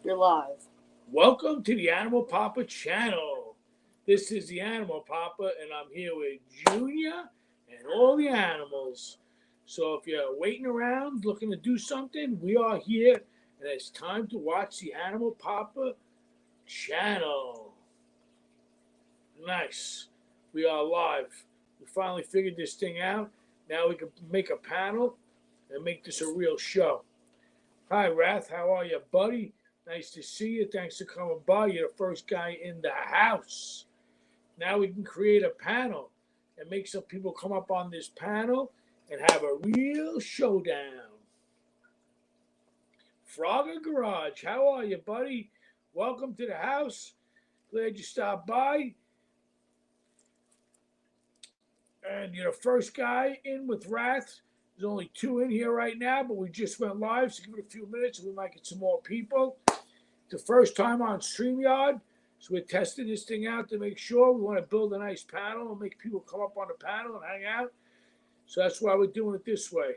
You're live. Welcome to the Animal Papa channel. This is the Animal Papa, and I'm here with Junior and all the animals. So if you're waiting around looking to do something, we are here, and it's time to watch the Animal Papa channel. Nice. We are live. We finally figured this thing out. Now we can make a panel and make this a real show. Hi, Wrath. How are you, buddy? Nice to see you. Thanks for coming by. You're the first guy in the house. Now we can create a panel and make some people come up on this panel and have a real showdown. Frogger Garage, how are you, buddy? Welcome to the house. Glad you stopped by. And you're the first guy in with Wrath. There's only two in here right now, but we just went live, so give it a few minutes and we might get some more people. The first time on StreamYard, so we're testing this thing out to make sure. We want to build a nice panel and make people come up on the panel and hang out. So that's why we're doing it this way.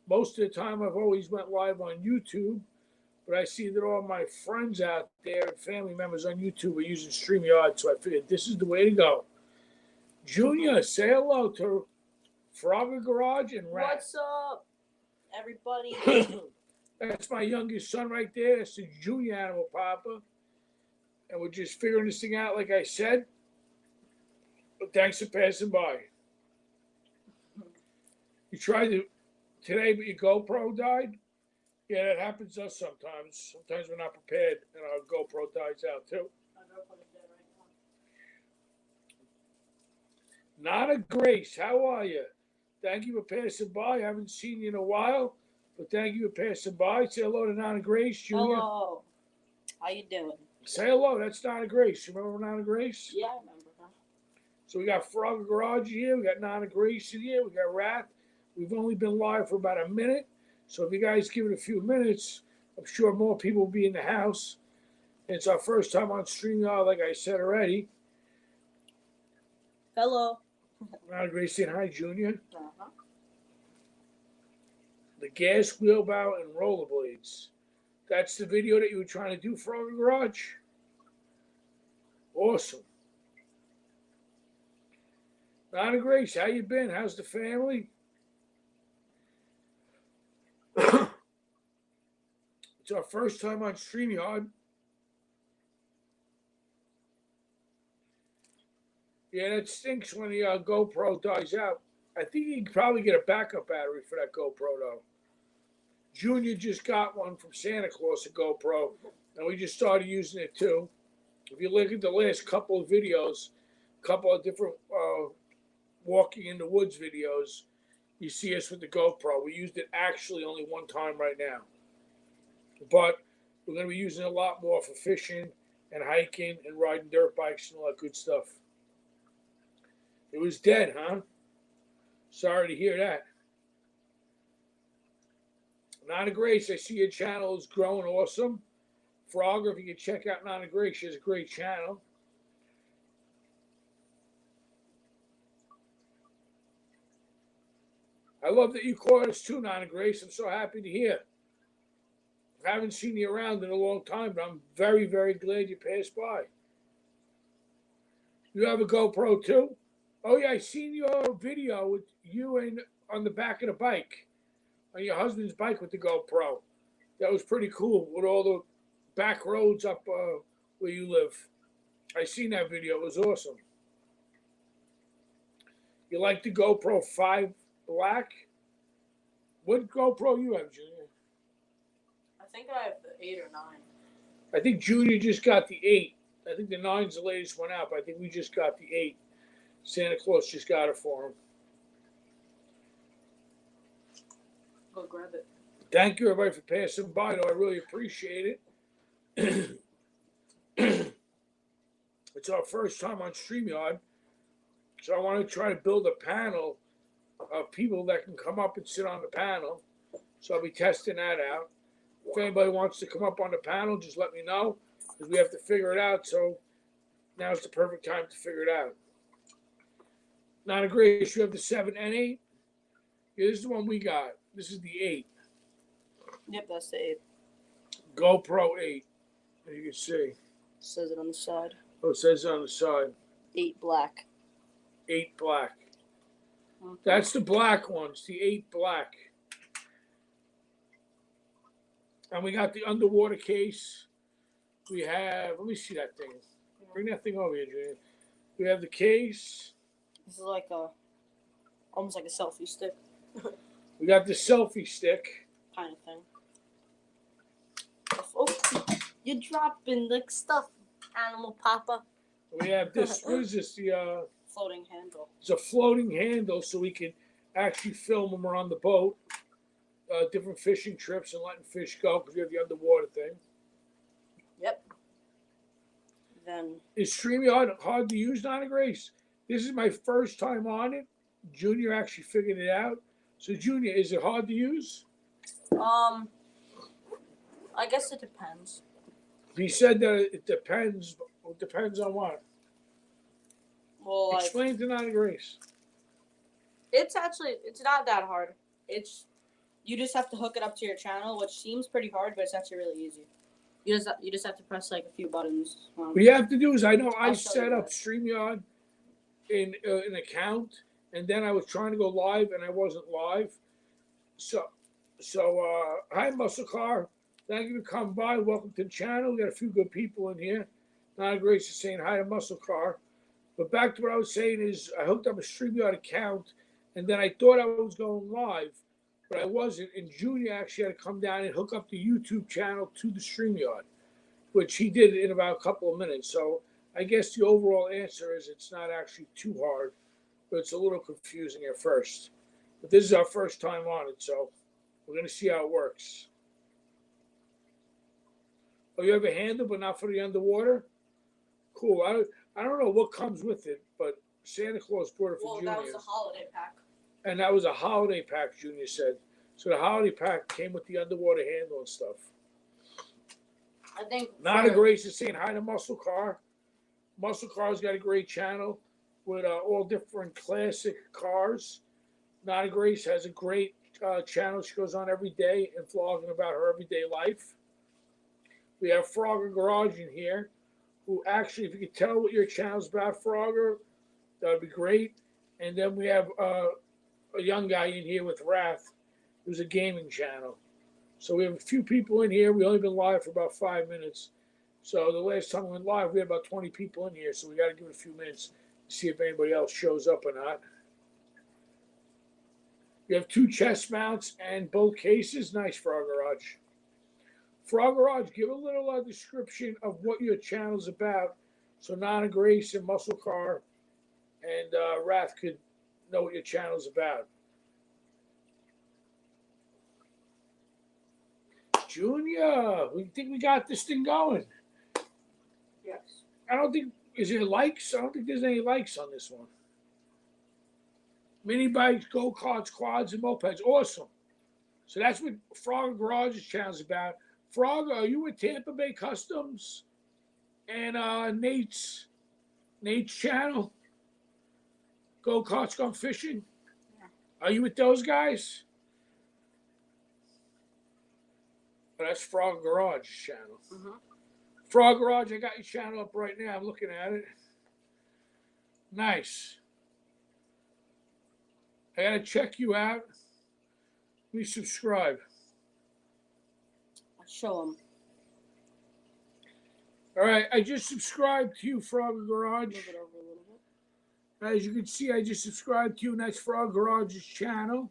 Most of the time, I've always went live on YouTube, but I see that all my friends out there and family members on YouTube are using StreamYard, so I figured this is the way to go. Junior, say hello to Frogger Garage and Rat. What's up, everybody? That's my youngest son right there. That's the Junior Animal Papa. And we're just figuring this thing out, like I said. But thanks for passing by. You tried to today, but your GoPro died? Yeah, that happens to us sometimes. Sometimes we're not prepared, and our GoPro dies out too. Nana Grace, how are you? Thank you for passing by. I haven't seen you in a while, but thank you for passing by. Say hello to Nana Grace, Junior. Hello. How you doing? Say hello. That's Nana Grace. You remember Nana Grace? Yeah, I remember her. So we got Frogger Garage here. We got Nana Grace in here. We got Wrath. We've only been live for about a minute. So if you guys give it a few minutes, I'm sure more people will be in the house. And it's our first time on StreamYard, like I said already. Hello. Nana Grace saying hi, Junior. Uh-huh. The gas wheelbarrow and rollerblades. That's the video that you were trying to do, Frogger Garage? Awesome. Nana Grace, how you been? How's the family? It's our first time on StreamYard. Yeah, that stinks when the GoPro dies out. I think you can probably get a backup battery for that GoPro, though. Junior just got one from Santa Claus, a GoPro, and we just started using it, too. If you look at the last couple of videos, a couple of different walking in the woods videos, you see us with the GoPro. We used it actually only one time right now. But we're going to be using it a lot more for fishing and hiking and riding dirt bikes and all that good stuff. It was dead, huh? Sorry to hear that. Nana Grace, I see your channel is growing awesome. Frogger, if you can check out Nana Grace, she has a great channel. I love that you caught us too, Nana Grace. I'm so happy to hear. I haven't seen you around in a long time, but I'm very, very glad you passed by. You have a GoPro too? Oh yeah, I seen your video with you and on the back of the bike, on your husband's bike with the GoPro. That was pretty cool with all the back roads up where you live. I seen that video. It was awesome. You like the GoPro 5 Black? What GoPro you have, Junior? I think I have the 8 or 9. I think Junior just got the 8. I think the 9's the latest one out, but I think we just got the 8. Santa Claus just got it for him. Go grab it. Thank you, everybody, for passing by, though. I really appreciate it. It's our first time on StreamYard, so I want to try to build a panel of people that can come up and sit on the panel. So I'll be testing that out. If anybody wants to come up on the panel, just let me know, because we have to figure it out. So now's the perfect time to figure it out. Nana Grace, you have the 7 and 8? Yeah, this is the one we got. This is the 8. Yep, that's the 8. GoPro 8. You can see. Says it on the side. Oh, it says on the side, 8 black. 8 black. Mm-hmm. That's the black ones, the 8 black. And we got the underwater case. We have, let me see that thing. Bring that thing over here, Julian. We have the case. This is like almost like a selfie stick We got the selfie stick. kind of thing. Oh, you're dropping the stuff, animal papa. We have this, what is this? The Floating handle. It's a floating handle so we can actually film them around the boat. Different fishing trips and letting fish go because we have the underwater thing. Yep. Then Is StreamYard hard to use, Donna Grace? This is my first time on it. Junior actually figured it out. So, Junior, is it hard to use? I guess it depends. He said that it depends. But it depends on what? Well, like, Explain to Donna Grace. it's not that hard. You just have to hook it up to your channel, which seems pretty hard, but it's actually really easy. You just have to press like a few buttons. What you have to do is, I know I I'll show set you up that. StreamYard in an account, and then I was trying to go live, and I wasn't live. So, hi, Muscle Car. Thank you for coming by. Welcome to the channel. We got a few good people in here. Donna Grace is saying hi to Muscle Car. But back to what I was saying is, I hooked up a StreamYard account, and then I thought I was going live, but I wasn't. And Junior actually had to come down and hook up the YouTube channel to the StreamYard, which he did in about a couple of minutes. So I guess the overall answer is it's not actually too hard, but it's a little confusing at first. But this is our first time on it, so we're going to see how it works. Oh, you have a handle, but not for the underwater? Cool. I don't know what comes with it, but Santa Claus brought it for Junior. That was the holiday pack. And that was a holiday pack, Junior said. So the holiday pack came with the underwater handle and stuff. I think. Nana Grace is saying hi to Muscle Car. Muscle Car's got a great channel with all different classic cars. Nana Grace has a great channel. She goes on every day and vlogging about her everyday life. We have Frogger Garage in here, who actually, if you could tell what your channel's about, Frogger, that would be great. And then we have a young guy in here with Wrath, who's a gaming channel. So we have a few people in here. We've only been live for about 5 minutes. So the last time we went live, we had about 20 people in here. So we got to give it a few minutes to see if anybody else shows up or not. You have 2 chest mounts and both cases. Nice, Frog Garage. Frog Garage, give a little description of what your channel's about so Nana Grace and Muscle Car and Wrath could know what your channel's about. Junior, we think we got this thing going. Yes. I don't think, is there likes? I don't think there's any likes on this one. Mini bikes, go-karts, quads, and mopeds. Awesome. So that's what Frog Garage's channel's about. Frog, are you with Tampa Bay Customs and Nate's channel? Go-karts Gone Fishing? Yeah. Are you with those guys? Oh, that's Frog Garage's channel. Mm-hmm. Frog Garage, I got your channel up right now. I'm looking at it. Nice. I gotta check you out. Please subscribe. I'll show them. All right, I just subscribed to you, Frog Garage. Move it over a little bit. As you can see, I just subscribed to you, and that's Frog Garage's channel.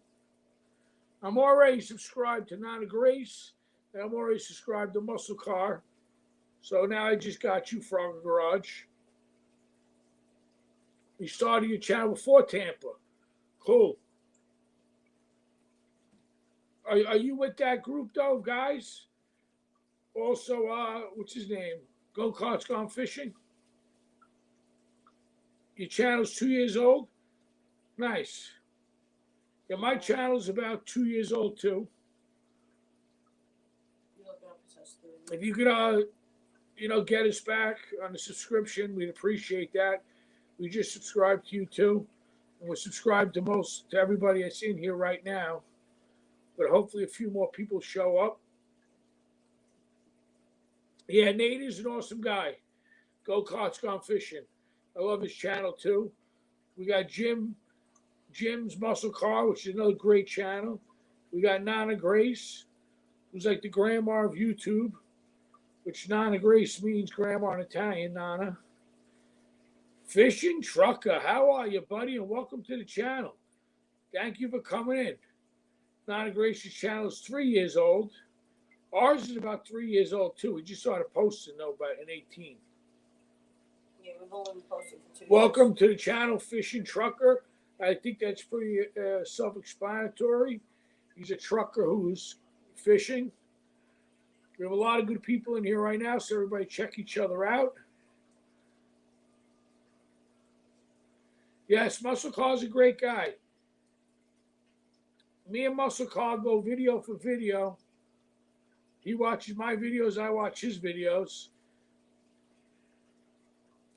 I'm already subscribed to Nana Grace, and I'm already subscribed to Muscle Car. So now I just got you, Frog Garage. You started your channel before Tampa. Cool. Are you with that group, though, guys? Also, what's his name? Go-Karts Gone Fishing? Your channel's 2 years old? Nice. Yeah, my channel's about 2 years old, too. You look it up, it says 3. If you could, get us back on the subscription, we'd appreciate that. We just subscribed to you, too. And we're subscribed to everybody that's in here right now. But hopefully a few more people show up. Yeah, Nate is an awesome guy. Go Karts Gone Fishing. I love his channel too. We got Jim's Muscle Car, which is another great channel. We got Nana Grace, who's like the grandma of YouTube, which Nana Grace means grandma in Italian, Nana. Fishing Trucker, how are you, buddy? And welcome to the channel. Thank you for coming in. Nana Grace's channel is 3 years old. Ours is about 3 years old too. We just started posting though about in 18. Yeah, we've only been posting for 2 years. Welcome to the channel, Fishing Trucker. I think that's pretty self-explanatory. He's a trucker who's fishing. We have a lot of good people in here right now, so everybody check each other out. Yes, Muscle Car's a great guy. Me and Muscle Car go video for video. He watches my videos, I watch his videos.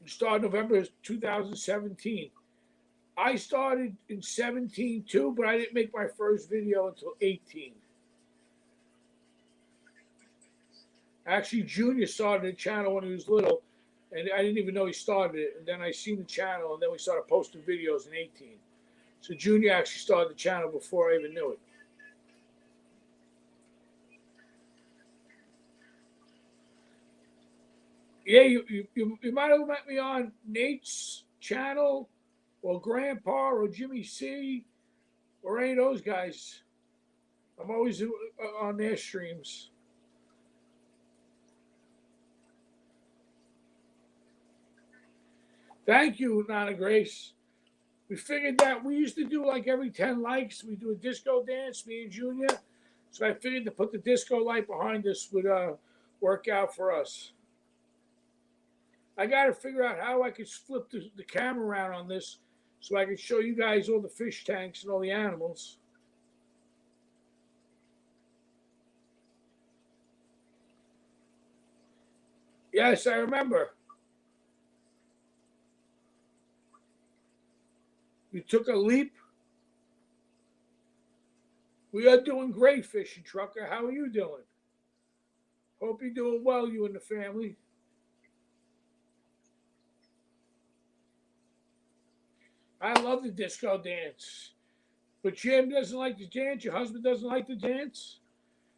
We started November 2017. I started in 17 too, but I didn't make my first video until 18. Actually, Junior started the channel when he was little, and I didn't even know he started it. And then I seen the channel, and then we started posting videos in 18. So Junior actually started the channel before I even knew it. Yeah, you might have met me on Nate's channel, or Grandpa, or Jimmy C, or any of those guys. I'm always on their streams. Thank you, Nana Grace. We figured that we used to do like every 10 likes, we do a disco dance, me and Junior. So I figured to put the disco light behind us would work out for us. I got to figure out how I could flip the camera around on this so I could show you guys all the fish tanks and all the animals. Yes, I remember. You took a leap. We are doing great, Fishing Trucker. How are you doing? Hope you're doing well, you and the family. I love the disco dance. But Jim doesn't like to dance. Your husband doesn't like to dance.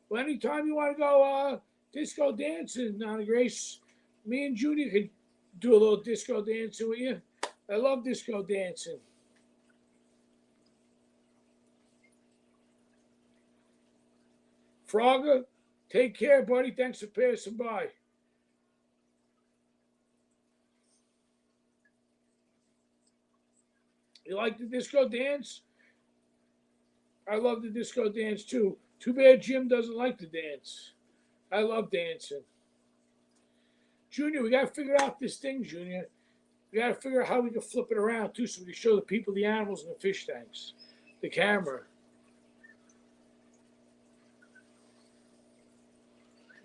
Well, anytime you want to go disco dancing, Nana Grace, me and Junior could do a little disco dancing with you. I love disco dancing. Frogger, take care, buddy. Thanks for passing by. You like the disco dance? I love the disco dance too. Too bad Jim doesn't like to dance. I love dancing. Junior, we got to figure out this thing, Junior. We got to figure out how we can flip it around too so we can show the people the animals and the fish tanks. The camera.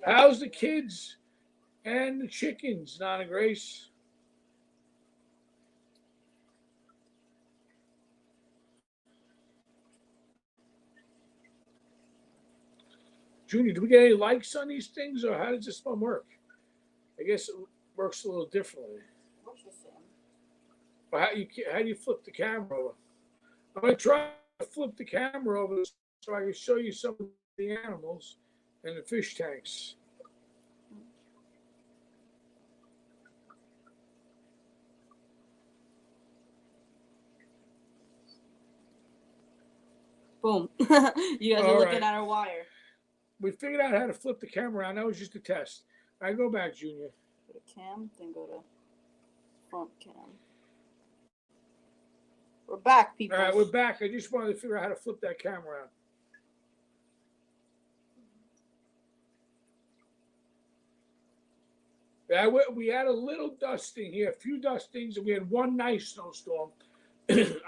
How's the kids and the chickens, Nana Grace? Junior, do we get any likes on these things, or how does this one work? I guess it works a little differently. What's the same? But how do you flip the camera over? I'm going to try to flip the camera over so I can show you some of the animals and the fish tanks. Boom. You guys are All looking right. at our wire. We figured out how to flip the camera around. That was just a test. All right, go back, Junior. Go to cam, then go to front cam. We're back, people. All right, we're back. I just wanted to figure out how to flip that camera out. Yeah, we had a little dusting here, a few dustings, and we had one nice snowstorm.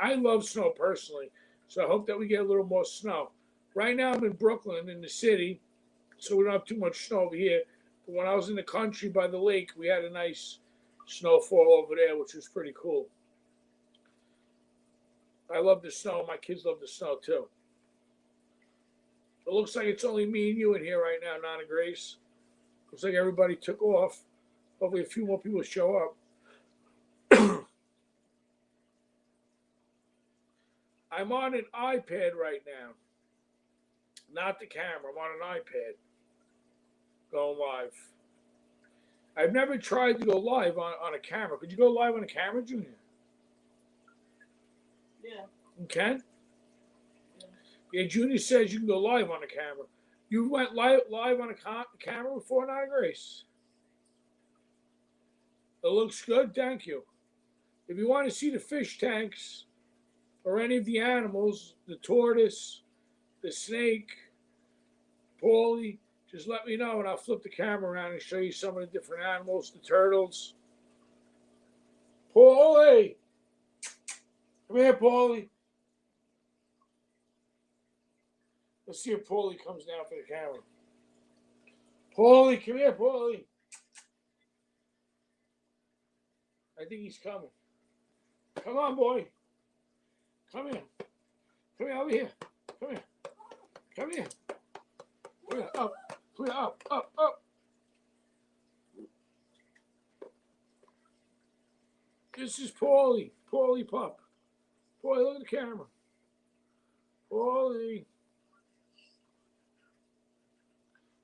I love snow personally, so I hope that we get a little more snow. Right now, I'm in Brooklyn, in the city, so we don't have too much snow over here. But when I was in the country by the lake, we had a nice snowfall over there, which was pretty cool. I love the snow. My kids love the snow too. It looks like it's only me and you in here right now, Nana Grace. Looks like everybody took off. Hopefully, a few more people show up. I'm on an iPad right now, not the camera. I'm on an iPad going live. I've never tried to go live on a camera. Could you go live on a camera, Junior? Yeah. You can? Yeah, Junior says you can go live on a camera. You went live on a camera before, not Grace? It looks good, thank you. If you want to see the fish tanks or any of the animals, the tortoise, the snake, Paulie, just let me know and I'll flip the camera around and show you some of the different animals, the turtles. Paulie! Come here, Paulie. Let's see if Paulie comes down for the camera. Paulie, come here, Paulie. I think he's coming. Come on, boy. Come here. Come here, over here. Come here. Come here. Come here, up. Come here, up. This is Paulie. Paulie Pup. Paulie, look at the camera. Paulie.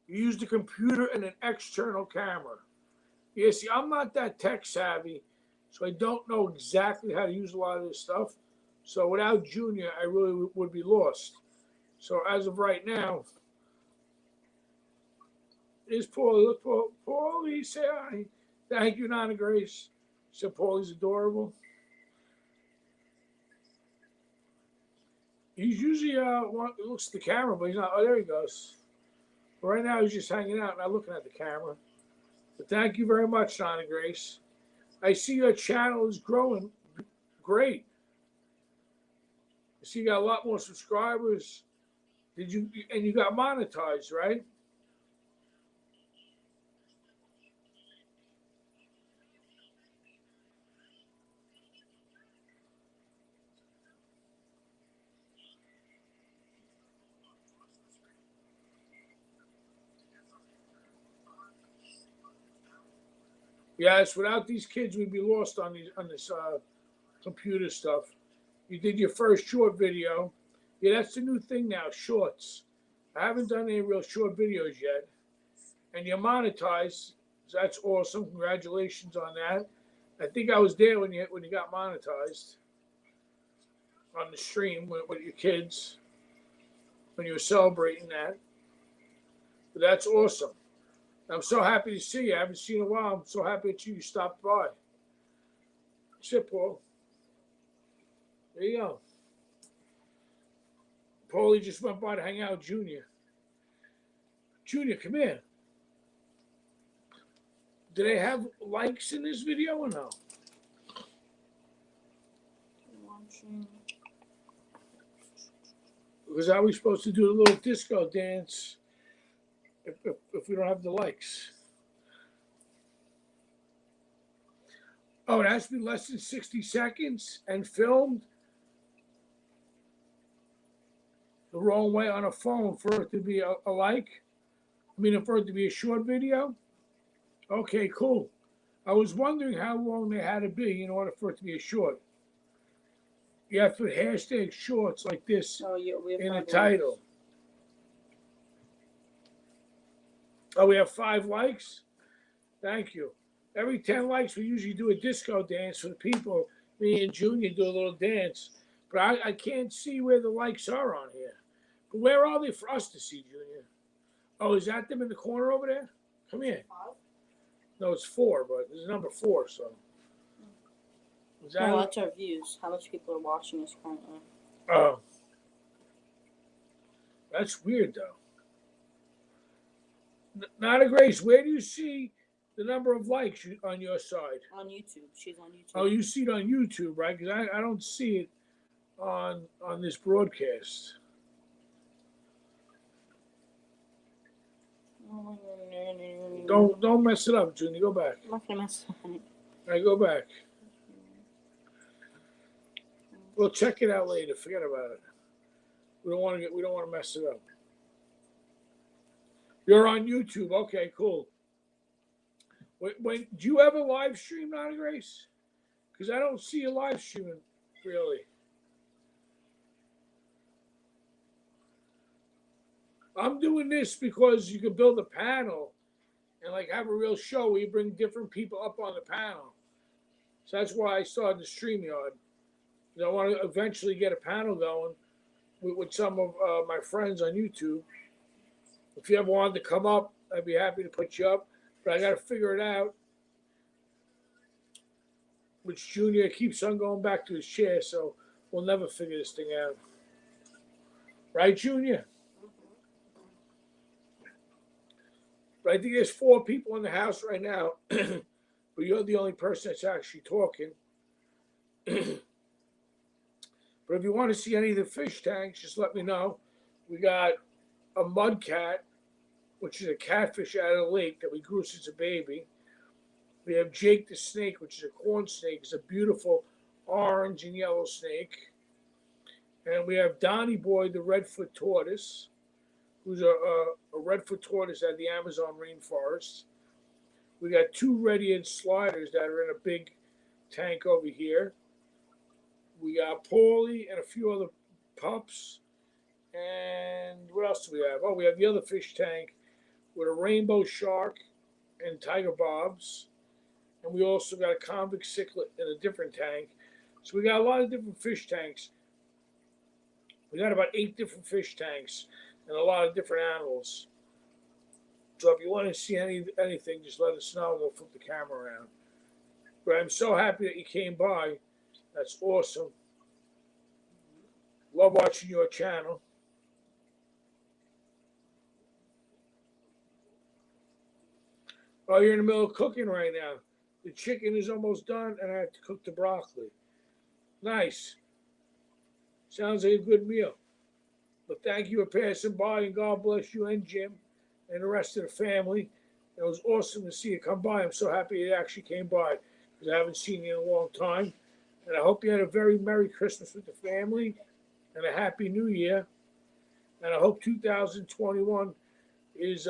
You use the computer and an external camera. Yeah, see, I'm not that tech savvy, so I don't know exactly how to use a lot of this stuff. So without Junior, I really would be lost. So as of right now, is Paulie. Look, Paulie, say hi. Thank you, Nana Grace. So Paulie's adorable. He's usually looks at the camera, but he's not. Oh, there he goes. But right now, he's just hanging out, not looking at the camera. But thank you very much, Nana Grace. I see your channel is growing. Great. I see you got a lot more subscribers. And you got monetized, right? Yes, without these kids, we'd be lost on this computer stuff. You did your first short video. Yeah, that's the new thing now, shorts. I haven't done any real short videos yet. And you're monetized, so that's awesome. Congratulations on that. I think I was there when you got monetized on the stream with your kids when you were celebrating that. But that's awesome. I'm so happy to see you. I haven't seen you in a while. I'm so happy that you stopped by. Sit, Paul. There you go. Paulie just went by to hang out with Junior. Junior, come here. Do they have likes in this video or no? Because how are we supposed to do a little disco dance if we don't have the likes? Oh, it has to be less than 60 seconds and filmed the wrong way on a phone for it to be a like? I mean, for it to be a short video? Okay, cool. I was wondering how long they had to be in order for it to be a short. You have to put hashtag shorts like this in the title. Oh, we have 5 likes? Thank you. Every 10 likes, we usually do a disco dance for the people. Me and Junior do a little dance. But I can't see where the likes are on here. But where are they for us to see, Junior? Oh, is that them in the corner over there? Come here. 5? No, it's 4, but there's a number 4, so. Is that No, that's our views. How much people are watching us currently? Oh. That's weird, though. Nana Grace, where do you see the number of likes on your side? On YouTube. She's on YouTube. Oh, you see it on YouTube, right? Because I don't see it on this broadcast. Don't mess it up, Junior. Go back. I'm not gonna mess up. All right, go back. We'll check it out later. Forget about it. We don't want to mess it up. You're on YouTube. Okay, cool. When do you ever live stream, Nana Grace? Because I don't see you live streaming really. I'm doing this because you can build a panel and like have a real show where you bring different people up on the panel. So that's why I started the StreamYard. I want to eventually get a panel going with some of my friends on YouTube. If you ever wanted to come up, I'd be happy to put you up. But I got to figure it out. Which Junior keeps on going back to his chair, so we'll never figure this thing out. Right, Junior? But I think there's 4 people in the house right now, but you're the only person that's actually talking. But if you want to see any of the fish tanks, just let me know. We got a mud cat, which is a catfish out of the lake that we grew since a baby. We have Jake the snake, which is a corn snake. It's a beautiful orange and yellow snake. And we have Donnie Boy, the redfoot tortoise, who's a redfoot tortoise out of the Amazon rainforest. We got 2 red-eared sliders that are in a big tank over here. We got Paulie and a few other pups. And what else do we have? Oh, we have the other fish tank with a rainbow shark and tiger bobs. And we also got a convict cichlid in a different tank. So we got a lot of different fish tanks. We got about 8 different fish tanks and a lot of different animals. So if you want to see anything, just let us know and we'll flip the camera around. But I'm so happy that you came by. That's awesome. Love watching your channel. Oh, you're in the middle of cooking right now. The chicken is almost done, and I have to cook the broccoli. Nice. Sounds like a good meal. But thank you for passing by, and God bless you and Jim and the rest of the family. It was awesome to see you come by. I'm so happy you actually came by because I haven't seen you in a long time. And I hope you had a very Merry Christmas with the family and a Happy New Year. And I hope 2021 is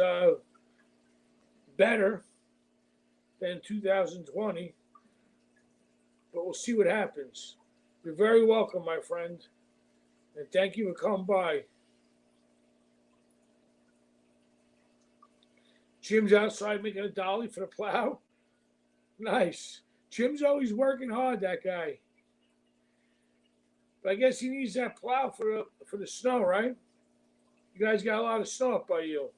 better than 2020. But we'll see what happens. You're very welcome, my friend. And thank you for coming by. Jim's outside making a dolly for the plow. Nice. Jim's always working hard, that guy. But I guess he needs that plow for the snow, right? You guys got a lot of snow up by you.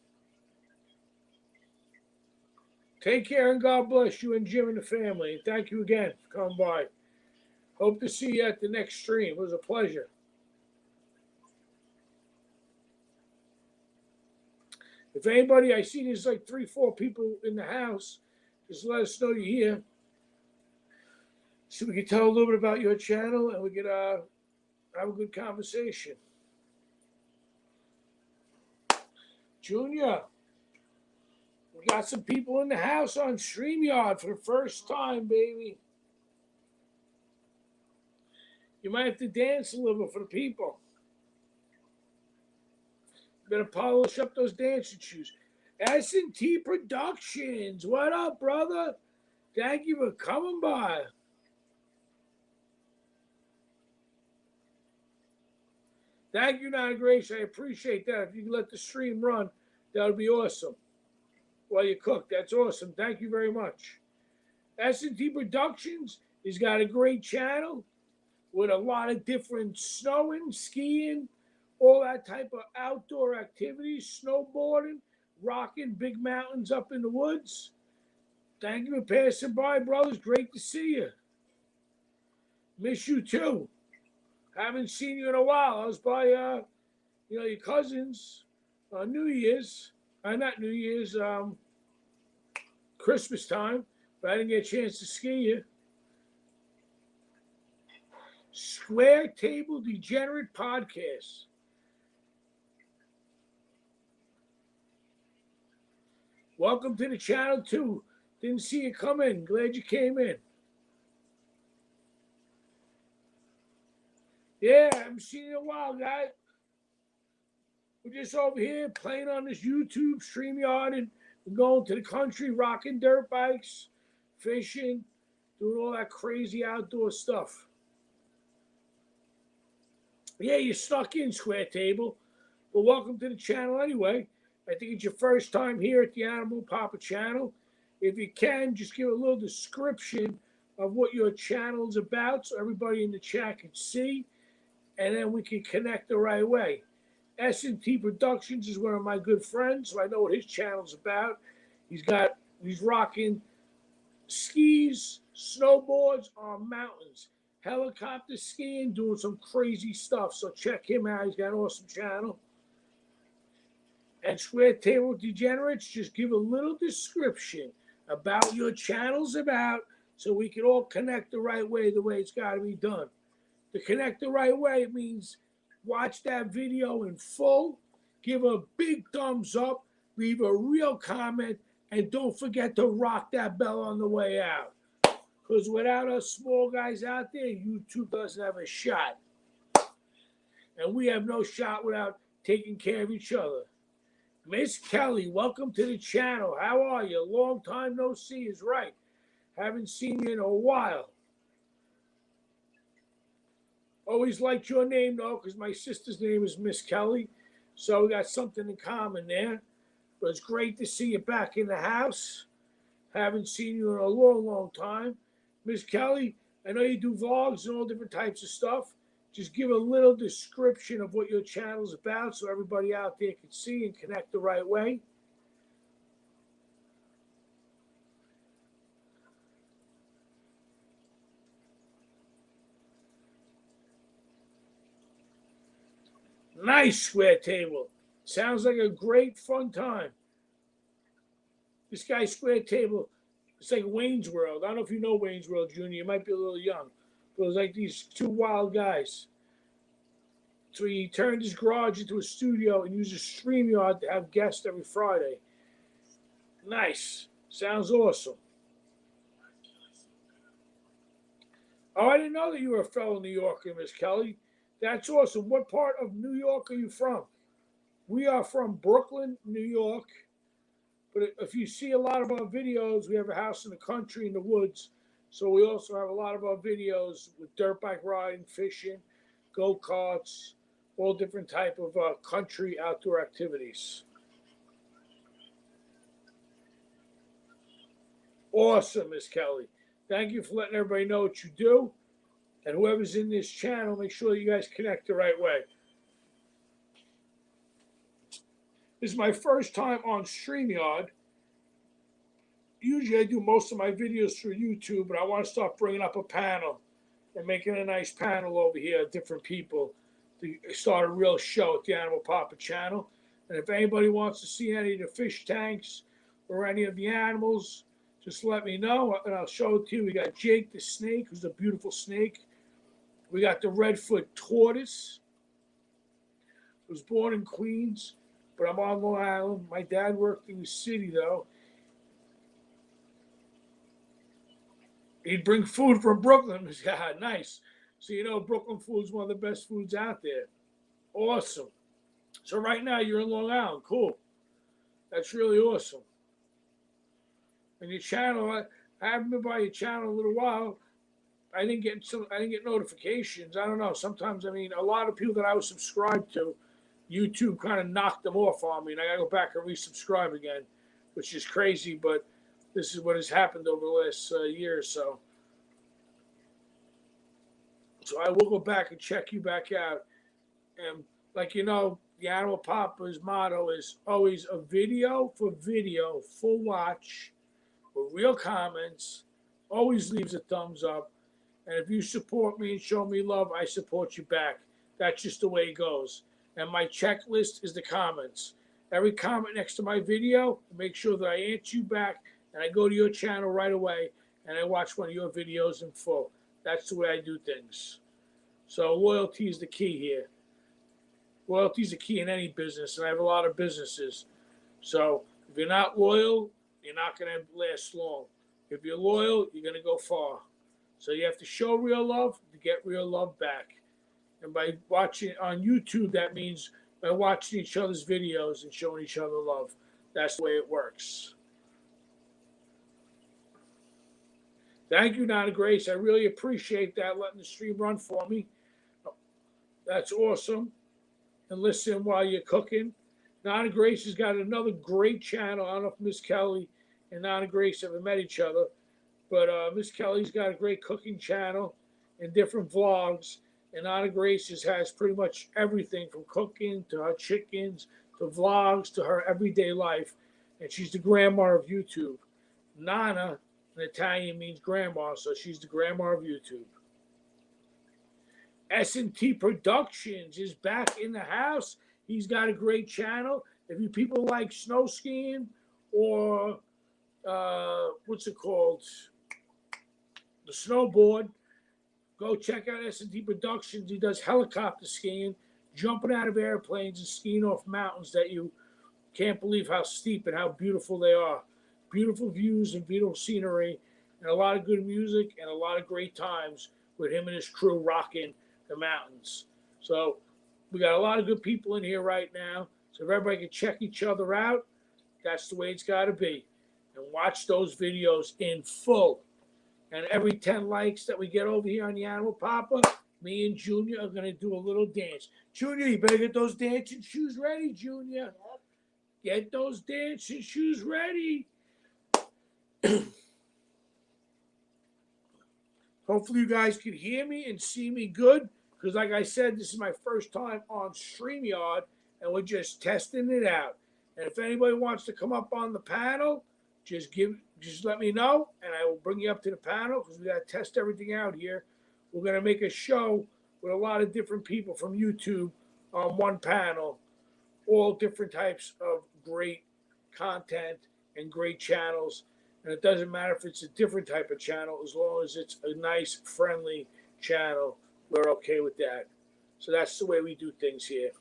Take care and God bless you and Jim and the family. And thank you again for coming by. Hope to see you at the next stream. It was a pleasure. If anybody, I see there's like 3-4 people in the house, just let us know you're here. So we can tell a little bit about your channel and we can have a good conversation. Junior, we got some people in the house on StreamYard for the first time, baby. You might have to dance a little bit for the people. You better polish up those dancing shoes. S&T Productions, what up, brother? Thank you for coming by. Thank you, Nana Grace. I appreciate that. If you can let the stream run, that would be awesome. While you cook, that's awesome. Thank you very much. S&T Productions has got a great channel with a lot of different snowing, skiing, all that type of outdoor activities, snowboarding, rocking big mountains up in the woods. Thank you for passing by, brothers. Great to see you. Miss you too. Haven't seen you in a while. I was by, your cousins on New Year's. Not New Year's, Christmas time, but I didn't get a chance to ski you. Square Table Degenerate Podcast. Welcome to the channel, too. Didn't see you come in. Glad you came in. Yeah, I haven't seen you in a while, guys. We're just over here playing on this YouTube StreamYard and going to the country, rocking dirt bikes, fishing, doing all that crazy outdoor stuff. Yeah, you snuck in, Square Table. But welcome to the channel anyway. I think it's your first time here at the Animal Papa channel. If you can, just give a little description of what your channel is about so everybody in the chat can see, and then we can connect the right way. S&T Productions is one of my good friends, so I know what his channel's about. He's rocking skis, snowboards on mountains, helicopter skiing, doing some crazy stuff. So check him out. He's got an awesome channel. And Square Table Degenerates, just give a little description about your channel's about so we can all connect the right way, the way it's got to be done. To connect the right way, it means watch that video in full, give a big thumbs up, leave a real comment, and don't forget to rock that bell on the way out. Because without us small guys out there, YouTube doesn't have a shot. And we have no shot without taking care of each other. Miss Kelly, welcome to the channel. How are you? Long time no see is right. Haven't seen you in a while. Always liked your name, though, because my sister's name is Miss Kelly. So we got something in common there. But it's great to see you back in the house. Haven't seen you in a long, long time. Miss Kelly, I know you do vlogs and all different types of stuff. Just give a little description of what your channel's about so everybody out there can see and connect the right way. Nice, Square Table. Sounds like a great fun time. This guy, Square Table, it's like Wayne's World. I don't know if you know Wayne's World, Junior. You might be a little young. But it was like these two wild guys. So he turned his garage into a studio and used a StreamYard to have guests every Friday. Nice. Sounds awesome. Oh, I didn't know that you were a fellow New Yorker, Miss Kelly. That's awesome. What part of New York are you from? We are from Brooklyn, New York. But if you see a lot of our videos, we have a house in the country in the woods. So we also have a lot of our videos with dirt bike riding, fishing, go-karts, all different type of country outdoor activities. Awesome, Miss Kelly. Thank you for letting everybody know what you do. And whoever's in this channel, make sure you guys connect the right way. This is my first time on StreamYard. Usually I do most of my videos through YouTube, but I want to start bringing up a panel and making a nice panel over here of different people to start a real show at the Animal Papa channel. And if anybody wants to see any of the fish tanks or any of the animals, just let me know and I'll show it to you. We got Jake the snake, who's a beautiful snake. We got the Redfoot tortoise, who's born in Queens, but I'm on Long Island. My dad worked in the city, though. He'd bring food from Brooklyn. Yeah, nice. So you know Brooklyn food is one of the best foods out there. Awesome. So right now you're in Long Island. Cool. That's really awesome. And your channel, I haven't been by your channel a little while. I didn't get notifications. I don't know. Sometimes, I mean, a lot of people that I was subscribed to, YouTube kind of knocked them off on me, and I got to go back and resubscribe again, which is crazy, but this is what has happened over the last year or so. So I will go back and check you back out. And like you know, the Animal Papa's motto is always a video for video, full watch, with real comments, always leaves a thumbs up. And if you support me and show me love, I support you back. That's just the way it goes. And my checklist is the comments. Every comment next to my video, make sure that I answer you back, and I go to your channel right away, and I watch one of your videos in full. That's the way I do things. So loyalty is the key here. Loyalty is the key in any business, and I have a lot of businesses. So if you're not loyal, you're not going to last long. If you're loyal, you're going to go far. So you have to show real love to get real love back. And by watching on YouTube, that means by watching each other's videos and showing each other love. That's the way it works. Thank you, Nana Grace. I really appreciate that, letting the stream run for me. That's awesome. And listen while you're cooking. Nana Grace has got another great channel. I don't know if Miss Kelly and Nana Grace ever met each other, but Miss Kelly's got a great cooking channel and different vlogs. And Nana Grace has pretty much everything from cooking to her chickens to vlogs to her everyday life. And she's the grandma of YouTube. Nana in Italian means grandma, so she's the grandma of YouTube. S&T Productions is back in the house. He's got a great channel. If you people like snow skiing or what's it called, the snowboard, go check out S&T Productions. He does helicopter skiing, jumping out of airplanes and skiing off mountains that you can't believe how steep and how beautiful they are. Beautiful views and beautiful scenery and a lot of good music and a lot of great times with him and his crew rocking the mountains. So we got a lot of good people in here right now. So if everybody can check each other out, that's the way it's got to be. And watch those videos in full. And every 10 likes that we get over here on the Animal Papa, me and Junior are going to do a little dance. Junior, you better get those dancing shoes ready, Junior. Get those dancing shoes ready. Hopefully you guys can hear me and see me good. Because like I said, this is my first time on StreamYard. And we're just testing it out. And if anybody wants to come up on the panel, just let me know. And I will bring you up to the panel. Because we got to test everything out here. We're going to make a show with a lot of different people from YouTube on one panel. All different types of great content and great channels. And it doesn't matter if it's a different type of channel, as long as it's a nice, friendly channel, we're okay with that. So that's the way we do things here.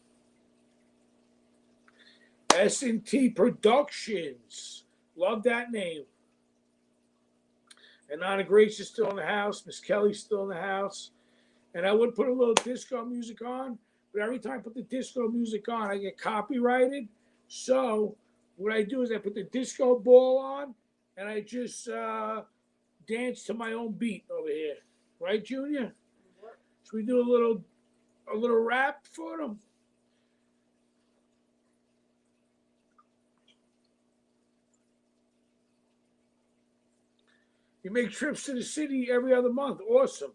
S&T Productions. Love that name. And Nana Grace is still in the house. Miss Kelly's still in the house. And I would put a little disco music on, but every time I put the disco music on, I get copyrighted. So what I do is I put the disco ball on, and I just dance to my own beat over here. Right, Junior? Should we do a little rap for them? You make trips to the city every other month. Awesome.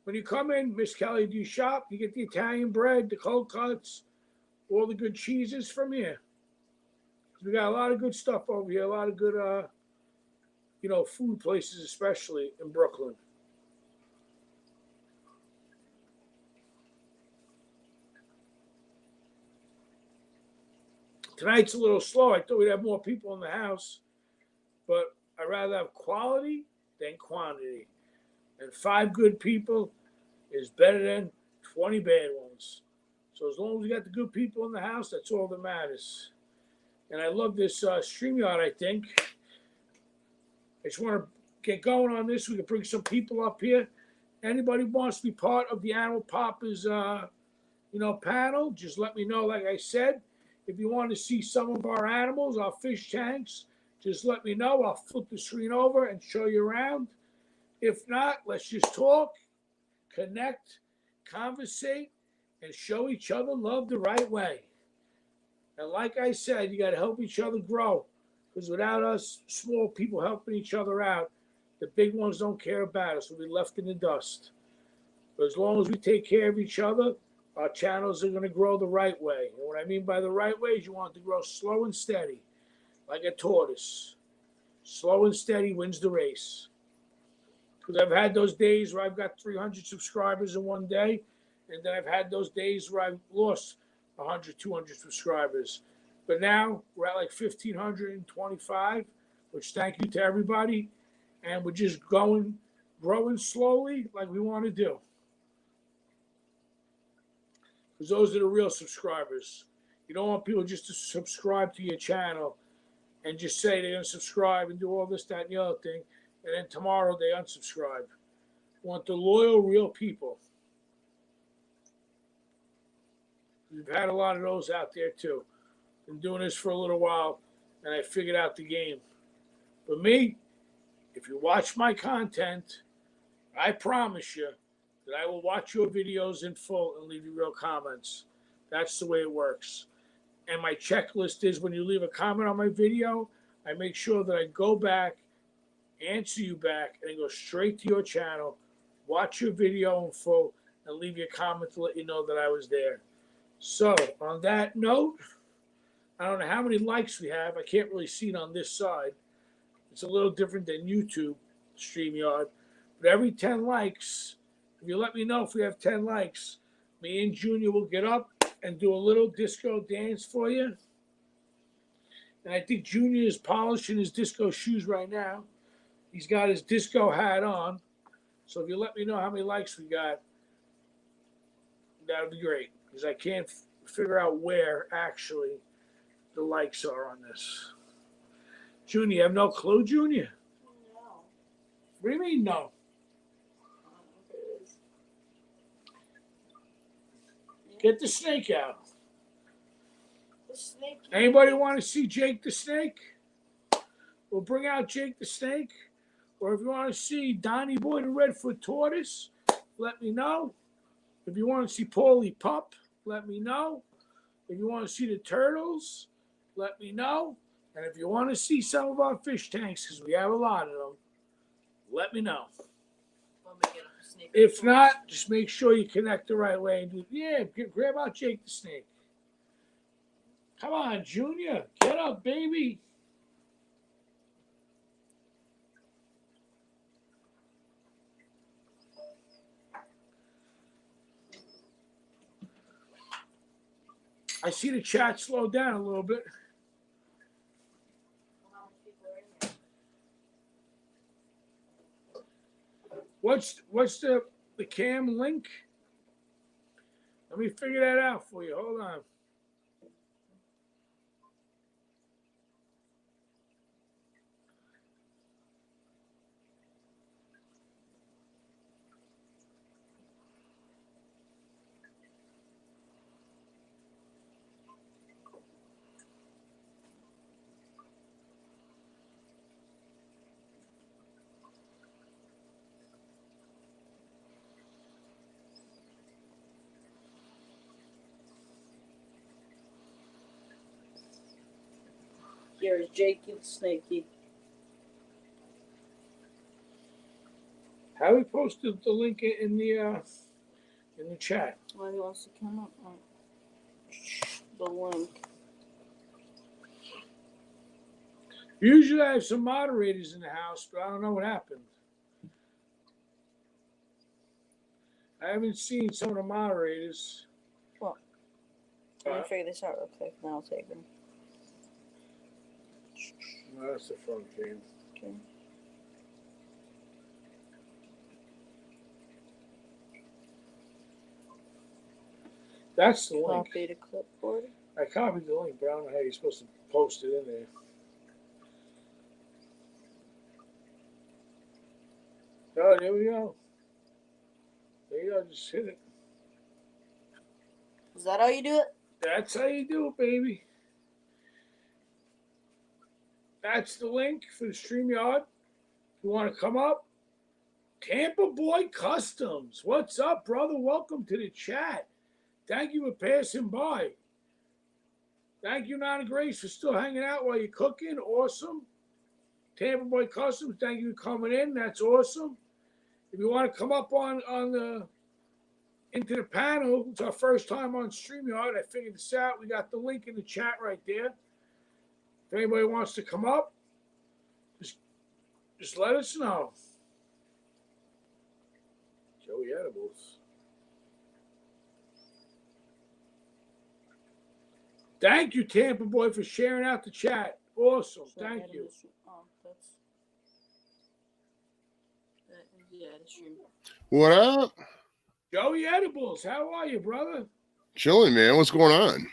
When you come in, Miss Kelly, do you shop? You get the Italian bread, the cold cuts, all the good cheeses from here. We got a lot of good stuff over here. A lot of good, food places, especially in Brooklyn. Tonight's a little slow. I thought we'd have more people in the house, but I'd rather have quality than quantity. And 5 good people is better than 20 bad ones. So as long as we got the good people in the house, that's all that matters. And I love this StreamYard, I think. I just want to get going on this. We can bring some people up here. Anybody wants to be part of the Animal Papa's, panel, just let me know. Like I said, if you want to see some of our animals, our fish tanks, just let me know. I'll flip the screen over and show you around. If not, let's just talk, connect, conversate, and show each other love the right way. And like I said, you got to help each other grow. Because without us small people helping each other out, the big ones don't care about us. We'll be left in the dust. But as long as we take care of each other, our channels are going to grow the right way. And what I mean by the right way is you want it to grow slow and steady, like a tortoise. Slow and steady wins the race. Because I've had those days where I've got 300 subscribers in one day, and then I've had those days where I've lost 100, 200 subscribers. But now we're at like 1,525, which thank you to everybody. And we're just growing slowly like we want to do. Because those are the real subscribers. You don't want people just to subscribe to your channel and just say they're going to subscribe and do all this, that, and the other thing, and then tomorrow they unsubscribe. You want the loyal, real people. We've had a lot of those out there too. Been doing this for a little while, and I figured out the game. For me, if you watch my content, I promise you that I will watch your videos in full and leave you real comments. That's the way it works. And my checklist is when you leave a comment on my video, I make sure that I go back, answer you back, and go straight to your channel, watch your video in full, and leave you a comment to let you know that I was there. So, on that note, I don't know how many likes we have. I can't really see it on this side. It's a little different than YouTube, StreamYard. But every 10 likes, if you let me know if we have 10 likes, me and Junior will get up and do a little disco dance for you. And I think Junior is polishing his disco shoes right now. He's got his disco hat on. So if you let me know how many likes we got, that would be great. Because I can't figure out where actually the likes are on this. Junior, you have no clue, Junior? No. What do you mean, no? I don't know if it is. Get the snake out. The snake. Anybody want to see Jake the Snake? We'll bring out Jake the Snake. Or if you want to see Donnie Boy the Redfoot Tortoise, let me know. If you want to see Paulie Pup, let me know. If you want to see the turtles, let me know. And if you want to see some of our fish tanks, because we have a lot of them, let me know. Want me to get a snake? If not, just make sure you connect the right way and grab out Jake the Snake. Come on, Junior. Get up, baby. I see the chat slow down a little bit. How many people are in there? What's the cam link? Let me figure that out for you. Hold on. Here's Jake the Snakey. How we posted the link in the chat? Well, he wants to come up. Oh. The link. Usually I have some moderators in the house, but I don't know what happened. I haven't seen some of the moderators. Let me figure this out real quick, and then I'll take them. No, that's the phone game. Okay. That's the link. Copy to clipboard. I copied the link, but I don't know how you're supposed to post it in there. Oh, there we go. There you go. Just hit it. Is that how you do it? That's how you do it, baby. That's the link for the StreamYard. If you want to come up, Tampa Boy Customs. What's up, brother? Welcome to the chat. Thank you for passing by. Thank you, Nana Grace, for still hanging out while you're cooking. Awesome. Tampa Boy Customs, thank you for coming in. That's awesome. If you want to come up on the into the panel, it's our first time on StreamYard. I figured this out. We got the link in the chat right there. If anybody wants to come up, just let us know. Joey Edibles. Thank you, Tampa Boy, for sharing out the chat. Awesome. Thank you. Oh, that's. Yeah, that's true. What up? Joey Edibles, how are you, brother? Chilling, man. What's going on?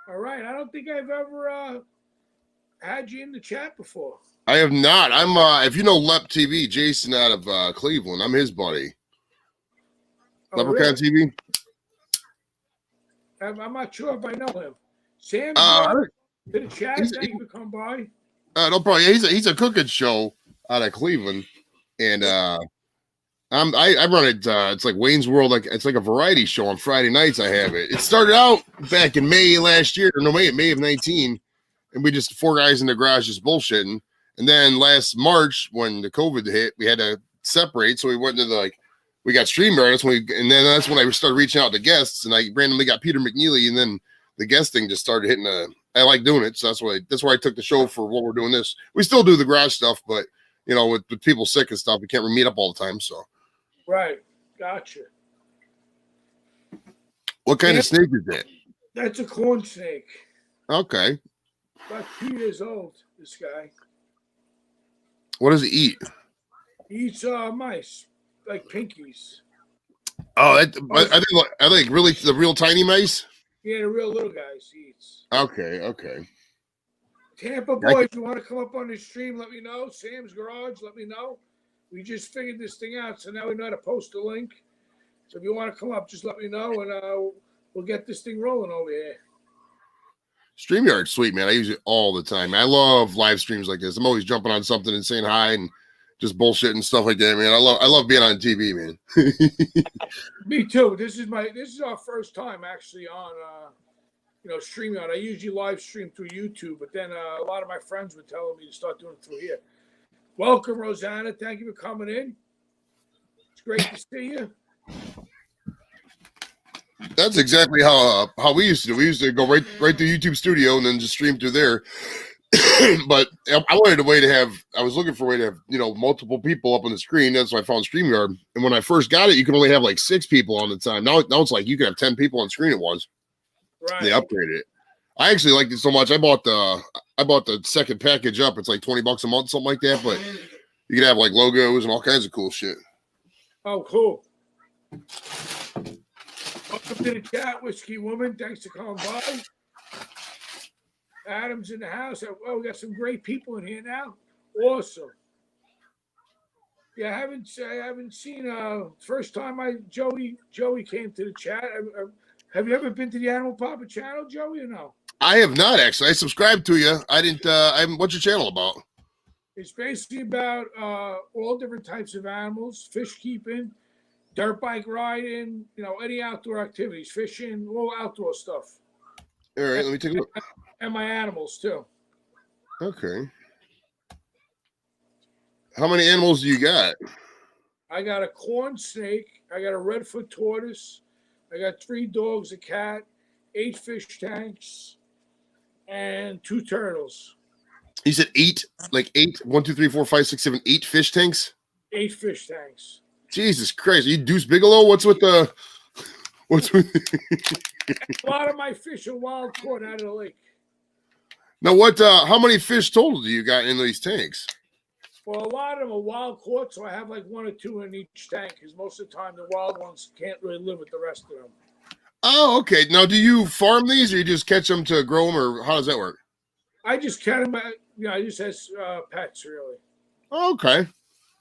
All right. I don't think I've ever had you in the chat before. I have not. I'm if you know Lep TV, Jason out of Cleveland. I'm his buddy. Oh, Leprechaun really? TV. I'm not sure if I know him. Sam, To the chat. he's- Thank you for coming by. No problem. Yeah, he's a cooking show. out of Cleveland, and I run it. It's like Wayne's World, like it's like a variety show on Friday nights. I have it. It started out back in May last year, no May of 19, and we just 4 guys in the garage just bullshitting. And then last March, when the COVID hit, we had to separate, so we went to we got StreamYard. That's when I started reaching out to guests, and I randomly got Peter McNeely, and then the guest thing just started hitting. I like doing it, so that's why I took the show for what we're doing. This we still do the garage stuff, but with people sick and stuff, we can't meet up all the time. So, right, gotcha. What kind of snake is that? That's a corn snake. Okay. About 2 years old. This guy. What does it eat? He eats mice, like pinkies. Oh, are they really the real tiny mice? Yeah, the real little guys he eats. Okay. Tampa boys, you want to come up on the stream, let me know. Sam's Garage, let me know. We just figured this thing out, so now we know how to post a link. So if you want to come up, just let me know, and we'll get this thing rolling over here. StreamYard's sweet, man. I use it all the time. I love live streams like this. I'm always jumping on something and saying hi and just bullshit and stuff like that, man. I love being on TV, man. Me too. This is our first time actually on StreamYard. I usually live stream through YouTube, but then a lot of my friends were telling me to start doing it through here. Welcome, Rosanna. Thank you for coming in. It's great to see you. That's exactly how we used to do. We used to go right through YouTube Studio and then just stream through there. But I was looking for a way to have, multiple people up on the screen. That's why I found StreamYard. And when I first got it, you could only have like 6 people on the time. Now it's like you can have 10 people on screen at once. Right. They upgraded it. I actually liked it so much. I bought the second package up. It's like $20 a month, something like that. But you could have like logos and all kinds of cool shit. Oh, cool. Welcome to the chat, Whiskey Woman. Thanks for coming by. Adam's in the house. Oh, we got some great people in here now. Awesome. Yeah, I haven't seen. First time Joey came to the chat. Have you ever been to the Animal Papa channel, Joey, or no? I have not actually. I subscribed to you. I didn't. What's your channel about? It's basically about all different types of animals, fish keeping, dirt bike riding, any outdoor activities, fishing, all outdoor stuff. All right, let me take a look. And my animals too. Okay. How many animals do you got? I got a corn snake. I got a redfoot tortoise. I got 3 dogs, a cat, 8 fish tanks, and 2 turtles. You said 8, like 8, 1, 2, 3, 4, 5, 6, 7, 8 fish tanks? 8 fish tanks. Jesus Christ. Are you Deuce Bigelow? What's with a lot of my fish are wild caught out of the lake. Now how many fish total do you got in these tanks? Well, a lot of them are wild caught, so I have like 1 or 2 in each tank, because most of the time the wild ones can't really live with the rest of them. Oh, okay. Now, do you farm these, or you just catch them to grow them, or how does that work? I just catch them. I just has pets, really. Oh, okay.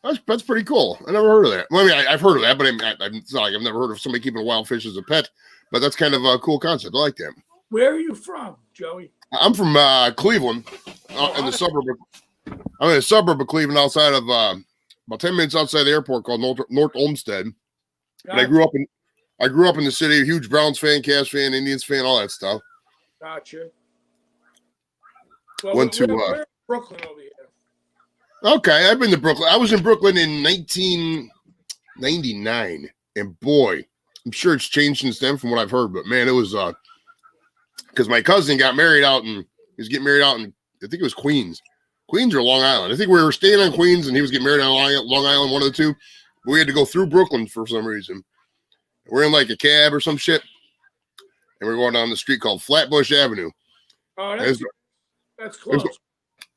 That's pretty cool. I never heard of that. Well, I mean, I've heard of that, but it's not like I've never heard of somebody keeping a wild fish as a pet. But that's kind of a cool concept. I like that. Where are you from, Joey? I'm from Cleveland, in the suburb. I'm in a suburb of Cleveland, outside of about 10 minutes outside the airport, called North Olmsted. And I grew up in the city. A huge Browns fan, Cavs fan, Indians fan, all that stuff. Gotcha. Well, Went to we're in Brooklyn over here. Okay, I've been to Brooklyn. I was in Brooklyn in 1999, and boy, I'm sure it's changed since then from what I've heard. But man, it was because my cousin got married out, and he was getting married out in, I think it was Queens or Long Island. I think we were staying on Queens, and he was getting married on Long Island, one of the two. But we had to go through Brooklyn for some reason. We're in like a cab or some shit, and we're going down the street called Flatbush Avenue. Oh, that's close.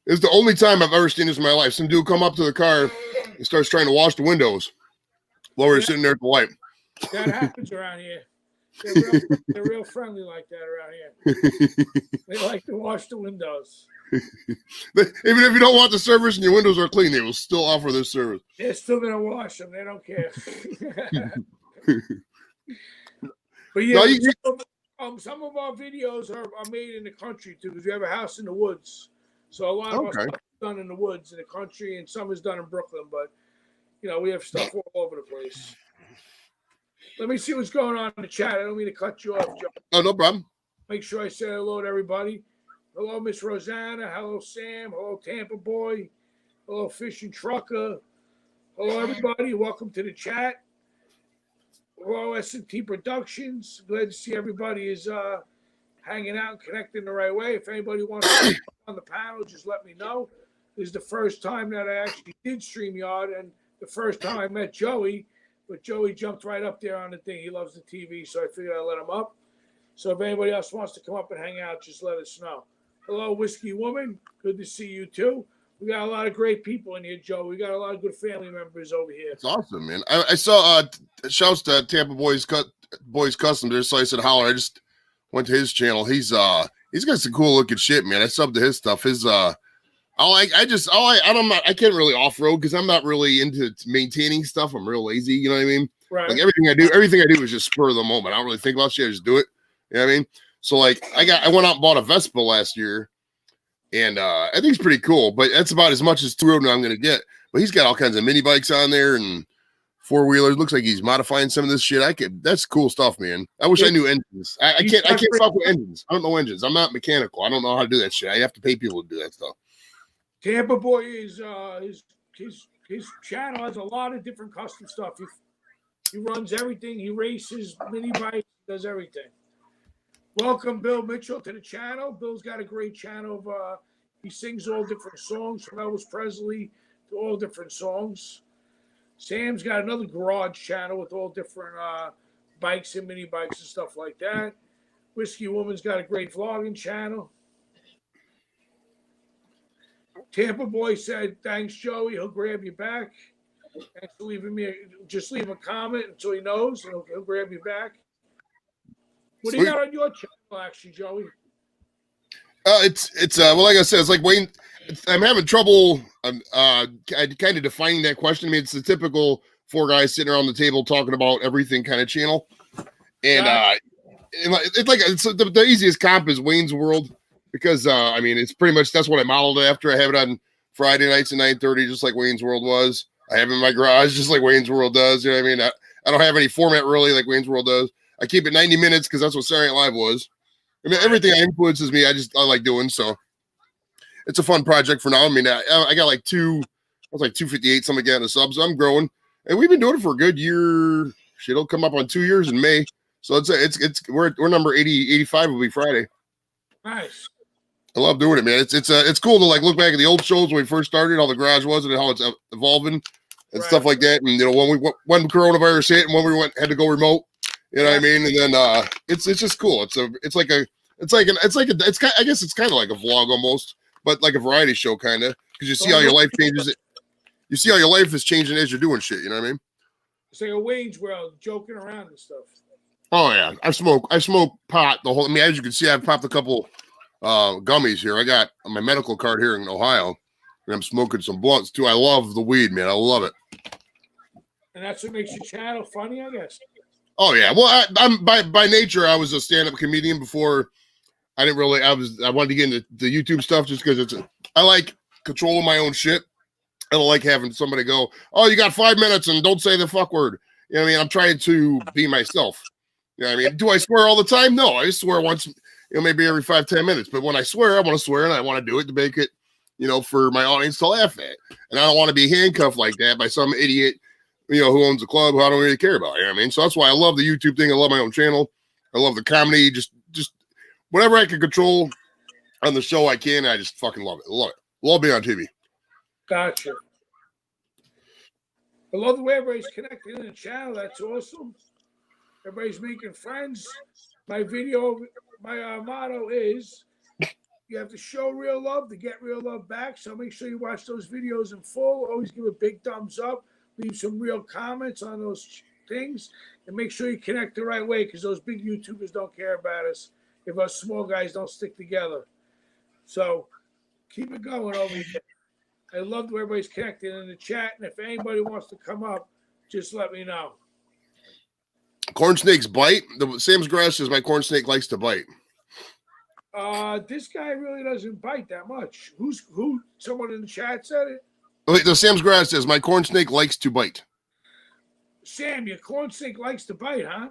It's the only time I've ever seen this in my life. Some dude come up to the car and starts trying to wash the windows while we're sitting there at the light. That happens around here. They're real friendly like that around here. They like to wash the windows. Even if you don't want the service and your windows are clean, they will still offer this service. They're still going to wash them. They don't care. But yeah, some of our videos are made in the country too, because we have a house in the woods. So a lot of us done in the woods in the country, and some is done in Brooklyn. But we have stuff all over the place. Let me see what's going on in the chat. I don't mean to cut you off, Joe. Oh, no problem. Make sure I say hello to everybody. Hello, Miss Rosanna. Hello, Sam. Hello, Tampa Boy. Hello, Fishing Trucker. Hello, everybody. Welcome to the chat. Hello, S&T Productions. Glad to see everybody is hanging out and connecting the right way. If anybody wants to be on the panel, just let me know. This is the first time that I actually did StreamYard and the first time I met Joey. But Joey jumped right up there on the thing. He loves the TV, so I figured I'd let him up. So if anybody else wants to come up and hang out, just let us know. Hello, Whiskey Woman. Good to see you, too. We got a lot of great people in here, Joe. We got a lot of good family members over here. It's awesome, man. I saw shouts to Tampa Boys Custom. There's Slice and Holler. I just went to his channel. He's got some cool looking shit, man. I subbed to his stuff. I can't really off-road because I'm not really into maintaining stuff. I'm real lazy, you know what I mean? Right. Like everything I do is just spur of the moment. I don't really think about shit, I just do it. You know what I mean? So like I went out and bought a Vespa last year, and I think it's pretty cool, but that's about as much as two-road I'm gonna get. But he's got all kinds of mini bikes on there and four-wheelers. Looks like he's modifying some of this shit. That's cool stuff, man. I wish I knew engines. I can't fuck with engines. I don't know engines. I'm not mechanical. I don't know how to do that shit. I have to pay people to do that stuff. Tampa Boy is his channel has a lot of different custom stuff. He runs everything. He races mini bikes, does everything. Welcome, Bill Mitchell, to the channel. Bill's got a great channel of he sings all different songs from Elvis Presley to all different songs. Sam's got another garage channel with all different bikes and mini bikes and stuff like that. Whiskey Woman's got a great vlogging channel. Tampa Boy said, thanks, Joey. He'll grab you back. Thanks for leaving me. Just leave a comment until he knows, and he'll grab you back. What do you got on your channel, actually, Joey? It's well, like I said, it's like Wayne. I'm having trouble kind of defining that question. I mean, it's the typical four guys sitting around the table talking about everything kind of channel, and it's the easiest comp is Wayne's World. Because, I mean, it's pretty much, that's what I modeled after. I have it on Friday nights at 9:30, just like Wayne's World was. I have it in my garage, just like Wayne's World does. You know what I mean? I don't have any format really like Wayne's World does. I keep it 90 minutes because that's what Saturday Night Live was. I mean, everything that influences me, I like doing. So it's a fun project for now. I mean, I got like 258, something like that in the subs. I'm growing. And we've been doing it for a good year. Shit, it'll come up on 2 years in May. So we're number 85 will be Friday. Nice. I love doing it, man. It's cool to like look back at the old shows when we first started, how the garage was and how it's evolving and stuff like that. And when coronavirus hit and when had to go remote, you know what I mean? And then it's just cool. I guess it's kind of like a vlog almost, but like a variety show kind of, because you see how your life changes. You see how your life is changing as you're doing shit. You know what I mean? It's like a Wayne's World, joking around and stuff. Oh yeah, I smoke pot the whole. I mean, as you can see, I've popped a couple gummies here. I got my medical card here in Ohio, and I'm smoking some blunts too. I love the weed, man. I love it. And that's what makes your channel funny, I guess. Oh yeah. Well, I'm by nature, I was a stand-up comedian before. I wanted to get into the YouTube stuff just because I like controlling my own shit. I don't like having somebody go, "Oh, you got 5 minutes and don't say the fuck word." You know what I mean? I'm trying to be myself. You know what I mean? Do I swear all the time? No, I swear once. Maybe every 5-10 minutes. But when I swear, I want to swear, and I want to do it to make it, for my audience to laugh at. And I don't want to be handcuffed like that by some idiot, who owns a club who I don't really care about. You know what I mean? So that's why I love the YouTube thing. I love my own channel. I love the comedy. Just whatever I can control on the show, I can. I just fucking love it. Love it. Love being on TV. Gotcha. I love the way everybody's connected in the channel. That's awesome. Everybody's making friends. My motto is you have to show real love to get real love back. So make sure you watch those videos in full. Always give a big thumbs up. Leave some real comments on those things. And make sure you connect the right way because those big YouTubers don't care about us if us small guys don't stick together. So keep it going over here. I love where everybody's connected in the chat. And if anybody wants to come up, just let me know. Corn snakes bite. Sam's grass says my corn snake likes to bite. This guy really doesn't bite that much. Who? Someone in the chat said it. Wait, the Sam's Grass says my corn snake likes to bite. Sam, your corn snake likes to bite, huh?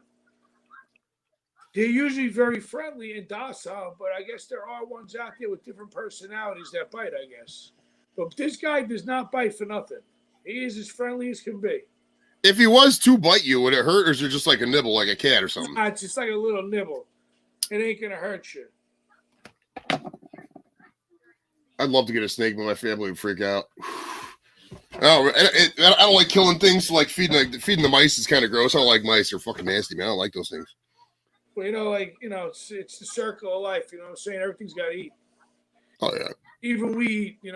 They're usually very friendly and docile, but I guess there are ones out there with different personalities that bite, I guess. But this guy does not bite for nothing. He is as friendly as can be. If he was to bite you, would it hurt, or is it just like a nibble, like a cat or something? It's just like a little nibble. It ain't gonna hurt you. I'd love to get a snake, but my family would freak out. I don't like killing things. Like feeding the mice is kind of gross. I don't like mice; they're fucking nasty, man. I don't like those things. Well, it's the circle of life. You know what I'm saying? Everything's got to eat. Oh yeah. Even we eat.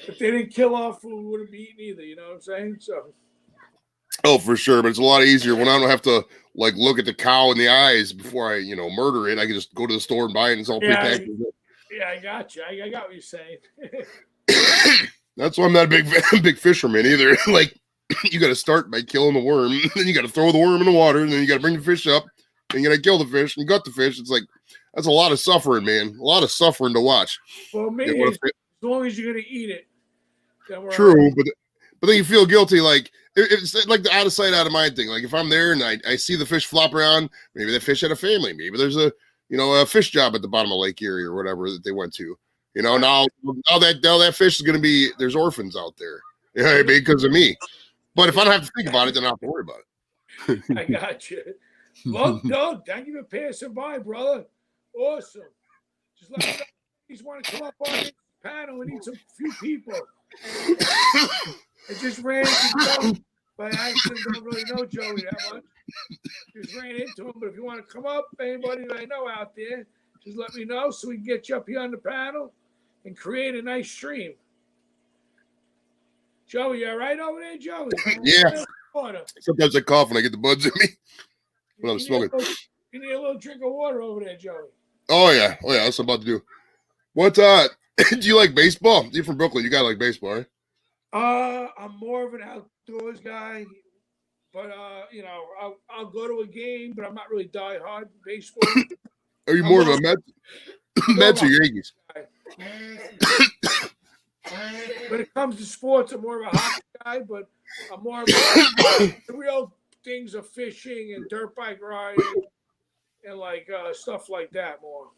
If they didn't kill our food, we wouldn't be eating either. You know what I'm saying? So. Oh, for sure, but it's a lot easier when I don't have to like look at the cow in the eyes before I, murder it. I can just go to the store and buy it, and it's all prepackaged. Yeah, I got you. I got what you're saying. That's why I'm not a big fisherman either. Like, you got to start by killing the worm, then you got to throw the worm in the water, and then you got to bring the fish up, and you got to kill the fish and gut the fish. It's like that's a lot of suffering, man. A lot of suffering to watch. Well, maybe as long as you're gonna eat it. Then we're true, right. but then you feel guilty. Like it's like the out of sight, out of mind thing. Like if I'm there and I see the fish flop around, maybe that fish had a family. Maybe there's a fish job at the bottom of Lake Erie or whatever that they went to. Now that fish is going to be, there's orphans out there, because of me. But if I don't have to think about it, then I don't have to worry about it. I got you. Well, no, thank you for passing by, brother. Awesome. Just let me know if you want to come up on this panel. We need some few people. I just ran into Joey by accident. Don't really know Joey that much. Just ran into him. But if you want to come up, anybody that I know out there, just let me know so we can get you up here on the panel and create a nice stream. Joey, you all right over there, Joey? Yeah. Sometimes I cough when I get the buds in me when I'm smoking. You need a little drink of water over there, Joey. Oh yeah. That's what I'm about to do. What do you like baseball? You're from Brooklyn. You gotta like baseball, right? I'm more of an outdoors guy, but I'll go to a game, but I'm not really diehard baseball. Are you more of a Mets or Yankees? When it comes to sports, I'm more of a hockey guy, but I'm more of the real things of fishing and dirt bike riding and like stuff like that more.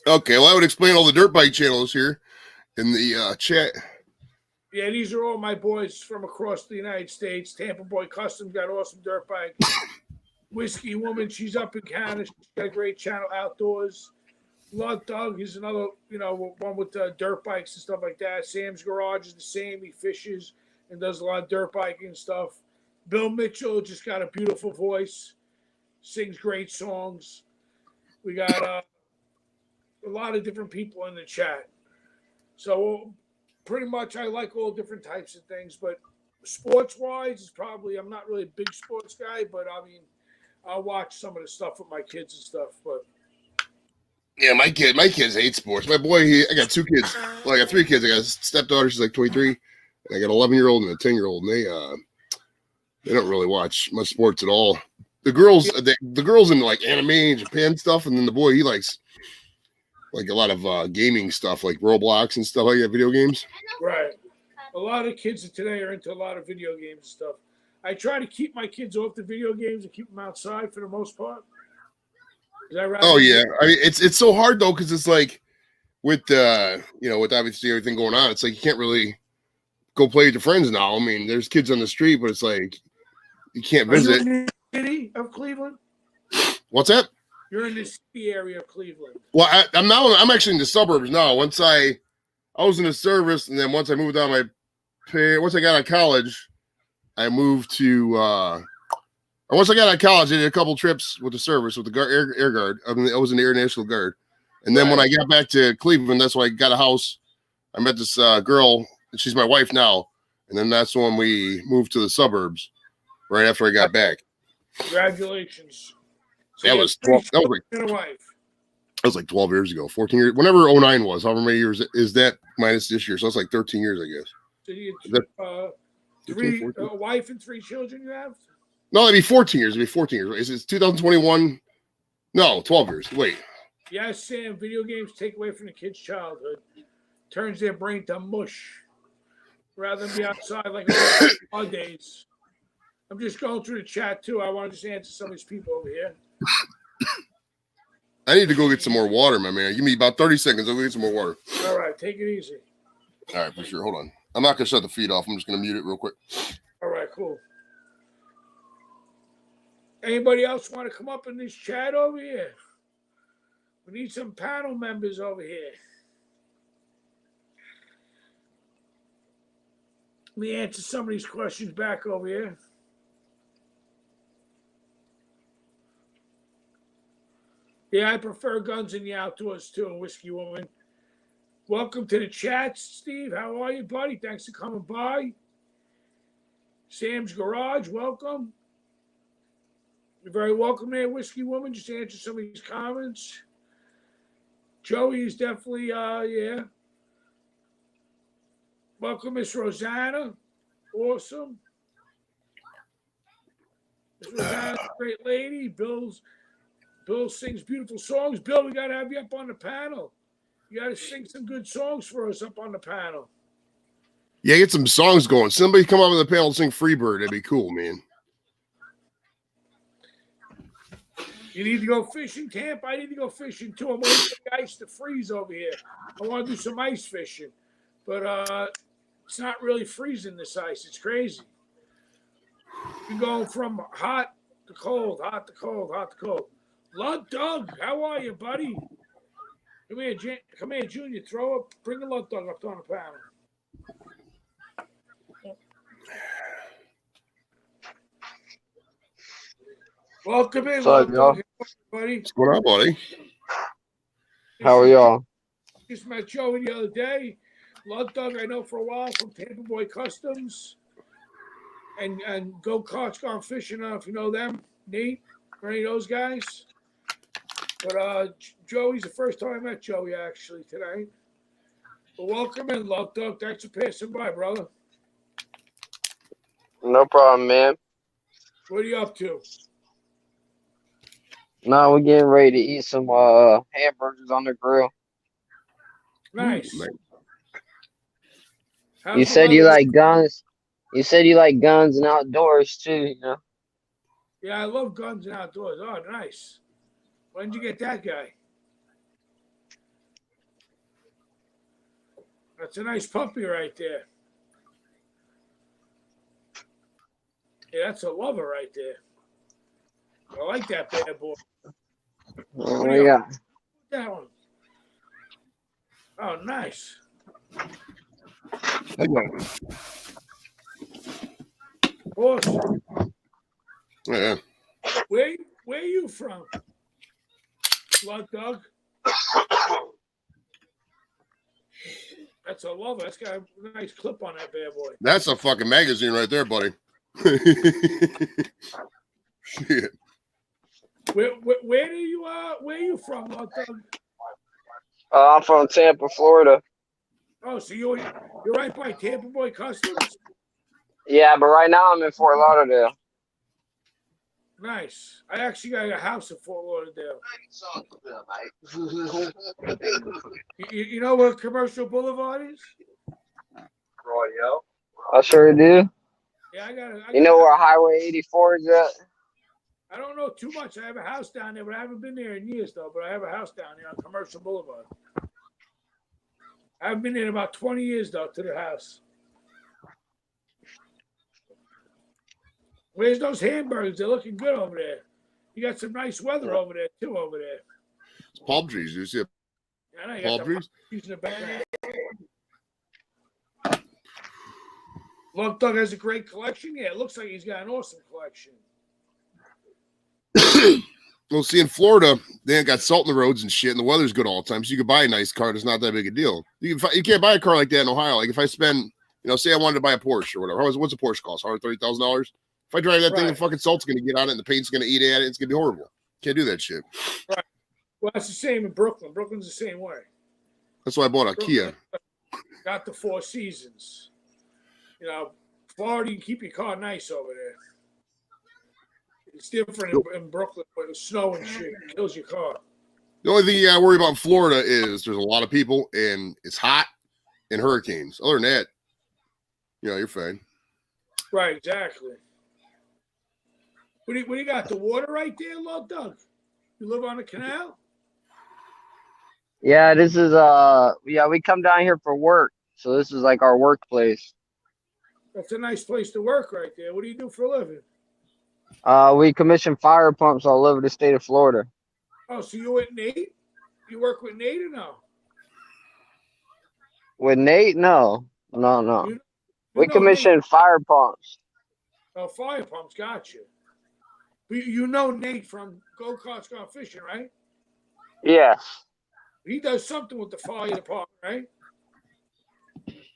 Okay, well, I would explain all the dirt bike channels here in the chat. Yeah, these are all my boys from across the United States. Tampa Boy Customs got awesome dirt bike. Whiskey Woman, she's up in Canada. She's got a great channel, Outdoors. Love Doug is another, one with dirt bikes and stuff like that. Sam's Garage is the same. He fishes and does a lot of dirt biking and stuff. Bill Mitchell just got a beautiful voice, sings great songs. We got a lot of different people in the chat. So pretty much I like all different types of things, but sports-wise, is probably, I'm not really a big sports guy, but I mean, I'll watch some of the stuff with my kids and stuff, but. Yeah, my kids hate sports. My boy, I got two kids. Well, I got three kids. I got a stepdaughter, she's like 23, and I got an 11-year-old and a 10-year-old, and they don't really watch much sports at all. The girls into like anime and Japan stuff, and then the boy, he likes like a lot of gaming stuff, like Roblox and stuff like that, video games. Right. A lot of kids today are into a lot of video games and stuff. I try to keep my kids off the video games and keep them outside for the most part. Oh yeah, I mean it's so hard though because it's like with with obviously everything going on, it's like you can't really go play with your friends now. I mean, there's kids on the street, but it's like you can't visit. Are you in the city of Cleveland? What's that? You're in the city area of Cleveland. Well, I'm actually in the suburbs now. Once I was in the service, and then once I moved on once I got out of college, I moved to. Once I got out of college, I did a couple trips with the service with the Air Guard. I was in the Air National Guard, and then when I got back to Cleveland, that's when I got a house. I met this girl, and she's my wife now. And then that's when we moved to the suburbs, right after I got back. Congratulations! So that was 12. That was like 12 years ago, 14 years. Whenever 09 was, however many years is that minus this year? So it's like 13 years, I guess. So you a wife and 3 children you have? No, it'd be 14 years. It'd be 14 years. It's 2021. No, 12 years. Wait. Yes, Sam, video games take away from the kids' childhood. Turns their brain to mush. Rather than be outside like all days. I'm just going through the chat, too. I want to just answer some of these people over here. I need to go get some more water, my man. Give me about 30 seconds. I'll go get some more water. All right, take it easy. All right, for sure. Hold on. I'm not going to shut the feed off. I'm just going to mute it real quick. All right, cool. Anybody else want to come up in this chat over here? We need some panel members over here. Let me answer some of these questions back over here. Yeah, I prefer guns in the outdoors too, Whiskey Woman. Welcome to the chat, Steve. How are you, buddy? Thanks for coming by. Sam's Garage, welcome. You're very welcome there, Whiskey Woman. Just answer some of these comments. Joey is definitely, yeah. Welcome, Miss Rosanna. Awesome. Miss Rosanna's a great lady. Bill sings beautiful songs. Bill, we got to have you up on the panel. You got to sing some good songs for us up on the panel. Yeah, get some songs going. Somebody come up on the panel and sing Freebird. That'd be cool, man. You need to go fishing, Camp. I need to go fishing too. I'm waiting for the ice to freeze over here. I want to do some ice fishing, but it's not really freezing this ice. It's crazy. You're going from hot to cold, hot to cold, hot to cold. Lud Doug, how are you, buddy? Come here, Junior. Bring the Lud Doug up on the panel. Welcome in, Lud Doug, buddy. What's going on, buddy? How are y'all? Just met Joey the other day. Lud Doug, I know for a while from Tampa Boy Customs. And Go Karts Gone Fishing. I don't know if you know them, Nate, or any of those guys. But Joey's the first time I met Joey actually tonight. But welcome in, Lud Doug. Thanks for passing by, brother. No problem, man. What are you up to? Now we're getting ready to eat some hamburgers on the grill. Nice. You said you like guns. You said you like guns and outdoors too, you know? Yeah, I love guns and outdoors. Oh, nice. When did you get that guy? That's a nice puppy right there. Yeah, that's a lover right there. I like that bad boy. Oh, yeah. That one. Oh, nice. Awesome. Yeah. Where are you from? Lud Doug? That's a lover. That's got a nice clip on that bad boy. That's a fucking magazine right there, buddy. Shit. Where are you from, Lud Doug? I'm from Tampa, Florida. Oh, so you're right by Tampa Boy Customs? Yeah, but right now I'm in Fort Lauderdale. Nice. I actually got a house in Fort Lauderdale. You know where Commercial Boulevard is? I sure do. Yeah, I got. You know where Highway 84 is at? I don't know too much. I have a house down there, but I haven't been there in years, though. But I have a house down there on Commercial Boulevard. I haven't been there in about 20 years, though, to the house. Where's those hamburgers? They're looking good over there. You got some nice weather over there, too, over there. It's palm trees. You see I know you palm got trees? the in the background. Lud Doug has a great collection. Yeah, it looks like he's got an awesome collection. Well, see, in Florida, they ain't got salt in the roads and shit, and the weather's good all the time, so you can buy a nice car. It's not that big a deal. You can't buy a car like that in Ohio. Like if I spend, say I wanted to buy a Porsche or whatever. What's a Porsche cost? $130,000. If I drive that thing, the fucking salt's gonna get on it, and the paint's gonna eat at it. It's gonna be horrible. Can't do that shit. Right. Well, that's the same in Brooklyn. Brooklyn's the same way. That's why I bought a Kia. Got the Four Seasons. Florida, you can keep your car nice over there. It's different in Brooklyn with the snow and shit. It kills your car. The only thing I worry about in Florida is there's a lot of people and it's hot and hurricanes. Other than that, you're fine. Right, exactly. What do you got? The water right there, Lord Doug? You live on the canal? Yeah, this is we come down here for work. So this is like our workplace. That's a nice place to work right there. What do you do for a living? We commission fire pumps all over the state of Florida. Oh, so you with Nate? You work with Nate or no? With Nate? No. You We know commission Nate. fire pumps. Oh, fire pumps, gotcha. You know Nate from Go Karts Gone Fishing, right? Yes. He does something with the fire department, right?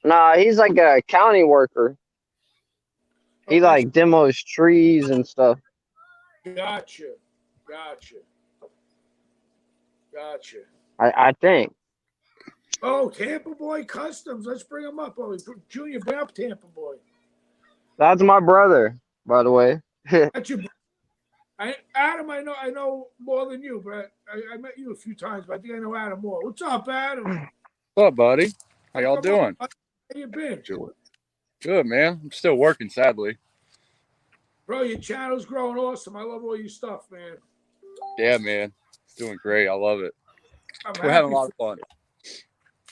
Nah, he's like a county worker. He Oh, like demos trees and stuff. Gotcha. I think. Oh, Tampa Boy Customs. Let's bring him up. Oh, Junior, bring up Tampa Boy. That's my brother, by the way. That's your. Adam, I know more than you, but I met you a few times, but I think I know Adam more. What's up, Adam? What's up, buddy? How y'all doing? How you been? Good, man. I'm still working, sadly. Bro, your channel's growing awesome. I love all your stuff, man. Yeah, man. It's doing great. I love it. I'm We're having a lot for- of fun.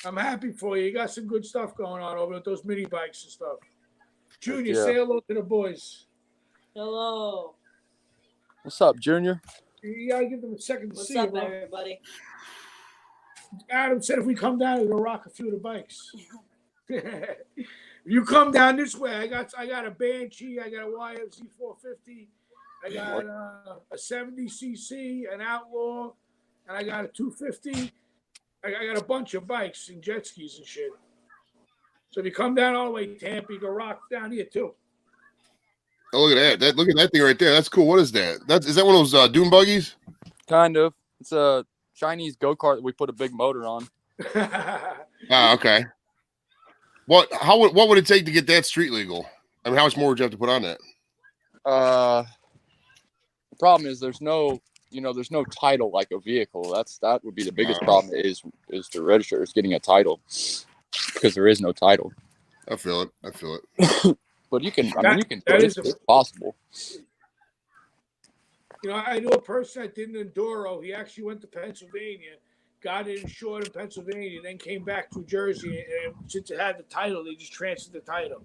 I'm happy for you. You got some good stuff going on over at those mini bikes and stuff. Junior, Yeah. say hello to the boys. Hello. What's up, Junior? You gotta give them a second to What's see up, you, bro. everybody? Adam said if we come down, we're gonna rock a few of the bikes. If you come down this way, I got a Banshee, I got a YFZ 450, I got a 70cc, an Outlaw, and I got a 250. I got a bunch of bikes and jet skis and shit. So if you come down all the way to Tampa, you can rock down here too. Oh, look at that! Look at that thing right there. That's cool. What is that? Is that one of those dune buggies? Kind of. It's a Chinese go-kart that we put a big motor on. Ah, okay. What would it take to get that street legal? I mean, how much more would you have to put on that? The problem is there's no title like a vehicle. That would be the biggest problem is to register, is getting a title, because there is no title. I feel it. But you can, you can do that it. is It's possible. I knew a person that did an Enduro. He actually went to Pennsylvania, got it insured in Pennsylvania, then came back to Jersey. And since it had the title, they just transferred the title.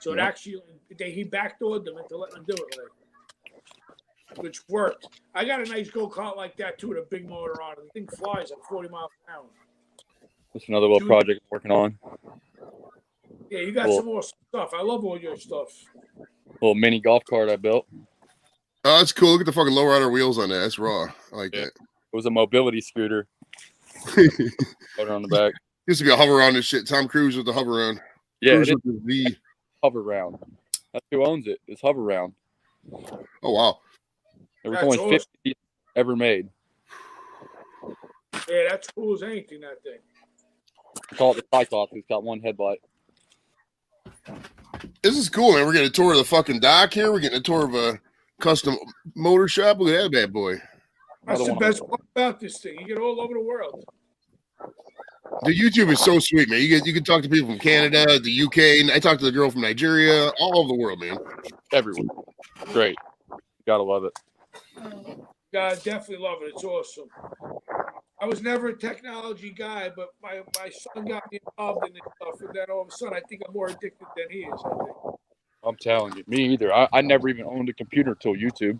So it actually, he backdoored them into letting them do it, which worked. I got a nice go-kart like that too with a big motor on it. The thing flies at 40 miles an hour. That's another little project I'm working on. Yeah, you got some more stuff. I love all your stuff. Little mini golf cart I built. Oh, that's cool. Look at the fucking low rider wheels on that. That's raw. I like that. It was a mobility scooter. Motor on the back. Used to be a hover around this shit. Tom Cruise with the hover around. Yeah, Cruise it is with the V. Hover Round. That's who owns it. It's Hover Round. Oh wow. There was That's only awesome. 50 ever made. Yeah, that's cool as anything, that thing. I call it the Cyclops. It's got one headlight. This is cool, man. We're getting a tour of the fucking dock here. We're getting a tour of a custom motor shop. Look at that bad boy. That's Another the one. best part about this thing. You get all over the world. The YouTube is so sweet, man. You can talk to people from Canada, the UK. I talked to the girl from Nigeria, all over the world, man. Everywhere. Great. Gotta love it. Yeah, I definitely love it. It's awesome. I was never a technology guy, but my son got me involved in this stuff, and then all of a sudden, I think I'm more addicted than he is. I think. I'm telling you. Me either. I never even owned a computer till YouTube.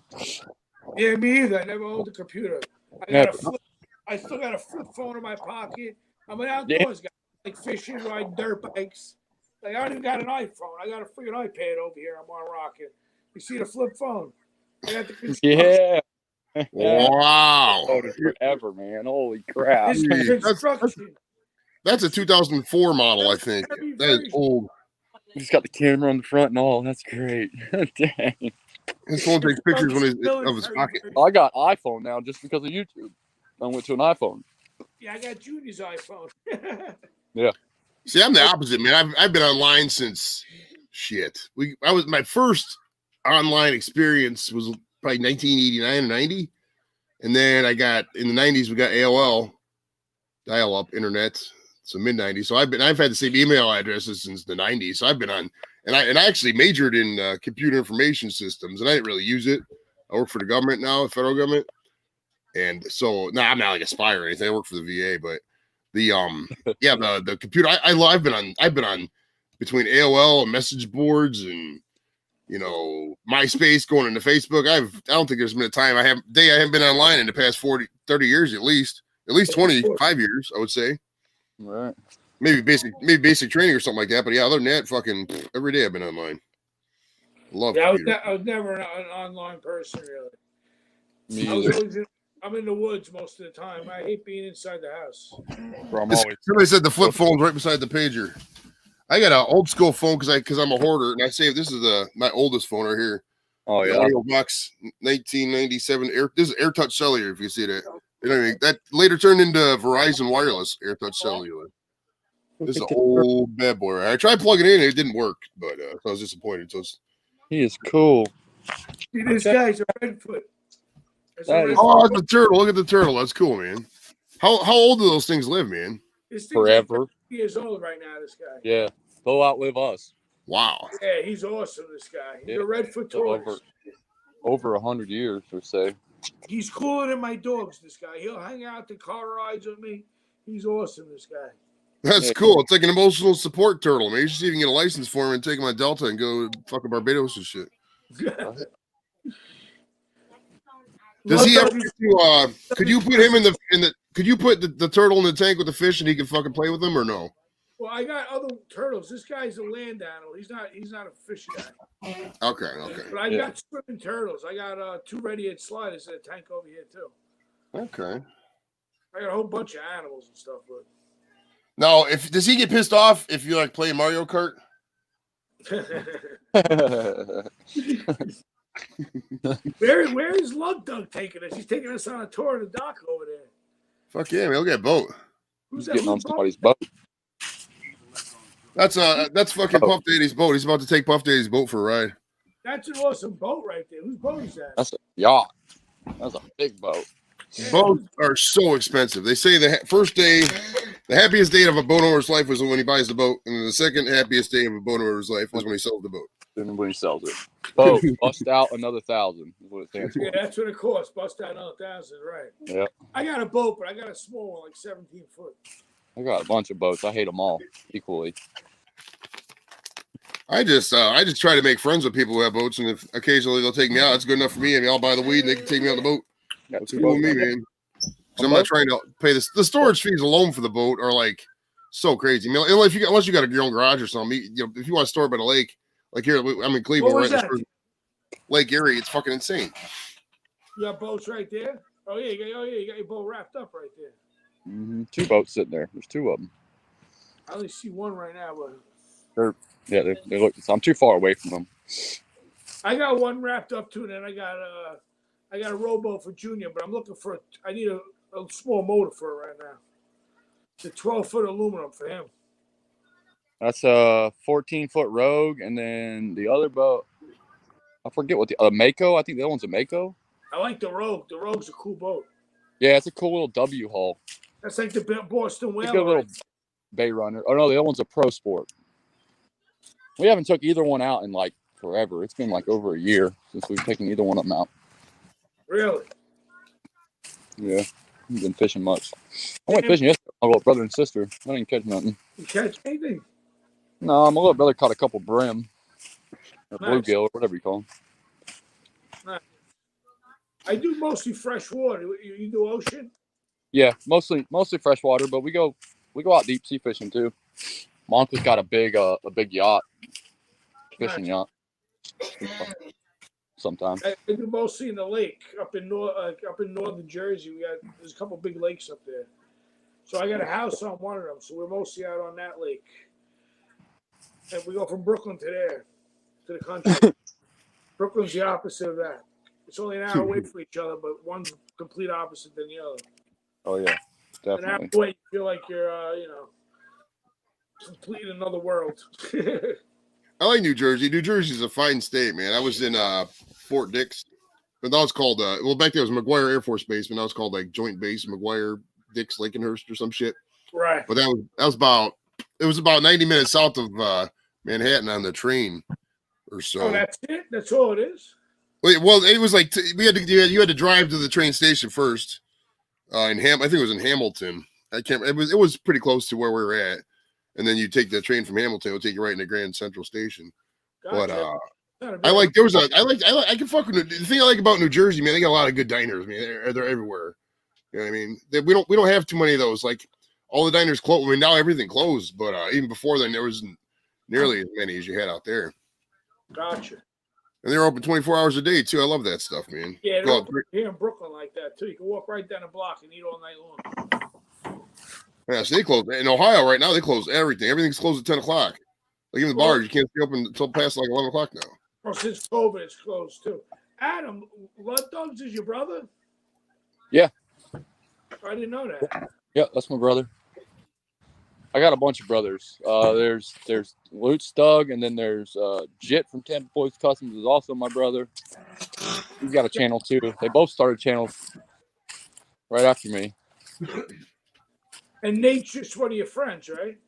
Yeah, me either. I never owned a computer. I still got a flip phone in my pocket. I'm an outdoors guy, like fishing, riding dirt bikes. Like I don't even got an iPhone. I got a freaking iPad over here. I'm on rocking. You see the flip phone? I got the Yeah. Wow. Oh, forever, man. Holy crap. This That's- construction. That's a 2004 model, I think. That is old. He's got the camera on the front and all. That's great. Dang. His phone takes pictures of his pocket. I got iPhone now just because of YouTube. I went to an iPhone. Yeah, I got Junior's iPhone. See, I'm the opposite, man. I've been online since shit. My first online experience was probably 1989 or 90. And then I got in the 90s, we got AOL, dial up internet. So mid 90s. So I've had the same email addresses since the 90s. So I've been on, and I actually majored in computer information systems, and I didn't really use it. I work for the government now, the federal government. And so now I'm not like a spy or anything. I work for the VA, but the the computer I've been on between AOL and message boards and MySpace, going into Facebook. I don't think there's been a time I haven't been online in the past 30 years at least 25 years, I would say. Right. Maybe basic training or something like that. But yeah, other than that, fucking every day I've been online. Love computers. I was never an online person really. Me I was either. always I'm in the woods most of the time. I hate being inside the house. Bro, I'm always Somebody said the flip phone's right beside the pager. I got an old school phone because I'm a hoarder, and I saved this is my oldest phone right here. Oh The yeah. Audio Box 1997. This is AirTouch Cellular. If you see that, that later turned into Verizon Wireless AirTouch Cellular. This is an old bad boy. I tried plugging it in, it didn't work, but I was disappointed. So He is cool. See, this guy's a redfoot. That is- oh, it's a turtle. Look at the turtle. That's cool, man. How old do those things live, man? This thing's Forever. like 50 years old right now. This guy. Yeah. They'll outlive us. Wow. Yeah, he's awesome. This guy. He's Yeah. a redfoot So tortoise. over 100 years, per se. He's cooler than my dogs. This guy. He'll hang out the car rides with me. He's awesome. This guy. That's Yeah. cool. It's like an emotional support turtle, man. You should see if you can get a license for him and take him on Delta and go fucking Barbados and shit. Does he ever get to, could you put him in the could you put the turtle in the tank with the fish and he can fucking play with them or no? Well, I got other turtles. This guy's a land animal. He's not a fish guy. Okay. But I Yeah. got swimming turtles. I got 2 red-eared sliders in a tank over here too. Okay. I got a whole bunch of animals and stuff. Now, does he get pissed off if you like play Mario Kart? But where is Lug Dug taking us? He's taking us on a tour of the dock over there. Fuck yeah, man. Look at that boat. Who's He's that? getting on Who's somebody's boat. That's fucking Oh. Puff Daddy's boat. He's about to take Puff Daddy's boat for a ride. That's an awesome boat right there. Whose boat is that? That's a yacht. That's a big boat. Boats are so expensive. They say the first day, the happiest day of a boat owner's life was when he buys the boat, and then the second happiest day of a boat owner's life is when he sells the boat. Then when he sells it. Boat, bust out another 1,000 is what it stands Yeah, for. that's what it costs. Bust out another 1,000, right? Yeah. I got a boat, but I got a small one, like 17 foot. I got a bunch of boats. I hate them all equally. I just try to make friends with people who have boats, and if occasionally they'll take me out, it's good enough for me. I mean, I'll buy the weed, and they can take me on the boat. Got It's two cool with boats. me, man. Because I'm not trying to pay this. The storage fees alone for the boat are like so crazy. I mean, unless you got your own garage or something, if you want to store it by the lake, like here, I'm in Cleveland, What was right? that? Lake Erie, it's fucking insane. You got boats right there? Oh yeah, you got your boat wrapped up right there. Mhm. 2 boats sitting there. There's 2 of them. I only see one right now, but Yeah, they look. I'm too far away from them. I got one wrapped up too. And then I got a rowboat for Junior, but I'm looking for I need a small motor for it right now. The 12-foot aluminum for him. That's a 14-foot Rogue, and then the other boat, I forget what the Mako. I think the other one's a Mako. I like the Rogue. The Rogue's a cool boat. Yeah, it's a cool little W hull. That's like the Boston It's a Whaler. good little bay runner. Oh no, the other one's a Pro Sport. We haven't took either one out in like forever. It's been like over a year since we've taken either one of them out. Really? Yeah, haven't been fishing much. I went fishing yesterday with my little brother and sister. I didn't catch nothing. You catch anything? No, my little brother caught a couple brim or Nice. bluegill or whatever you call them. I do mostly fresh water. You do ocean? Yeah, mostly freshwater, but we go out deep sea fishing too. My uncle's got a big yacht, fishing yacht. Sometimes. I do mostly in the lake up in northern Jersey. There's a couple big lakes up there. So I got a house on one of them. So we're mostly out on that lake. And we go from Brooklyn to there, to the country. Brooklyn's the opposite of that. It's only an hour away from each other, but one's complete opposite than the other. Oh yeah, An hour definitely. away, you feel like you're, complete in another world. I like New Jersey. New Jersey's a fine state, man. I was in Fort Dix but now it's called well, back there it was McGuire Air Force Base, but now it's called like Joint Base McGuire Dix Lakenhurst or some shit. Right. But that was about 90 minutes south of Manhattan on the train or so. Oh, that's it. That's all it is. Well, it was like you had to drive to the train station first. I think it was in Hamilton. I can't. It was pretty close to where we were at, and then you take the train from Hamilton. It'll take you right into Grand Central Station. Gotcha. But I can fuck with the thing I like about New Jersey, man. They got a lot of good diners, man. They're everywhere. You know what I mean? We don't have too many of those. Like all the diners closed. I mean, now everything closed, but even before then, there wasn't nearly as many as you had out there. Gotcha. And they're open 24 hours a day too. I love that stuff, man. Yeah, they're open here in Brooklyn like that too. You can walk right down the block and eat all night long. Yeah, so they close in Ohio right now. They close everything. Everything's closed at 10 o'clock. Like even the bars, you can't stay open until past like 11 o'clock now. Well, since COVID, it's closed too. Adam, Blood Dogs is your brother? Yeah. I didn't know that. Yeah, that's my brother. I got a bunch of brothers. There's Lutz Doug, and then there's Jit from Tampa Boys Customs is also my brother. He's got a channel too. They both started channels right after me. And Nate's just one of your friends, right?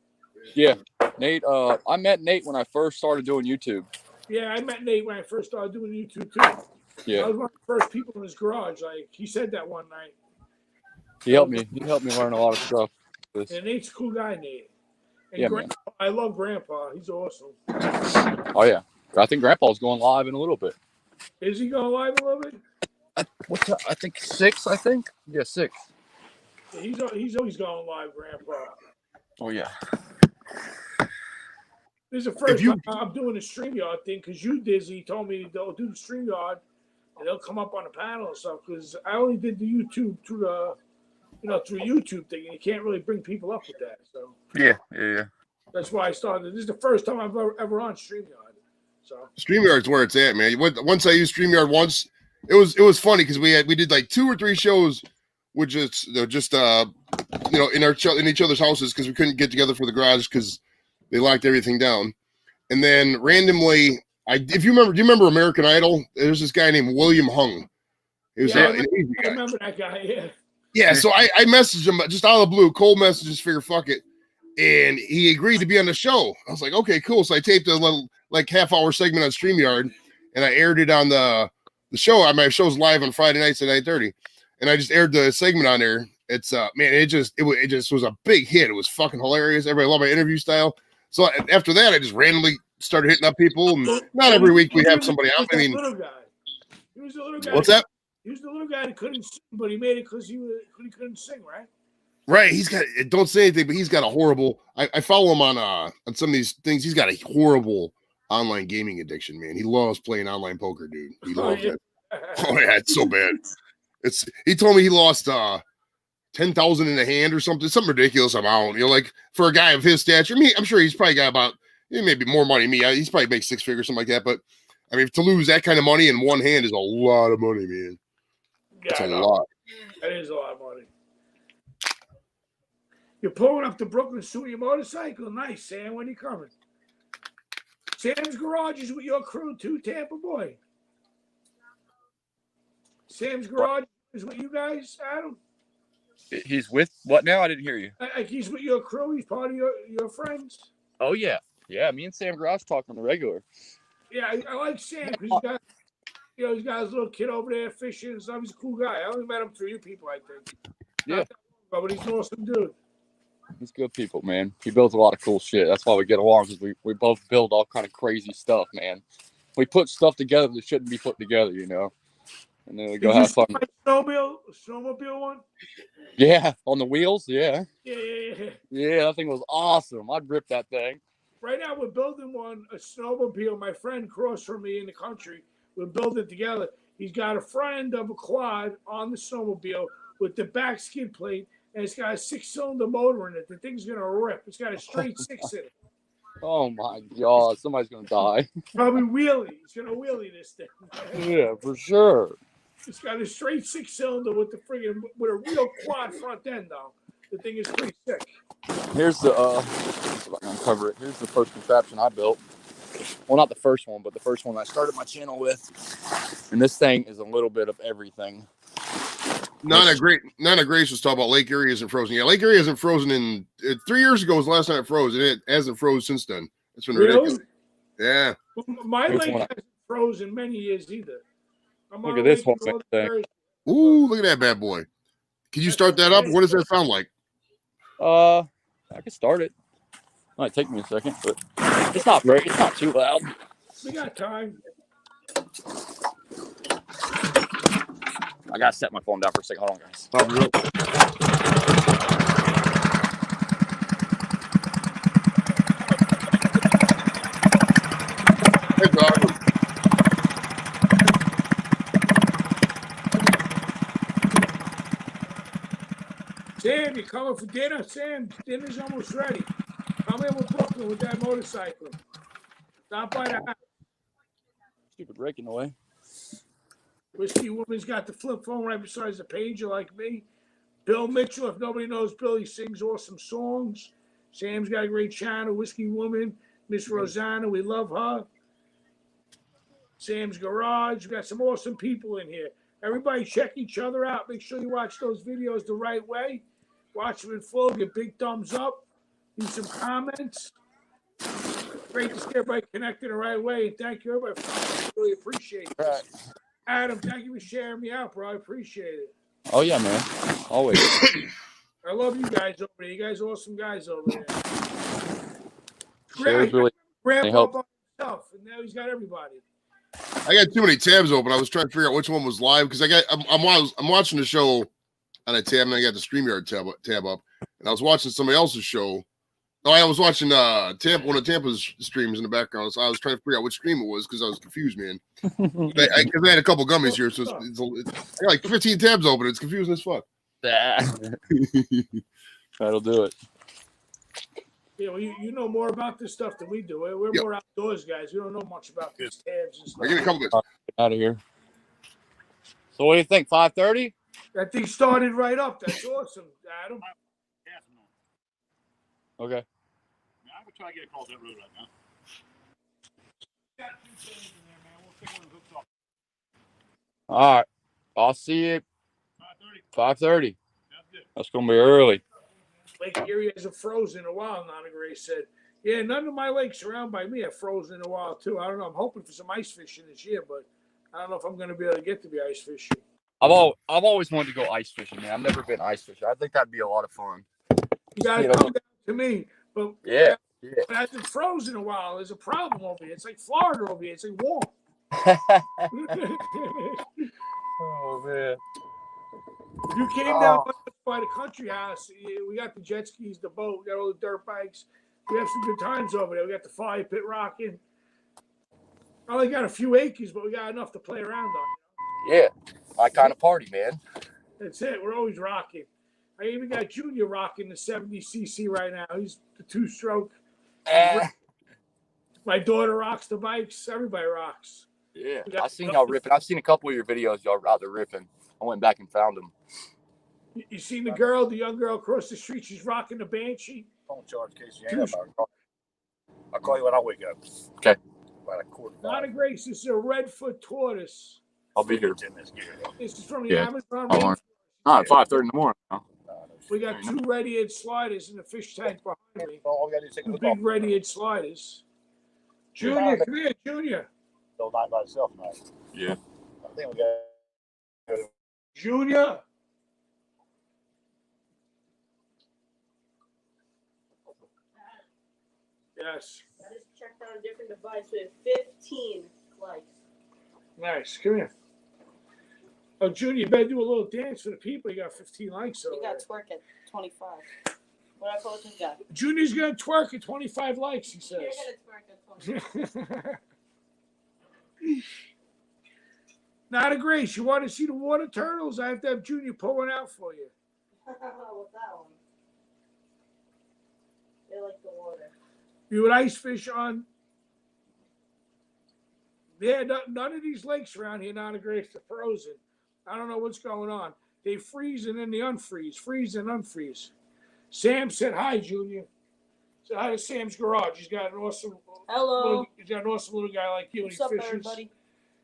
Yeah, Nate. I met Nate when I first started doing YouTube. Yeah, I met Nate when I first started doing YouTube too. Yeah, I was one of the first people in his garage. Like he said that one night. he helped me. He helped me learn a lot of stuff. And Nate's a cool guy, Nate. And Yeah, Grandpa, I love Grandpa. He's awesome. Oh yeah, I think Grandpa's going live in a little bit. Is he going live a little bit? What's that? I think 6. I think 6. He's always going live, Grandpa. Oh yeah. This is the first time I'm doing a StreamYard thing because you, Dizzy, told me to go do the StreamYard and they'll come up on the panel and stuff because I only did the YouTube through the, through YouTube thing and you can't really bring people up with that. So Yeah. that's why I started. This is the first time I've ever on StreamYard. So StreamYard's where it's at, man. Once I used StreamYard once, it was funny because we did like 2 or 3 shows, which is just in each other's houses because we couldn't get together for the garage because they locked everything down. And then randomly, do you remember American Idol? There's this guy named William Hung. He was an Asian guy. I remember that guy. Yeah. Yeah, so I messaged him just out of the blue, cold messages, figure fuck it. And he agreed to be on the show. I was like, okay, cool. So I taped a little like half-hour segment on StreamYard and I aired it on the show. My show's live on Friday nights at 9:30. And I just aired the segment on there. It's it just was a big hit. It was fucking hilarious. Everybody loved my interview style. So after that, I just randomly started hitting up people. And not every week we have somebody out. I mean, He was the little guy. What's that? He was the little guy that couldn't sing, but he made it because he couldn't sing, right? Right. He's got, don't say anything, but he's got a horrible, I follow him on some of these things. He's got a horrible online gaming addiction, man. He loves playing online poker, dude. He loves it. Oh yeah, it's so bad. He told me he lost 10,000 in a hand or something ridiculous amount. Like for a guy of his stature, I'm sure he's probably got about maybe more money than me. He's probably makes 6 figures, something like that. But I mean, to lose that kind of money in one hand is a lot of money, man. That's a lot. That is a lot of money. You're pulling up to Brooklyn to your motorcycle. Nice, Sam. When you coming? Sam's Garage is with your crew too, Tampa boy. Sam's Garage is with you guys, Adam? He's with what now? I didn't hear you. Like he's with your crew. He's part of your friends. Oh yeah. Me and Sam Garage talk on the regular. Yeah, I like Sam because he's got his little kid over there fishing and stuff. He's a cool guy. I only met him through you people, I think. Yeah. But he's an awesome dude. He's good people, man. He builds a lot of cool shit. That's why we get along because we both build all kind of crazy stuff, man. We put stuff together that shouldn't be put together, And then we go have fun. Snowmobile one? Yeah, on the wheels, yeah. Yeah. Yeah, that thing was awesome. I'd rip that thing. Right now we're building a snowmobile. My friend across from me in the country, we're building it together. He's got a front end of a quad on the snowmobile with the back skid plate, and it's got a 6-cylinder motor in it. The thing's gonna rip. It's got a straight 6 in it. Oh my God, somebody's gonna die. Probably wheelie. He's gonna wheelie this thing. Yeah, for sure. It's got a straight 6-cylinder with a real quad front end though. The thing is pretty sick. Here's the uncover it. Here's the first contraption I built. Well, not the first one, but the first one I started my channel with. And this thing is a little bit of everything. Nana Grace was talking about Lake Erie isn't frozen. Yeah, Lake Erie isn't frozen in 3 years ago was the last time it froze, and it hasn't frozen since then. It's been ridiculous. Really? Yeah. My Which lake one? hasn't frozen many years either. I'm Look on at a this lake one in Northern thing. Jersey. Ooh, look at that bad boy. Can you start that up? What does that sound like? I can start it. Might take me a second, but it's not too loud. We got time. I gotta set my phone down for a second. Hold on, guys. Hey, dog. Sam, you coming for dinner? Sam, dinner's almost ready. Come in with Brooklyn with that motorcycle. Stop by the house. Stupid rake in the way. Whiskey Woman's got the flip phone right beside the pager like me. Bill Mitchell, if nobody knows Bill, he sings awesome songs. Sam's got a great channel. Whiskey Woman, Miss Rosanna, we love her. Sam's Garage, we got some awesome people in here. Everybody check each other out. Make sure you watch those videos the right way. Watch them in full. Get big thumbs up. Leave some comments. Great to see everybody connected the right way. And thank you, everybody. Really appreciate it. Right. Adam, thank you for sharing me out, bro. I appreciate it. Oh yeah, man. Always. I love you guys over there. You guys are awesome guys over there. Shares really Grandpa help. by himself, and now he's got everybody. I got too many tabs open. I was trying to figure out which one was live because I'm watching the show on a tab and I got the StreamYard tab up, and I was watching somebody else's show. Oh, I was watching one of Tampa's streams in the background, so I was trying to figure out which stream it was because I was confused, man. Because I had a couple gummies here, so I got like 15 tabs open. It's confusing as fuck. That'll do it. You know, you know more about this stuff than we do. We're Yep. more outdoors guys. We don't know much about these tabs and I get a stuff. couple bits. Out of here. So what do you think? 5:30? That thing started right up. That's awesome, Adam. Okay. I would try to get across that road right now. All right. I'll see you 5:30. That's gonna be early. Lake Erie hasn't frozen in a while, Nana Grace said. Yeah, none of my lakes around by me have frozen in a while, too. I don't know. I'm hoping for some ice fishing this year, but I don't know if I'm going to be able to get to be ice fishing. I've always wanted to go ice fishing, man. I've never been ice fishing. I think that'd be a lot of fun. You got to come down to me. But Yeah. But it hasn't frozen in a while. There's a problem over here. It's like Florida over here. It's like warm. Oh man. If you came down by the country house, we got the jet skis, the boat, we got all the dirt bikes. We have some good times over there. We got the fire pit rocking. I only got a few acres, but we got enough to play around on. Yeah. My kind of party, man. That's it. We're always rocking. I even got Junior rocking the 70cc right now. He's the two-stroke. My daughter rocks the bikes. Everybody rocks. Yeah. I've seen y'all ripping. I've seen a couple of your videos y'all out there ripping. I went back and found them. You seen the girl, the young girl across the street? She's rocking the Banshee. Phone charge in case you ain't up. I'll call you when I wake up. Okay. About a quarter. Nana Grace, this is a redfoot tortoise. I'll be here. In this gear. This is from the Yeah. Amazon All right. rainforest. At 5:30 in the morning. Now. We got two red-eared sliders in the fish tank behind me. All we gotta do is take a Two look big off. red-eared sliders. Junior, come here, Junior. Still not by itself now. Yeah. I think we got. Junior. Yes. I just checked on a different device with 15 likes. Nice. Come here. Oh, Junior, you better do a little dance for the people. You got 15 likes over You there. got twerk at 25. What I post this guy? Junior's going to twerk at 25 likes, he You're says. gonna twerk at 25. Nana Grace, you want to see the water turtles? I have to have Junior pull one out for you. What's that one? They like the water. You would ice fish on. Yeah, none of these lakes around here, Nana Grace, are frozen. I don't know what's going on. They freeze and then they unfreeze, freeze and unfreeze. Sam said hi, Junior. Said hi to Sam's Garage. He's got an awesome Hello. he's got an awesome little guy like you. What's and up, he fishes. everybody?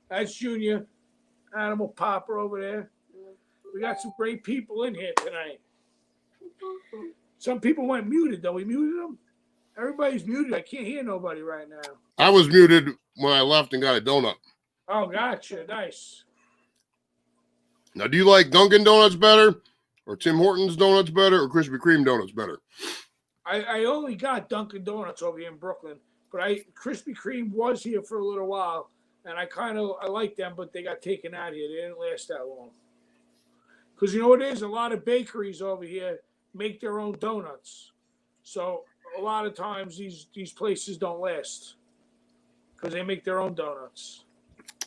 That's Junior. Animal Popper over there. We got some great people in here tonight. Some people went muted, though. We muted them. Everybody's muted. I can't hear nobody right now. I was muted when I left and got a donut. Oh, gotcha. Nice. Now, do you like Dunkin' Donuts better, or Tim Hortons Donuts better, or Krispy Kreme Donuts better? I only got Dunkin' Donuts over here in Brooklyn, but Krispy Kreme was here for a little while, and I like them, but they got taken out here. They didn't last that long. Because you know what it is? A lot of bakeries over here make their own donuts. So a lot of times these places don't last because they make their own donuts.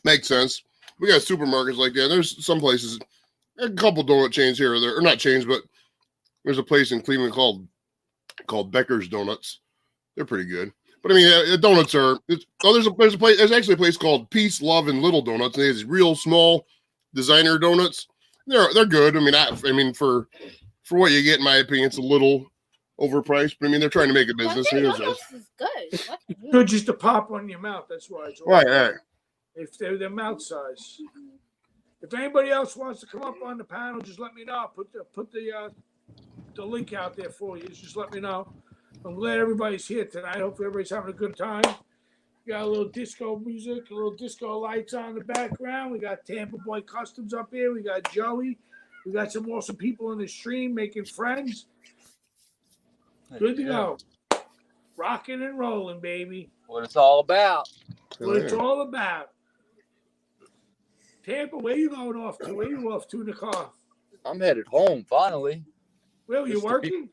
Makes sense. We got supermarkets like that. There's some places, a couple donut chains here or there, or not chains, but there's a place in Cleveland called Becker's Donuts. They're pretty good. But I mean, donuts are. There's a place. There's actually a place called Peace, Love, and Little Donuts. And they have these real small designer donuts. They're good. I mean, for what you get, in my opinion, it's a little overpriced. But I mean, they're trying to make a business. This is good. Good just to pop on your mouth. That's why. It's Right. If they're their mouth size. If anybody else wants to come up on the panel, just let me know. I'll put the link out there for you. Just let me know. I'm glad everybody's here tonight. Hopefully everybody's having a good time. We got a little disco music, a little disco lights on in the background. We got Tampa Boy Customs up here. We got Joey. We got some awesome people in the stream making friends. Good to go. Rocking and rolling, baby. What it's all about. What it's all about. Tampa, where you going off to? Where you off to in the car? I'm headed home finally. Well, you working?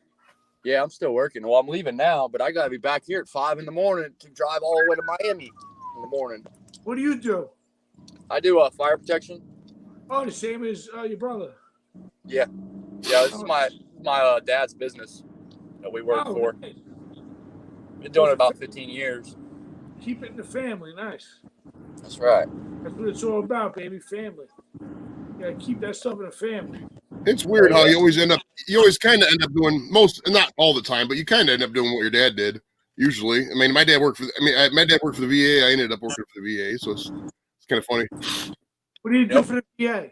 Yeah, I'm still working. Well, I'm leaving now, but I gotta be back here at 5 a.m. to drive all the way to Miami in the morning. What do you do? I do fire protection. Oh, the same as your brother. Yeah, this is my dad's business that we work for. Nice. Been doing it about 15 years. Keep it in the family. Nice. That's right. That's what it's all about, baby. Family. You gotta keep that stuff in the family. It's weird how you always kind of end up doing not all the time, but you kind of end up doing what your dad did. Usually, I mean, my dad worked for the VA. I ended up working for the VA, so it's kind of funny. What do you do for the VA?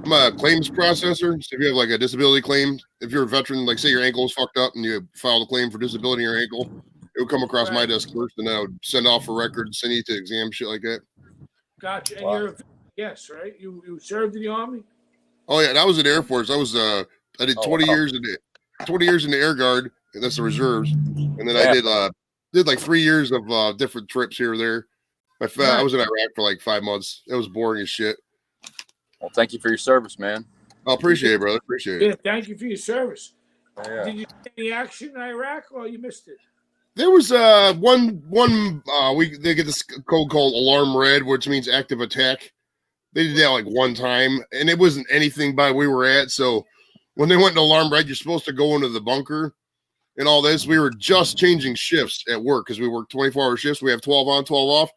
I'm a claims processor. So if you have like a disability claim, if you're a veteran, like say your ankle is fucked up and you file a claim for disability in your ankle, it would come across my desk first, and then I would send off for records, send you to exam, shit like that. Gotcha. And you're right? You served in the Army? Oh yeah, and I was in the Air Force. I did 20 years in the Air Guard, and that's the reserves. And then I did like 3 years of different trips here or there. I was in Iraq for like 5 months. It was boring as shit. Well, thank you for your service, man. I appreciate it, brother. Appreciate it. Yeah, thank you for your service. Yeah. Did you see any action in Iraq or you missed it? There was one they get this code called Alarm Red, which means active attack. They did that like one time, and it wasn't anything by we were at. So when they went to Alarm Red, you're supposed to go into the bunker and all this. We were just changing shifts at work because we work 24-hour shifts. We have 12 on, 12 off.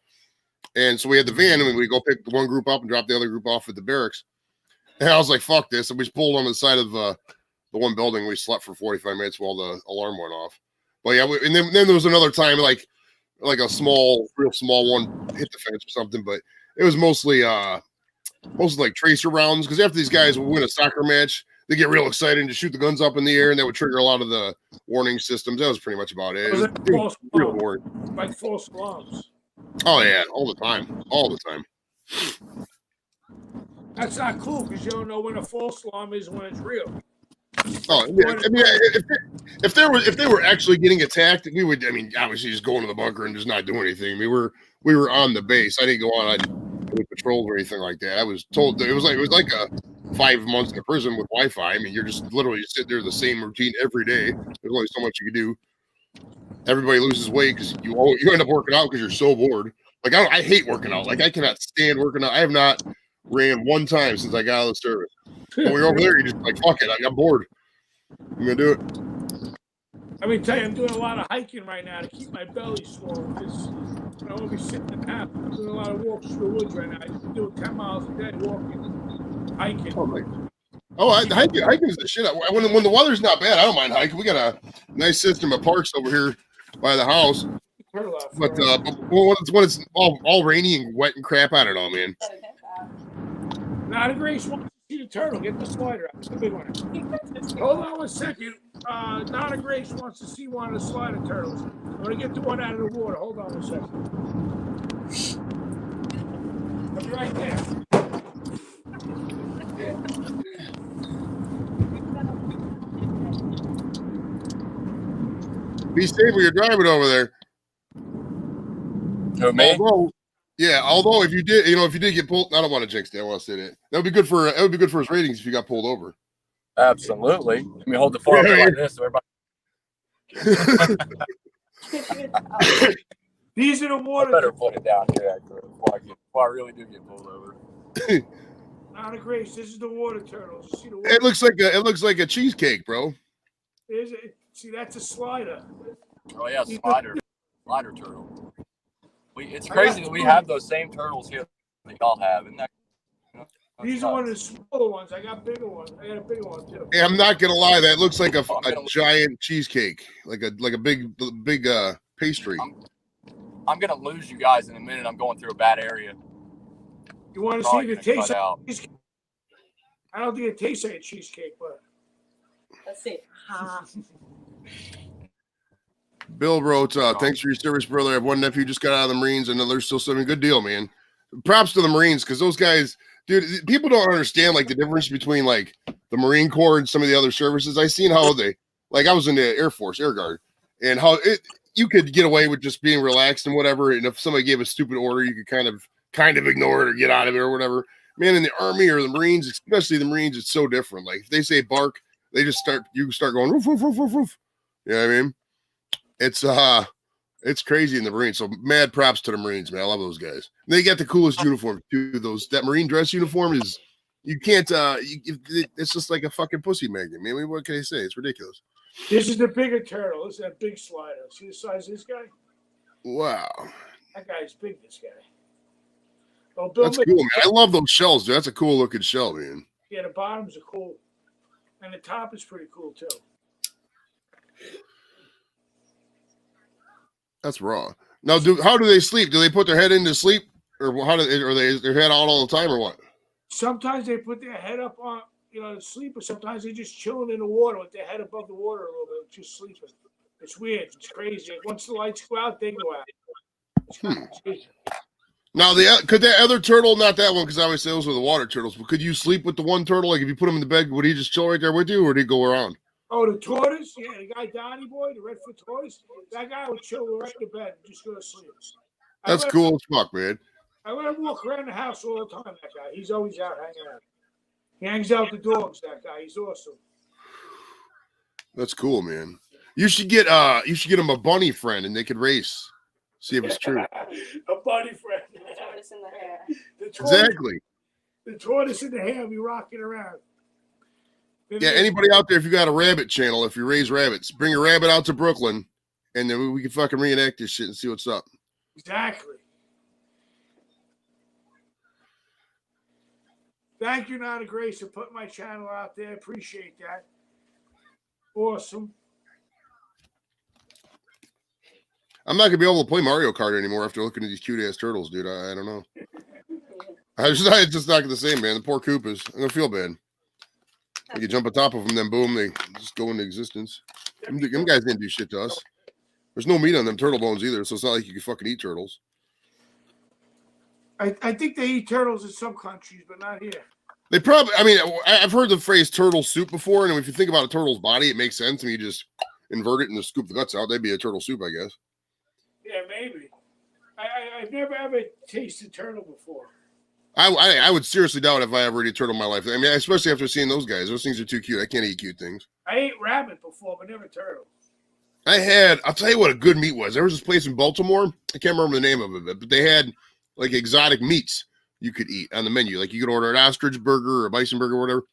And so we had the van, and we go pick one group up and drop the other group off at the barracks. And I was like, fuck this. And we just pulled on the side of the one building. We slept for 45 minutes while the alarm went off. But yeah, and then there was another time, like a real small one hit the fence or something. But it was mostly like tracer rounds, because after these guys would win a soccer match, they get real excited and just shoot the guns up in the air, and that would trigger a lot of the warning systems. That was pretty much about it. It was real boring. Like false alarms. Oh yeah, all the time. That's not cool because you don't know when a false alarm is and when it's real. Oh yeah, I mean, if they were actually getting attacked, we would. I mean, obviously just go into the bunker and just not do anything. We were on the base. I didn't go on any patrols or anything like that. I was told that it was like a 5 months in prison with Wi-Fi. I mean, you're just literally sit there the same routine every day. There's only so much you can do. Everybody loses weight because you end up working out because you're so bored. Like I hate working out. Like I cannot stand working out. I have not ran one time since I got out of the service. When we're over there, you're just like, fuck it, I got bored. I'm gonna do it. I mean, tell you, I'm doing a lot of hiking right now to keep my belly swollen because I won't be sitting in the house. I'm doing a lot of walks through the woods right now. I just do 10 miles a day walking, hiking. Hiking is the shit. When the weather's not bad, I don't mind hiking. We got a nice system of parks over here by the house. But when it's all rainy and wet and crap, I don't know, man. Not a Grace wants to see the turtle. Get the slider out. It's the big one. Hold on 1 second. Not a Grace wants to see one of the slider turtles. I'm gonna get the one out of the water. Hold on 1 second. I'll be right there. Be safe when you're driving over there. Who, me? Although if you did, if you did get pulled, I don't want to jinx that. I want to say that. That would be good for his ratings if you got pulled over. Absolutely. Let me hold the phone up there like this so everybody. These are the I water. better put it down here actually before I really do get pulled over. Not a Grace. This is the water turtles. You see the water? It looks like a cheesecake, bro. Is it? See, that's a slider. Oh yeah, slider turtle. It's crazy that we have those same turtles here that y'all have. Isn't that? These are one of the smaller ones. I got bigger ones. I got a bigger one too. Hey, I'm not gonna lie, that looks like a giant cheesecake, like a big pastry. I'm gonna lose you guys in a minute. I'm going through a bad area. You want to see if it tastes like cheesecake? I don't think it tastes like a cheesecake, but Let's see. Bill wrote, thanks for your service, brother. I have one nephew just got out of the Marines, and they're still serving. Good deal, man. Props to the Marines, because those guys, dude, people don't understand like the difference between like the Marine Corps and some of the other services. I seen how I was in the Air Force, Air Guard, and how you could get away with just being relaxed and whatever. And if somebody gave a stupid order, you could kind of ignore it or get out of it or whatever. Man, in the Army or the Marines, especially the Marines, it's so different. Like if they say bark, you start going roof, roof, roof, roof, roof. You know what I mean? It's crazy in the Marines. So mad props to the Marines, man. I love those guys. They got the coolest uniform too. That Marine dress uniform is you can't it's just like a fucking pussy magnet, man. What can I say? It's ridiculous. this is the bigger turtle. This is that big slider. See the size of this guy? Wow. That guy's big, this guy. Oh, Bill, That's cool, man. I love those shells, dude. That's a cool looking shell, man. Yeah, the bottoms are cool. And the top is pretty cool too. That's raw. Now, how do they sleep? Do they put their head into sleep, or are they their head out all the time, or what? Sometimes they put their head up on, to sleep, or sometimes they're just chilling in the water with their head above the water a little bit, just sleeping. It's weird. It's crazy. Once the lights go out, they go out. It's crazy. Now, could that other turtle, not that one, because obviously those were the water turtles, but could you sleep with the one turtle? Like if you put him in the bed, would he just chill right there with you, or would he go around? Oh, the tortoise? Yeah, the guy Donnie Boy, the Redfoot tortoise. That guy would chill right in the bed and just go to sleep. That's cool as fuck, man. I let him walk around the house all the time, that guy. He's always out hanging out. He hangs out with the dogs, that guy. He's awesome. That's cool, man. You should get him a bunny friend and they could race. See if it's true. A bunny friend. The tortoise in the hair. Exactly. The tortoise in the hair will be rocking around. Yeah, anybody out there, if you got a rabbit channel, if you raise rabbits, bring a rabbit out to Brooklyn and then we can fucking reenact this shit and see what's up. Exactly. Thank you, Nana Grace, for putting my channel out there. Appreciate that. Awesome. I'm not gonna be able to play Mario Kart anymore after looking at these cute ass turtles, dude. I don't know. It's just not the same, man. The poor Koopas. I'm gonna feel bad. You can jump on top of them, then boom, they just go into existence. Them guys didn't do shit to us. There's no meat on them turtle bones either, so it's not like you can fucking eat turtles. I think they eat turtles in some countries, but not here. They probably, I mean, I've heard the phrase turtle soup before, and if you think about a turtle's body, it makes sense. I mean, you just invert it and just scoop the guts out. That'd be a turtle soup, I guess. Yeah, maybe. I've never ever tasted turtle before. I would seriously doubt if I ever ate a turtle in my life. I mean, especially after seeing those guys. Those things are too cute. I can't eat cute things. I ate rabbit before, but never turtle. I'll tell you what a good meat was. There was this place in Baltimore. I can't remember the name of it, but they had like exotic meats you could eat on the menu. Like you could order an ostrich burger or a bison burger or whatever.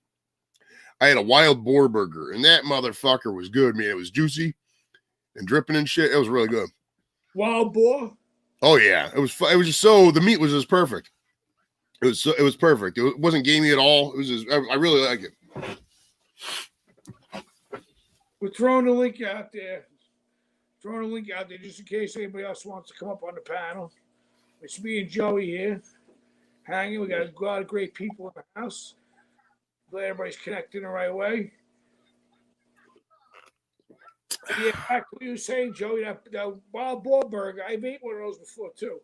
I had a wild boar burger, and that motherfucker was good, man. It was juicy and dripping and shit. It was really good. Wild boar? Oh yeah, it was just so the meat was just perfect. It was perfect. It wasn't gamey at all. It was just I really like it. We're throwing the link out there. Just in case anybody else wants to come up on the panel. It's me and Joey here. hanging. We got a lot of great people in the house. Glad everybody's connecting the right way. Yeah, back to what you were saying, Joey, that Wild Boar Burger, I've ate one of those before too.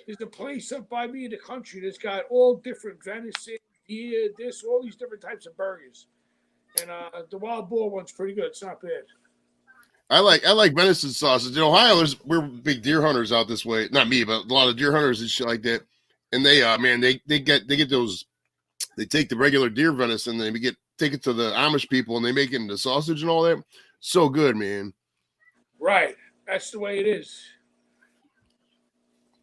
There's a place up by me in the country that's got all different venison, deer, all these different types of burgers. And the Wild Boar one's pretty good. It's not bad. I like venison sausage. In Ohio, we're big deer hunters out this way. Not me, but a lot of deer hunters and shit like that. And they man, they get those. They take the regular deer venison, and they take it to the Amish people, and they make it into sausage and all that. So good, man. Right. That's the way it is.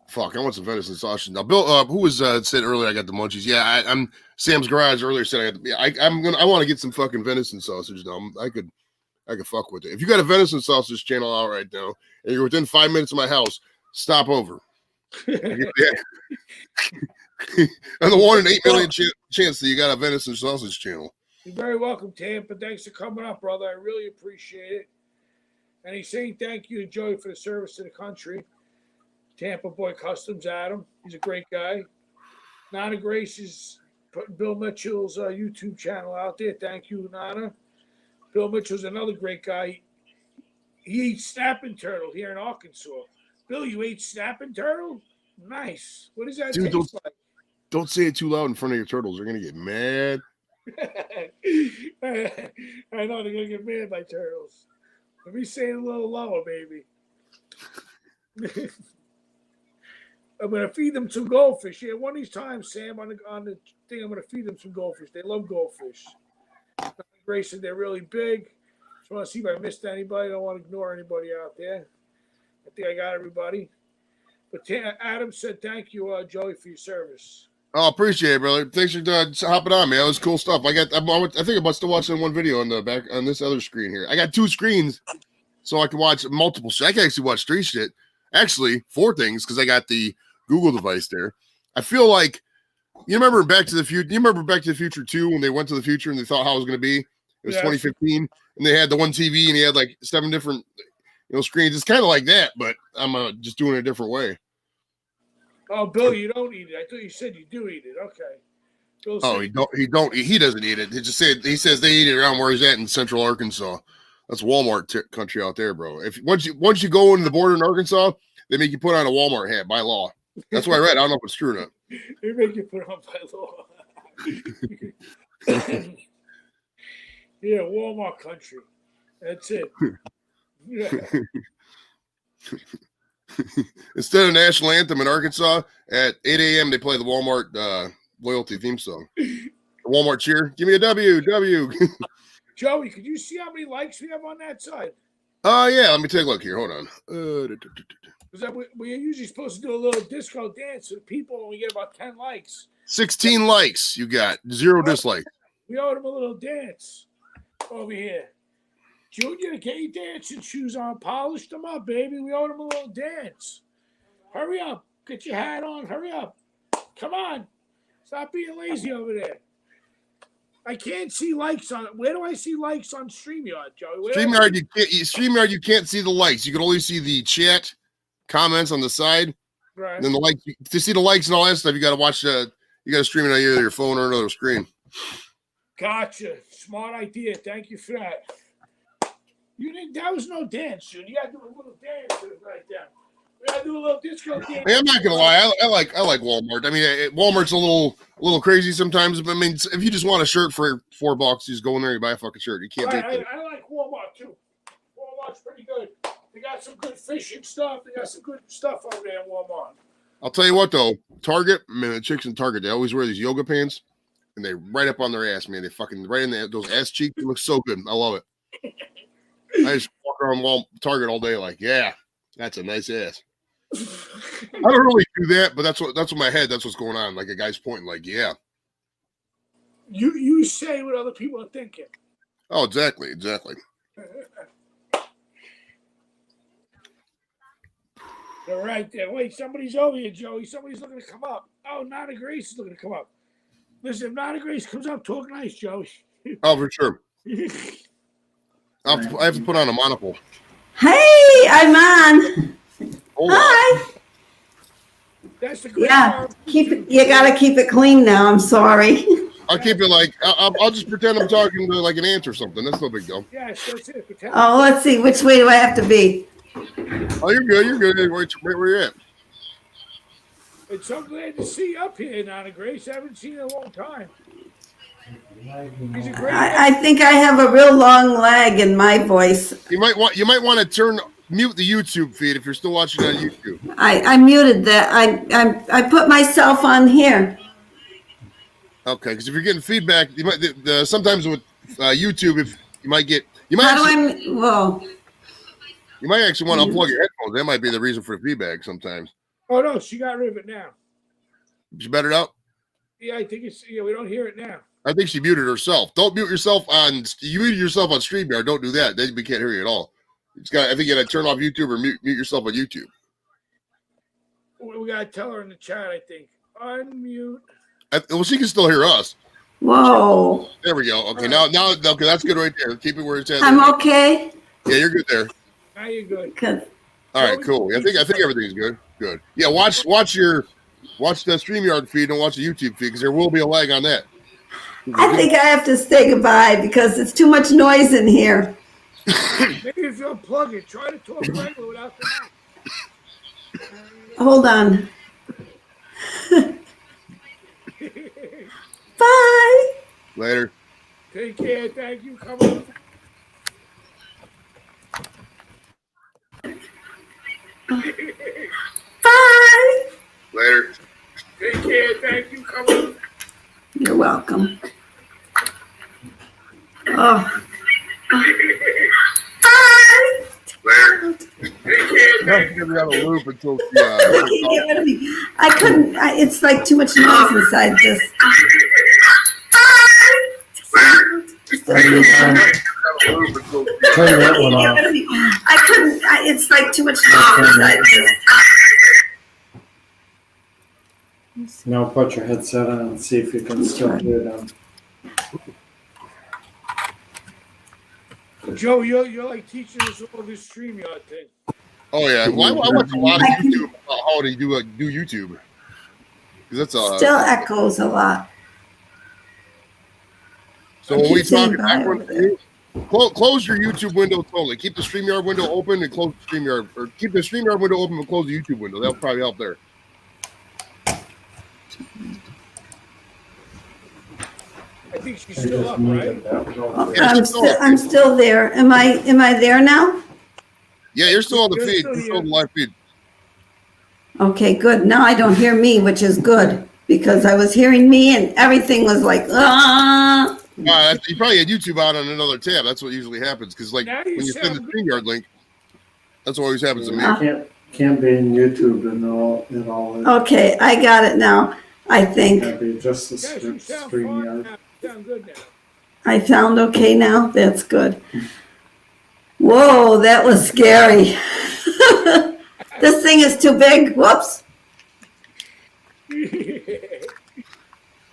Fuck, I want some venison sausage now. Bill, who was said earlier? I got the munchies. Yeah, I'm Sam's Garage earlier said I want to get some fucking venison sausage now. I could fuck with it. If you got a venison sausage channel out right now, and you're within 5 minutes of my house, stop over. And the 1 in 8 million chance that you got a venison sausage channel. You're very welcome, Tampa. Thanks for coming up, brother. I really appreciate it. And he's saying thank you to Joey for the service to the country. Tampa Boy Customs, Adam. He's a great guy. Nana Grace is putting Bill Mitchell's YouTube channel out there. Thank you, Nana. Bill Mitchell's another great guy. He eats snapping turtle here in Arkansas. Bill, you ate snapping turtle? Nice. What does that Dude, taste like? Don't say it too loud in front of your turtles. They're gonna get mad. I know they're gonna get mad by turtles. Let me say it a little lower, baby. I'm gonna feed them some goldfish. Yeah, one of these times, Sam, on the thing, I'm gonna feed them some goldfish. They love goldfish. Grayson, they're really big. Just want to see if I missed anybody. I don't want to ignore anybody out there. I think I got everybody. But Adam said thank you, Joey, for your service. Oh, appreciate it, brother. Thanks for hopping on, man. That was cool stuff. I think I must have watched one video on the back on this other screen here. I got 2 screens, so I can watch multiple shit. I can actually watch 3 shit. Actually, 4 things because I got the Google device there. I feel like you remember Back to the Future. You remember Back to the Future 2 when they went to the future and they thought how it was going to be. It was 2015, and they had the one TV and he had like 7 different screens. It's kind of like that, but I'm just doing it a different way. Oh, Bill, you don't eat it. I thought you said you do eat it. Okay. Bill He doesn't eat it. He says they eat it around where he's at in Central Arkansas. That's Walmart country out there, bro. If once you go into the border in Arkansas, they make you put on a Walmart hat by law. That's what I read. I don't know if it's true or not. They make you put on by law. Yeah, Walmart country. That's it. Yeah. Instead of national anthem in Arkansas, at 8 a.m. they play the Walmart loyalty theme song. The Walmart cheer. Give me a W. Joey, could you see how many likes we have on that side? Oh, yeah. Let me take a look here. Hold on. Because we're usually supposed to do a little disco dance with people and we get about 10 likes. 16 likes you got. 0 dislikes. We owed him a little dance over here. Junior, get your dancing shoes on. Polish them up, baby. We owed him a little dance. Hurry up. Get your hat on. Hurry up. Come on. Stop being lazy over there. I can't see likes on it. Where do I see likes on StreamYard, Joey? StreamYard, you can't see the likes. You can only see the chat comments on the side. Right. And then the likes. To see the likes and all that stuff, you got to watch you got to stream it on either your phone or another screen. Gotcha. Smart idea. Thank you for that. That was no dance, Junior. You got to do a little dance right there. We got to do a little disco dance. Man, I'm not gonna lie. I like Walmart. I mean, Walmart's a little crazy sometimes. But I mean, if you just want a shirt for $4, you just go in there and buy a fucking shirt. You can't Right, beat that. I like Walmart too. Walmart's pretty good. They got some good fishing stuff. They got some good stuff over there in Walmart. I'll tell you what though, Target, man, the chicks in Target, they always wear these yoga pants, and they right up on their ass, man. They fucking right in those ass cheeks. It looks so good. I love it. I just walk around Target all day, like, yeah, that's a nice ass. I don't really do that, but that's what my head. That's what's going on. Like a guy's pointing, like, yeah. You say what other people are thinking. Oh, exactly. They're right there. Wait, somebody's over here, Joey. Somebody's looking to come up. Oh, Nana Grace is looking to come up. Listen, if Nana Grace comes up, talk nice, Joey. Oh, for sure. I have to put on a monocle. Hey, I'm on. Hold Hi. That's the great Yeah, part. you gotta keep it clean now. I'm sorry. I'll keep it like I'll just pretend I'm talking to like an ant or something. That's no big deal. Yes, that's it. Pretend. Oh, let's see. Which way do I have to be? Oh, you're good. You're good. Right where you're at. And so glad to see you up here, Nana Grace. I haven't seen you in a long time. He's a great I think I have a real long lag in my voice. You might want to mute the YouTube feed if you're still watching on YouTube. I muted that. I put myself on here. Okay, because if you're getting feedback, you might sometimes with YouTube, if you might How do actually, Whoa. you might actually want to unplug your headphones. That might be the reason for the feedback sometimes. Oh no, she got rid of it now. She better out. Yeah, I think we don't hear it now. I think she muted herself. Don't mute yourself you muted yourself on StreamYard. Don't do that. Then we can't hear you at all. I think you got to turn off YouTube or mute yourself on YouTube. We gotta tell her in the chat. I think unmute. Well, she can still hear us. Whoa. There we go. Okay, now, okay, that's good right there. Keep it where it's at. I'm okay. Yeah, you're good there. Now you're good. Good. All right, cool. I think everything's good. Good. Yeah, watch the StreamYard feed and watch the YouTube feed because there will be a lag on that. I think I have to say goodbye because it's too much noise in here. Maybe if you unplug it, try to talk regular without the mic. Hold on. Bye. Later. Take care. Thank you. Come on. Bye. Later. Take care. Thank you. Come on. You're welcome. Oh. Bye. Later. Take care. That's gonna be on a loop until Get rid of me. I couldn't. It's like too much noise inside this. Turn that one off. I couldn't. It's like too much noise inside this. Now put your headset on and see if you can still hear them. Joe, you're like teaching us all this StreamYard thing. Oh yeah, well, I watch a lot of YouTube about how to do YouTube because that's Still echoes a lot. So when we Keep saying talk, bye over there. close your YouTube window totally. Keep the StreamYard window open and close the StreamYard, or keep the StreamYard window open and close the YouTube window. That'll probably help there. I think she's still up, right? I'm still there. Am I there now? Yeah, you're still on the You're feed. still You're still on the here. live feed. Okay, good. Now I don't hear me, which is good because I was hearing me and everything was like, ah. You probably had YouTube out on another tab. That's what usually happens because, like, Now you when you send the sound StreamYard link, that's what always happens to me. Can't be in YouTube and all. Okay, I got it now. I think Can't be just the Yes, you sound stream fine yard. now. You sound good now. I sound okay now. That's good. Whoa, that was scary. This thing is too big. Whoops.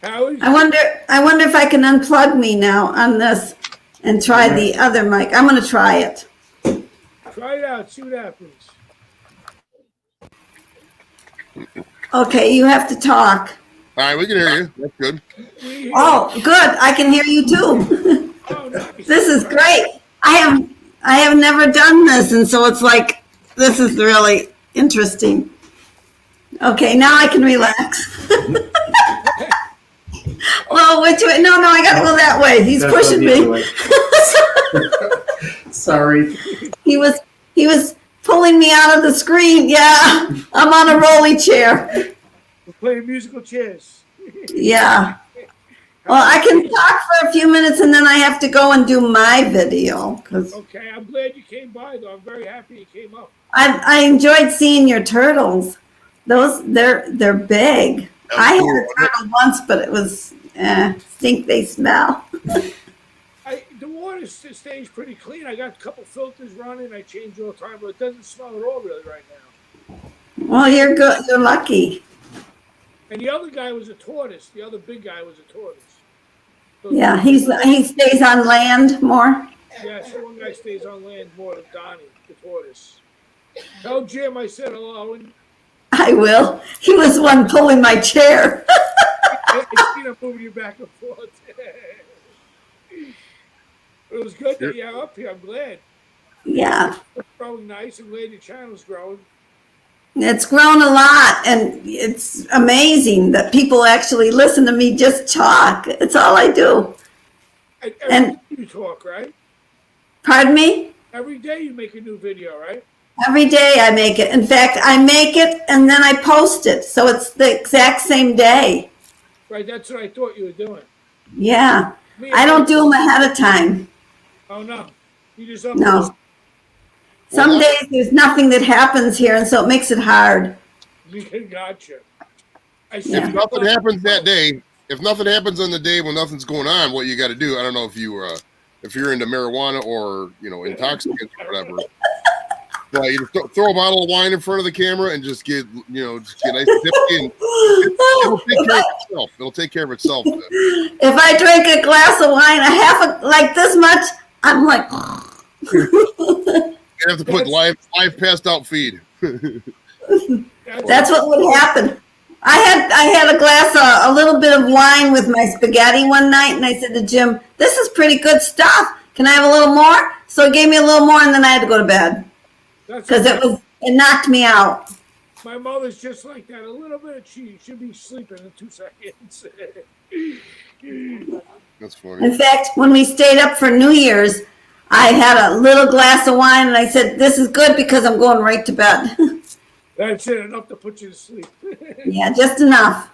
How is I wonder if I can unplug me now on this and try the other mic. I'm going to try it. Try it out. See what happens. Okay, you have to talk. All right, we can hear you. That's good. Oh, good. I can hear you too. Oh, nice. This is great. I have never done this, and so it's like this is really interesting. Okay, now I can relax. Well, which way? No, I got to go that way. He's That's pushing what me. Sorry. He was pulling me out of the screen. Yeah, I'm on a rolly chair. We're playing musical chairs. Yeah. Well, I can talk for a few minutes and then I have to go and do my video because Okay, I'm glad you came by, though. I'm very happy you came up. I enjoyed seeing your turtles. They're big. I had a turtle once, but it was stink. They smell. The water stays pretty clean. I got a couple filters running. I change all the time, but it doesn't smell at all really right now. Well, you're good. You're lucky. And the other guy was a tortoise. The other big guy was a tortoise. So Yeah, he stays on land more. Yeah, so one guy stays on land more than Donnie, the tortoise. Tell Jim I said hello. And I will. He was the one pulling my chair. I seen him moving you back and forth. It was good that you're up here. I'm glad. Yeah, It's growing nice. I'm glad your channel's growing. it's grown a lot, and it's amazing that people actually listen to me just talk. It's all I do. And And- every day you talk, right? Pardon me? Every day you make a new video, right? Every day I make it. In fact, I make it and then I post it. So it's the exact same day. Right, that's what I thought you were doing. Yeah. Me, I don't do them ahead of time. Oh, no. You just No. Some days there's nothing that happens here, and so it makes it hard. Gotcha. I see Yeah. If nothing happens that day, if nothing happens on the day when nothing's going on, what you got to do, I don't know if you're into marijuana or, intoxicants or whatever. But you just throw a bottle of wine in front of the camera and just get nice and tipsy, and it'll take care of itself. It'll take care of itself. If I drink a glass of wine, like this much, I'm like, You have to put live passed out feed. that's what would happen. I had a glass, a little bit of wine with my spaghetti one night, and I said to Jim, "This is pretty good stuff. Can I have a little more?" So he gave me a little more, and then I had to go to bed because it knocked me out. My mother's just like that. A little bit of cheese. She'll be sleeping in 2 seconds. That's funny. In fact, when we stayed up for New Year's, I had a little glass of wine, and I said, "This is good because I'm going right to bed." That's it, enough to put you to sleep. Yeah, just enough.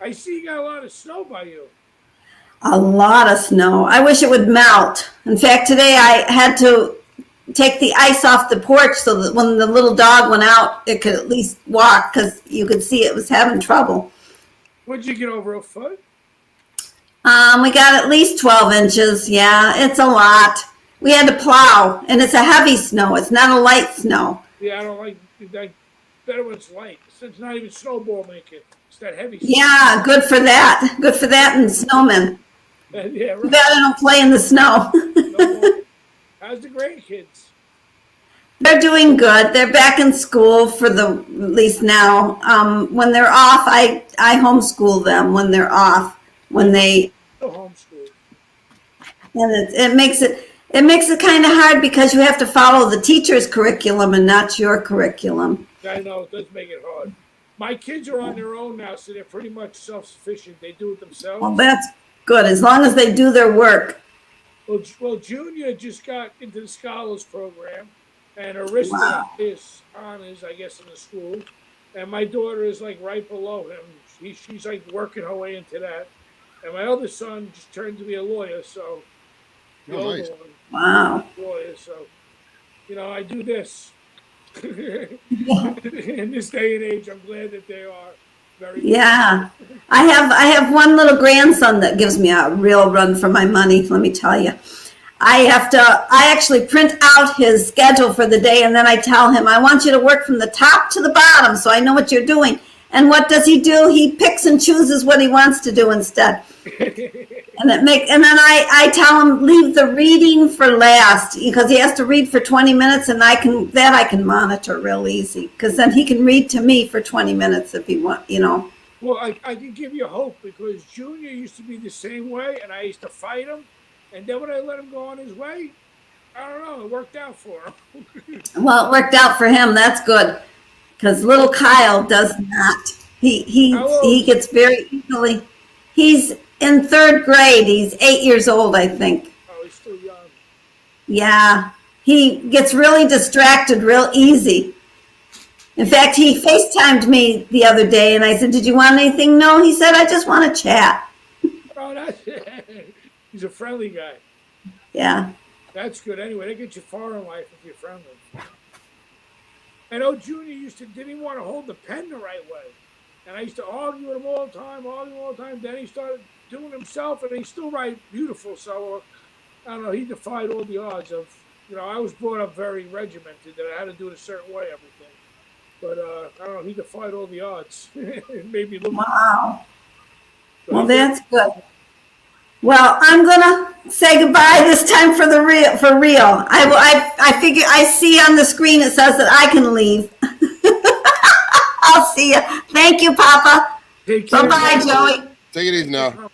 I see you got a lot of snow by you. A lot of snow. I wish it would melt. In fact, today I had to take the ice off the porch so that when the little dog went out, it could at least walk because you could see it was having trouble. What'd you get, over a foot? We got at least 12 inches. Yeah, it's a lot. We had to plow, and it's a heavy snow. It's not a light snow. Yeah, I don't like that. Better when it's light. It's not even snowball making. It's that heavy. Yeah, good for that. Good for that and snowmen. Yeah, Too right. bad I don't play in the snow. How's the grandkids? They're doing good. They're back in school at least now. When they're off, I homeschool them when they're off. When they No homeschool. and it makes it kind of hard because you have to follow the teacher's curriculum and not your curriculum. I know, it does make it hard. My kids are on their own now, so they're pretty much self-sufficient. They do it themselves. Well, that's good as long as they do their work. Well, Junior just got into the scholars program, and Arista Wow. is honors, I guess, in the school. And my daughter is like right below him. She's like working her way into that. And my other son just turned to be a lawyer, so the Oh, older nice. one, Wow. lawyer. So, I do this. In this day and age, I'm glad that they are very. Yeah. I have one little grandson that gives me a real run for my money, let me tell you. I actually print out his schedule for the day, and then I tell him, I want you to work from the top to the bottom so I know what you're doing. And what does he do? He picks and chooses what he wants to do instead. And then I tell him, leave the reading for last because he has to read for 20 minutes, and I can monitor real easy because then he can read to me for 20 minutes if he want, Well, I can give you hope because Junior used to be the same way, and I used to fight him. And then when I let him go on his way, I don't know, it worked out for him. Well, it worked out for him. That's good because little Kyle does not. He gets very easily. He's in 3rd grade. He's 8 years old, I think. Oh, he's still young. Yeah, he gets really distracted real easy. In fact, he FaceTimed me the other day, and I said, "Did you want anything?" No, he said, "I just want to chat." Oh, he's a friendly guy. Yeah. That's good. Anyway, that gets you far in life if you're friendly. I know Junior didn't want to hold the pen the right way. And I used to argue with him all the time. Then he started doing it himself, and he still write beautiful. So, I don't know, he defied all the odds of, I was brought up very regimented that I had to do it a certain way, everything. But, I don't know, he defied all the odds. It made me look. Wow. Well, that's good. Well, I'm gonna say goodbye this time for real. I figure I see on the screen it says that I can leave. I'll see you. Thank you, Papa. Take care. Bye-bye, Joey. Take it easy now.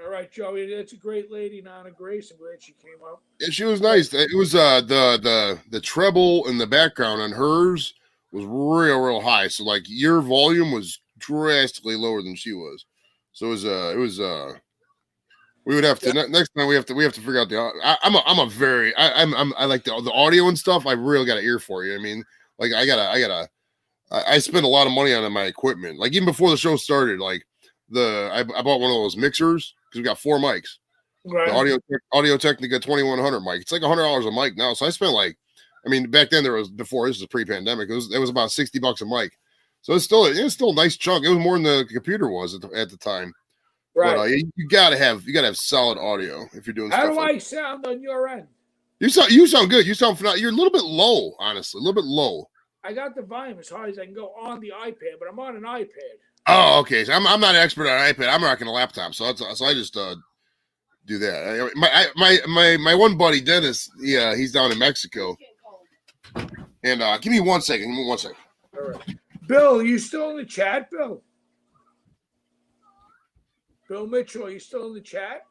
All right, Joey. That's a great lady, Nana Grace. I'm glad she came up. Yeah, she was nice. It was the treble in the background on hers was real high. So like your volume was drastically lower than she was. So it was we would have to next time we have to figure out I like the audio and stuff. I really got an ear for you. I mean, like I spend a lot of money on my equipment. Like even before the show started, like I bought one of those mixers because we got 4 mics. Right. The Audio Technica 2100 mic. It's like $100 a mic now. So I spent back then before this was pre-pandemic. It was about $60 a mic. So it's still a nice chunk. It was more than the computer was at the time. Right. But you gotta have solid audio if you're doing How stuff. do I sound on your end? You sound good. You sound phenomenal. You're a little bit low, honestly. A little bit low. I got the volume as high as I can go on the iPad, but I'm on an iPad. Oh, okay. So I'm not an expert on iPad. I'm rocking a laptop, so I just do that. My one buddy Dennis, he's down in Mexico. And give me 1 second. Give me 1 second. All right. Bill, are you still in the chat, Bill? Bill Mitchell, are you still in the chat?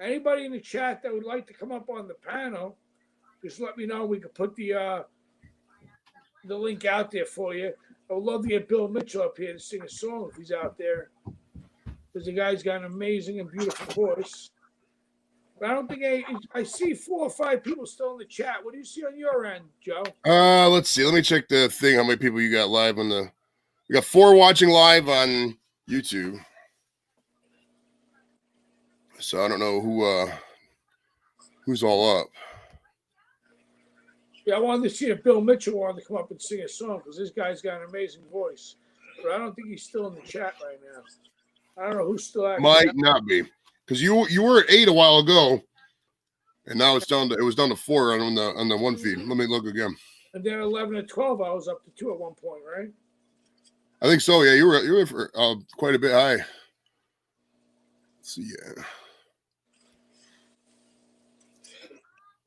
Anybody in the chat that would like to come up on the panel, just let me know. We could put the link out there for you. I would love to get Bill Mitchell up here to sing a song if he's out there, because the guy's got an amazing and beautiful voice. But I don't think I see 4 or 5 people still in the chat. What do you see on your end, Joe? Let's see. Let me check the thing. How many people you got live on the? We got 4 watching live on YouTube. So I don't know who's all up. Yeah, I wanted to see if Bill Mitchell wanted to come up and sing a song because this guy's got an amazing voice. But I don't think he's still in the chat right now. I don't know who's still active. Might not be, because you were at 8 a while ago, and now it was down to 4 on the one feed. Let me look again. And then 11 and 12, I was up to 2 at one point, right? I think so. Yeah, you were for, quite a bit high. Let's see.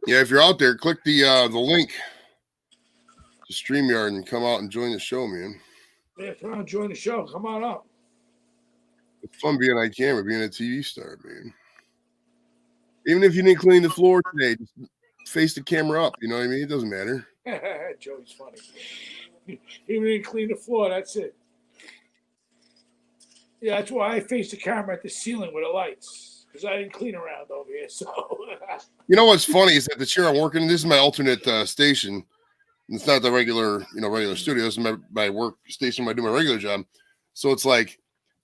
Yeah, if you're out there, click the link to StreamYard and come out and join the show, man. Yeah, come on, join the show. Come on up. It's fun being on camera, being a TV star, man. Even if you didn't clean the floor today, just face the camera up. You know what I mean? It doesn't matter. Joey's funny. Even didn't clean the floor. That's it. Yeah, that's why I face the camera at the ceiling with the lights, because I didn't clean around over here. So. You know what's funny is that the chair I'm working in, this is my alternate station. It's not the regular studio. This is my work station where I do my regular job. So it's like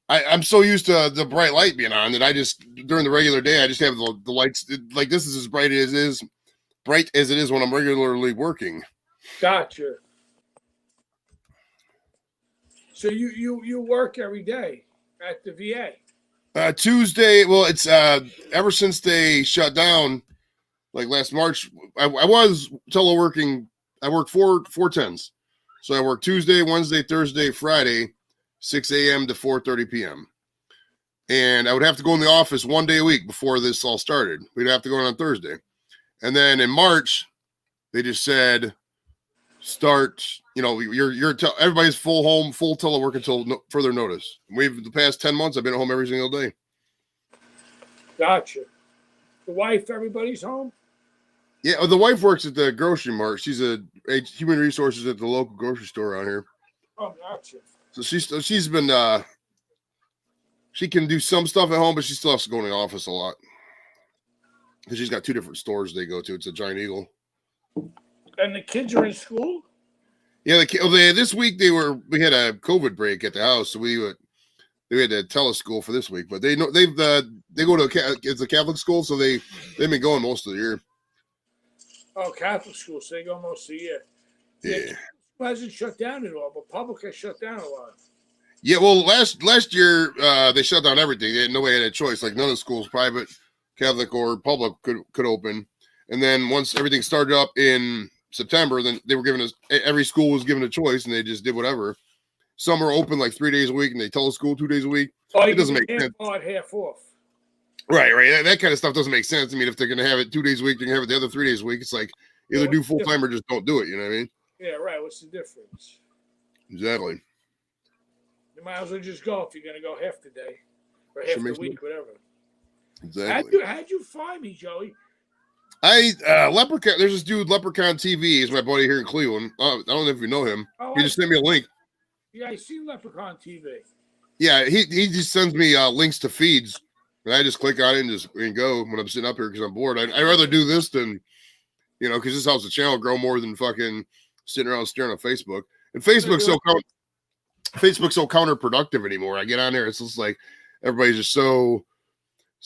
I'm so used to the bright light being on that I just during the regular day I just have the lights like this is as bright as it is when I'm regularly working. Gotcha. So you work every day at the VA? Tuesday. Well, it's ever since they shut down. Like last March, I was teleworking. I worked 4/10s. So I worked Tuesday, Wednesday, Thursday, Friday, 6 a.m. to 4:30 p.m. And I would have to go in the office 1 day a week before this all started. We'd have to go in on Thursday. And then in March, they just said, start, everybody's full telework until further notice. The past 10 months, I've been at home every single day. Gotcha. The wife, everybody's home? Yeah, the wife works at the grocery mart. She's a human resources at the local grocery store around here. Oh, gotcha. So she's been she can do some stuff at home, but she still has to go in the office a lot because she's got 2 different stores they go to. It's a Giant Eagle. And the kids are in school? Yeah, this week we had a COVID break at the house, so we had to teleschool for this week. But they go to it's a Catholic school, so they've been going most of the year. Oh, Catholic school, so they go most of the year. Yeah. School hasn't shut down at all, but public has shut down a lot. Yeah, well, last year they shut down everything. Nobody had a choice. Like none of the schools, private, Catholic, or public, could open. And then once everything started up in September, then they were giving us every school was given a choice, and they just did whatever. Some are open like 3 days a week, and they teleschool 2 days a week. Oh, it doesn't make sense. Half off. Right. That kind of stuff doesn't make sense. I mean, if they're gonna have it 2 days a week, they're gonna have it the other 3 days a week. It's like either do full time or just don't do it. You know what I mean? Yeah, right. What's the difference? Exactly. You might as well just go if you're gonna go half the day or half the week, whatever. Exactly. How'd you find me, Joey? Leprechaun. There's this dude, Leprechaun TV. He's my buddy here in Cleveland. I don't know if you know him. Oh, He just sent me a link. Yeah, I seen Leprechaun TV. Yeah, he just sends me links to feeds, and I just click on it and go when I'm sitting up here because I'm bored. I'd rather do this than, because this helps the channel grow more than fucking sitting around staring at Facebook. And Facebook's so counterproductive anymore. I get on there, it's just like everybody's just so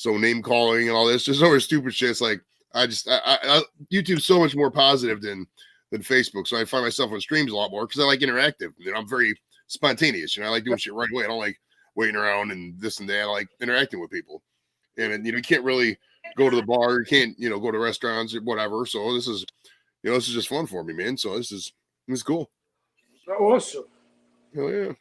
name calling and all this, just over stupid shit. It's like YouTube's so much more positive than Facebook. So I find myself on streams a lot more because I like interactive. I'm very spontaneous. I like doing shit right away. I don't like waiting around and this and that. I like interacting with people. And you can't really go to the bar. You can't, go to restaurants or whatever. So this is just fun for me, man. So this is cool. Awesome. Hell yeah.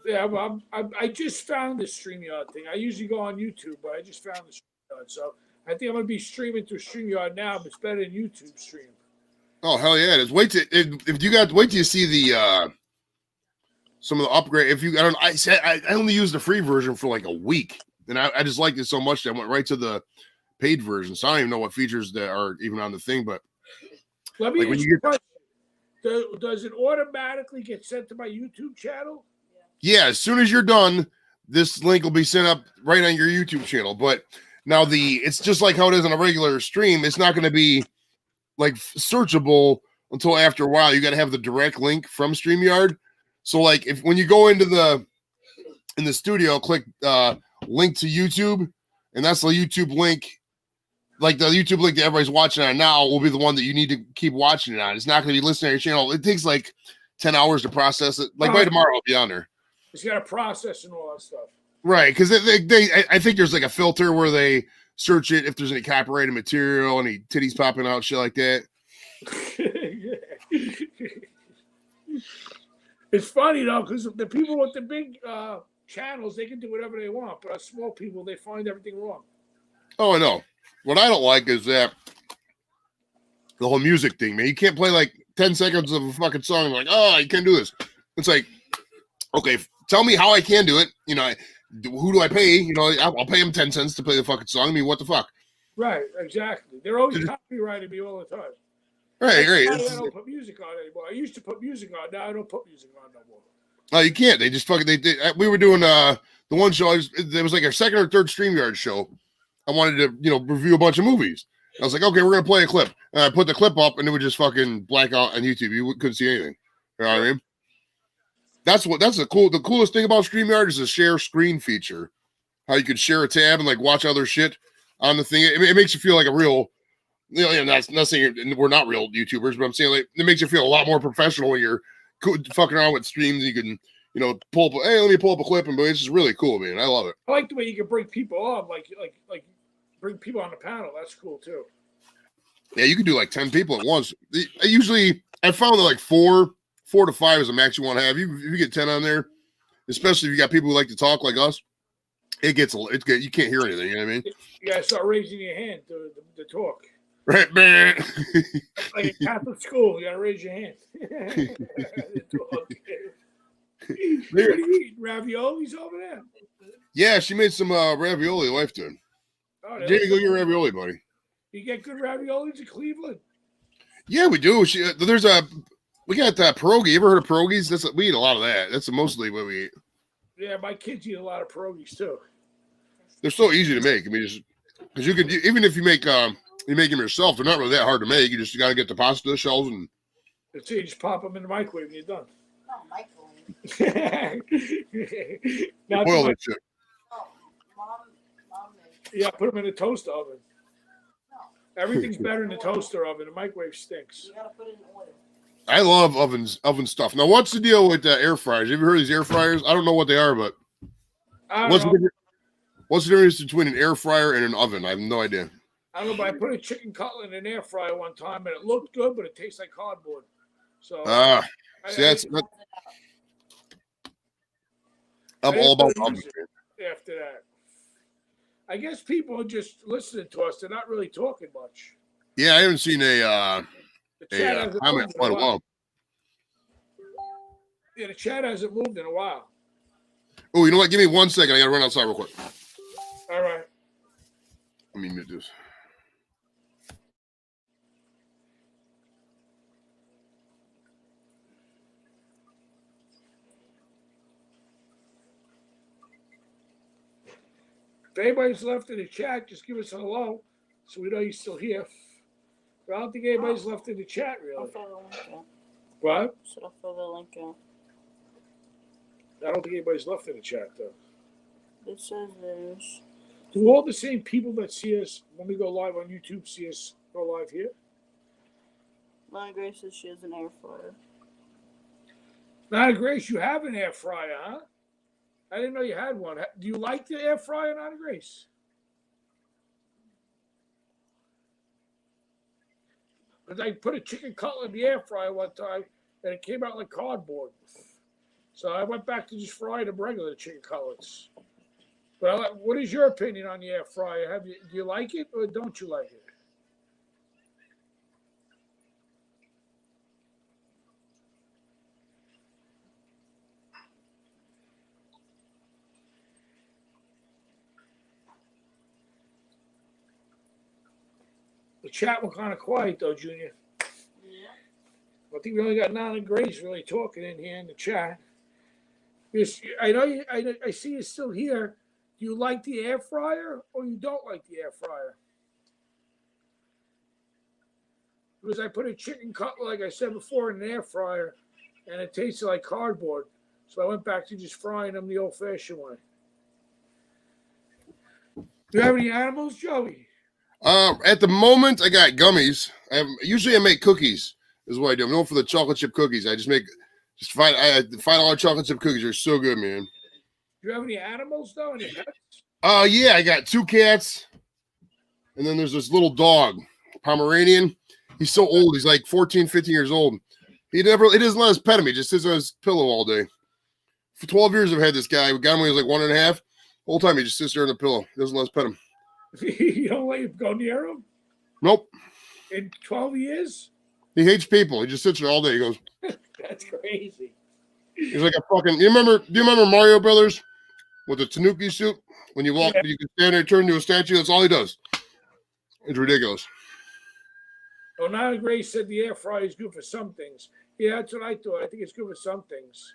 Yeah, well, I just found the StreamYard thing. I usually go on YouTube, but I just found the StreamYard. So I think I'm going to be streaming through StreamYard now, but it's better than YouTube stream. Oh, hell yeah. It is. Wait till you see the some of the upgrade. I only used the free version for like a week, and I just liked it so much that I went right to the paid version. So I don't even know what features that are even on the thing, but let me ask you a question. Does it automatically get sent to my YouTube channel? Yeah, as soon as you're done, this link will be sent up right on your YouTube channel. But now it's just like how it is on a regular stream. It's not going to be like searchable until after a while. You got to have the direct link from StreamYard. So like when you go into in the studio, click link to YouTube, and that's the YouTube link. Like the YouTube link that everybody's watching on now will be the one that you need to keep watching it on. It's not going to be listening to your channel. It takes like 10 hours to process it. Like by tomorrow, I'll be on there. It's got to process and all that stuff. Right, because I think there's like a filter where they search it if there's any copyrighted material, any titties popping out, shit like that. It's funny though, because the people with the big channels, they can do whatever they want, but us small people, they find everything wrong. Oh, I know. What I don't like is that the whole music thing, man. You can't play like 10 seconds of a fucking song and like, oh, you can't do this. It's like, okay, tell me how I can do it. Who do I pay? I'll pay them 10 cents to play the fucking song. I mean, what the fuck? Right, exactly. They're always copyrighting me all the time. Right. I don't put music on anymore. I used to put music on. Now I don't put music on no more. No, you can't. They just fucking. We were doing the one show. It was like our second or third StreamYard show. I wanted to review a bunch of movies. I was like, okay, we're gonna play a clip. And I put the clip up, and it would just fucking black out on YouTube. You couldn't see anything. You know what I mean? That's the coolest thing about StreamYard is the share screen feature. How you could share a tab and like watch other shit on the thing. It makes you feel like a real, not saying we're not real YouTubers, but I'm saying like it makes you feel a lot more professional when you're fucking around with streams. You can, pull up. Hey, let me pull up a clip, and it's just really cool, man. I love it. I like the way you can bring people on, like bring people on the panel. That's cool too. Yeah, you can do like 10 people at once. I found that like four to five is the max you want to have. If you get 10 on there, especially if you got people who like to talk like us, you can't hear anything. You know what I mean? You gotta start raising your hand to talk. Right, man. Like at Catholic school, you gotta raise your hand. What are you eating? Raviolis over there? Yeah, she made some ravioli. Wife did. Oh, Jamie, go get ravioli, buddy. You get good raviolis in Cleveland? Yeah, we do. We got pierogi. You ever heard of pierogies? We eat a lot of that. That's mostly what we eat. Yeah, my kids eat a lot of pierogies too. They're so easy to make. I mean, because you could, even if you make them yourself, they're not really that hard to make. You got to get the pasta shells and. That's it. You just pop them in the microwave and you're done. Oh, microwave. Boil that shit. Oh, mom made. Yeah, put them in a toaster oven. No. Everything's better in the toaster oven. The microwave stinks. You gotta put it in oil. I love oven stuff. Now, what's the deal with air fryers? Have you heard of these air fryers? I don't know what they are, but what's the difference between an air fryer and an oven? I have no idea. I don't know, but I put a chicken cutlet in an air fryer one time, and it looked good, but it tastes like cardboard. So I'm all about ovens. after that. I guess people are just listening to us. They're not really talking much. Yeah, I haven't seen a The chat hasn't comment moved in quite in a a while. while. Yeah, the chat hasn't moved in a while. Oh, you know what? Give me 1 second. I gotta run outside real quick. All right. Let me mute this. If anybody's left in the chat, just give us a hello so we know you're still here. But I don't think anybody's left in the chat, I'll really. throw the link out. What? Should I throw the link out? I don't think anybody's left in the chat, though. It says there's. Do all the same people that see us when we go live on YouTube see us go live here? Lana Grace says she has an air fryer. Nana Grace, you have an air fryer, huh? I didn't know you had one. Do you like the air fryer, Nana Grace? Because I put a chicken cutlet in the air fryer one time, and it came out like cardboard. So I went back to just fry the regular chicken cutlets. But what is your opinion on the air fryer? Do you like it or don't you like it? The chat was kind of quiet though, Junior. Yeah. I think we only got Nana Grace really talking in here in the chat. Yes, I know you. I see you still here. Do you like the air fryer or you don't like the air fryer? Because I put a chicken cutlet, like I said before, in an air fryer, and it tasted like cardboard. So I went back to just frying them the old-fashioned way. Do you have any animals, Joey? At the moment, I got gummies. Usually I make cookies. Is what I do. I'm known for the chocolate chip cookies. I just make $5 chocolate chip cookies. Are so good, man. Do you have any animals though? Any pets? Yeah, I got 2 cats, and then there's this little dog, Pomeranian. He's so old. He's like 14, 15 years old. He doesn't let us pet him. He just sits on his pillow all day. For 12 years, I've had this guy. We got him when he was like 1.5. The whole time he just sits there on the pillow. He doesn't let us pet him. You don't let him go near him? Nope. In 12 years? He hates people. He just sits there all day. He goes, That's crazy. he's like a fucking. Do you remember Mario Brothers with the Tanuki suit? When you walk, you can stand there, turn into a statue. That's all he does. It's ridiculous. Well, Nana Grace said the air fryer is good for some things. Yeah, that's what I thought. I think it's good for some things.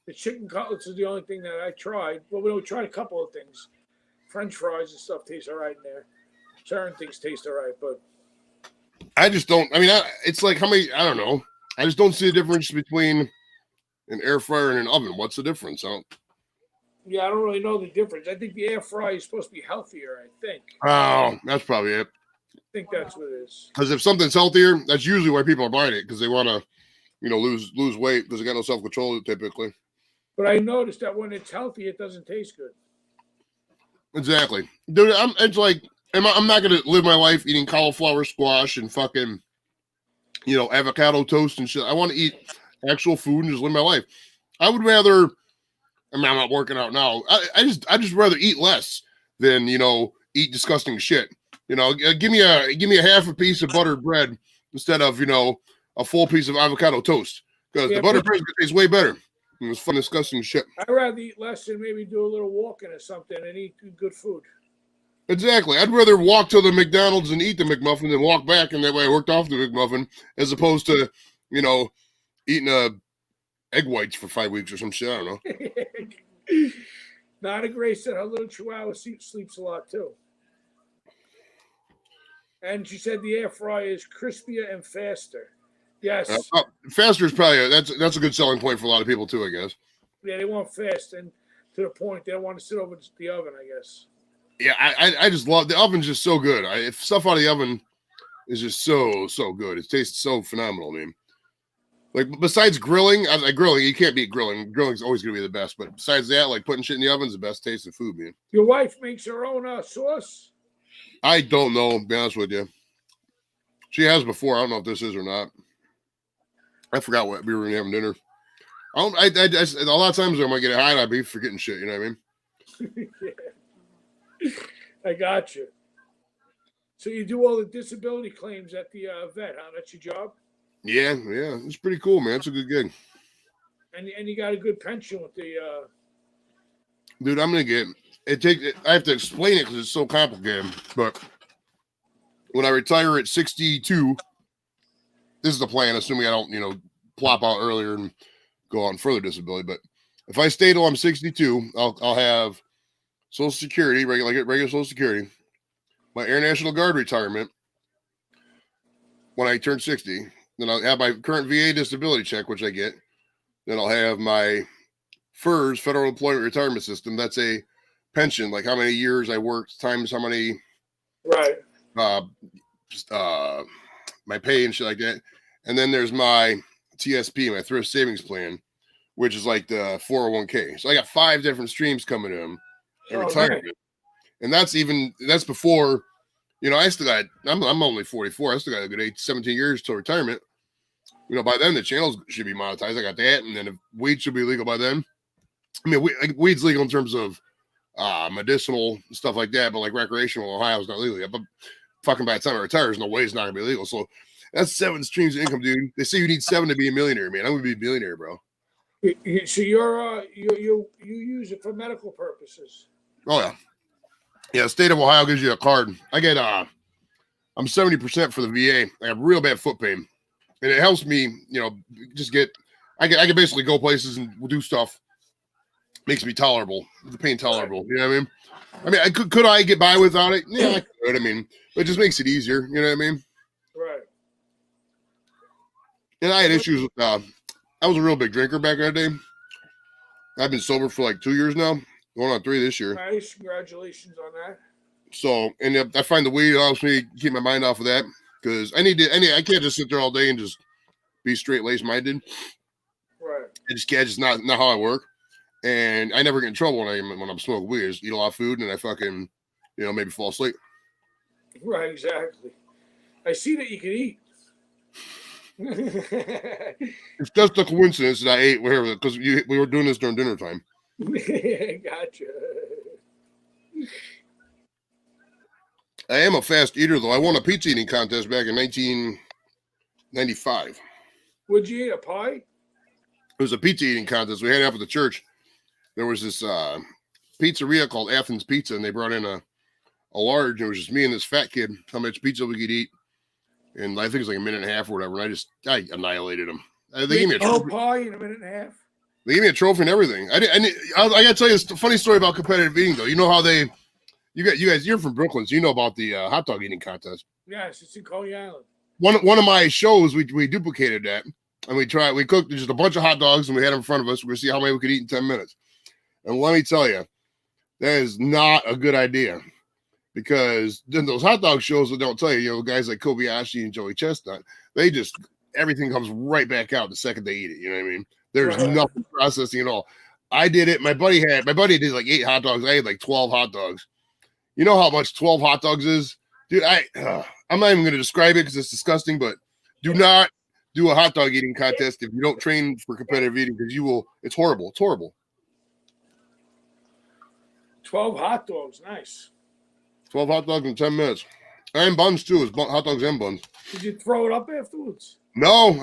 The chicken cutlets is the only thing that I tried. Well, we tried a couple of things. French fries and stuff taste all right in there. Certain things taste all right, but I just don't. I mean, it's like how many? I don't know. I just don't see the difference between an air fryer and an oven. What's the difference? yeah, I don't really know the difference. I think the air fryer is supposed to be healthier, I think. Oh, that's probably it. I think that's what it is. Because if something's healthier, that's usually why people are buying it, because they want to, lose weight because they got no self control typically. But I noticed that when it's healthy, it doesn't taste good. Exactly, dude. It's like I'm not gonna live my life eating cauliflower squash and fucking, avocado toast and shit. I want to eat actual food and just live my life. I would rather. I mean, I'm not working out now. I just rather eat less than eat disgusting shit. Give me a half a piece of buttered bread instead of a full piece of avocado toast, because the buttered bread tastes way better. It's fun disgusting shit. I'd rather eat less and maybe do a little walking or something and eat good food. Exactly. I'd rather walk to the McDonald's and eat the McMuffin than walk back, and that way I worked off the McMuffin, as opposed to eating egg whites for 5 weeks or some shit. I don't know. Nana Grace said her little chihuahua sleeps a lot too. And she said the air fryer is crispier and faster. Yes. Faster is probably that's a good selling point for a lot of people too, I guess. Yeah, they want fast and to the point. They don't want to sit over the oven, I guess. Yeah, I just love the oven's just so good. If stuff out of the oven is just so good. It tastes so phenomenal, man. Like besides grilling, you can't beat grilling. Grilling's always gonna be the best. But besides that, like putting shit in the oven's the best tasting food, man. Your wife makes her own sauce? I don't know, to be honest with you. She has before. I don't know if this is or not. I forgot what we were having dinner. A lot of times when I get it hot, I'd be forgetting shit. You know what I mean? I got you. So you do all the disability claims at the vet, huh? That's your job? Yeah, it's pretty cool, man. It's a good gig. And you got a good pension with the Dude, I'm gonna get it. I have to explain it because it's so complicated. But when I retire at 62, this is the plan. Assuming I don't, plop out earlier and go on further disability. But if I stay till I'm 62, I'll have Social Security, regular Social Security, my Air National Guard retirement when I turn 60. Then I'll have my current VA disability check, which I get. Then I'll have my FERS, Federal Employment Retirement System. That's a pension, like how many years I worked times how many, right. My pay and shit like that. And then there's my TSP, my Thrift Savings Plan, which is like the 401k. So I got 5 different streams coming in retirement. Right. And that's before, I still got, I'm only 44. I still got a good 17 years till retirement. By then the channels should be monetized. I got that. And then if weed should be legal by then. I mean, weed's legal in terms of medicinal stuff like that, but like recreational, Ohio's not legal yet. But fucking by the time I retire, there's no way it's not gonna be legal. So that's 7 streams of income, dude. They say you need 7 to be a millionaire, man. I'm gonna be a billionaire, bro. So you use it for medical purposes. Oh yeah. Yeah, the state of Ohio gives you a card. I get I'm 70% for the VA. I have real bad foot pain. And it helps me, I can basically go places and do stuff. Makes me tolerable. The pain tolerable. You know what I mean? Could I get by without it? Yeah, I could. But it just makes it easier. You know what I mean? Right. And I had issues with I was a real big drinker back in the day. I've been sober for like 2 years now, going on 3 this year. Nice. Congratulations on that. So, and I find the weed helps me keep my mind off of that because I can't just sit there all day and just be straight laced minded. Right. It's just not how I work. And I never get in trouble when I'm smoking weed. I just eat a lot of food and I fucking, maybe fall asleep. Right, exactly. I see that you can eat. It's just a coincidence that I ate whatever because we were doing this during dinner time. Gotcha. I am a fast eater though. I won a pizza eating contest back in 1995. Would you eat a pie? It was a pizza eating contest. We had it up at the church. There was this pizzeria called Athens Pizza, and they brought in a large. It was just me and this fat kid. How much pizza we could eat? And I think it was like a minute and a half or whatever. And I annihilated them. They gave me a trophy. Pie in a minute and a half. They gave me a trophy and everything. I got to tell you a funny story about competitive eating though. You know how you guys, you're from Brooklyn, so you know about the hot dog eating contest. Yes, it's in Coney Island. One of my shows, we duplicated that. And we cooked just a bunch of hot dogs and we had them in front of us. We're going to see how many we could eat in 10 minutes. And let me tell you, that is not a good idea because then those hot dog shows that don't tell you, guys like Kobayashi and Joey Chestnut, everything comes right back out the second they eat it. You know what I mean? There's nothing processing at all. I did it. My buddy did like 8 hot dogs. I had like 12 hot dogs. You know how much 12 hot dogs is? Dude, I'm not even going to describe it because it's disgusting, but do not do a hot dog eating contest if you don't train for competitive eating because it's horrible. It's horrible. 12 hot dogs, nice. 12 hot dogs in 10 minutes. And buns too. It's hot dogs and buns. Did you throw it up afterwards? No,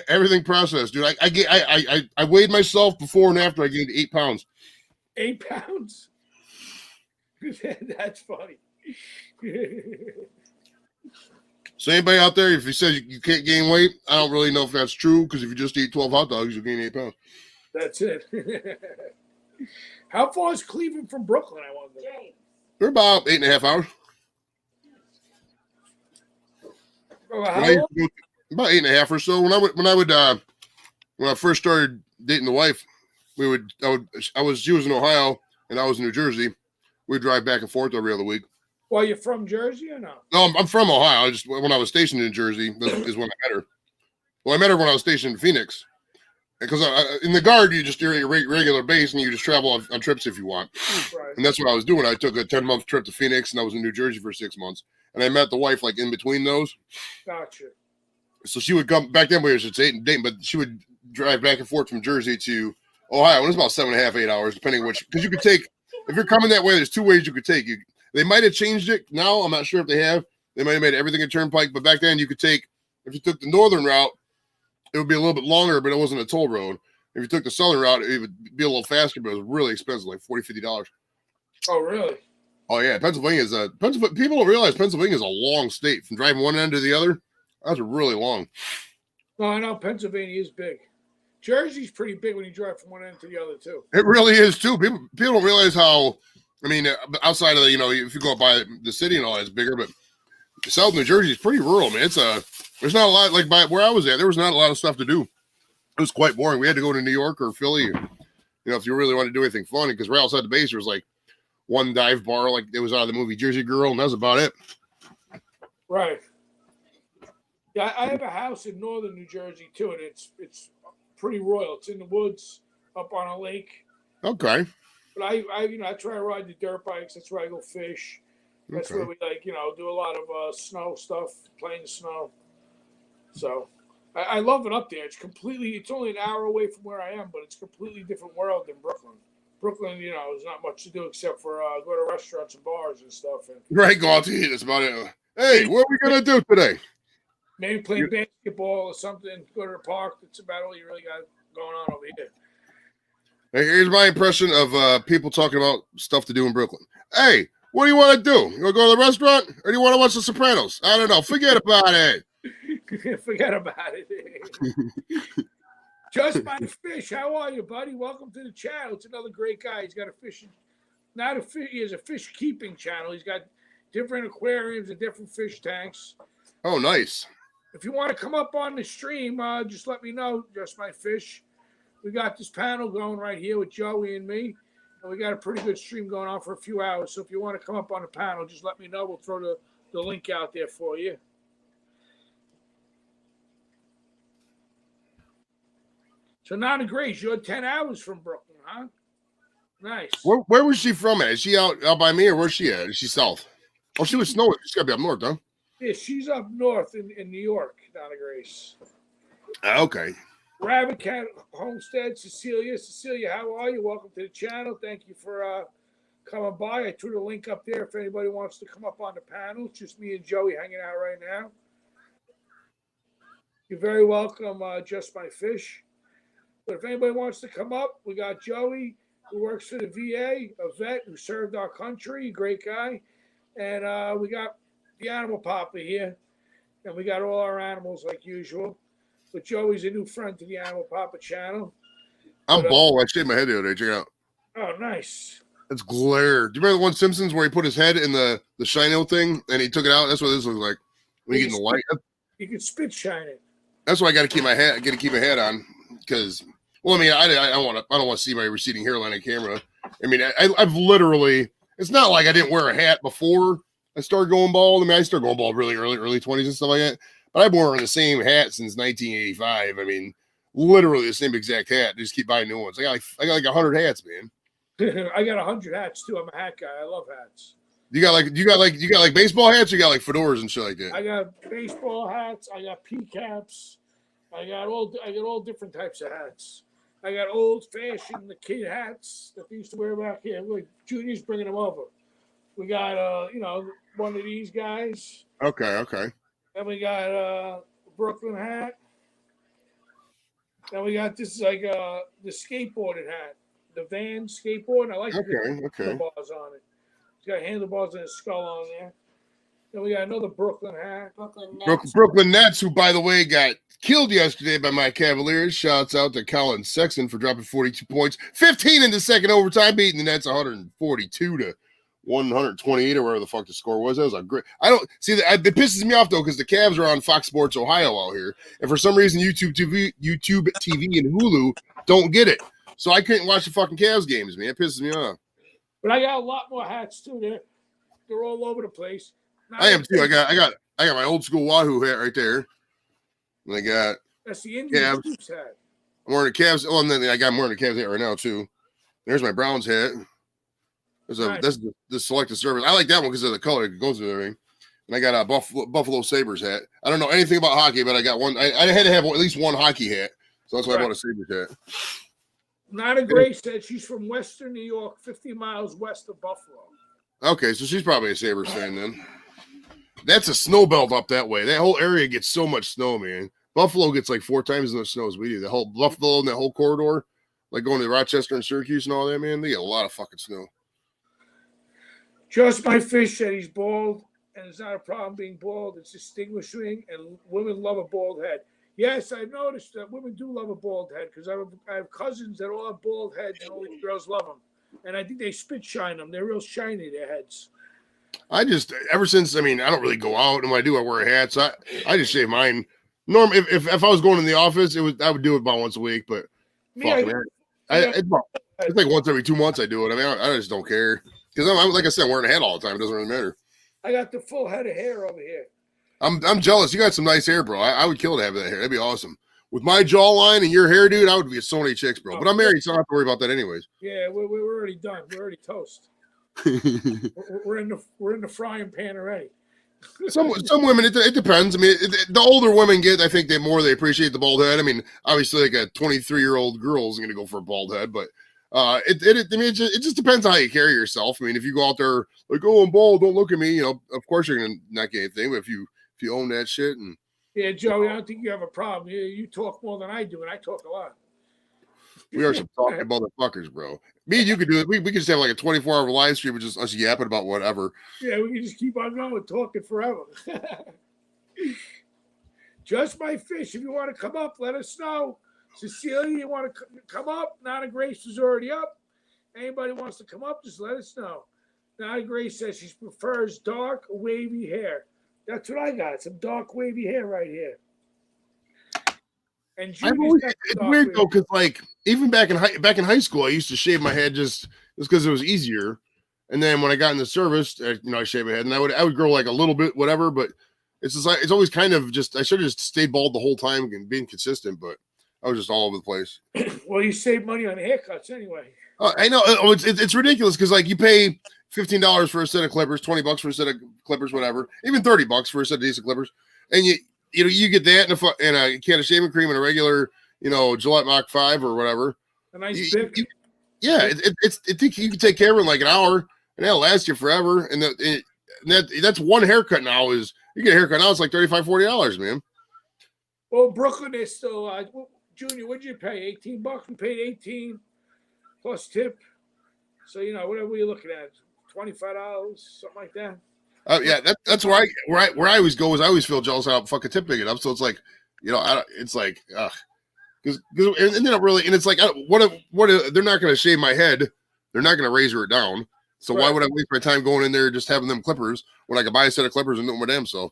everything processed, dude. I weighed myself before and after. I gained 8 pounds. 8 pounds? That's funny. So anybody out there, if he says you can't gain weight, I don't really know if that's true because if you just eat 12 hot dogs, you'll gain 8 pounds. That's it. How far is Cleveland from Brooklyn, I wonder? They're about 8.5 hours. About 8.5 or so. When I first started dating the wife, she was in Ohio and I was in New Jersey. We'd drive back and forth every other week. Well, you're from Jersey or no? No, I'm from Ohio. When I was stationed in Jersey, is when I met her. Well, I met her when I was stationed in Phoenix. Because in the Guard, you're at your regular base and you just travel on trips if you want. Right. And that's what I was doing. I took a 10-month trip to Phoenix and I was in New Jersey for 6 months. And I met the wife like in between those. Gotcha. So she would come back then. We were just dating, but she would drive back and forth from Jersey to Ohio. And it was about 7.5, 8 hours, depending which. Because you could take, if you're coming that way, there's 2 ways you could take. They might have changed it now. I'm not sure if they have. They might have made everything a turnpike, but back then you could take, if you took the northern route, it would be a little bit longer, but it wasn't a toll road. If you took the southern route, it would be a little faster, but it was really expensive, like $40, $50. Oh, really? Oh yeah, Pennsylvania is people don't realize Pennsylvania is a long state. From driving one end to the other, that's really long. No, I know Pennsylvania is big. Jersey's pretty big when you drive from one end to the other too. It really is too. People don't realize how. I mean, outside of the, if you go by the city and all that, it's bigger. But South New Jersey is pretty rural, man. There's not a lot, like by where I was at. There was not a lot of stuff to do. It was quite boring. We had to go to New York or Philly, if you really want to do anything funny, because right outside the base there was like one dive bar, like it was out of the movie Jersey Girl, and that was about it. Right. Yeah, I have a house in northern New Jersey too, and it's pretty royal. It's in the woods, up on a lake. Okay. But I try to ride the dirt bikes. That's where I go fish. That's where we do a lot of snow stuff, play in the snow. So I love it up there. It's only an hour away from where I am, but it's a completely different world than Brooklyn. Brooklyn, there's not much to do except for go to restaurants and bars and stuff. And Right, go out to eat. That's about it. Hey, what are we gonna do today? maybe play basketball or something. Go to the park. That's about all you really got going on over here. Hey, here's my impression of people talking about stuff to do in Brooklyn. Hey, what do you want to do? You want to go to the restaurant, or do you want to watch The Sopranos? I don't know. Forget about it. Forget about it. Just My Fish. How are you, buddy? Welcome to the channel. It's another great guy. He's got he has a fish keeping channel. He's got different aquariums and different fish tanks. Oh, nice. If you want to come up on the stream, just let me know. Just My Fish. We got this panel going right here with Joey and me, and we got a pretty good stream going on for a few hours. So if you want to come up on the panel, just let me know. We'll throw the link out there for you. So Nana Grace, you're 10 hours from Brooklyn, huh? Nice. Where was she from at? Is she out by me, or where's she at? Is she south? Oh, she was snowing. She's got to be up north, huh? Yeah, she's up north in New York, Nana Grace. Okay. Rabbit Cat Homestead, Cecilia. Cecilia, how are you? Welcome to the channel. Thank you for coming by. I threw the link up there if anybody wants to come up on the panel. It's just me and Joey hanging out right now. You're very welcome, Just My Fish. But if anybody wants to come up, we got Joey, who works for the VA, a vet who served our country, great guy. And we got the Animal Papa here. And we got all our animals like usual. But Joey's a new friend to the Animal Papa channel. I'm bald. I shaved my head the other day. Check it out. Oh, nice. It's glare. Do you remember the one Simpsons where he put his head in the Shino thing and he took it out? That's what this looks like. When you get in the light. You can spit shine it. That's why I got to keep my head. I got to keep my head on because. Well, I mean, I don't want to see my receding hairline on camera. I mean, I've literally. It's not like I didn't wear a hat before I started going bald. I mean, I started going bald really early 20s and stuff like that. But I've been wearing the same hat since 1985. I mean, literally the same exact hat. Just keep buying new ones. I got like 100 hats, man. I got 100 hats too. I'm a hat guy. I love hats. You got like baseball hats. Or you got like fedoras and shit like that. I got baseball hats. I got pea caps. I got all different types of hats. I got old fashioned the kid hats that they used to wear back here. Look, Junior's bringing them over. We got one of these guys. Okay. Then we got a Brooklyn hat. Then we got this like the skateboarded hat, the Van skateboard. I like the handlebars on it. It's got handlebars and a skull on there. Then we got another Brooklyn hat. Brooklyn Nets, who by the way got killed yesterday by my Cavaliers. Shouts out to Colin Sexton for dropping 42 points, 15 in the second overtime, beating the Nets 142 to 128 or whatever the fuck the score was. That was a great. I don't see that. It pisses me off though because the Cavs are on Fox Sports Ohio out here, and for some reason YouTube TV, and Hulu don't get it. So I couldn't watch the fucking Cavs games, man. It pisses me off. But I got a lot more hats too. They're all over the place. I am too. I got my old school Wahoo hat right there. And I got that's the Indian Cavs hat. I'm wearing a Cavs. Oh, and then I'm wearing a Cavs hat right now too. There's my Browns hat. That's the selected service. I like that one because of the color it goes with everything. And I got a Buffalo Sabres hat. I don't know anything about hockey, but I got one. I had to have at least one hockey hat, so that's why I bought a Sabres hat. Nana Grace said she's from Western New York, 50 miles west of Buffalo. Okay, so she's probably a Sabres fan then. That's a snow belt up that way. That whole area gets so much snow, man. Buffalo gets like 4 times as much snow as we do. The whole Buffalo and that whole corridor, like going to Rochester and Syracuse and all that, man, they get a lot of fucking snow. Just My Fish said he's bald, and it's not a problem being bald. It's distinguishing, and women love a bald head. Yes, I've noticed that women do love a bald head because I have cousins that all have bald heads, and all these girls love them. And I think they spit shine them. They're real shiny, their heads. I just, ever since, I mean, I don't really go out, and when I do, I wear a hat, so I just shave mine. If I was going in the office, I would do it about once a week, but fuck, man. It's like once every 2 months I do it. I mean, I just don't care. Because I'm like I said, I'm wearing a hat all the time. It doesn't really matter. I got the full head of hair over here. I'm jealous. You got some nice hair, bro. I would kill to have that hair. That'd be awesome. With my jawline and your hair, dude, I would be so many chicks, bro. But I'm married, so I don't have to worry about that anyways. Yeah, we're already done. We're already toast. we're in the frying pan already. Some women, it depends. I mean, the older women get, I think they appreciate the bald head. I mean, obviously, like a 23-year-old girl is going to go for a bald head, but it just depends on how you carry yourself. I mean, if you go out there like, oh, I'm bald, don't look at me, of course you're going to not get anything. But if you own that shit and yeah, Joey, I don't think you have a problem. You talk more than I do, and I talk a lot. we are some talking motherfuckers, bro. Me and you could do it. We could just have like a 24-hour live stream with just us yapping about whatever. Yeah, we can just keep on going, talking forever. Just My Fish. If you want to come up, let us know. Cecilia, you want to come up? Nana Grace is already up. Anybody wants to come up, just let us know. Nana Grace says she prefers dark, wavy hair. That's what I got. Some dark, wavy hair right here. And it's weird though, because like even back in high school, I used to shave my head just because it was easier. And then when I got in the service, I shaved my head, and I would grow like a little bit, whatever. But it's just like it's always kind of just I should have just stayed bald the whole time and being consistent, but I was just all over the place. Well, you save money on haircuts anyway. I know it's ridiculous because like you pay $15 for a set of clippers, $20 for a set of clippers, whatever, even $30 for a set of decent clippers, and you get that and a can of shaving cream and a regular Gillette Mach 5 or whatever. A nice bit. Yeah, you can take care of it in like an hour, and that'll last you forever. And that's one haircut now. Is you get a haircut now, it's like $35-$40, man. Well, Brooklyn is still Junior. What'd you pay? $18. We paid $18 plus tip. So whatever you're looking at, $25, something like that. Yeah, that's where I always go is I always feel jealous how fucking tip big it up. So it's like, it's like, because and they don't really, and it's like, what they're not going to shave my head, they're not going to razor it down. So Why would I waste my time going in there just having them clippers when I could buy a set of clippers and do them with them? So,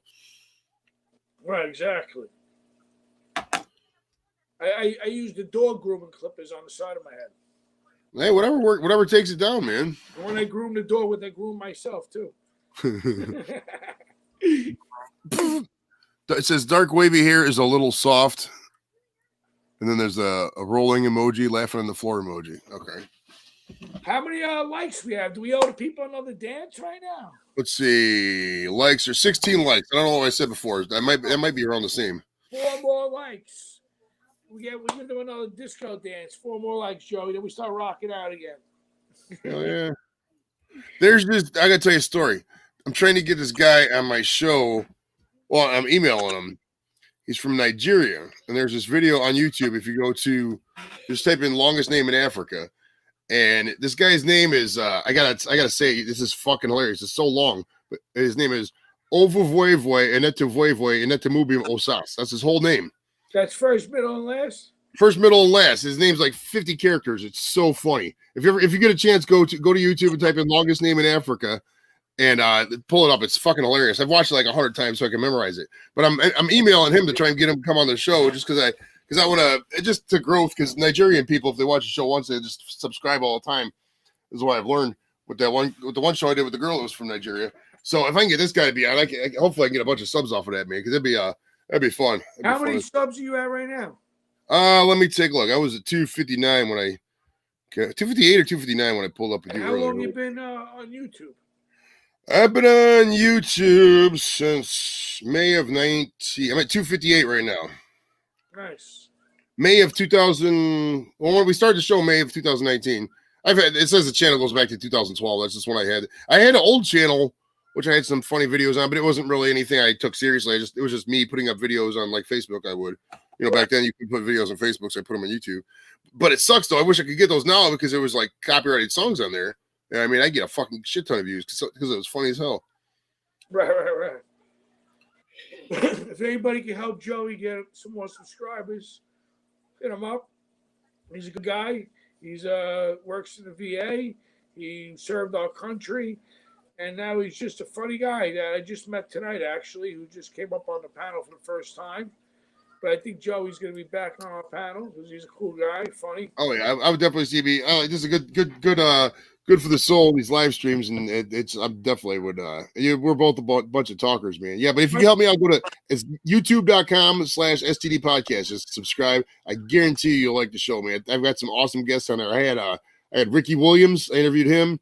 right, exactly. I use the dog grooming clippers on the side of my head. Hey, whatever takes it down, man. And when I groom the dog, I groom myself too. It says dark wavy hair is a little soft, and then there's a rolling emoji, laughing on the floor emoji. Okay. How many likes we have? Do we owe the people another dance right now? Let's see. Likes are 16 likes. I don't know what I said before. That might be around the same. 4 more likes. We give them another disco dance. 4 more likes, Joey. Then we start rocking out again. Hell yeah. I gotta tell you a story. I'm trying to get this guy on my show. Well, I'm emailing him. He's from Nigeria, and there's this video on YouTube. If you go to just type in longest name in Africa, and this guy's name is I gotta say this is fucking hilarious. It's so long, but his name is Ovuvoivoi Enetuvoivoi Enetumubim Osas. That's his whole name. That's first, middle, and last. First, middle, and last. His name's like 50 characters. It's so funny. If you get a chance, go to YouTube and type in longest name in Africa, and pull it up. It's fucking hilarious. I've watched it like 100 times so I can memorize it. But I'm emailing him to try and get him to come on the show just because I want to just to growth because Nigerian people, if they watch the show once, they just subscribe all the time. This is what I've learned with the one show I did with the girl that was from Nigeria. So if I can get this guy to be on, hopefully I can get a bunch of subs off of that, man, because that'd be fun. How many subs are you at right now? Let me take a look. I was at 259 when I 258 or 259 when I pulled up with you. How long you been on YouTube? I've been on YouTube since May of 19. I'm at 258 right now. Nice. May of 2000. Well, when we started the show, May of 2019. I've had. It says the channel goes back to 2012. That's just one I had. I had an old channel which I had some funny videos on, but it wasn't really anything I took seriously. It was just me putting up videos on like Facebook. I would, back then you could put videos on Facebook, so I put them on YouTube. But it sucks though. I wish I could get those now because there was like copyrighted songs on there. And I mean, I get a fucking shit ton of views because it was funny as hell. Right. If anybody can help Joey get some more subscribers, hit him up. He's a good guy. He's works in the VA. He served our country, and now he's just a funny guy that I just met tonight, actually, who just came up on the panel for the first time. But I think Joey's going to be back on our panel because he's a cool guy, funny. Oh yeah, I would definitely see me. This is a good for the soul. These live streams, and I definitely would. We're both a bunch of talkers, man. Yeah, but if you can help me out, it's youtube.com/STD podcast. Just subscribe. I guarantee you'll like the show, man. I've got some awesome guests on there. I had Ricky Williams. I interviewed him.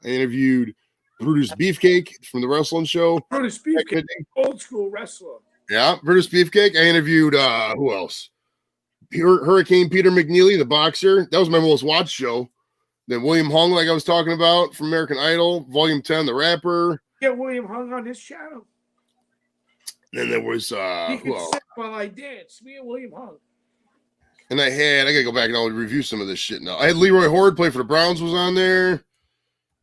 I interviewed Brutus Beefcake from the wrestling show. Brutus Beefcake, old school wrestler. Yeah, Brutus Beefcake. I interviewed who else? Hurricane Peter McNeely, the boxer. That was my most watched show. Then William Hung, like I was talking about from American Idol, Volume 10, the rapper. Get William Hung on his channel. Then there was he who can else? sit while I dance. Me and William Hung. And I gotta go back and I'll review some of this shit now. I had Leroy Horde play for the Browns was on there.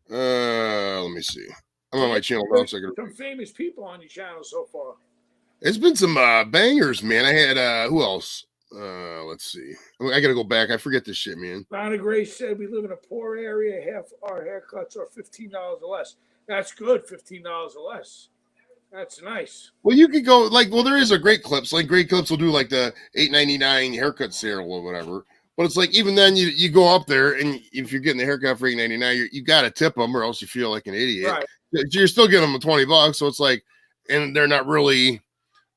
Let me see. I'm on my channel now, so I can... Some famous people on your channel so far. It's been some bangers, man. I had who else? Let's see. I gotta go back. I forget this shit, man. Donna Grace said we live in a poor area. Half our haircuts are $15 or less. That's good, $15 or less. That's nice. Well, you could go there is a Great Clips. Like Great Clips will do like the $8.99 haircut sale or whatever. But it's like even then you go up there and if you're getting the haircut for $8.99, you gotta tip them or else you feel like an idiot. Right. You're still getting them $20, so it's like, and they're not really.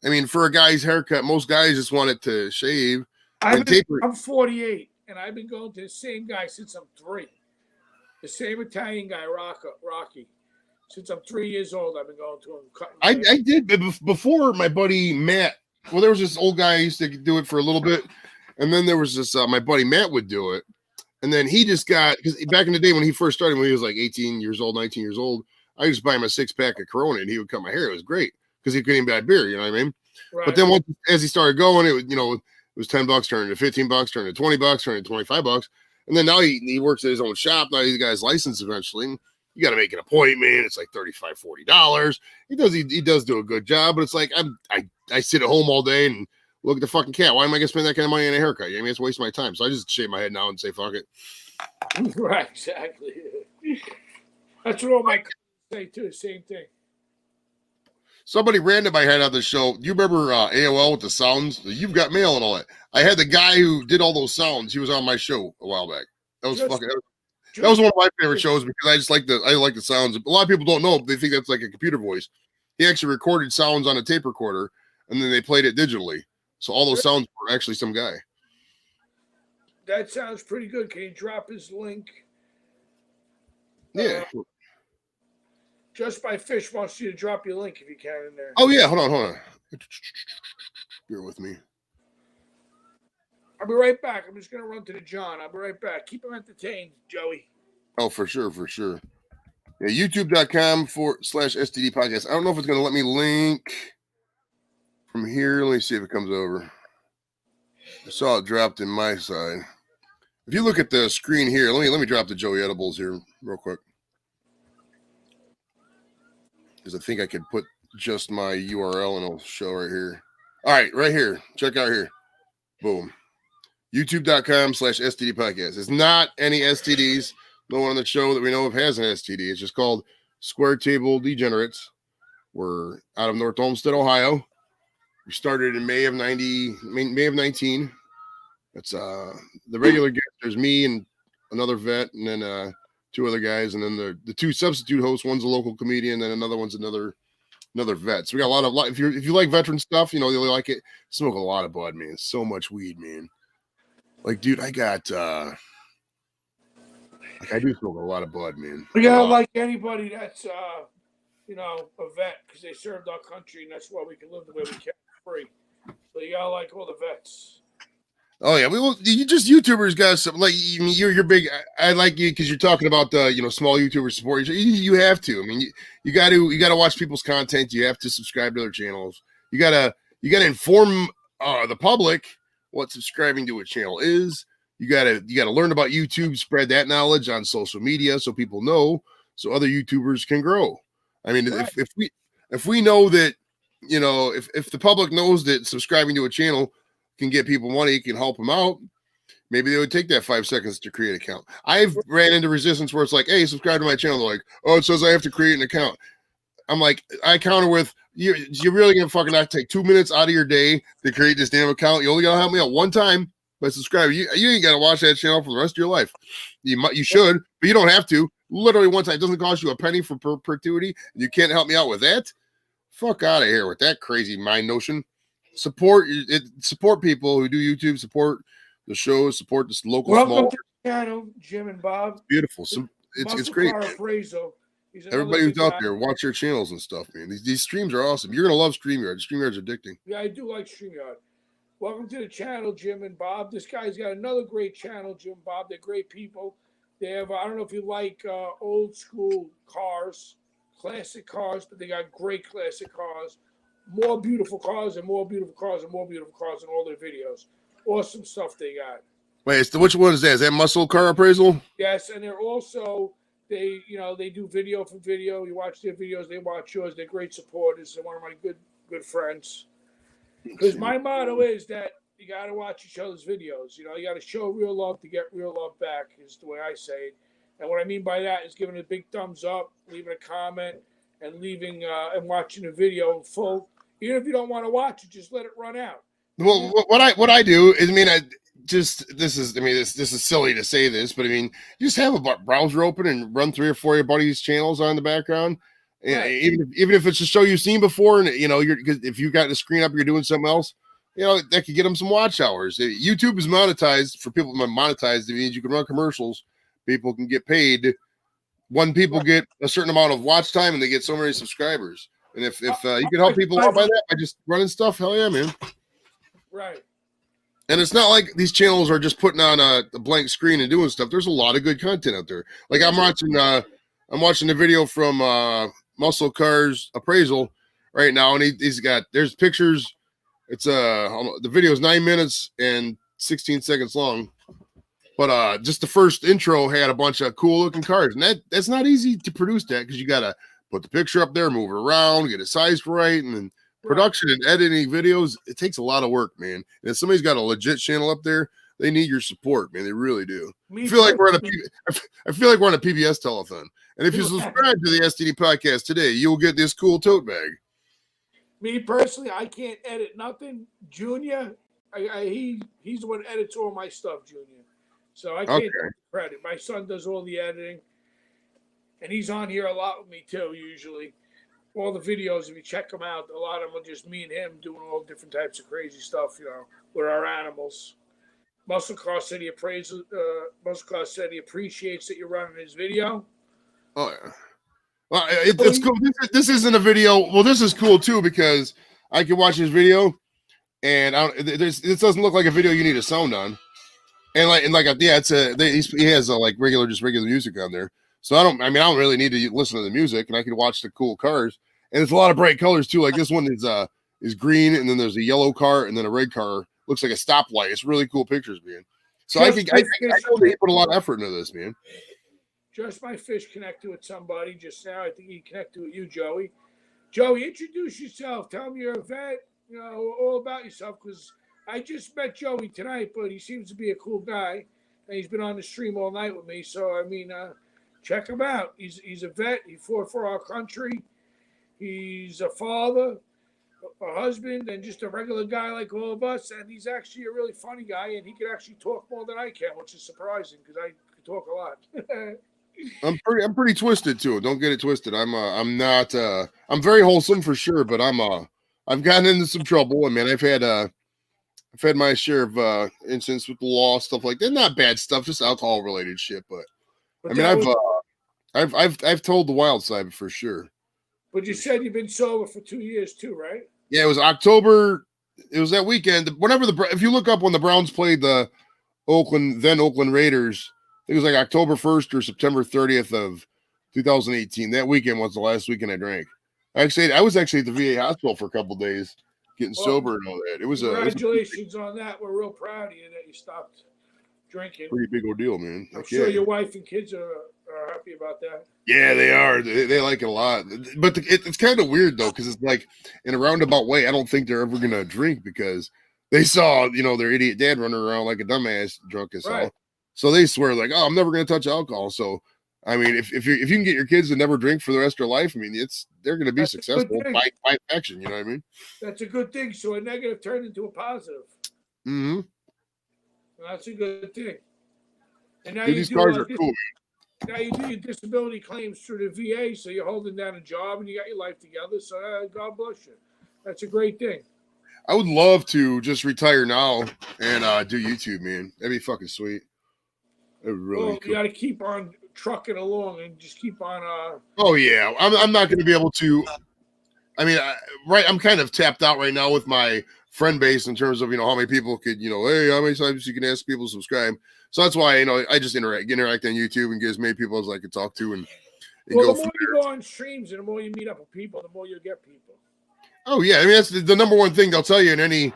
I mean, for a guy's haircut, most guys just want it to shave. I'm 48, and I've been going to the same guy since I'm 3. The same Italian guy, Rocky. Since I'm 3 years old, I've been going to him. I did before my buddy Matt. Well, there was this old guy I used to do it for a little bit, and then there was this my buddy Matt would do it, and then he just got because back in the day when he first started, when he was like 18 years old, 19 years old, I used to buy him a 6-pack of Corona, and he would cut my hair. It was great. Because he couldn't even buy beer, you know what I mean? Right. But then as he started going, it was, it was $10 turned to $15, turned to $20, turned to $25. And then now he works at his own shop. Now he's got his license eventually. You got to make an appointment. It's like $35, $40. He does do a good job, but it's like I sit at home all day and look at the fucking cat. Why am I gonna spend that kind of money on a haircut? I mean, it's wasting my time. So I just shave my head now and say fuck it. Right, exactly. That's what all my cousins say too. Same thing. Somebody random I had on the show. You remember AOL with the sounds? You've got mail and all that. I had the guy who did all those sounds. He was on my show a while back. That was that was one of my favorite shows because I just like the sounds. A lot of people don't know. They think that's like a computer voice. He actually recorded sounds on a tape recorder and then they played it digitally. So all those sounds were actually some guy. That sounds pretty good. Can you drop his link? Yeah. Just by Fish wants you to drop your link if you can in there. Oh yeah, hold on. Bear with me. I'll be right back. I'm just gonna run to the John. I'll be right back. Keep him entertained, Joey. Oh, for sure. Yeah, youtube.com/STD podcast. I don't know if it's gonna let me link from here. Let me see if it comes over. I saw it dropped in my side. If you look at the screen here, let me drop the Joey Edibles here real quick. Because I think I could put just my URL and it'll show right here. All right, right here. Check out here. Boom. YouTube.com/STD podcast. It's not any STDs. No one on the show that we know of has an STD. It's just called Square Table Degenerates. We're out of North Olmsted, Ohio. We started in May of 19. That's the regular guest. There's me and another vet, and then 2 other guys, and then the 2 substitute hosts. One's a local comedian, and another one's another vet. So we got a lot. If you like veteran stuff, you really like it. Smoke a lot of bud, man. So much weed, man. Like, dude, I got I do smoke a lot of bud, man. We gotta like anybody that's a vet because they served our country, and that's why we can live the way we can free. So you gotta like all the vets. Oh yeah, you just YouTubers got some like you're big. I like you because you're talking about the small YouTubers support. You have to. I mean, you got to watch people's content. You have to subscribe to their channels. You gotta inform the public what subscribing to a channel is. You gotta learn about YouTube, spread that knowledge on social media so people know, so other YouTubers can grow. I mean, Right. if we know that if the public knows that subscribing to a channel can get people money, can help them out, maybe they would take that 5 seconds to create an account. I've ran into resistance where it's like, hey, subscribe to my channel. They're like, oh, it says I have to create an account. I'm like, I counter with, you're really gonna fucking have to take 2 minutes out of your day to create this damn account. You only gotta help me out one time by subscribing. You ain't gotta watch that channel for the rest of your life. You should, but you don't have to. Literally one time. It doesn't cost you a penny for perpetuity, and you can't help me out with that. Fuck out of here with that crazy mind notion. Support people who do YouTube, support the shows, support this local Welcome small. to the channel, Jim and Bob. Beautiful. It's Muscle great. Car Appraisal. He's another Everybody who's good out guy. there, watch their channels and stuff, man. These streams are awesome. You're gonna love StreamYard. StreamYard's addicting. Yeah, I do like StreamYard. Welcome to the channel, Jim and Bob. This guy's got another great channel, Jim and Bob. They're great people. They have, I don't know if you like old school cars, classic cars, but they got great classic cars. More beautiful cars and more beautiful cars and more beautiful cars in all their videos. Awesome stuff they got. Wait, which one is that? Is that Muscle Car Appraisal? Yes, and they're also they do video for video. You watch their videos, they watch yours. They're great supporters. They're one of my good friends. Because my motto is that you got to watch each other's videos. You got to show real love to get real love back. Is the way I say it. And what I mean by that is giving a big thumbs up, leaving a comment, and leaving and watching the video in full. Even if you don't want to watch it, just let it run out. Well, what I do is, this is silly to say this, but I mean, you just have a browser open and run 3 or 4 of your buddies' channels on the background. Yeah, Right. even if it's a show you've seen before, and because if you got the screen up, you're doing something else. That could get them some watch hours. YouTube is monetized for people. Monetized, it means you can run commercials. People can get paid when people get a certain amount of watch time, and they get so many subscribers. And if you can help people out by that, by just running stuff, hell yeah, man. Right. And it's not like these channels are just putting on a blank screen and doing stuff. There's a lot of good content out there. Like I'm watching the video from Muscle Cars Appraisal right now, and there's pictures. It's the video is 9 minutes and 16 seconds long, but just the first intro had a bunch of cool looking cars, and that's not easy to produce that because you gotta put the picture up there, move it around, get it sized right, and then production and editing videos, it takes a lot of work, man. And if somebody's got a legit channel up there, they need your support, man. They really do. I feel like we're on a PBS telethon. And if you subscribe to the STD podcast today, you'll get this cool tote bag. Me personally, I can't edit nothing. Junior, he's the one that edits all my stuff, Junior. So I can't take credit. My son does all the editing. And he's on here a lot with me too, usually. All the videos, if you check them out, a lot of them are just me and him doing all different types of crazy stuff, with our animals. Muscle Car said he appraised. Muscle Car said he appreciates that you're running his video. Oh yeah. Well, it's cool. This isn't a video. Well, this is cool too because I can watch his video, and this doesn't look like a video you need a sound on. He has regular music on there. So I don't really need to listen to the music, and I can watch the cool cars. And it's a lot of bright colors too. Like this one is green, and then there's a yellow car, and then a red car. Looks like a stoplight. It's really cool pictures, man. So I know they put a lot of effort into this, man. Just My Fish connected with somebody just now. I think he connected with you, Joey. Joey, introduce yourself. Tell me you're a vet. All about yourself, because I just met Joey tonight, but he seems to be a cool guy, and he's been on the stream all night with me. So check him out. He's a vet. He fought for our country. He's a father, a husband, and just a regular guy like all of us. And he's actually a really funny guy, and he can actually talk more than I can, which is surprising because I can talk a lot. I'm pretty twisted too. Don't get it twisted. I'm very wholesome for sure, but I've gotten into some trouble. I mean, I've had my share of incidents with the law, stuff like that. Not bad stuff, just alcohol related shit. But I mean, I've told the wild side for sure. But you said you've been sober for 2 years too, right? Yeah, it was October it was that weekend. Whenever if you look up when the Browns played the Oakland Raiders, I think it was like October 1st or September 30th of 2018. That weekend was the last weekend I drank. I was actually at the VA hospital for a couple days, getting Well, sober and all that. It was a Congratulations on that. We're real proud of you that you stopped drinking. pretty big ordeal, man. I'm Like, sure yeah. your wife and kids are happy about that. Yeah, they are. They like it a lot. But it's kind of weird though, because it's like in a roundabout way. I don't think they're ever gonna drink because they saw, their idiot dad running around like a dumbass drunk as hell. Right. So they swear like, oh, I'm never gonna touch alcohol. So I mean, if you can get your kids to never drink for the rest of their life, I mean, they're gonna be That's a good successful thing. by action. You know what I mean? That's a good thing. So a negative turned into a positive. Mm-hmm. That's a good thing. And now Dude, you these do cars are cool. now you do your disability claims through the VA, so you're holding down a job and you got your life together. So God bless you. That's a great thing. I would love to just retire now and do YouTube, man. That'd be fucking sweet. It would really. Well, Cool. you got to keep on trucking along and just keep on. Oh yeah, I'm not going to be able to. I mean, I'm kind of tapped out right now with my friend base in terms of how many people could hey, how many times you can ask people to subscribe. So that's why I just interact on YouTube and get as many people as I can talk to and Well, go the from more there. you go on streams and the more you meet up with people, the more you'll get people. Oh yeah, I mean that's the number one thing they'll tell you in any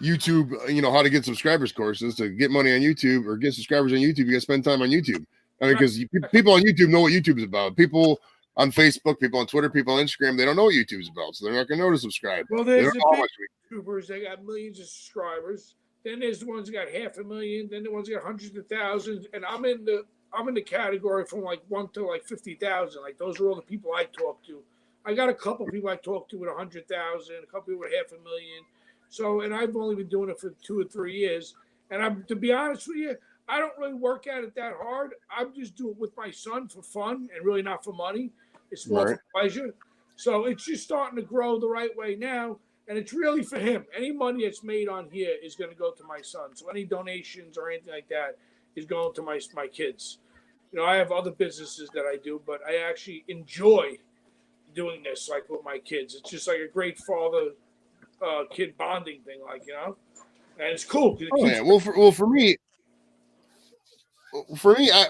YouTube, how to get subscribers courses. To get money on YouTube or get subscribers on YouTube, you got to spend time on YouTube. I mean, because people on YouTube know what YouTube is about. People on Facebook, people on Twitter, people on Instagram, they don't know what YouTube's about, so they're not going to know to subscribe. Well, They there's don't know how the much big YouTubers. They got millions of subscribers. Then there's the ones that got 500,000. Then the ones that got hundreds of thousands. And I'm in the category from like 1 to like 50,000. Like those are all the people I talk to. I got a couple people I talked to with 100,000, a couple people with 500,000. So, and I've only been doing it for 2 or 3 years. And to be honest with you, I don't really work at it that hard. I'm just doing it with my son for fun and really not for money. It's more for pleasure. So it's just starting to grow the right way now. And it's really for him. Any money that's made on here is going to go to my son. So any donations or anything like that is going to my kids. I have other businesses that I do, but I actually enjoy doing this like with my kids. It's just like a great father kid bonding thing, and it's cool. Oh yeah,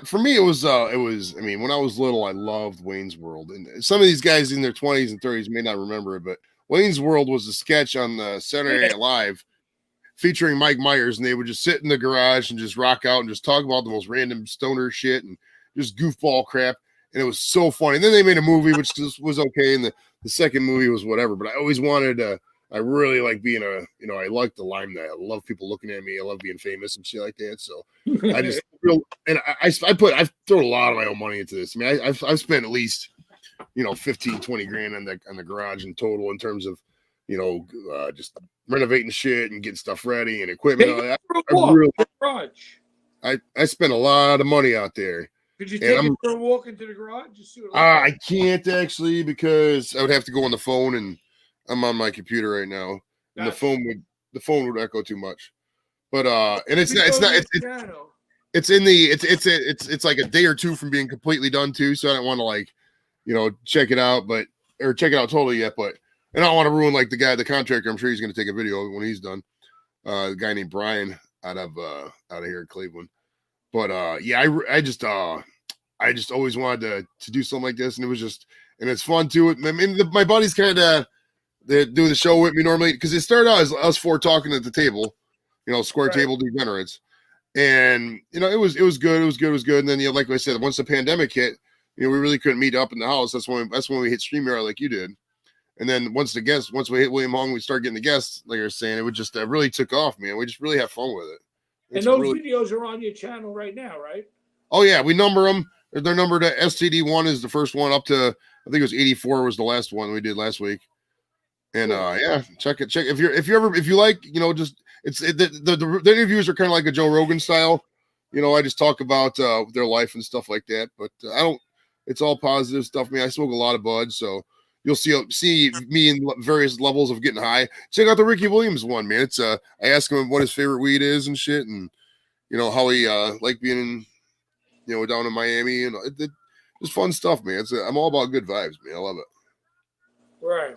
for me, it was. I mean, when I was little, I loved Wayne's World, and some of these guys in their 20s and 30s may not remember it, but Wayne's World was a sketch on the Saturday Night Live featuring Mike Myers, and they would just sit in the garage and just rock out and just talk about the most random stoner shit and just goofball crap. And it was so funny. And then they made a movie, which was okay. And the second movie was whatever. But I always wanted I really like being I like the limelight. I love people looking at me. I love being famous and shit like that. So I just I've thrown a lot of my own money into this. I mean, I've spent at least, 15, 20 grand on the garage in total in terms of, just renovating shit and getting stuff ready and equipment. I spent a lot of money out there. Could you take it for a walk into the garage? Just see what I can't actually because I would have to go on the phone and I'm on my computer right now. And the phone would echo too much. But and it's like a day or two from being completely done too. So I don't want to check it out, or check it out totally yet. But and I don't want to ruin like the contractor. I'm sure he's going to take a video when he's done. A guy named Brian out of here in Cleveland. But yeah, I just always wanted to do something like this, and it's fun too. I mean, my buddies kind of they do the show with me normally because it started out as us four talking at the table, square table degenerates, and it was good, and then like I said, once the pandemic hit, we really couldn't meet up in the house. That's when we hit StreamYard like you did, and then once we hit William Hung, we started getting the guests. Like I was saying, it would just really took off, man. We just really have fun with it. And those videos are on your channel right now, right? Oh yeah, we number them. They're numbered. STD1 is the first one up to, I think it was 84 was the last one we did last week. And yeah, check it. If you like, just the interviews are kind of like a Joe Rogan style. I just talk about their life and stuff like that. But it's all positive stuff. I mean, I smoke a lot of bud, so you'll see me in various levels of getting high. Check out the Ricky Williams one, man. It's I ask him what his favorite weed is and shit, and how he like being in, down in Miami, and it's fun stuff, man. I'm all about good vibes, man. I love it. Right.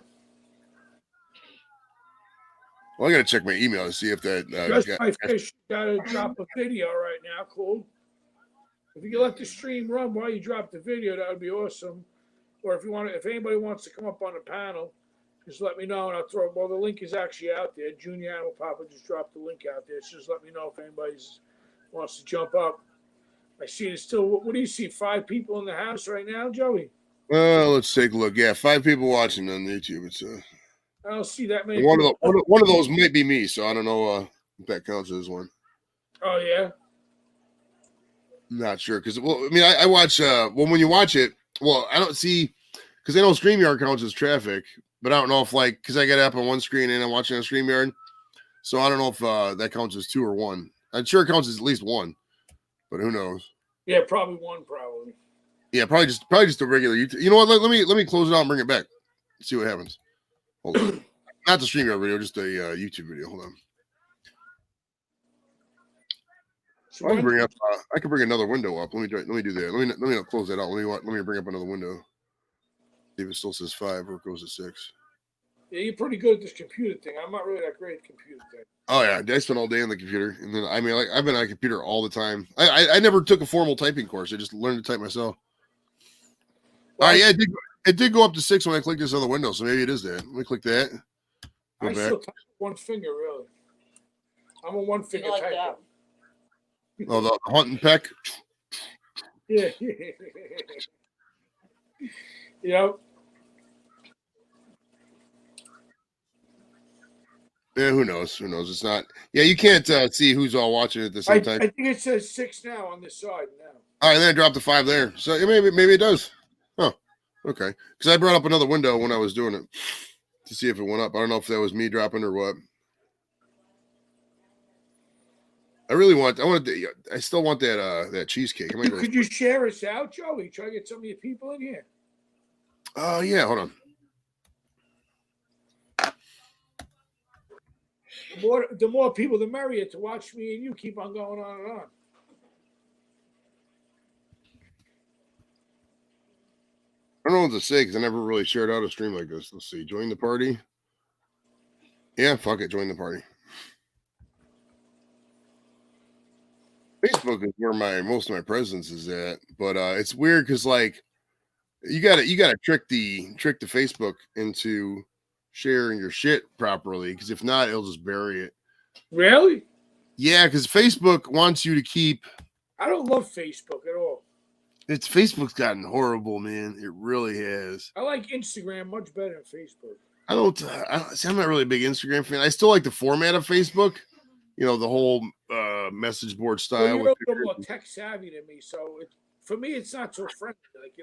Well, I gotta check my email to see if that. Just My Fish gotta drop a video right now. Cool. If you can let the stream run while you drop the video, that would be awesome. Or if you want, if anybody wants to come up on the panel, just let me know and I'll throw. Well, the link is actually out there. Junior Animal Papa just dropped the link out there. So just let me know if anybody wants to jump up. I see there's still. What do you see? 5 people in the house right now, Joey. Let's take a look. Yeah, 5 people watching on YouTube. It's I don't see that many. one people. of those might be me, so I don't know if that counts as one. Oh yeah. Not sure because well, I mean, I watch. Well, when you watch it, well, I don't see because I know StreamYard counts as traffic, but I don't know if like because I got it up on one screen and I'm watching on StreamYard, so I don't know if that counts as 2 or 1. I'm sure it counts as at least 1, but who knows? Yeah, probably 1. Probably. Yeah, probably just a regular YouTube. You know what? Let me close it out and bring it back. See what happens. Hold on. Not the StreamYard video, just a YouTube video. Hold on. So I can bring another window up. Let me do that. Let me not close that out. Let me bring up another window. See if it still says 5 or it goes to 6. Yeah, you're pretty good at this computer thing. I'm not really that great at computer thing. Oh yeah, I spent all day on the computer, and then I mean, like I've been on a computer all the time. I never took a formal typing course. I just learned to type myself. Well, Yeah, it did go up to 6 when I clicked this other window, so maybe it is that. Let me click that. Go I back. still type with 1 finger, really. I'm a 1 finger like typer. that. Oh, the hunt and peck. Yeah. Yep. Yeah, who knows? Who knows? It's not. Yeah, you can't see who's all watching at the I same time. think it says 6 now on this side now. All right, then I dropped the 5 there. So yeah, maybe it does. Oh, okay. Because I brought up another window when I was doing it to see if it went up. I don't know if that was me dropping or what. I still want that cheesecake. Could you share us out, Joey? Try to get some of your people in here. Oh yeah, hold on. The more people, the merrier to watch me and you keep on going on and on. I don't know what to say because I never really shared out a stream like this. Let's see. Join the party. Yeah, fuck it. Join the party. Facebook is where most of my presence is at, but it's weird because like you gotta trick the Facebook into sharing your shit properly because if not, it'll just bury it. Really? Yeah, because Facebook wants you to keep. I don't love Facebook at all. Facebook's gotten horrible, man. It really has. I like Instagram much better than Facebook. I'm not really a big Instagram fan. I still like the format of Facebook. You know, the whole message board style. Well, you're a little more tech savvy than me, so for me, it's not so friendly. Like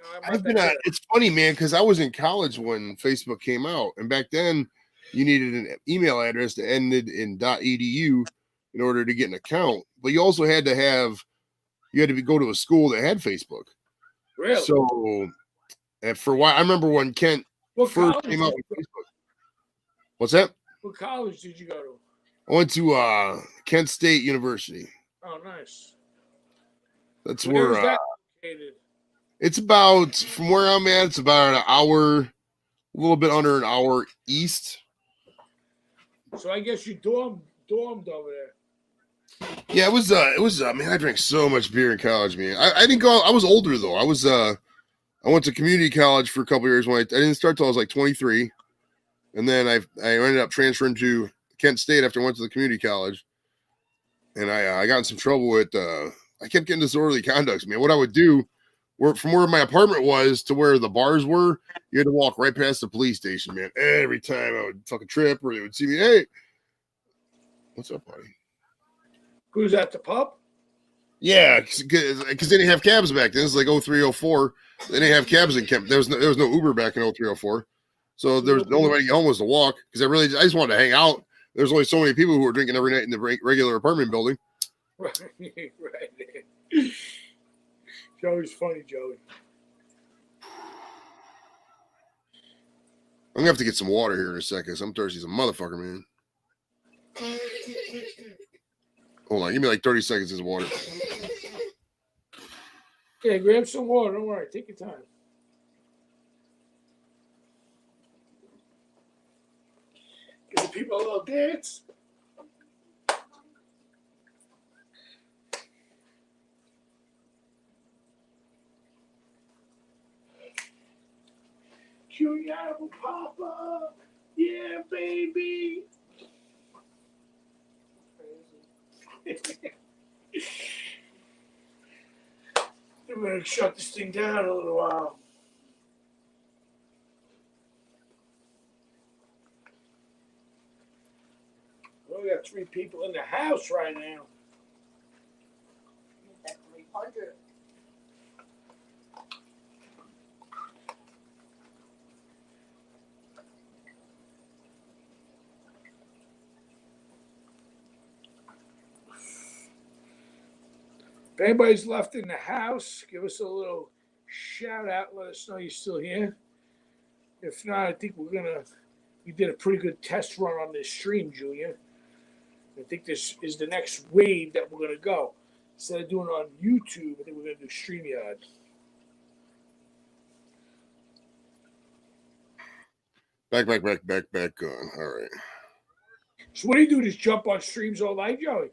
it's funny, man, because I was in college when Facebook came out, and back then you needed an email address that ended in .edu in order to get an account, but you also had to go to a school that had Facebook. Really? So, and for a while, I remember when Kent first came out with Facebook. What's that? What college did you go to? I went to Kent State University. Oh, nice. That's Where where is that located? It's about, from where I'm at, it's about an hour, a little bit under an hour east. So I guess you dormed over there. Yeah, it was man, I drank so much beer in college, man. I didn't go, I was older though. I went to community college for a couple years when I didn't start till I was like 23. And then I ended up transferring to Kent State after I went to the community college. And I got in some trouble with, I kept getting disorderly conducts, man. What I would do, from where my apartment was to where the bars were, you had to walk right past the police station, man. Every time I would fucking trip or they would see me, hey, what's up, buddy? Who's at the pub? Yeah, because they didn't have cabs back then. This is like 0304. They didn't have cabs in Kent. There was no Uber back in 0304. So there was the only way to get home was to walk because I just wanted to hang out. There's only so many people who were drinking every night in the regular apartment building. Right. Joey's funny, Joey. I'm gonna have to get some water here in a second. I'm thirsty as a motherfucker, man. Hold on, give me like 30 seconds of water. Yeah, grab some water. Don't worry. Take your time. people a little dance. Junior Apple Papa, yeah, baby. I'm gonna shut this thing down a little while. We got 3 people in the house right now. That 300. If anybody's left in the house, give us a little shout out. Let us know you're still here. If not, I think we did a pretty good test run on this stream, Julia. I think this is the next wave that we're going to go. Instead of doing it on YouTube, I think we're going to do StreamYard. Back on. All right. So what do you do? Just jump on streams all night, Joey?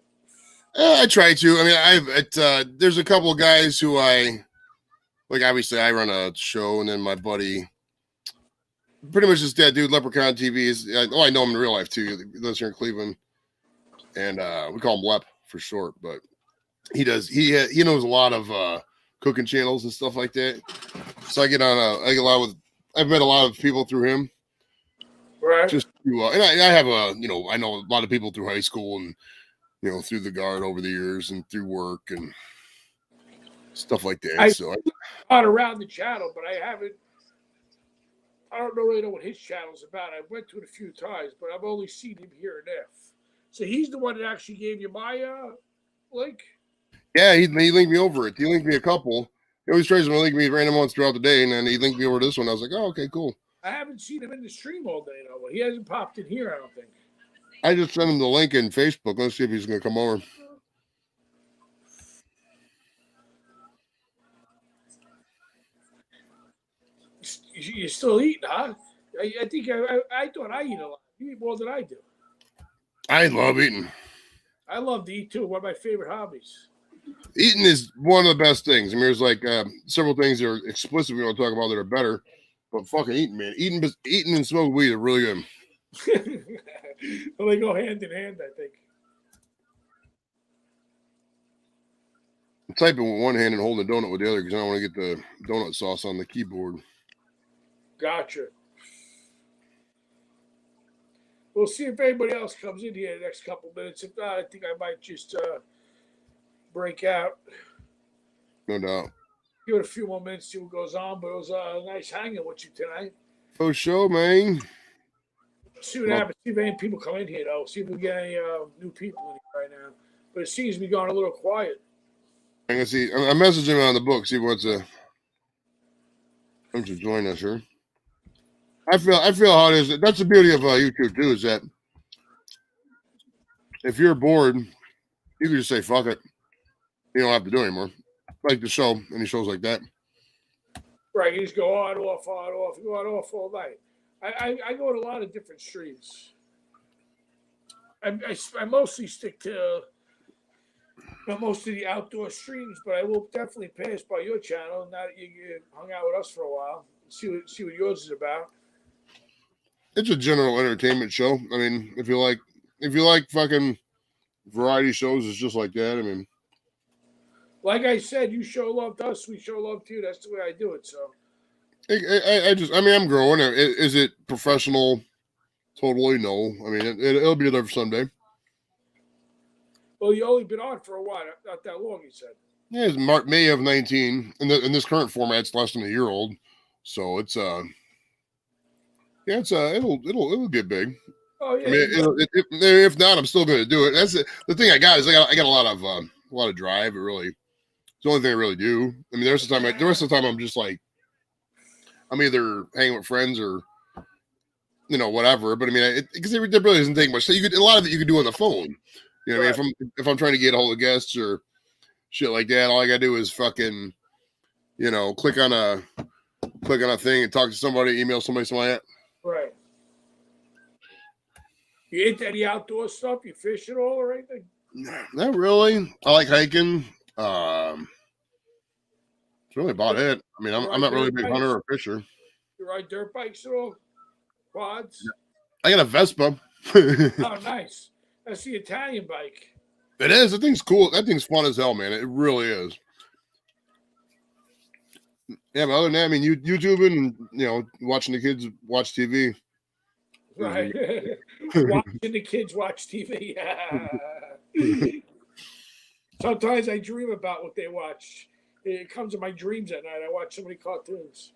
I try to. I mean, there's a couple of guys who I like. Obviously, I run a show, and then my buddy, pretty much just that dude, Leprechaun TV. I know him in real life too. He lives here in Cleveland, and we call him Lep for short. But he does. He knows a lot of cooking channels and stuff like that. So I get I've met a lot of people through him. Right. Just to, and I have I know a lot of people through high school and through the guard over the years and through work and stuff like that. So not around the channel, but I don't really know what his channel's about. I went to it a few times, but I've only seen him here and there. So he's the one that actually gave you my link? Yeah, he linked me over it. He linked me a couple. He always tries to link me random ones throughout the day, and then he linked me over this one. I was like, oh, okay, cool. I haven't seen him in the stream all day, though. He hasn't popped in here, I don't think. I just sent him the link in Facebook. Let's see if he's going to come over. You're still eating, huh? I think I thought I eat a lot. You eat more than I do. I love eating. I love to eat, too. One of my favorite hobbies. Eating is one of the best things. I mean, there's like several things that are explicit we don't talk about that are better. But fucking eating, man. Eating and smoking weed are really good. Well, they go hand in hand, I think. I'm typing with one hand and holding a donut with the other because I don't want to get the donut sauce on the keyboard. Gotcha. We'll see if anybody else comes in here in the next couple minutes. If not, I think I might just break out. No doubt. Give it a few more minutes, see what goes on. But it was nice hanging with you tonight. Oh, show, man. See what happens. See if any people come in here, though. See if we get any new people in here right now. But it seems to be going a little quiet. I'm gonna see. I'm messaging him on the book. See what's come to join us here. I feel how it is. That's the beauty of YouTube too. Is that if you're bored, you can just say fuck it. You don't have to do it anymore. Like the show, any shows like that. Right, you just go on, off, go on, off all night. I go on a lot of different streams. I mostly stick to most of the outdoor streams, but I will definitely pass by your channel now that you hung out with us for a while. See what yours is about. It's a general entertainment show. I mean, if you like fucking variety shows, it's just like that. I mean, like I said, you show love to us, we show love to you. That's the way I do it. So, I'm growing. Is it professional? Totally no. I mean, it'll be there for someday. Well, you only been on for a while, not that long. You said. Yeah, it's May of 19. In this current format, it's less than a year old. So it's it'll get big. Oh yeah. I mean, if not, I'm still going to do it. That's the thing I got is I got a lot of drive. It really, it's the only thing I really do. I mean, the rest of the time I'm just like, I'm either hanging with friends or, whatever. But I mean, because it really doesn't take much. So a lot of it you could do on the phone. You know, what I mean, if I'm trying to get a hold of guests or shit like that, all I gotta do is fucking, click on a thing and talk to somebody, email somebody, something like that. Right. You into any outdoor stuff? You fish at all or anything? Not really. I like hiking. That's really about it. I mean, I'm not really a big hunter or fisher. You ride dirt bikes at all? Quads? I got a Vespa. Oh, nice. That's the Italian bike. It is. That thing's cool. That thing's fun as hell, man. It really is. Yeah, but other than that, I mean, YouTubing and watching the kids watch TV. Right. Watching the kids watch TV. Sometimes I dream about what they watch. It comes in my dreams at night. I watch so many cartoons.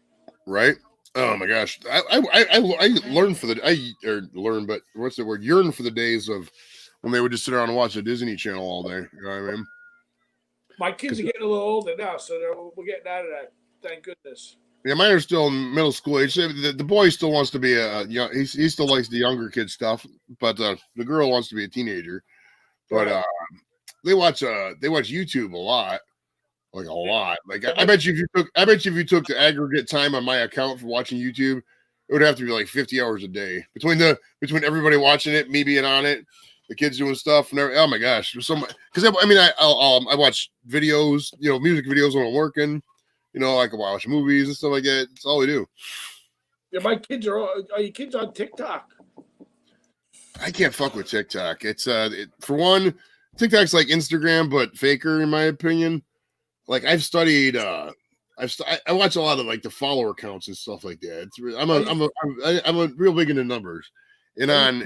Right? Oh my gosh. I learned for but what's the word? Yearn for the days of when they would just sit around and watch the Disney Channel all day. You know what I mean? My kids are getting a little older now, so we're getting out of that. Thank goodness. Yeah, mine are still in middle school age. The boy still wants to be he still likes the younger kid stuff, but the girl wants to be a teenager. But they watch YouTube a lot. Like a lot. Like I bet you if you took the aggregate time on my account for watching YouTube, it would have to be like 50 hours a day between everybody watching it, me being on it, the kids doing stuff, and oh my gosh, there's so much. Because I watch videos, music videos when I'm working. I can watch movies and stuff like that. That's all we do. Yeah, my kids are your kids on TikTok? I can't fuck with TikTok. It's for one, TikTok's like Instagram but faker in my opinion. Like I've studied, I watch a lot of like the follower counts and stuff like that. I'm a real big into numbers, and on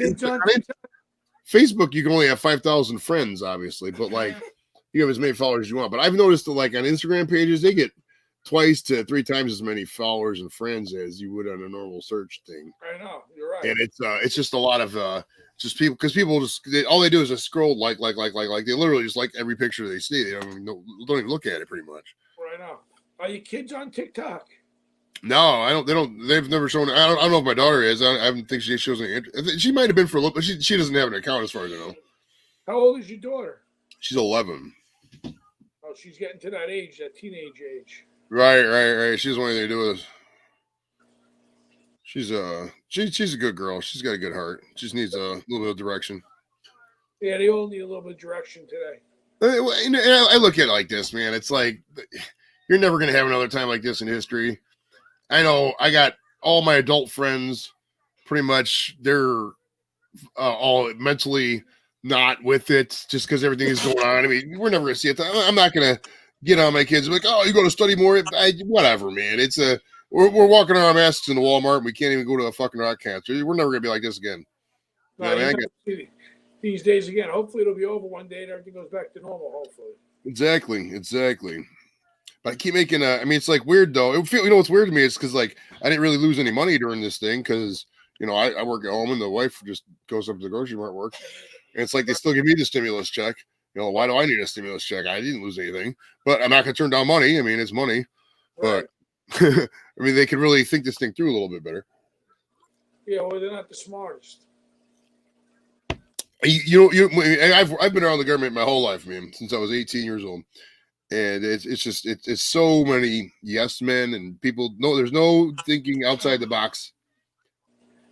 Facebook you can only have 5,000 friends, obviously, but like you have as many followers as you want. But I've noticed that like on Instagram pages they get 2 to 3 times as many followers and friends as you would on a normal search thing. I know, you're right. And it's just a lot of just people, because people all they do is just scroll like they literally just like every picture they see. They don't even look at it pretty much. Right now, are your kids on TikTok? No, I don't. They've never shown. I don't know if my daughter is. I don't think she shows any interest. She might have been for a little, but she doesn't have an account as far as I know. How old is your daughter? She's 11. Oh, she's getting to that age, that teenage age. Right. She's one thing to do with. She's a good girl. She's got a good heart. Just needs a little bit of direction. Yeah, they all need a little bit of direction today. I look at it like this, man. It's like you're never gonna have another time like this in history. I know. I got all my adult friends. Pretty much, they're all mentally not with it, just because everything is going on. I mean, we're never gonna see it. I'm not gonna get on my kids and be like, oh, you got to study more. Whatever, man. It's we're walking around masks in the Walmart and we can't even go to a fucking rock concert. We're never gonna be like this again. No, these days again. Hopefully it'll be over one day and everything goes back to normal. Hopefully. Exactly. But I keep making I mean, it's like weird though. What's weird to me is because like I didn't really lose any money during this thing because I work at home and the wife just goes up to the grocery mart work, and it's like they still give me the stimulus check. Why do I need a stimulus check? I didn't lose anything, but I'm not gonna turn down money. I mean, it's money, Right. but I mean, they could really think this thing through a little bit better. Yeah, well, they're not the smartest. I've been around the government my whole life, man, since I was 18 years old, and it's so many yes men and people. No, there's no thinking outside the box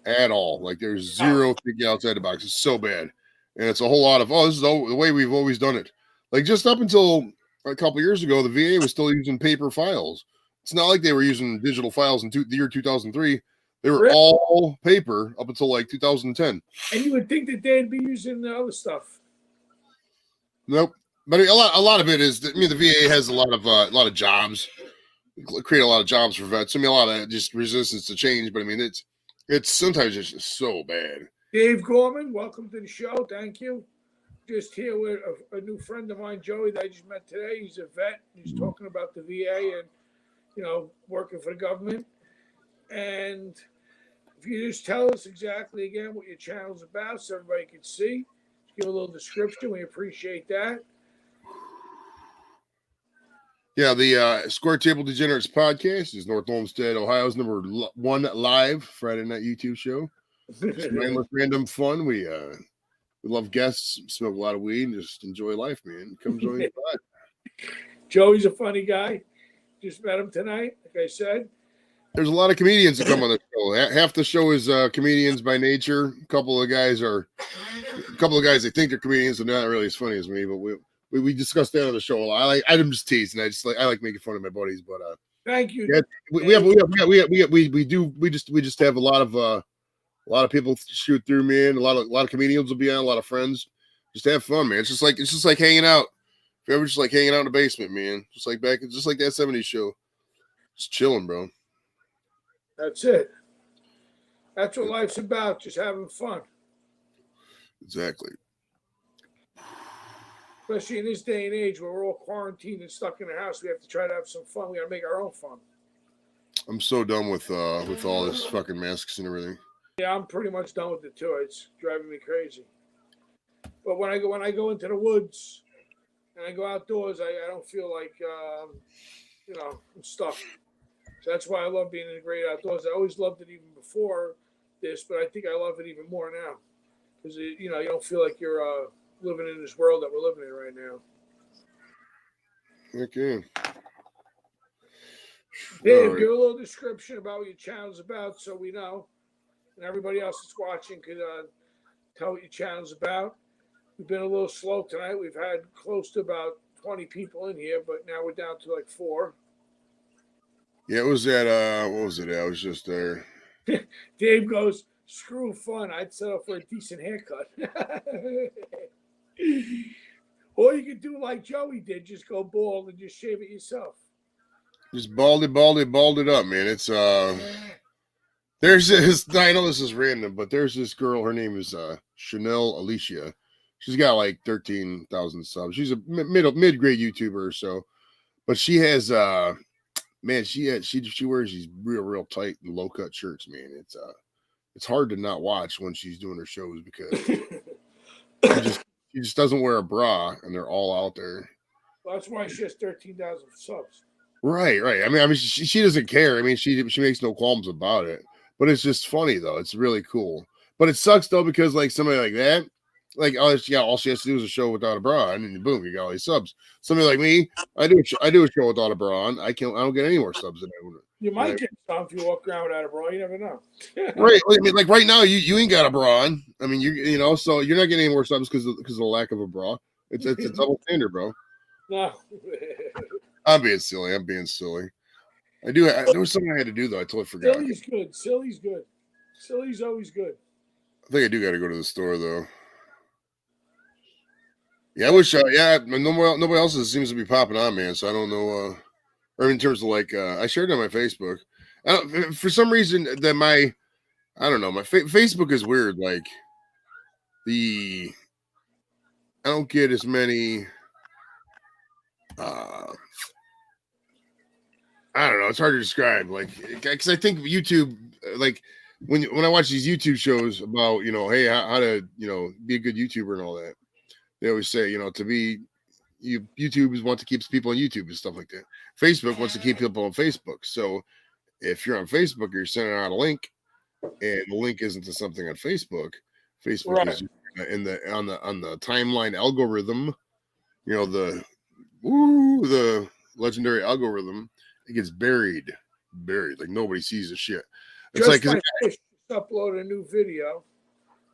at all. Like there's zero thinking outside the box. It's so bad, and it's a whole lot of this is the way we've always done it. Like just up until a couple years ago, the VA was still using paper files. It's not like they were using digital files in the year 2003. They were all paper up until like 2010. And you would think that they'd be using the other stuff. Nope. But a lot of it is. The VA has a lot of jobs, create a lot of jobs for vets. I mean, a lot of just resistance to change. But I mean, it's sometimes it's just so bad. Dave Gorman, welcome to the show. Thank you. Just here with a new friend of mine, Joey, that I just met today. He's a vet. He's talking about the VA and working for the government. And if you just tell us exactly again what your channel's about so everybody can see, just give a little description. We appreciate that. Yeah, the Square Table Degenerates podcast is North Olmsted, Ohio's #1 live Friday night YouTube show. It's mindless random fun. We love guests, smoke a lot of weed, and just enjoy life, man. Come join the pod. Joey's a funny guy. Just met him tonight, like I said. there's a lot of comedians that come on the show. Half the show is comedians by nature. A couple of guys they think they're comedians, and they're not really as funny as me. But we discussed that on the show a lot. I'm just teasing. I like making fun of my buddies. But Thank you. yeah, we just have a lot of people shoot through, man. A lot of comedians will be on. A lot of friends. Just have fun, man. It's just like hanging out. If you're ever just like hanging out in the basement, man. Just like that 70s show. Just chilling, bro. That's it. That's what life's about, just having fun. Exactly. Especially in this day and age where we're all quarantined and stuck in the house, we have to try to have some fun. We got to make our own fun. I'm so done with all this fucking masks and everything. Yeah, I'm pretty much done with it too. It's driving me crazy. But when I go into the woods and I go outdoors, I don't feel like I'm stuck. So that's why I love being in the great outdoors. I always loved it even before this, but I think I love it even more now because you don't feel like you're living in this world that we're living in right now. Okay. Dave, Right. give a little description about what your channel's about so we know, and everybody else that's watching could tell what your channel's about. We've been a little slow tonight. We've had close to about 20 people in here, but now we're down to like 4. Yeah, it was at what was it? I was just there. Dave goes, screw fun. I'd settle for a decent haircut. Or you could do like Joey did, just go bald and just shave it yourself. Just balled it up, man. It's there's this. I know this is random, but there's this girl. Her name is Chanel Alicia. She's got like 13,000 subs. She's a mid-grade YouTuber or so, but she has man, she wears these real tight and low cut shirts, man. It's hard to not watch when she's doing her shows because she just doesn't wear a bra, and they're all out there. Well, that's why she has 13,000 subs. Right. I mean, she doesn't care. I mean, she makes no qualms about it. But it's just funny though. It's really cool. But it sucks though because like somebody like that, like all she has to do is a show without a bra, and then boom, you got all these subs. Somebody like me, I do a show without a bra on. I don't get any more subs than I would. You might get some if you walk around without a bra. You never know. Right. I mean, like right now, you ain't got a bra on. I mean, so you're not getting any more subs because of the lack of a bra. It's a double standard, bro. No. I'm being silly. There was something I had to do though. I totally forgot. Silly's good. Silly's always good. I think I do got to go to the store though. Yeah, I wish. Nobody else seems to be popping on, man. So I don't know. Or in terms of like, I shared it on my Facebook. For some reason, that my Facebook is weird. Like I don't get as many. I don't know. It's hard to describe. Like, because I think YouTube, like when I watch these YouTube shows about hey, how to be a good YouTuber and all that, they always say YouTube wants to keep people on YouTube and stuff like that. Facebook wants to keep people on Facebook. So if you're on Facebook, you're sending out a link, and the link isn't to something on Facebook. Facebook Right. is on the timeline algorithm. The legendary algorithm. It gets buried. Like nobody sees the shit. It's Just like My Fish just uploaded a new video.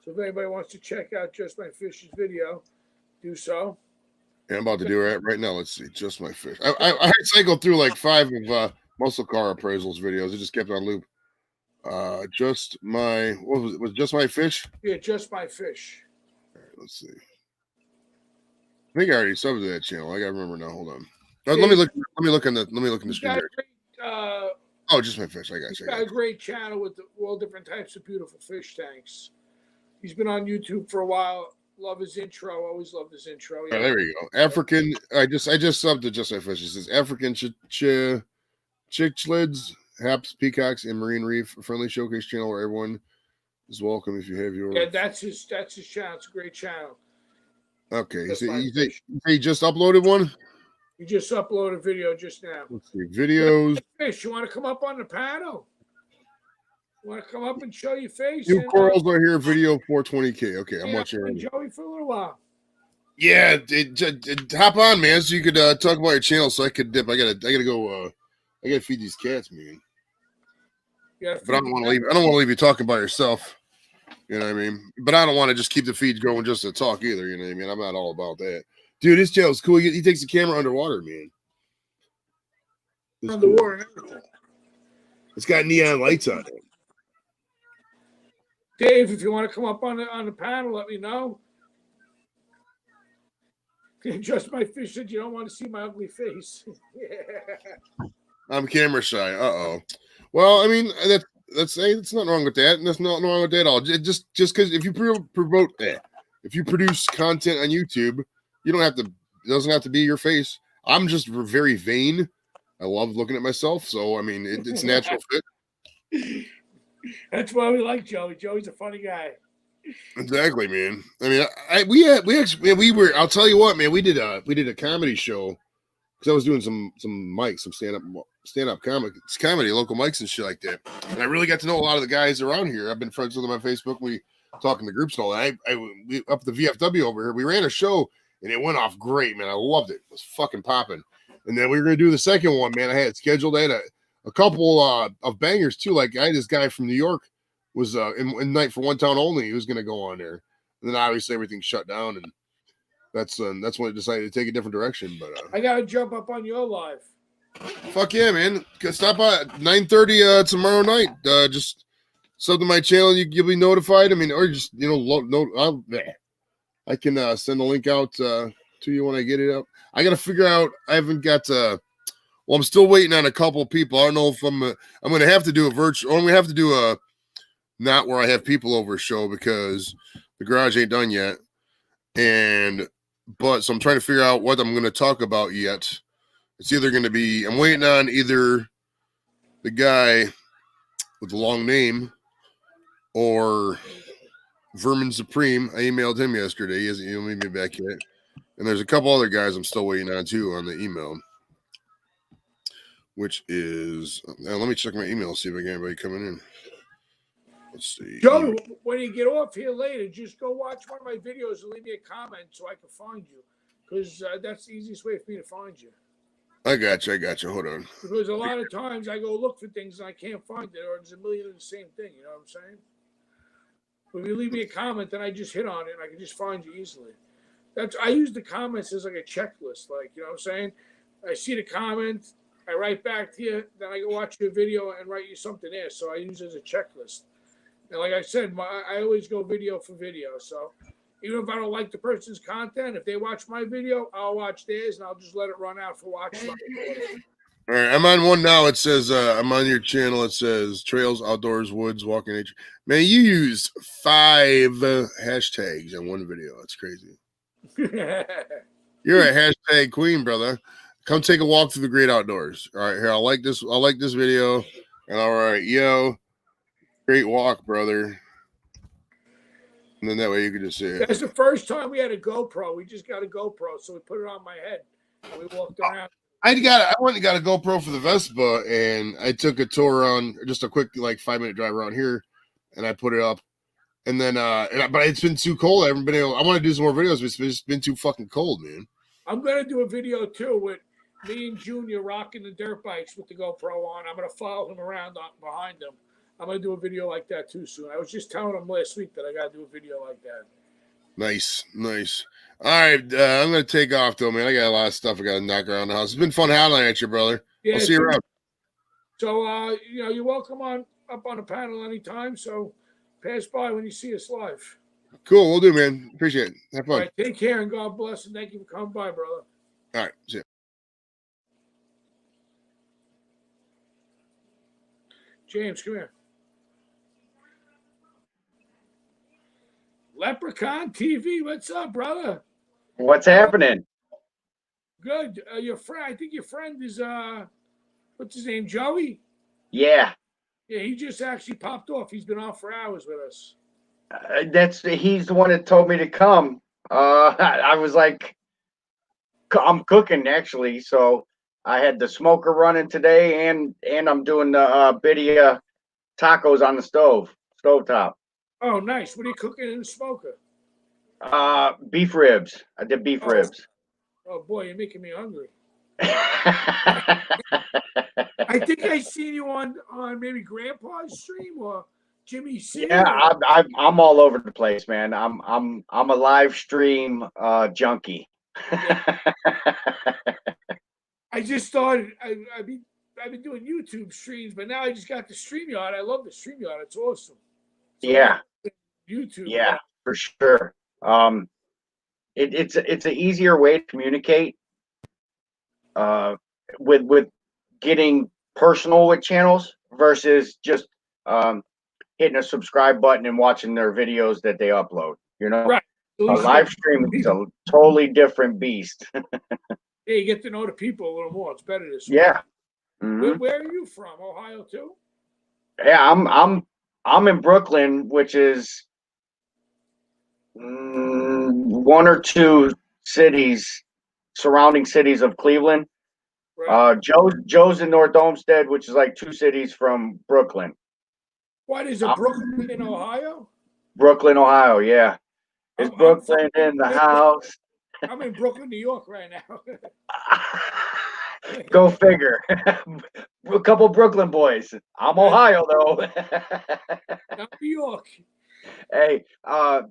So if anybody wants to check out Just My Fish's video, do so. I'm about to do it right now. Let's see. Just My Fish. I cycled through like 5 of muscle car appraisals videos. It just kept on loop. Just My Fish? Yeah, Just My Fish. All right, let's see. I think I already subbed to that channel. I gotta remember now. Hold on. Let me look in the He's screen got a there. great, Oh, Just My Fish. I got he's you. got a great channel with all different types of beautiful fish tanks. He's been on YouTube for a while. Love his intro. Always loved his intro. Oh, there we go. African. I just subbed to Just My Fish. It says African cichlids, haps, peacocks, and marine reef. A friendly showcase channel where everyone is welcome if you have your. Yeah, that's his channel. It's a great channel. Okay. Just You My say Fish. he just uploaded one? He just uploaded a video just now. Let's see. Videos. Fish, you want to come up on the panel? You want to come up and show your face? New and, corals right here. Video 420K. Okay, I'm yeah, watching. and Joey for a little while. Yeah, hop on, man. So you could talk about your channel. So I could dip. I gotta go. I gotta feed these cats, man. You gotta But I feed don't the want to leave. I don't want to leave you talking by yourself. You know what I mean? But I don't want to just keep the feed going just to talk either. You know what I mean? I'm not all about that. Dude, this jail's cool. He takes the camera underwater, man. It's cool. underwater and everything. It's got neon lights on it. Dave, if you want to come up on the panel, let me know. Just my fish said you don't want to see my ugly face. Yeah. I'm camera shy. Well, I mean that's nothing wrong with that, and there's nothing wrong with that at all. Just because if you promote that, if you produce content on YouTube, you don't have to. It doesn't have to be your face. I'm just very vain. I love looking at myself, so I mean it's a natural fit. That's why we like Joey. Joey's a funny guy. Exactly, man. I mean, we were. I'll tell you what, man. We did a comedy show because I was doing some mics, some stand up comedy, local mics and shit like that. And I really got to know a lot of the guys around here. I've been friends with them on Facebook. We talk in the groups and all that. We up the VFW over here. We ran a show and it went off great, man. I loved it. It was fucking popping. And then we were gonna do the second one, man. I had it scheduled. I had a couple of bangers too. Like I had this guy from New York was in Night for One Town Only. He was gonna go on there. And then obviously everything shut down, and that's when I decided to take a different direction. But I gotta jump up on your live. fuck yeah, man! Stop by at 9:30 tomorrow night. Just sub to my channel. You'll be notified. I mean, or just I can send a link out to you when I get it up. I gotta figure out. I haven't got. Well, I'm still waiting on a couple people. I don't know if I'm gonna have to do a virtual. Or I'm gonna have to do a not where I have people over show because the garage ain't done yet. But so I'm trying to figure out what I'm gonna talk about yet. It's either gonna be I'm waiting on either the guy with the long name or Vermin Supreme. I emailed him yesterday. He hasn't emailed me back yet. And there's a couple other guys I'm still waiting on too on the email. Which is let me check my email, see if I get anybody coming in. Let's see. Joey, when you get off here later, just go watch one of my videos and leave me a comment so I can find you. Because that's the easiest way for me to find you. I got you. Hold on. Because a lot of times I go look for things and I can't find it, or there's a million of the same thing. You know what I'm saying? But if you leave me a comment, then I just hit on it and I can just find you easily. I use the comments as like a checklist. Like, you know what I'm saying? I see the comment, I write back to you, then I go watch your video and write you something there. So I use it as a checklist. And like I said, I always go video for video. So even if I don't like the person's content, if they watch my video, I'll watch theirs and I'll just let it run out for watching. All right, I'm on one now. It says I'm on your channel. It says trails, outdoors, woods, walking nature. Man, you used 5 hashtags in one video. That's crazy. You're a hashtag queen, brother. Come take a walk through the great outdoors. All right, here I like this video. And all right, yo. Great walk, brother. And then that way you can just see it. That's the first time we had a GoPro. We just got a GoPro, so we put it on my head and we walked around. I went and got a GoPro for the Vespa, and I took a tour around, just a quick 5-minute drive around here, and I put it up. And then, but it's been too cold. I haven't been able. I want to do some more videos, but it's just been too fucking cold, man. I'm gonna do a video too with me and Junior rocking the dirt bikes with the GoPro on. I'm gonna follow him around behind him. I'm going to do a video like that too soon. I was just telling him last week that I got to do a video like that. Nice. All right. I'm going to take off though, man. I got a lot of stuff I got to knock around the house. It's been fun hollering at you, brother. Yeah, I'll see you around. So, you're welcome up on the panel anytime. So pass by when you see us live. Cool. We'll do, man. Appreciate it. Have fun. All right, take care and God bless. And thank you for coming by, brother. All right. See ya. James, come here. Leprechaun TV, what's up, brother? What's happening? Good. Your friend, I think your friend is what's his name, Joey? Yeah. Yeah, he just actually popped off. He's been off for hours with us. He's the one that told me to come. I was like, I'm cooking actually, so I had the smoker running today, and I'm doing the Bidia tacos on the stovetop. Oh, nice. What are you cooking in the smoker? Beef ribs. I did beef ribs. Oh boy, you're making me hungry. I think I seen you on maybe Grandpa's stream or Jimmy C. Yeah, I'm all over the place, man. I'm a live stream junkie. I just started. I've been doing YouTube streams, but now I just got the StreamYard. I love the StreamYard. It's awesome. So Yeah, YouTube. yeah, for sure. It's an easier way to communicate with getting personal with channels versus just hitting a subscribe button and watching their videos that they upload. You know, Right. a live stream is a totally different beast. Yeah, you get to know the people a little more. It's better this way. Yeah. Mhm. Where are you from? Ohio too? Yeah, I'm in Brooklyn, which is one or two cities, surrounding cities of Cleveland. Right. Joe's in North Olmsted, which is like 2 cities from Brooklyn. What is it, Brooklyn in Ohio? Brooklyn, Ohio. Yeah, is I'm Brooklyn in the house? I'm in Brooklyn, New York right now. Go figure. A couple Brooklyn boys. I'm Ohio though. I'm New York. Hey, I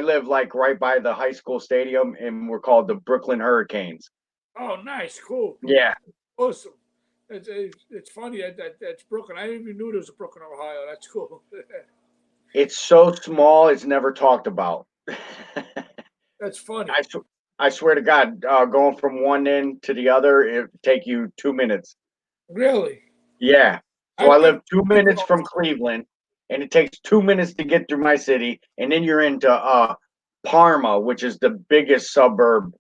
live like right by the high school stadium, and we're called the Brooklyn Hurricanes. Oh, nice, cool. Yeah. Awesome. It's funny that's Brooklyn. I didn't even know there was a Brooklyn, Ohio. That's cool. It's so small, it's never talked about. That's funny. I swear to God, going from one end to the other, it would take you 2 minutes. Really? Yeah. So I live 2 minutes from Cleveland, and it takes 2 minutes to get through my city, and then you're into Parma, which is the biggest suburb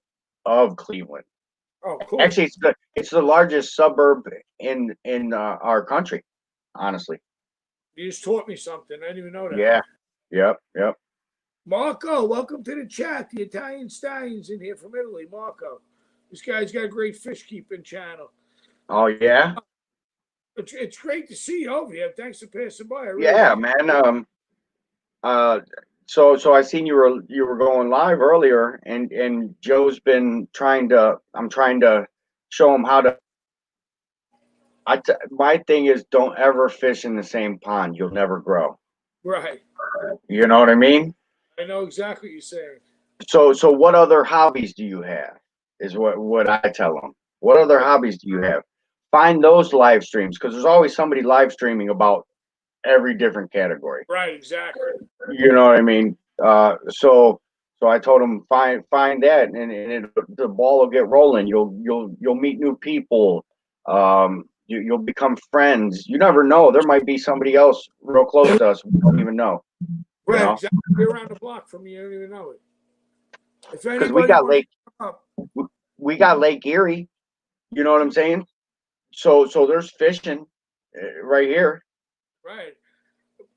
of Cleveland. Oh, cool. Actually, it's the largest suburb in our country, honestly. You just taught me something. I didn't even know that. Yeah. Yep. Marco, welcome to the chat. The Italian Stallions in here from Italy. Marco. This guy's got a great fish keeping channel. Oh yeah. It's great to see you over here. Thanks for passing by. Yeah, man. So I seen you were going live earlier, and Joe's been I'm trying to show him how to. My thing is, don't ever fish in the same pond. You'll never grow. Right. You know what I mean? I know exactly what you're saying. So what other hobbies do you have? Is what I tell them. What other hobbies do you have? Find those live streams, because there's always somebody live streaming about every different category. Right, exactly. You know what I mean? So I told him find that, and the ball will get rolling. You'll meet new people. You'll become friends. You never know. There might be somebody else real close to us we don't even know. Right, You know? exactly. You're around the block from me. You don't even know it. Because we got Lake Erie. You know what I'm saying? So there's fishing right here. Right.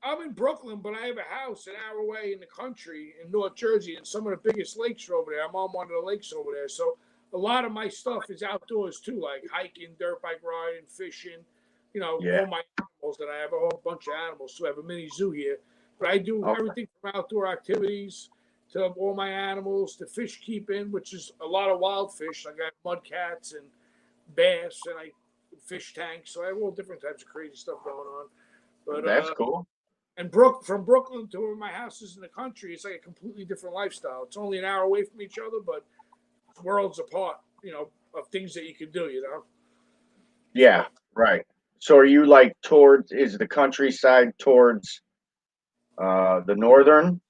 I'm in Brooklyn, but I have a house an hour away in the country in North Jersey, and some of the biggest lakes are over there. I'm on one of the lakes over there. So a lot of my stuff is outdoors too, like hiking, dirt bike riding, fishing, all my animals that I have, a whole bunch of animals. So I have a mini zoo here. But I do everything from outdoor activities to all my animals to fish keeping, which is a lot of wild fish. I got mud cats and bass, and I fish tanks. So I have all different types of crazy stuff going on. But That's cool. And from Brooklyn to where my house is in the country, it's like a completely different lifestyle. It's only an hour away from each other, but worlds apart, of things that you can do, Yeah, right. So are you like is the countryside towards the northern?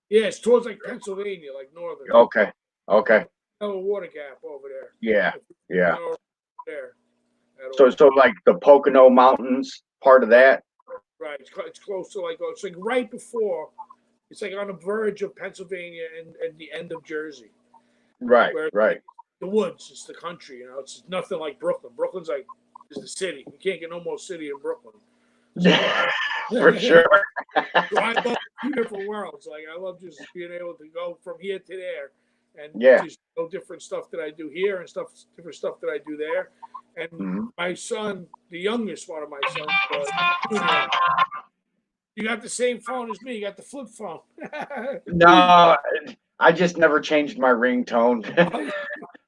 Yeah, it's towards like Pennsylvania, like northern. Okay. A water gap over there. Yeah. There. So like the Pocono Mountains, part of that? Right. It's close to it's like right before, it's like on the verge of Pennsylvania and the end of Jersey. Right. The woods, it's the country, it's nothing like Brooklyn. Brooklyn's is the city. You can't get no more city in Brooklyn. For sure. So I love 2 different worlds. Like I love just being able to go from here to there, and just different stuff that I do here and different stuff that I do there. And my son, the youngest one of my sons, you got the same phone as me. You got the flip phone. No, I just never changed my ringtone.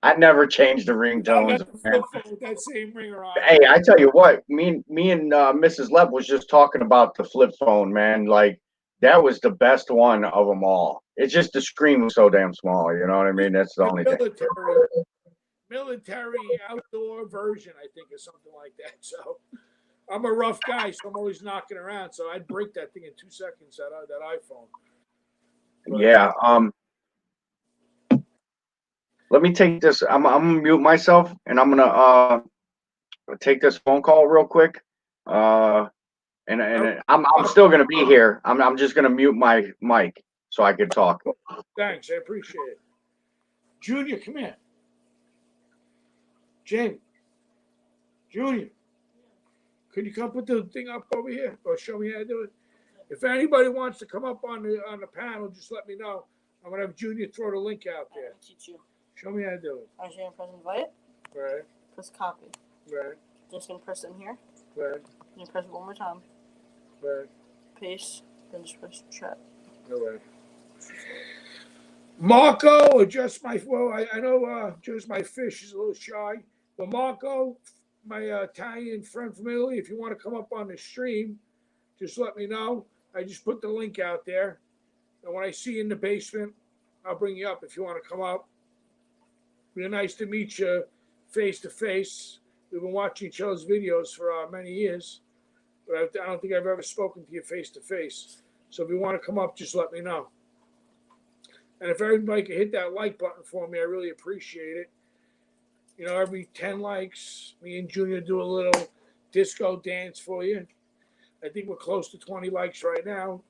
I never changed the I ringtones. got the flip phone with that same ringer on. Hey, I tell you what, me and Mrs. Lev was just talking about the flip phone, man. Like that was the best one of them all. It's just the screen was so damn small. You know what I mean? That's the only thing. Military outdoor version, I think, or something like that. So I'm a rough guy, so I'm always knocking around. So I'd break that thing in 2 seconds. That iPhone. But, Yeah. Let me take this. I'm gonna mute myself, and I'm gonna take this phone call real quick. And I'm still gonna be here. I'm just gonna mute my mic so I can talk. Thanks, I appreciate it. Junior, come here. Jamie. Junior. Could you come put the thing up over here or show me how to do it? If anybody wants to come up on the panel, just let me know. I'm gonna have Junior throw the link out there. I'll teach you. Show me how to do it. I'm just gonna press invite. Right, Press copy. right, Just gonna press in here. right, Then press it one more time. right. Paste. Then just press chat. All right. Marco, or just my I know just my fish is a little shy, but Marco, my Italian friend from Italy, if you want to come up on the stream, just let me know. I just put the link out there, and when I see you in the basement, I'll bring you up if you want to come up. Be nice to meet you face to face. We've been watching each other's videos for many years, but I don't think I've ever spoken to you face to face. So if you want to come up, just let me know. And if everybody could hit that like button for me, I really appreciate it. You know, every 10 likes, me and Junior do a little disco dance for you. I think we're close to 20 likes right now.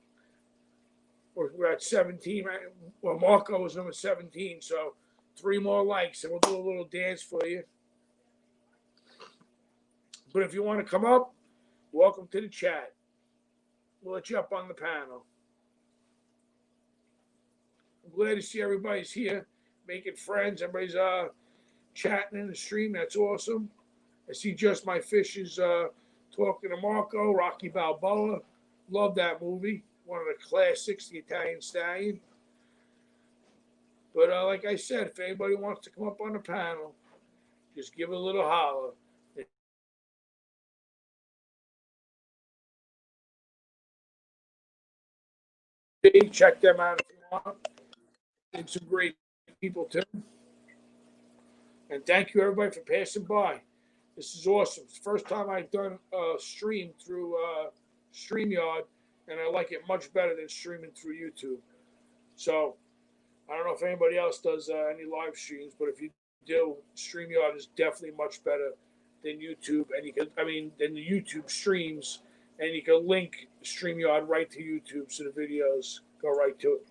We're at 17, right? Well, Marco was number 17, so 3 more likes, and we'll do a little dance for you. But if you want to come up, welcome to the chat. We'll let you up on the panel. I'm glad to see everybody's here, making friends. Everybody's chatting in the stream. That's awesome. I see Just My Fish is talking to Marco, Rocky Balboa. Love that movie. One of the classics, The Italian Stallion. But like I said, if anybody wants to come up on the panel, just give a little holler. Check them out if you want. And some great people too. And thank you everybody for passing by. This is awesome. It's the first time I've done a stream through StreamYard, and I like it much better than streaming through YouTube. So I don't know if anybody else does any live streams, but if you do, StreamYard is definitely much better than YouTube, and than the YouTube streams, and you can link StreamYard right to YouTube, so the videos go right to it.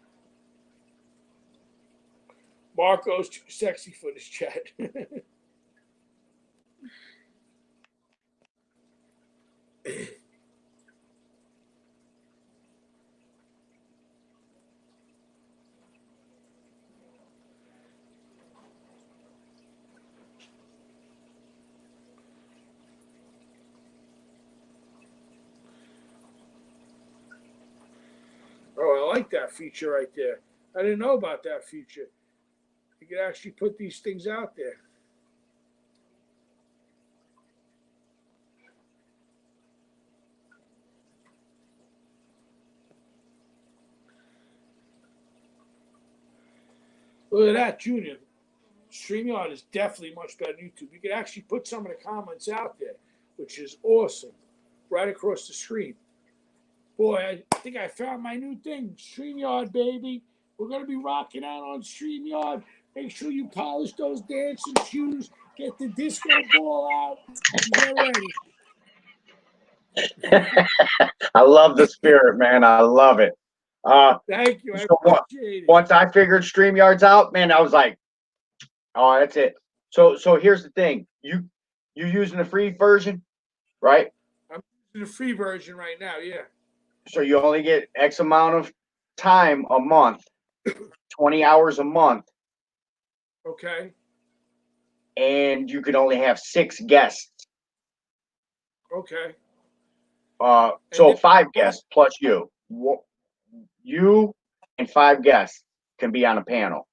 Marco's too sexy for this chat. Oh, I like that feature right there. I didn't know about that feature. You could actually put these things out there. Look at that, Junior. StreamYard is definitely much better than YouTube. You could actually put some of the comments out there, which is awesome, right across the screen. Boy, I think I found my new thing, StreamYard, baby. We're going to be rocking out on StreamYard. Make sure you polish those dancing shoes, get the disco ball out, and get ready. I love the spirit, man. I love it. Thank you. I So appreciate it. once I figured StreamYard's out, man, I was like, oh, that's it. So here's the thing. You using the free version, right? I'm using the free version right now, yeah. So you only get X amount of time a month, 20 hours a month, Okay. and you can only have 6 guests. Okay. So 5 guests plus you. You and 5 guests can be on a panel.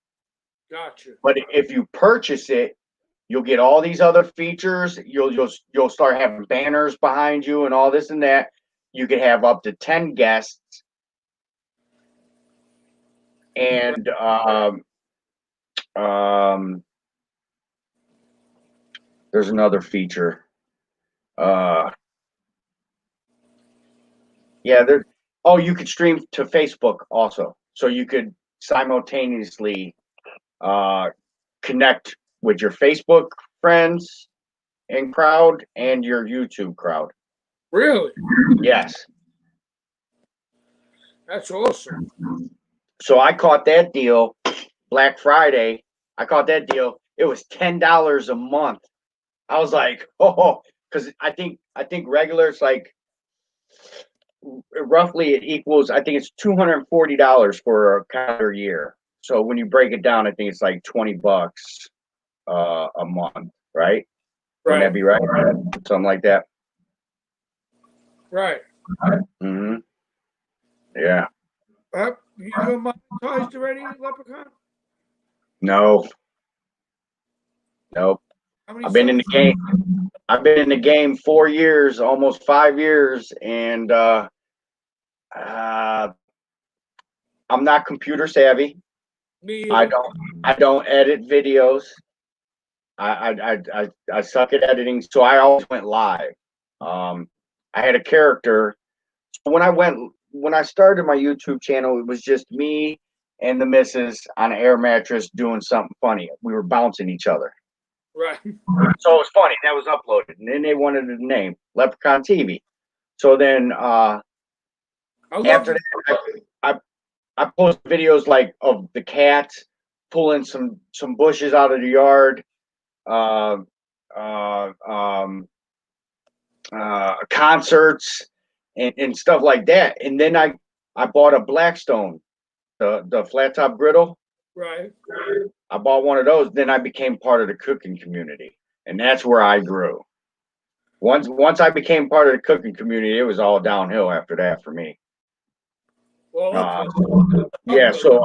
Gotcha. But if you purchase it, you'll get all these other features. You'll start having banners behind you and all this and that. You can have up to 10 guests. And there's another feature. Yeah, there. Oh, you could stream to Facebook also, so you could simultaneously connect with your Facebook friends and crowd and your YouTube crowd. Really? Yes. That's awesome. So I caught that deal Black Friday. I caught that deal. It was $10 a month. I was like, oh, because I think regular it's like roughly it equals. I think it's $240 for a calendar year. So when you break it down, I think it's like $20 a month, right? Wouldn't that be right? Something like that. Right. Mm-hmm. Yeah. You monetized already, Leprechaun? No. Nope. How many I've been in the subs- game. I've been in the game 4 years, almost 5 years, and I'm not computer savvy. Me I either. don't edit videos. I suck at editing, so I always went live. I had a character. So when I started my YouTube channel, it was just me and the missus on an air mattress doing something funny. We were bouncing each other. Right. So it was funny. That was uploaded. And then they wanted a name, Leprechaun TV. So then after that, I post videos like of the cats pulling some bushes out of the yard, concerts and stuff like that. And then I bought a Blackstone, the flat top griddle. Right. I bought one of those. Then I became part of the cooking community, and that's where I grew. Once I became part of the cooking community, it was all downhill after that for me. Well, Yeah, so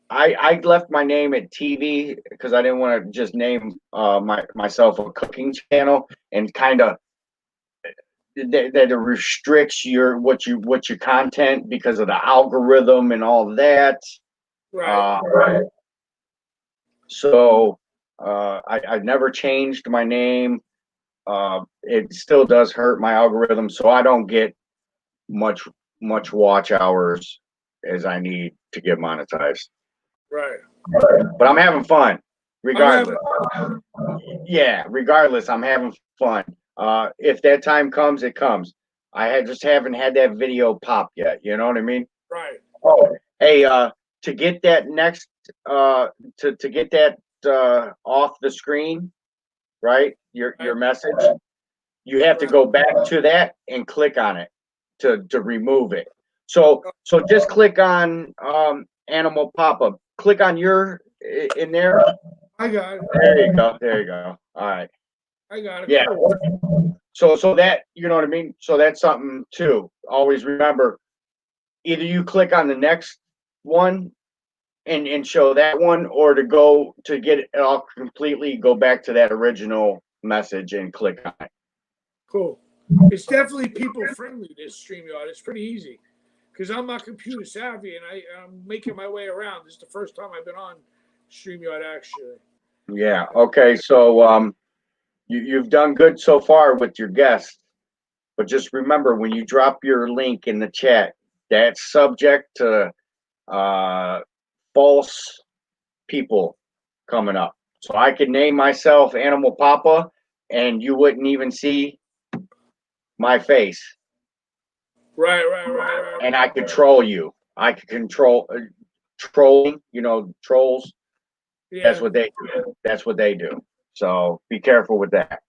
I left my name at TV because I didn't want to just name myself a cooking channel and kind of that it restricts what your content because of the algorithm and all that. right. So I never changed my name. It still does hurt my algorithm, so I don't get much watch hours as I need to get monetized. Right. But I'm having fun, regardless. Yeah, regardless, I'm having fun. If that time comes, it comes. Just haven't had that video pop yet. You know what I mean? Right. Oh, hey, to get that next, to get that off the screen, right? Your message, you have to go back to that and click on it to remove it. So just click on Animal Papa. Click on your in there. I got it. There you go. There you go. All right. I got it. Yeah. Cool. So that, you know what I mean? So that's something too. Always remember, either you click on the next one and show that one, or to get it all completely, go back to that original message and click on it. Cool. It's definitely people friendly, this StreamYard. It's pretty easy because I'm not computer savvy and I'm making my way around. This is the first time I've been on StreamYard actually. Yeah. Okay. So you've done good so far with your guests, but just remember when you drop your link in the chat, that's subject to false people coming up. So I could name myself Animal Papa and you wouldn't even see my face. Right. And I could troll you. I could control trolling, trolls. Yeah. That's what they do. That's what they do. So be careful with that.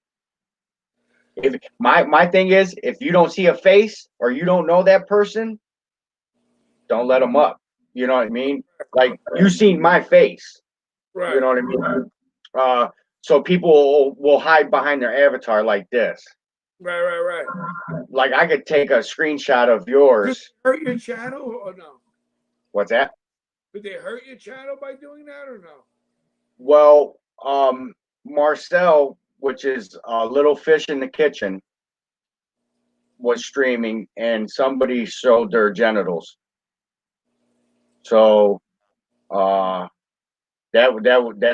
If my thing is, if you don't see a face or you don't know that person, don't let them up. You know what I mean? Like you seen my face. Right. You know what I mean? So people will hide behind their avatar like this. Right. Like I could take a screenshot of yours. Does it hurt your channel or no? What's that? Did they hurt your channel by doing that or no? Well, Marcel, which is Little Fish in the Kitchen, was streaming, and somebody showed their genitals. So, that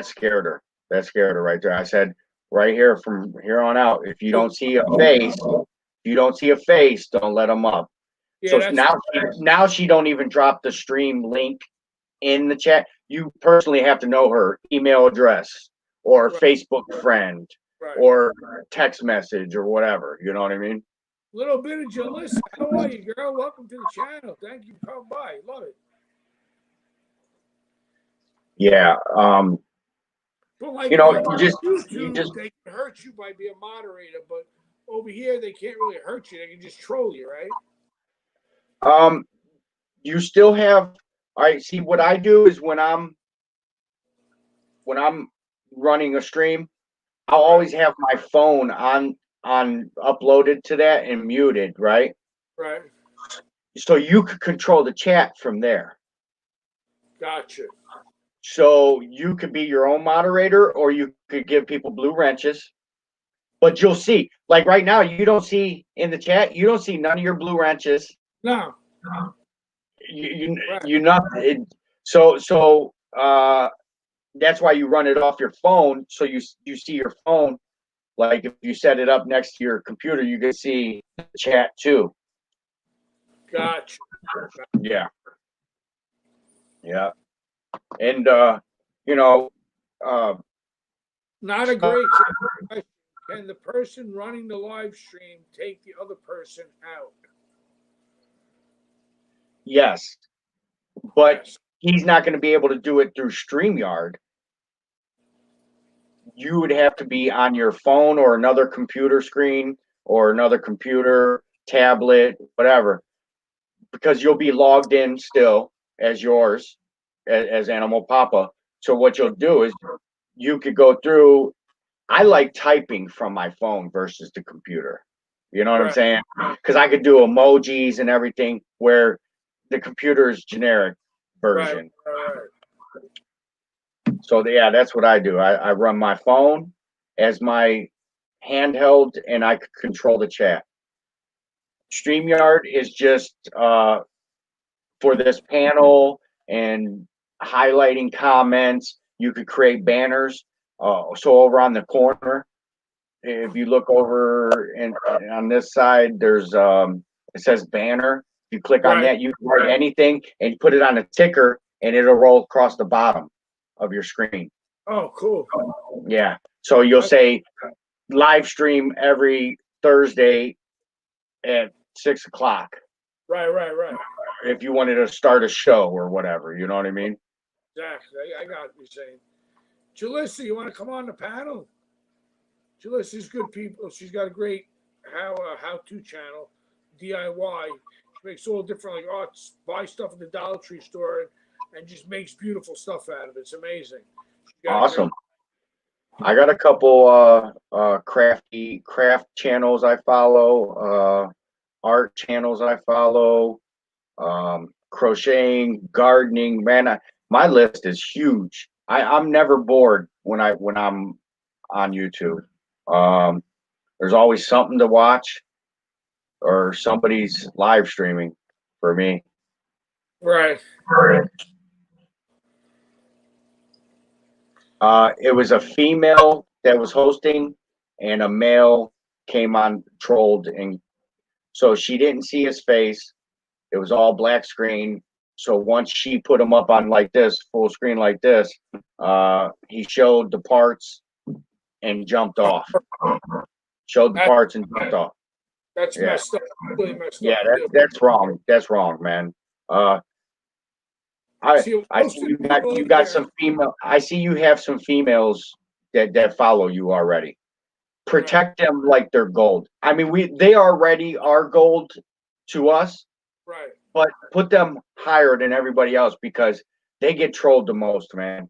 scared her. That scared her right there. I said, right here, from here on out, if you don't see a face, don't let them up. Yeah, So now she don't even drop the stream link in the chat. You personally have to know her email address or Right. Facebook friend right. or text message or whatever. You know what I mean? Little bit of Jalissa. How are you, girl? Welcome to the channel. Thank you for coming by. Love it. Yeah. But like You know, on you YouTube, just they can hurt you by being a moderator, but over here they can't really hurt you. They can just troll you, right? you still have. All right. See, what I do is when I'm running a stream, I'll always have my phone on uploaded to that and muted, right? Right. So you could control the chat from there. Gotcha. So you could be your own moderator, or you could give people blue wrenches. But you'll see, like right now, you don't see in the chat, you don't see none of your blue wrenches. No. You not. So that's why you run it off your phone, so you see your phone. Like if you set it up next to your computer, you can see the chat too. Gotcha. Yeah. And you know, Not a great question. Can the person running the live stream take the other person out? yes, but Yes. he's not going to be able to do it through StreamYard. You would have to be on your phone or another computer screen or another computer, tablet, whatever, because you'll be logged in still as yours, as Animal Papa. So what you'll do is you could go through. I like typing from my phone versus the computer. You know what I'm Right. saying? Because I could do emojis and everything, where the computer is generic version. Right. So yeah, that's what I do. I run my phone as my handheld, and I could control the chat. StreamYard is just for this panel and highlighting comments. You could create banners. So over on the corner, if you look over and on this side, there's it says banner. If you click on Right. that, you can write anything and you put it on a ticker, and it'll roll across the bottom of your screen. Oh, cool. Yeah. So you'll say live stream every Thursday at 6 o'clock Right. if you wanted to start a show or whatever. You know what I mean? Exactly. I got what you're saying. Jalissa, you want to come on the panel? Jalissa's good people. She's got a great how-to channel, DIY. She makes all different like arts, buy stuff at the Dollar Tree store, and just makes beautiful stuff out of it. It's amazing. Awesome. I got a couple craft channels I follow, art channels I follow, crocheting, gardening. Man, my list is huge. I'm never bored when I'm on YouTube. There's always something to watch, or somebody's live streaming for me. Right. It was a female that was hosting, and a male came on, trolled, and so she didn't see his face. It was all black screen. So once she put him up on like this, full screen like this, he showed the parts and jumped off. Showed the parts and jumped off. That's Yeah. messed up. Really messed Yeah, up. that's wrong. That's wrong, man. I see you got some female. I see you have some females that follow you already. Protect them like they're gold. I mean, they already are gold to us, Right. but put them higher than everybody else, because they get trolled the most, man.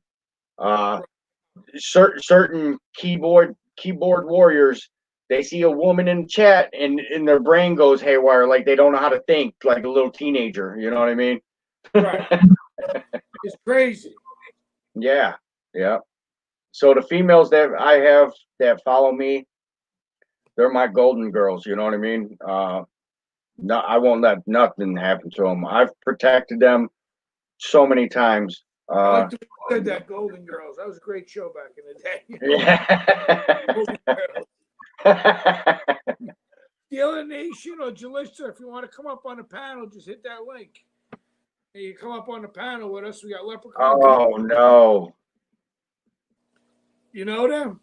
Certain keyboard warriors, they see a woman in chat and their brain goes haywire, like they don't know how to think, like a little teenager. You know what I mean? Right. It's crazy. Yeah, yeah. So the females that I have that follow me, they're my golden girls. You know what I mean? No, I won't let nothing happen to them. I've protected them so many times. I like the way you said that, Golden Girls. That was a great show back in the day. Yeah. Golden Girls. Steeler Nation or Jalissa, if you want to come up on the panel, just hit that link. And you come up on the panel with us. We got Leprechaun. Oh no. You know them?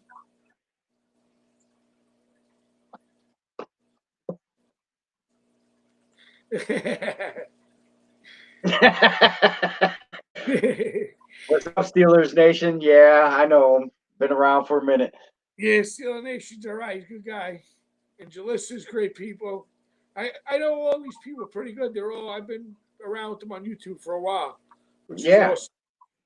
What's up, Steelers Nation? Yeah, I know him. Been around for a minute. Yeah, Steeler Nation's all right. He's a good guy. And Jalissa's great people. I know all these people pretty good. I've been around with them on YouTube for a while. Which Yeah. is awesome.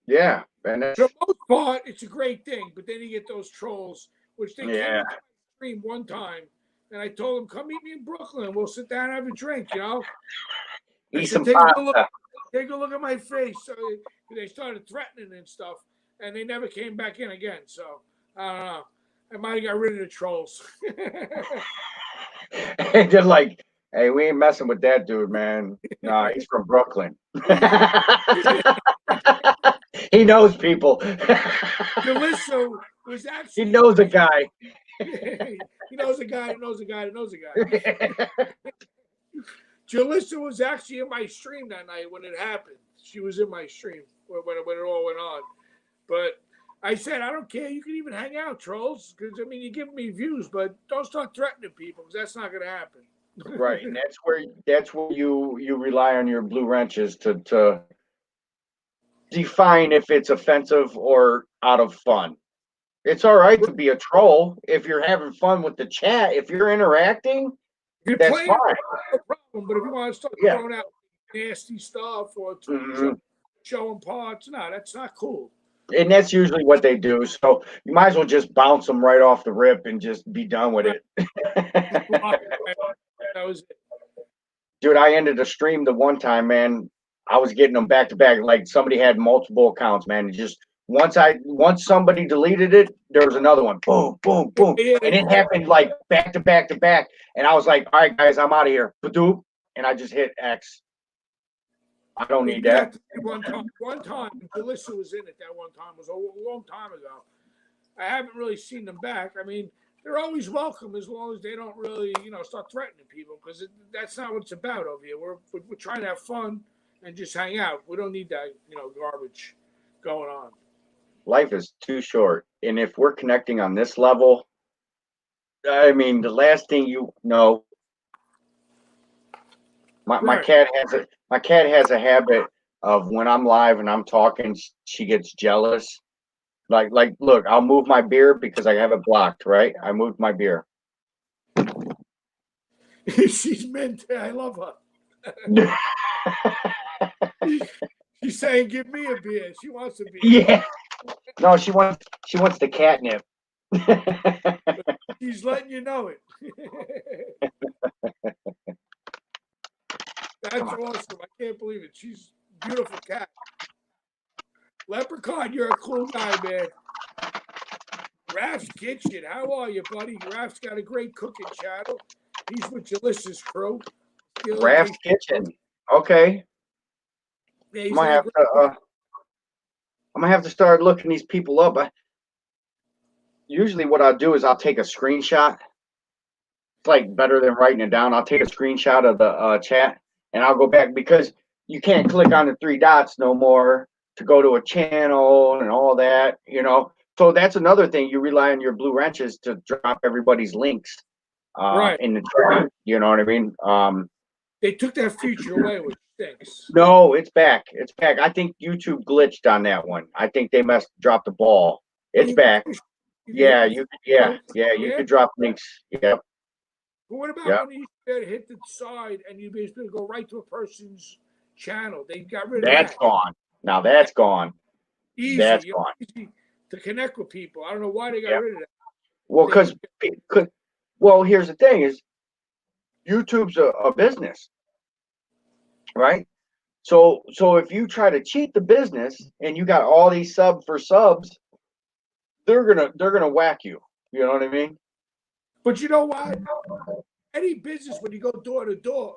Yeah, and For the most part, it's a great thing. But then you get those trolls, which they came Yeah. to my stream one time. And I told them, come meet me in Brooklyn. We'll sit down and have a drink, you know? I eat said, some take a look. pasta. Take a look at my face. So they started threatening and stuff, and they never came back in again. So I don't know. I might have got rid of the trolls. They're like, hey, we ain't messing with that dude, man. Nah, he's from Brooklyn. He knows people. Jalissa was actually. He knows a guy. He knows a guy that knows a guy that knows a guy. Jalissa was actually in my stream that night when it happened. She was in my stream when it all went on. But I said, I don't care. You can even hang out, trolls, because I mean, you're giving me views, but don't start threatening people because that's not going to happen. Right, and that's where you rely on your blue wrenches to define if it's offensive or out of fun. It's all right to be a troll if you're having fun with the chat. If you're interacting, You're that's playing, fine. no problem. But if you want to start Yeah. throwing out nasty stuff or Mhm. showing parts, no, that's not cool. And that's usually what they do. So you might as well just bounce them right off the rip and just be done with it. That was it. Dude, I ended a stream the one time, man. I was getting them back to back. Like somebody had multiple accounts, man. Just once somebody deleted it, there was another one. Boom, boom, boom. Yeah. And it happened like back to back to back. And I was like, all right, guys, I'm out of here. Badoop. And I just hit X. I don't need that. One time, Jalissa was in it that one time. It was a long time ago. I haven't really seen them back. I mean, they're always welcome as long as they don't really, start threatening people because that's not what it's about over here. We're trying to have fun and just hang out. We don't need that, garbage going on. Life is too short. And if we're connecting on this level, I mean, the last thing you know, my Right. cat has a habit of when I'm live and I'm talking, she gets jealous. Like, look, I'll move my beer because I have it blocked, right? I moved my beer. She's meant to. I love her. She's saying, "Give me a beer." She wants a beer. Yeah. No, she wants the catnip. She's letting you know it. That's awesome. I can't believe it. She's a beautiful cat. Leprechaun, you're a cool guy, man. Raph's Kitchen. How are you, buddy? Raph's got a great cooking channel. He's with Jalissa's crew. Raph's Kitchen. Okay. Yeah, I'm gonna have to start looking these people up. Usually what I'll do is I'll take a screenshot. It's like better than writing it down. I'll take a screenshot of the chat and I'll go back because you can't click on the three dots no more to go to a channel and all that, So that's another thing. You rely on your blue wrenches to drop everybody's links Right. in the chat. You know what I mean? They took that feature away, which stinks. No, it's back. It's back. I think YouTube glitched on that one. I think they dropped the ball. It's back. Yeah, you could drop links. Yep. But what about when you hit the side and you basically go right to a person's channel? They got rid of that. That's gone. Now that's gone. Easy. That's gone. Easy to connect with people. I don't know why they got rid of that. Well, well, here's the thing: is YouTube's a business, right? So if you try to cheat the business and you got all these subs, they're gonna whack you. You know what I mean? But you know what? Any business, when you go door to door,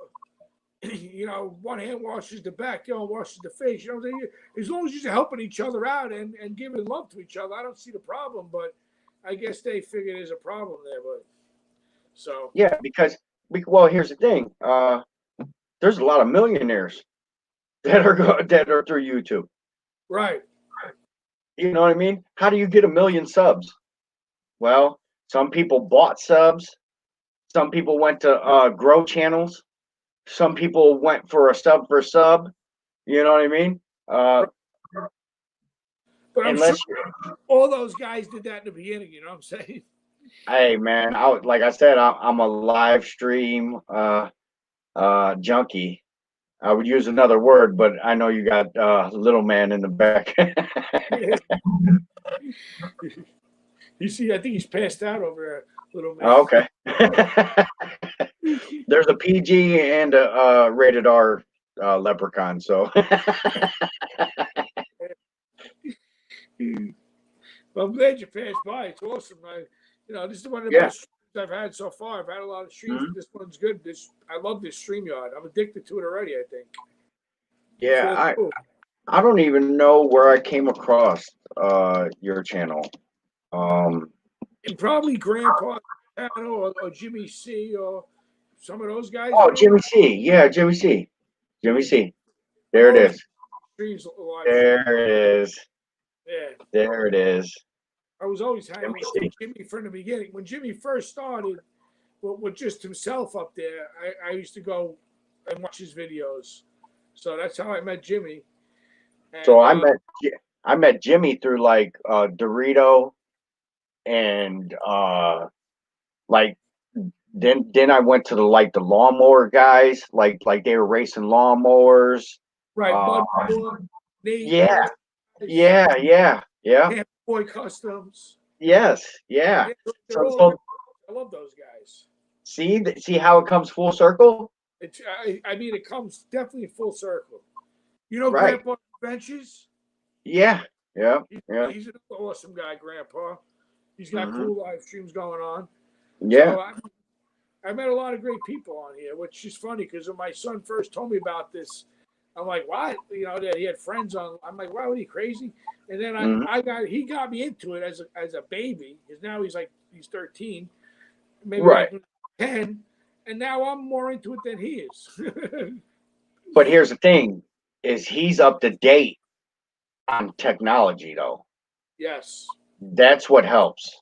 you know, one hand washes the back, the other washes the face. You know, as long as you're helping each other out and giving love to each other, I don't see the problem. But I guess they figure there's a problem there. But so Yeah, because well, here's the thing. There's a lot of millionaires that are through YouTube. right, You know what I mean? How do you get 1 million subs? Well, some people bought subs. Some people went to grow channels. Some people went for a sub for sub. You know what I mean? but I'm sure Unless, all those guys did that in the beginning. You know what I'm saying? hey man, like I said, I'm a live stream junkie. I would use another word, but I know you got little man in the back. You see, I think he's passed out over there, little man. Oh, okay. There's a PG and a rated R leprechaun, so Well, I'm glad you passed by. It's awesome. You know, this is one of the Yeah. best streams I've had so far. I've had a lot of streams, but this one's good. I love this StreamYard. I'm addicted to it already, I think. yeah, So cool. I don't even know where I came across your channel. And probably Grandpa channel or Jimmy C or some of those guys. Oh, maybe. Jimmy C. Yeah, Jimmy C. Jimmy C. There it is. Streams a lot. There it is. Yeah. There it is. I was always hanging Jimmy with C. Jimmy from the beginning. When Jimmy first started with just himself up there, I used to go and watch his videos. So that's how I met Jimmy. And, So I met Jimmy through like Dorito and like then I went to the lawnmower guys, like they were racing lawnmowers. right, Uh, Bud, Nate, yeah, yeah. Camp Boy Customs. Yes, yeah. They're all So great. I love those guys. see how it comes full circle? I mean, it comes definitely full circle. You know, Right. Grandpa Benches? Yeah. Yeah. He's an awesome guy, Grandpa. He's got cool live streams going on. Yeah. So I met a lot of great people on here, which is funny because when my son first told me about this, I'm like, what? You know, that he had friends on. I'm like, wow, are you crazy? And then he got me into it as a baby, because now he's 13, maybe Right. like 10, and now I'm more into it than he is. But here's the thing, is he's up to date on technology though. Yes. That's what helps.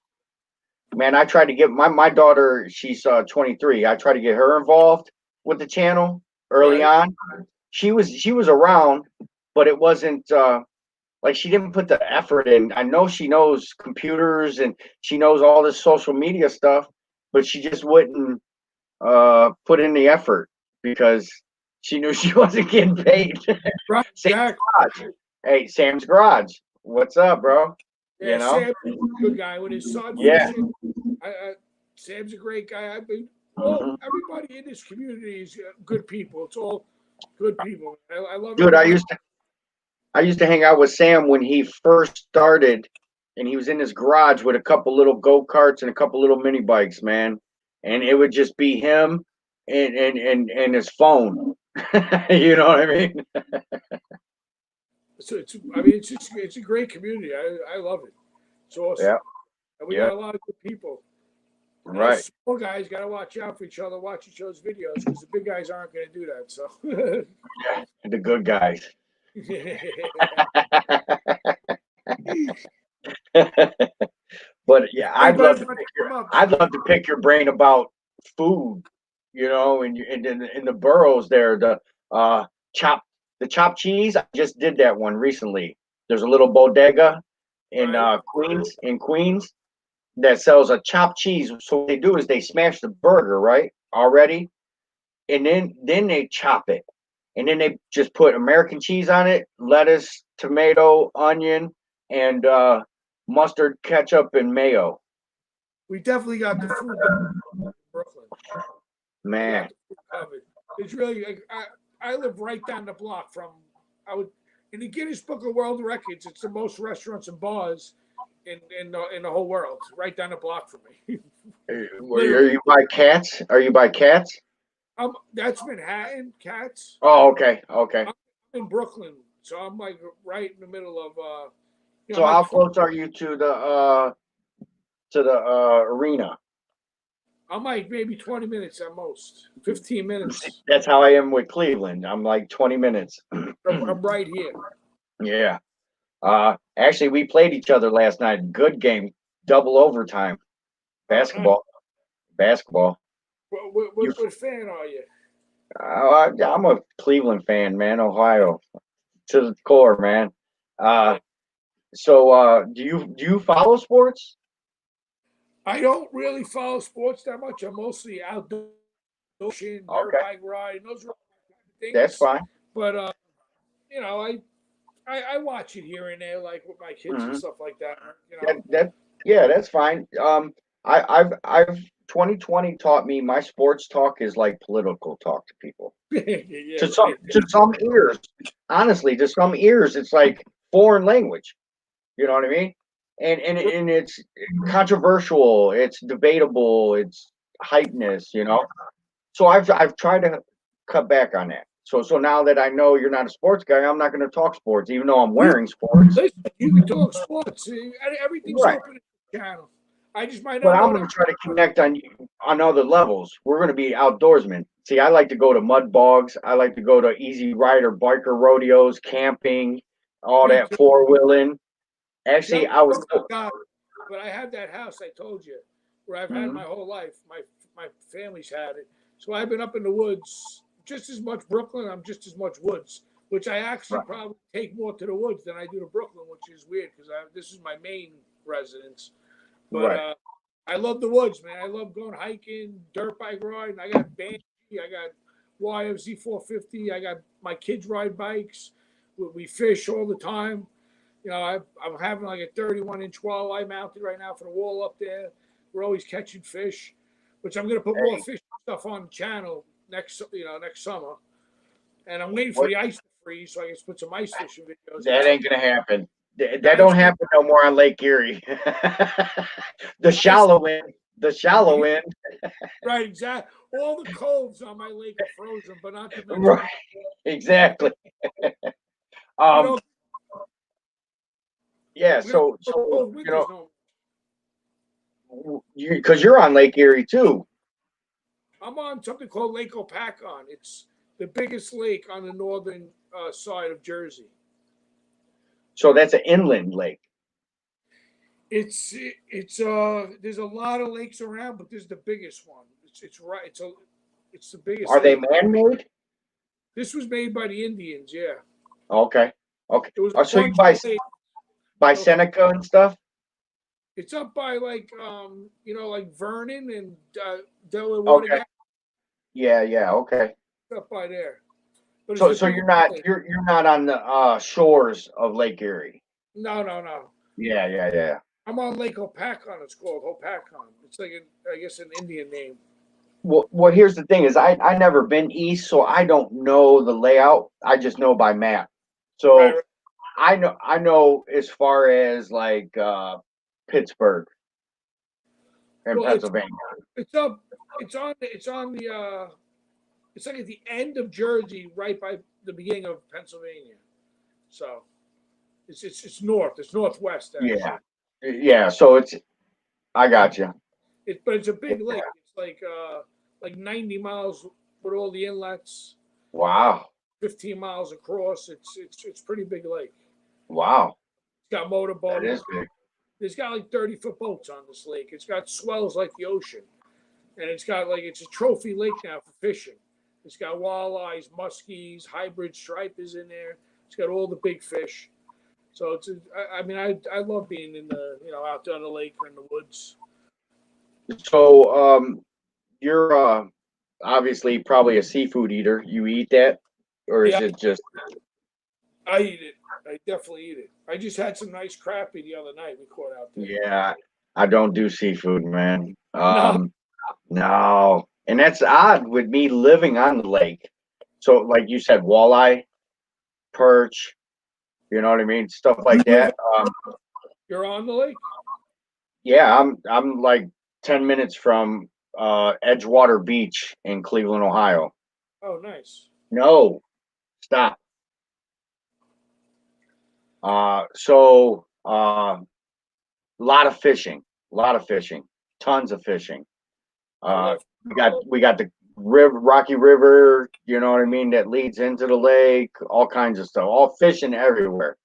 Man, I tried to get my daughter, she's 23. I tried to get her involved with the channel early Right. on. She was around, but it wasn't like she didn't put the effort in. I know she knows computers and she knows all this social media stuff, but she just wouldn't put in the effort because she knew she wasn't getting paid. Right. Sam's Exactly. Garage. Hey, Sam's Garage. What's up, bro? Yeah, You know? Sam's a good guy with his son. Yeah. Sam's a great guy. I mean, everybody in this community is good people. It's all good people. I love Dude, I everybody. used to hang out with Sam when he first started, and he was in his garage with a couple little go-karts and a couple little mini bikes, man. And it would just be him and his phone. You know what I mean? So it's a great community. I love it. It's awesome. Yeah. And we Yeah. got a lot of good people. And Right. us small guys got to watch out for each other, watch each other's videos, because the big guys aren't going to do that. So. The good guys. But yeah, I'd love to pick your brain about food, you know, and in the boroughs there, the chopped cheese. I just did that one recently. There's a little bodega in Right. Queens that sells a chopped cheese. So what they do is they smash the burger, right, already, and then they chop it, and then they just put American cheese on it, lettuce, tomato, onion, and mustard, ketchup, and mayo. We definitely got the food in Brooklyn. We Man, got the food covered. It's really I live right down the block from. I would in the Guinness Book of World Records. It's the most restaurants and bars in the whole world. Right down the block from me. Are you by Cats? Are you by Cats? That's Manhattan, Cats. Oh, okay, okay. I'm in Brooklyn, so I'm like right in the middle of. So how close are you to the arena? I'm like maybe 20 minutes at most, 15 minutes. That's how I am with Cleveland. I'm like 20 minutes. I'm right here. Yeah. Actually, we played each other last night. Good game, double overtime. Basketball. What fan are you? I'm a Cleveland fan, man. Ohio, to the core, man. So, do you follow sports? I don't really follow sports that much. I'm mostly outdoor, dirt bike riding. Those are all things. That's fine. But you know, I watch it here and there, like with my kids and stuff like that. You know, That's fine. I've 2020 taught me my sports talk is like political talk to people. yeah, To some ears, honestly, to some ears, it's like foreign language. You know what I mean? And it's controversial, it's debatable, it's hypeness, you know. So I've tried to cut back on that. So now that I know you're not a sports guy, I'm not going to talk sports, even though I'm wearing sports. Listen, you can talk sports. Everything's Right. open in the channel. I just might But not. I'm going to try to connect on other levels. We're going to be outdoorsmen. See, I like to go to mud bogs. I like to go to easy rider biker rodeos, camping, all that four-wheeling. Actually, I was. But I have that house I told you, where I've had my whole life. My family's had it, so I've been up in the woods just as much. Brooklyn, I'm just as much woods, which I actually probably take more to the woods than I do to Brooklyn, which is weird because this is my main residence. But I love the woods, man. I love going hiking, dirt bike riding. I got Banshee, I got YFZ 450. I got my kids ride bikes. We fish all the time. You know, I'm having like a 31-inch walleye mounted right now for the wall up there. We're always catching fish, which I'm going to put more fish stuff on the channel next summer. And I'm waiting for the ice to freeze so I can put some ice fishing videos. That ain't going to happen. That don't happen no more on Lake Erie. The shallow end. Right, exactly. All the coves on my lake are frozen, but not the Right, exactly. Yeah, so you know, because you're on Lake Erie too. I'm on something called Lake Opakon. It's the biggest lake on the northern side of Jersey. So that's an inland lake. It's there's a lot of lakes around, but this is the biggest one. It's the biggest. Are they lake. man-made? This was made by the Indians, yeah. Okay. It was So you by Seneca and stuff? It's up by like like Vernon and Delaware Water. Okay. Yeah, okay. It's up by there. But So you're not on the shores of Lake Erie. No. Yeah. I'm on Lake Opakon. It's called Opakon. It's like I guess an Indian name. Well, here's the thing: is I never been east, so I don't know the layout. I just know by map. So Right. I know as far as like Pittsburgh and Pennsylvania. It's on the. It's like at the end of Jersey, right by the beginning of Pennsylvania. So, it's north. It's northwest. Actually. Yeah. So I got you. But it's a big lake. It's like 90 miles with all the inlets. Wow. 15 miles across. It's pretty big lake. Wow. It's got motorboats. That is big. It's got like 30-foot boats on this lake. It's got swells like the ocean, and it's a trophy lake now for fishing. It's got walleyes, muskies, hybrid stripers in there. It's got all the big fish. So I love being in out there on the lake or in the woods. So you're obviously probably a seafood eater. You eat that, or is it just? I eat it. I definitely eat it. I just had some nice crappie the other night we caught out there. Yeah, I don't do seafood, man. No, and that's odd with me living on the lake. So like you said, walleye, perch, you know what I mean? Stuff like that. You're on the lake? Yeah, I'm like 10 minutes from Edgewater Beach in Cleveland, Ohio. Oh, nice. No, stop. So lot of fishing, tons of fishing. I love We got the Rocky River, you know what I mean, that leads into the lake, all kinds of stuff, all fishing everywhere.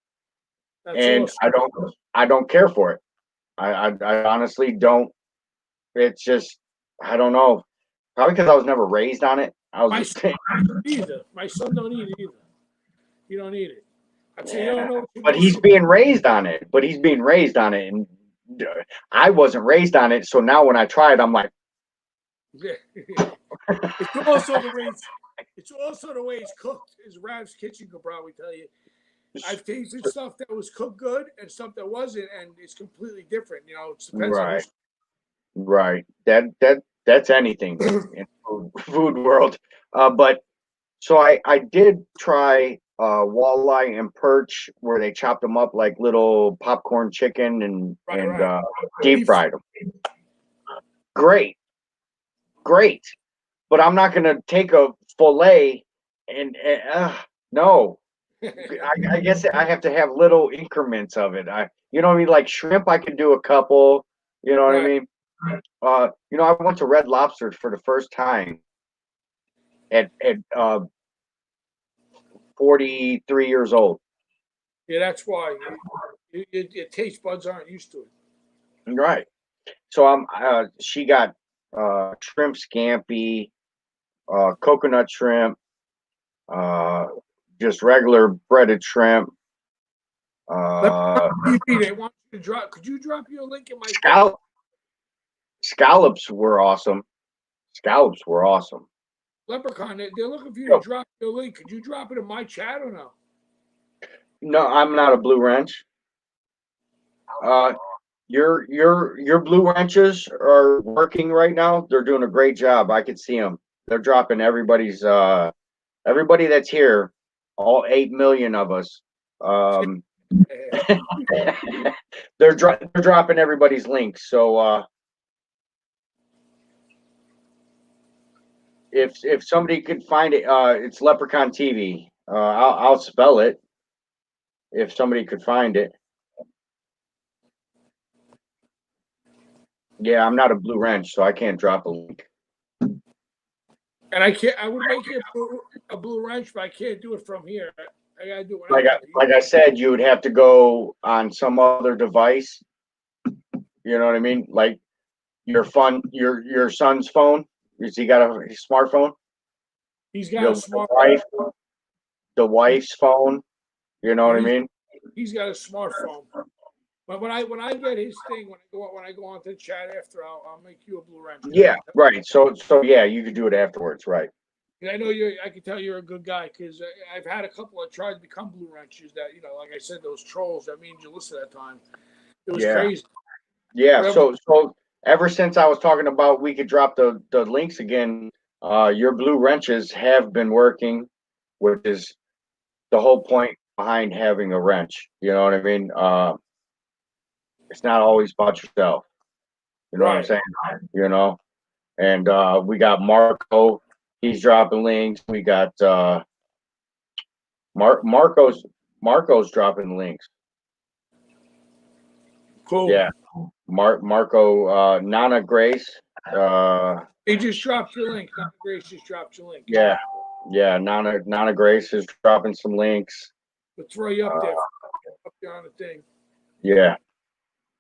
that's And awesome. I don't care for it. I honestly don't. It's just, I don't know. Probably because I was never raised on it. I was My just son don't either. My son don't eat it either. You don't eat it. I'd say you don't know. but he's being raised on it. And I wasn't raised on it. So now when I try it, I'm like, It's also the way it's cooked. As Rav's Kitchen could probably tell you. I've tasted stuff that was cooked good and stuff that wasn't, and it's completely different. You know, it depends on right, right. That's anything in food world. But so I did try walleye and perch where they chopped them up like little popcorn chicken and Right. deep fried them. Great. But I'm not gonna take a fillet and no. I guess I have to have little increments of it. You know what I mean? Like shrimp, I could do a couple. You know what I Right. mean? You know, I went to Red Lobster for the first time at 43 years old. Yeah, that's why your taste buds aren't used to it. Right. So she got shrimp scampi, coconut shrimp, just regular breaded shrimp. They want you to drop. Could you drop your link in my Scallops were awesome. Leprechaun? They're looking for you to drop your link. Could you drop it in my chat or no? No, I'm not a Blue Wrench. Your Blue Wrenches are working right now. They're doing a great job. I could see them. They're dropping everybody's everybody that's here, all 8 million of us. They're dropping everybody's links. So if somebody could find it, it's Leprechaun TV. I'll spell it if somebody could find it. Yeah, I'm not a Blue Wrench, so I can't drop a link. And I can't. I would make it a Blue Wrench, but I can't do it from here. I gotta do it. Like I said, you would have to go on some other device. You know what I mean? Like your son's phone. Has he got a smartphone? He's got a smartphone. The wife's phone. You know what I mean? He's got a smartphone. But when I get his thing, when I go onto the chat after, I'll make you a Blue Wrench. Yeah, right. So yeah, you could do it afterwards, right? And I know I can tell you're a good guy because I've had a couple of tries to become Blue Wrenches that, like I said, those trolls that means you listen that time. It was crazy. Yeah. So ever since I was talking about we could drop the links again, your Blue Wrenches have been working, which is the whole point behind having a wrench. You know what I mean? It's not always about yourself. You know what I'm saying? You know, and we got Marco. He's dropping links. We got Marco's dropping links. Cool. Yeah, Marco, Nana Grace. He just dropped your link. Nana Grace just dropped your link. Yeah, Nana Grace is dropping some links. We'll throw you up there on the thing. Yeah.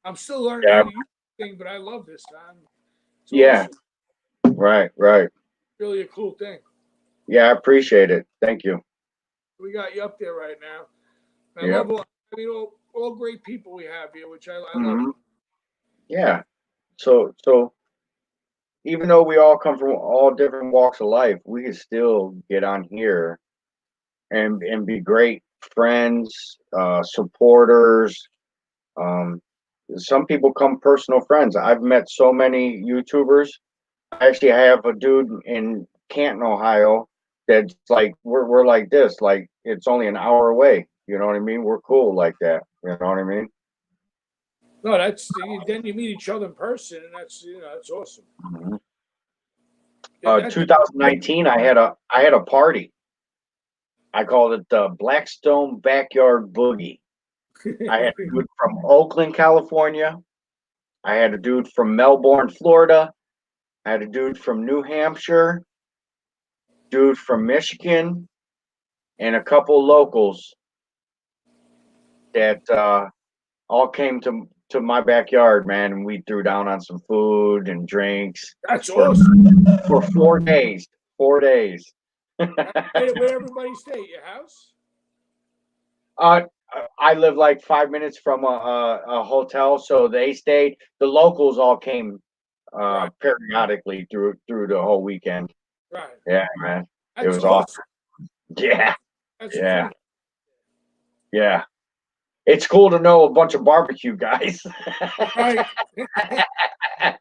I'm still learning how to use the thing, but I love this, man. Yeah. Awesome. Right. Really a cool thing. Yeah, I appreciate it. Thank you. We got you up there right now. I love all great people we have here, which I love. Yeah. So even though we all come from all different walks of life, we can still get on here and be great friends, supporters. Some people come personal friends. I've met so many YouTubers. I actually have a dude in Canton, Ohio, that's like we're like this, like it's only an hour away. You know what I mean? We're cool like that. You know what I mean? No, that's then you meet each other in person, and that's awesome. Mhm. That- 2019, I had a party. I called it the Blackstone Backyard Boogie. I had a dude from Oakland, California. I had a dude from Melbourne, Florida. I had a dude from New Hampshire, dude from Michigan, and a couple locals that all came to my backyard, man, and we threw down on some food and drinks That's awesome. for 4 days. 4 days. Where everybody stay? At your house? I live like 5 minutes from a hotel, so they stayed. The locals all came Right. periodically through the whole weekend. Right. Yeah, man, That's it was awesome. Yeah, That's yeah, cool. yeah. It's cool to know a bunch of barbecue guys. Right. I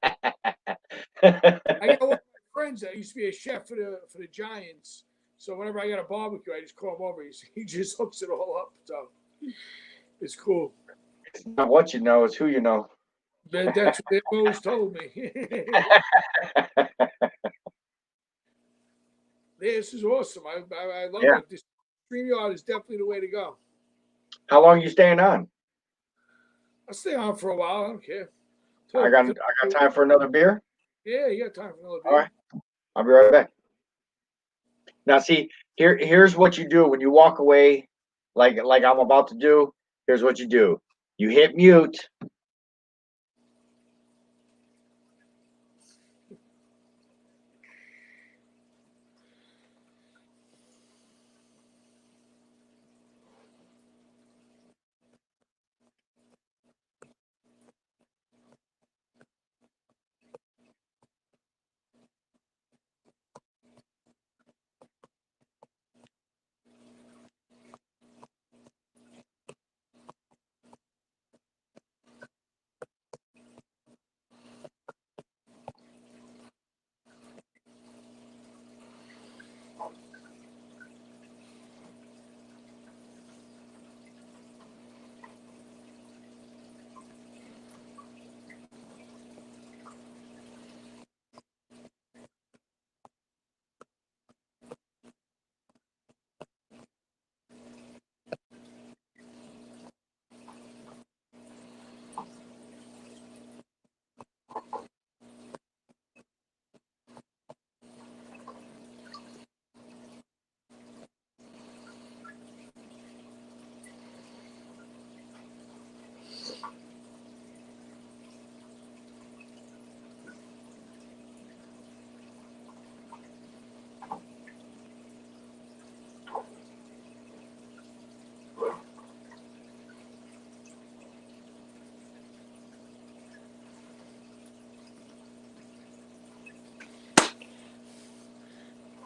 got one of my friends that used to be a chef for the Giants. So whenever I got a barbecue, I just call him over. He just hooks it all up. So it's cool. It's not what you know, it's who you know. That's what they've always told me. This is awesome. I love Yeah. it. This StreamYard is definitely the way to go. How long you staying on? I'll stay on for a while. I don't care. I got time for another beer. Yeah, you got time for another beer. All right, I'll be right back. Now, see, here's what you do when you walk away, like I'm about to do. Here's what you do: you hit mute.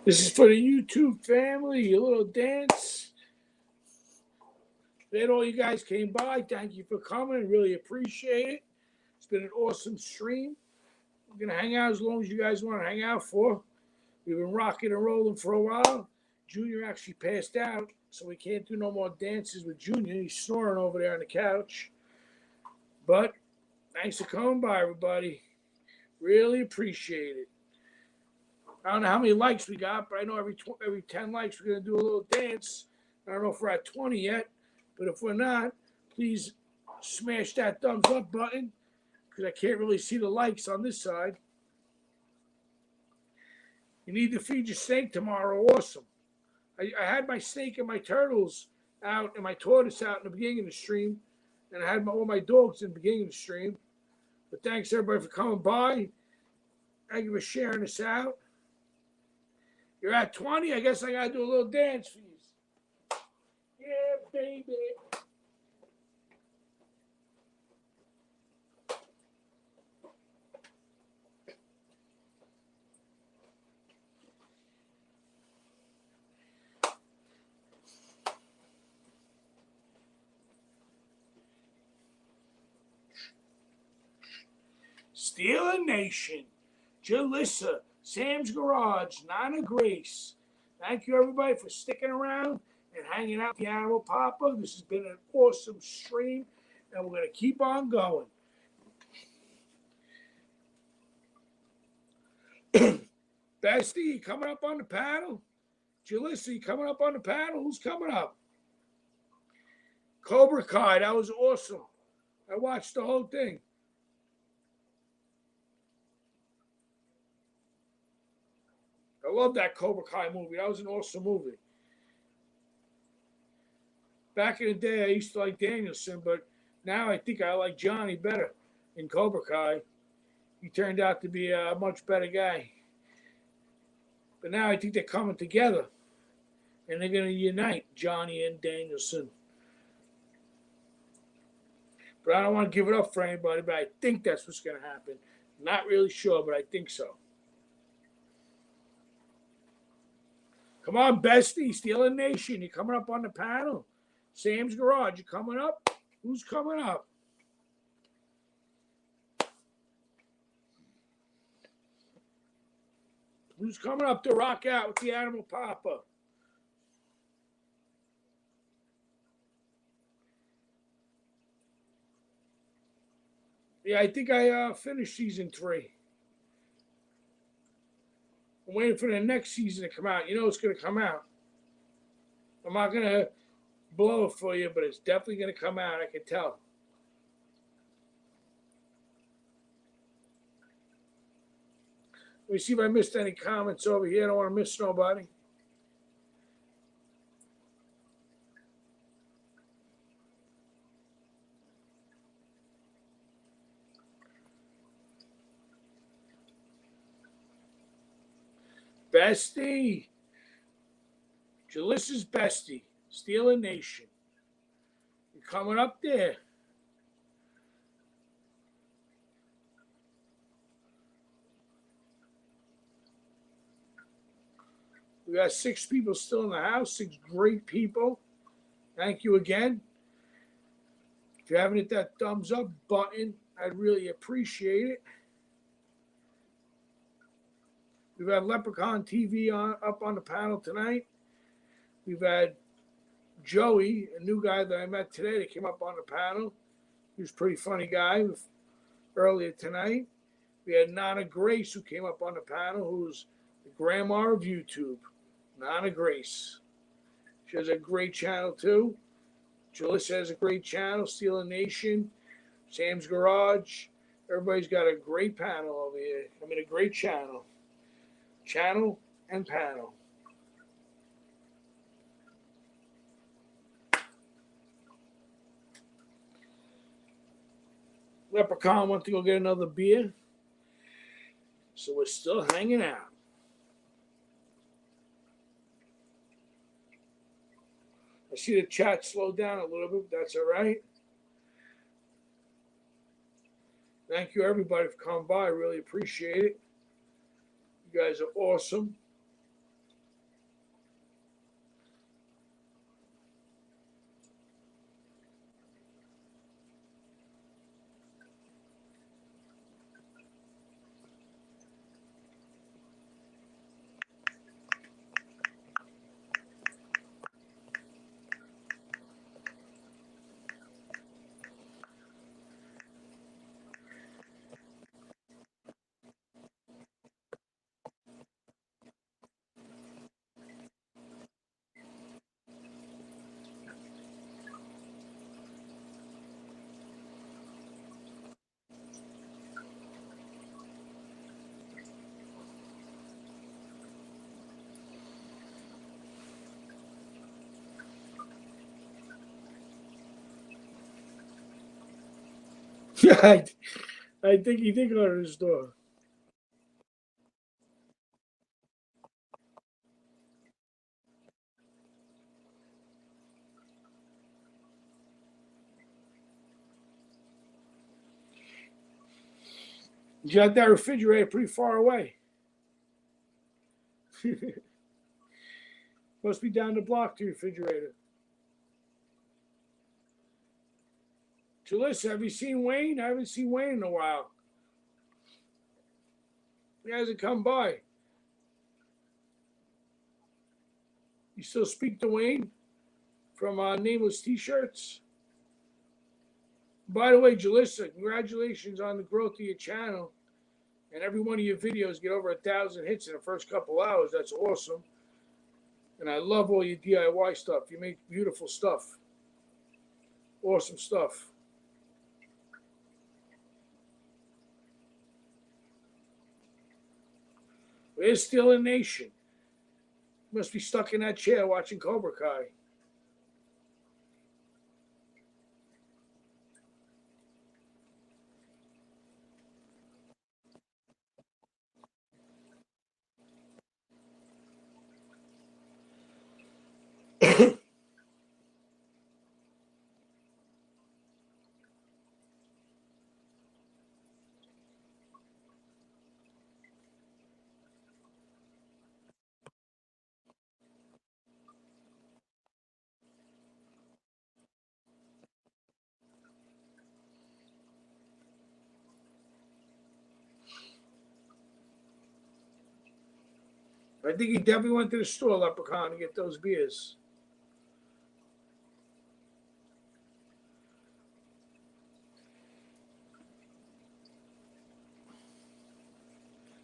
This is for the YouTube family. A little dance. Glad all you guys came by. Thank you for coming. Really appreciate it. It's been an awesome stream. We're gonna hang out as long as you guys want to hang out for. We've been rocking and rolling for a while. Junior actually passed out, so we can't do no more dances with Junior. He's snoring over there on the couch. But thanks for coming by, everybody. Really appreciate it. I don't know how many likes we got, but I know every 10 likes we're gonna do a little dance. I don't know if we're at 20 yet, but if we're not, please smash that thumbs up button because I can't really see the likes on this side. You need to feed your snake tomorrow. Awesome. I had my snake and my turtles out and my tortoise out in the beginning of the stream, and I had all my dogs in the beginning of the stream. But thanks everybody for coming by. Thank you for sharing this out. You're at 20. I guess I gotta do a little dance for you. Yeah, baby. Steeler Nation, Jalissa, Sam's Garage, Nana Grace, Thank you, everybody, for sticking around and hanging out with the Animal Papa. This has been an awesome stream, and we're going to keep on going. Bestie, you coming up on the panel? Jalissa, you coming up on the panel? Who's coming up? Cobra Kai, that was awesome. I watched the whole thing. I love that Cobra Kai movie. That was an awesome movie. Back in the day, I used to like Danielson, but now I think I like Johnny better in Cobra Kai. He turned out to be a much better guy. But now I think they're coming together, and they're going to unite Johnny and Danielson. But I don't want to give it up for anybody, but I think that's what's going to happen. Not really sure, but I think so. Come on, Bestie, Steeler Nation, you coming up on the panel? Sam's Garage, you coming up? Who's coming up? Who's coming up to rock out with the Animal Papa? Yeah, I think I finished season 3. I'm waiting for the next season to come out. You know it's going to come out. I'm not going to blow it for you, but it's definitely going to come out. I can tell. Let me see if I missed any comments over here. I don't want to miss nobody. Bestie. Jalissa's Bestie. Steeler Nation. You're coming up there. We got 6 people still in the house, 6 great people. Thank you again. If you haven't hit that thumbs up button, I'd really appreciate it. We've had Leprechaun TV up on the panel tonight. We've had Joey, a new guy that I met today that came up on the panel. He was a pretty funny guy earlier tonight. We had Nana Grace, who came up on the panel, who's the grandma of YouTube. Nana Grace. She has a great channel, too. Jalissa has a great channel, Steeler Nation, Sam's Garage. Everybody's got a great panel over here. I mean, a great channel. Channel and panel. Leprechaun went to go get another beer. So we're still hanging out. I see the chat slow down a little bit, but that's all right. Thank you, everybody, for coming by. I really appreciate it. You guys are awesome. Yeah, I think he did go to the store. You got that refrigerator pretty far away. Must be down the block, the refrigerator. Jalissa, have you seen Wayne? I haven't seen Wayne in a while. He hasn't come by. You still speak to Wayne from Nameless T-shirts? By the way, Jalissa, congratulations on the growth of your channel. And every one of your videos get over 1,000 hits in the first couple hours. That's awesome. And I love all your DIY stuff. You make beautiful stuff. Awesome stuff. Where's Steel and Nation? Must be stuck in that chair watching Cobra Kai. I think he definitely went to the store, Leprechaun, to get those beers.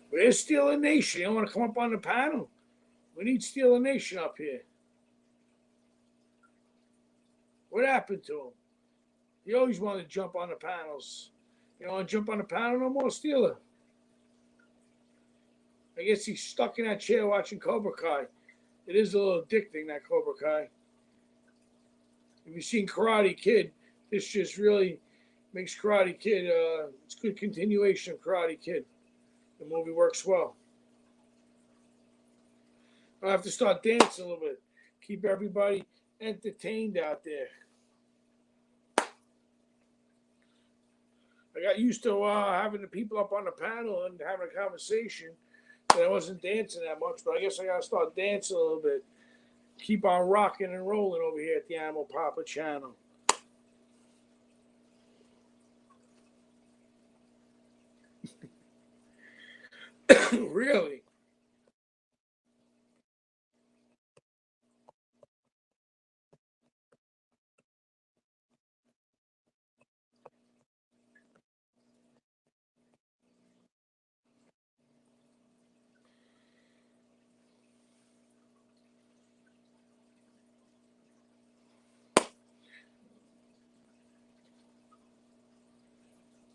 Where's Steel and Nation? You don't want to come up on the panel? We need Steel and Nation up here. What happened to him? He always wanted to jump on the panels. You don't want to jump on the panel no more, Steeler? I guess he's stuck in that chair watching Cobra Kai. It is a little addicting, that Cobra Kai. If you've seen Karate Kid, this just really makes Karate Kid, it's a good continuation of Karate Kid. The movie works well. I have to start dancing a little bit. Keep everybody entertained out there. I got used to having the people up on the panel and having a conversation. And I wasn't dancing that much, but I guess I got to start dancing a little bit. Keep on rocking and rolling over here at the Animal Papa channel. Really?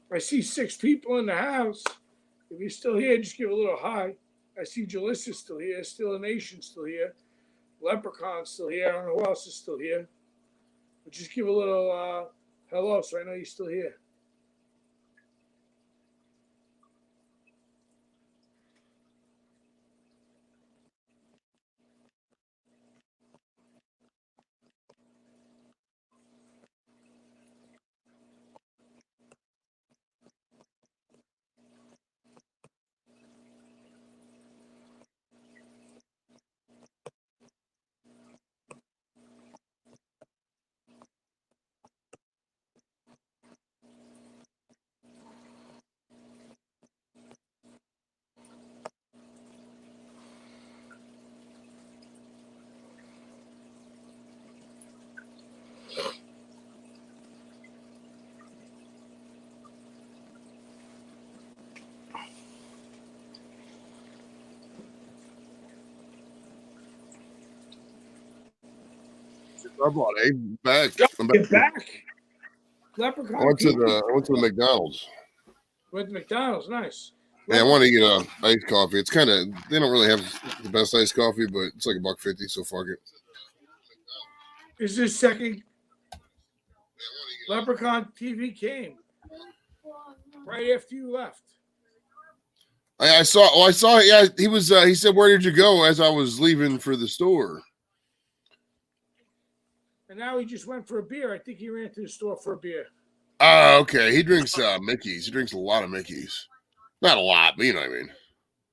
I see 6 people in the house. If you're still here, just give a little hi. I see Jalissa still here. Still a Nation still here. Leprechaun still here. I don't know who else is still here. But just give a little hello so I know you're still here. I'm on, hey, back. I'm Get back. back. Leprechaun. I went to the McDonald's. Went to McDonald's. Nice. Yeah, I want to get a iced coffee. It's kind of, they don't really have the best iced coffee, but it's like $1.50, so fuck it. Is this second? Leprechaun TV came right after you left. I saw. Yeah, he was. He said, "Where did you go?" As I was leaving for the store. And now he just went for a beer. I think he ran to the store for a beer. Oh, okay. He drinks Mickey's. He drinks a lot of Mickey's. Not a lot, but you know what I mean.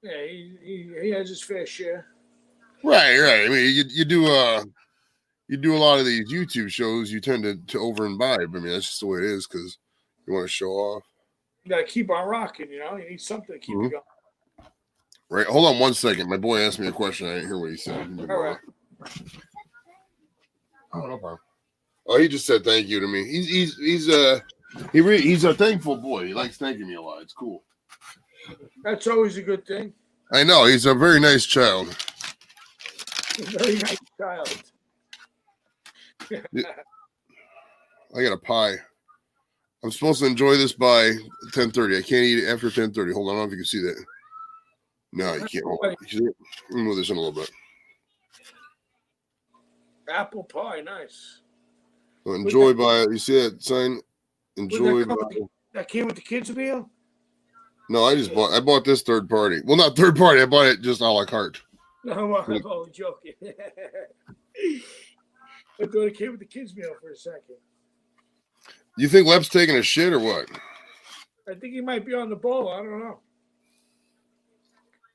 Yeah, he has his fair share. Right. I mean, you do a lot of these YouTube shows. You tend to over imbibe. I mean, that's just the way it is because you want to show off. You gotta keep on rocking. You know, you need something to keep you going. Right. Hold on one second. My boy asked me a question. I didn't hear what he said. All right. Oh, no problem. Oh, he just said thank you to me. He's a thankful boy. He likes thanking me a lot. It's cool. That's always a good thing. I know he's a very nice child. Very nice child. I got a pie. I'm supposed to enjoy this by 10:30. I can't eat it after 10:30. Hold on, I don't know if you can see that. No, you can't. Hold on. Let me move this in a little bit. Apple pie, nice. So enjoy by, you see that sign? Enjoy by. That came with the kids' meal? No, I bought this third party. Well, not third party. I bought it just a la carte. No, I'm only joking. I thought it came with the kids' meal for a second. You think Lep's taking a shit or what? I think he might be on the ball. I don't know.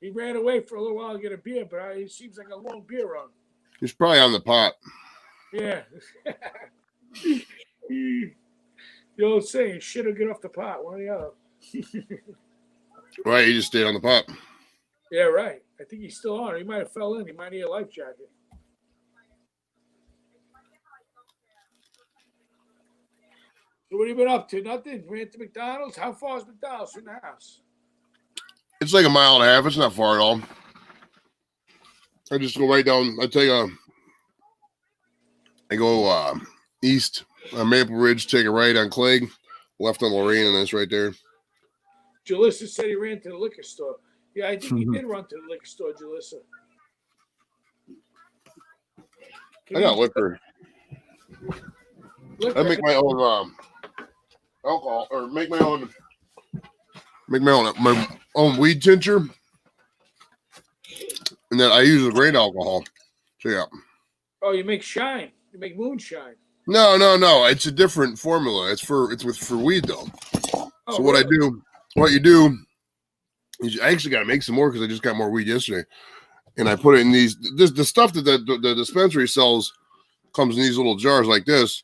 He ran away for a little while to get a beer, but it seems like a long beer run. He's probably on the pot. Yeah. The old saying, shit or get off the pot, one or the other. Right, he just stayed on the pot. Yeah, right. I think he's still on. He might have fell in. He might need a life jacket. So what have you been up to? Nothing? Ran to McDonald's? How far is McDonald's from the house? It's like a mile and a half. It's not far at all. I just go right down. I go east on Maple Ridge, take a right on Clegg, left on Lorraine, and that's right there. Jalissa said he ran to the liquor store. Yeah, I think he did run to the liquor store, Jalissa. I got liquor. I make my own alcohol, or make my own weed tincture, and then I use a grain alcohol. So yeah. Oh, you make shine. You make moonshine. No. It's a different formula. It's for weed though. Oh, so what you do is I actually got to make some more because I just got more weed yesterday, and I put it in the stuff that the dispensary sells comes in these little jars like this.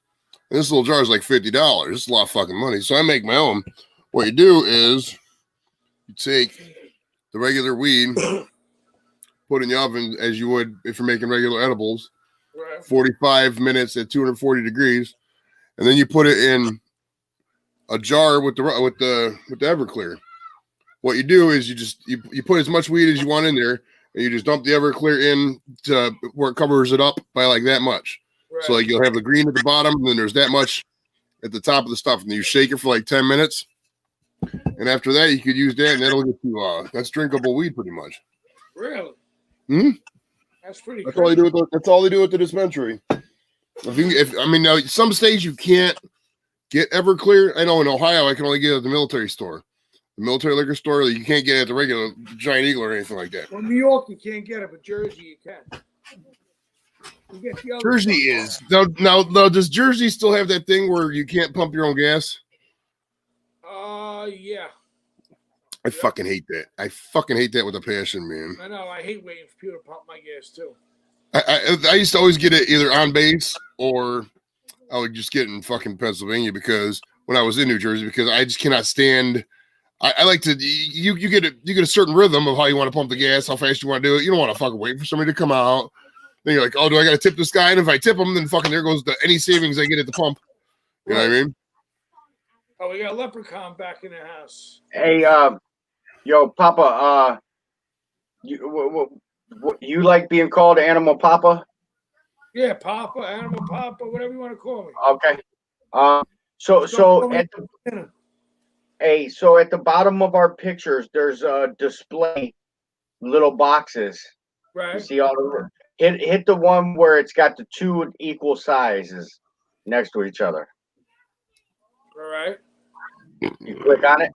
And this little jar is like $50. It's a lot of fucking money. So I make my own. What you do is you take the regular weed, put it in the oven as you would if you're making regular edibles, Right. 45 minutes at 240 degrees, and then you put it in a jar with the Everclear. What you do is you put as much weed as you want in there, and you just dump the Everclear in to where it covers it up by like that much. Right. So like you'll have the green at the bottom, and then there's that much at the top of the stuff, and then you shake it for like 10 minutes, and after that you could use that, and that'll get you that's drinkable weed pretty much. Really? Hmm. That's pretty. That's all they do. That's all they do at the dispensary. Now some states you can't get Everclear. I know in Ohio I can only get it at the military store, the military liquor store. You can't get it at the regular Giant Eagle or anything like that. Well, New York you can't get it, but Jersey you can. You get the other Jersey stuff. is now. Does Jersey still have that thing where you can't pump your own gas? Yeah. I fucking hate that. I fucking hate that with a passion, man. I know. I hate waiting for people to pump my gas too. I used to always get it either on base or I would just get it in fucking Pennsylvania because when I was in New Jersey, because I just cannot stand. I like to you get a certain rhythm of how you want to pump the gas, how fast you want to do it. You don't want to fucking wait for somebody to come out. Then you're like, oh, do I got to tip this guy? And if I tip him, then fucking there goes any savings I get at the pump. You know what I mean? Oh, we got a leprechaun back in the house. Hey, yo, Papa, you like being called Animal Papa? Yeah, Papa, Animal Papa, whatever you want to call me. Okay. So at the bottom of our pictures, there's a display little boxes. Right. You see all the hit the one where it's got the two equal sizes next to each other. All right. You click on it.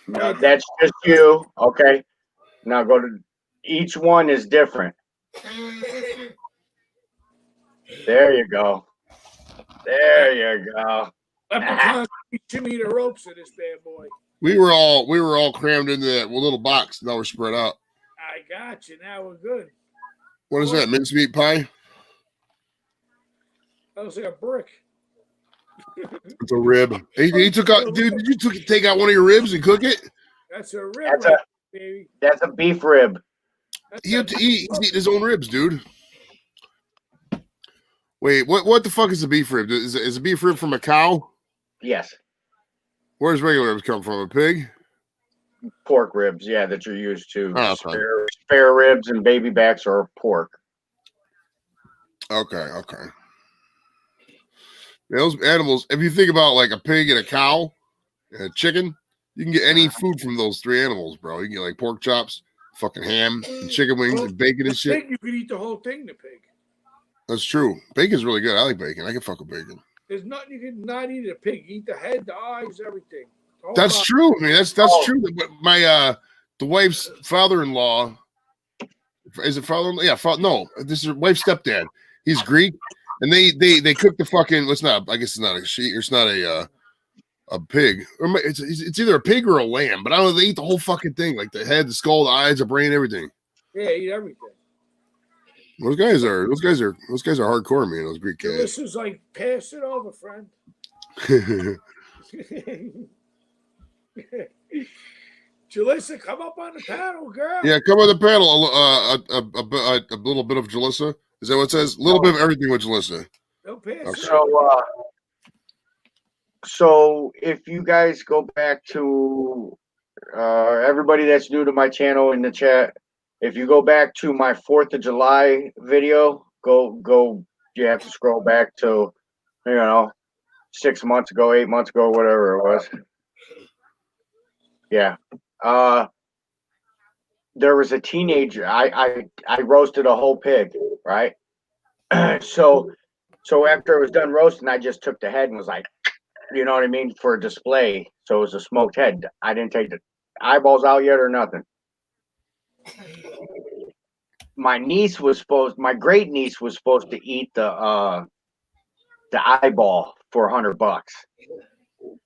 No, that's just you. Okay. Now go to each one is different. There you go. There you go. Leprechaun teaching me the ropes of this bad boy. We were all crammed into that little box. Now we're spread out. I got you. Now we're good. What is that? Mincemeat pie? That was like a brick. It's a rib. He took out, dude. Did you take out one of your ribs and cook it? That's a rib, baby. That's a beef rib. That's He's eating his own ribs, dude. Wait, what the fuck is a beef rib? Is a beef rib from a cow? Yes, Where's regular ribs come from? A pig? pork ribs. Yeah, that you're used to. Oh, okay. Spare ribs and baby backs are pork. Okay. Those animals, if you think about like a pig and a cow and a chicken, you can get any food from those three animals, bro. You can get like pork chops, fucking ham, and chicken wings, and bacon and shit. Pig, you could eat the whole thing, the pig. That's true. Bacon's really good. I like bacon. I can fuck with bacon. There's nothing you can not eat a pig. Eat the head, the eyes, everything. The whole That's body. true. I mean, that's true. But my the wife's father-in-law, is it father-in-law? Yeah, no, this is her wife's stepdad. He's Greek, and they cook the fucking. It's not. I guess it's not a sheep. It's not a pig. Or it's either a pig or a lamb. But I don't know. They eat the whole fucking thing, like the head, the skull, the eyes, the brain, everything. Yeah, eat everything. Those guys are hardcore, man. Those Greek guys. This is like, pass it over, friend. Jalissa, come up on the panel, girl. Yeah, come on the panel. A little bit of Jalissa. Is that what it says? A little bit of everything with Jalissa. No pass it. So if you guys go back to everybody that's new to my channel in the chat, if you go back to my 4th of July video, go. You have to scroll back to, 6 months ago, 8 months ago, whatever it was. Yeah. There was a teenager. I roasted a whole pig, right? So after it was done roasting, I just took the head and was like, you know what I mean, for a display. So it was a smoked head. I didn't take the eyeballs out yet or nothing. My great niece was supposed to eat the eyeball for $100.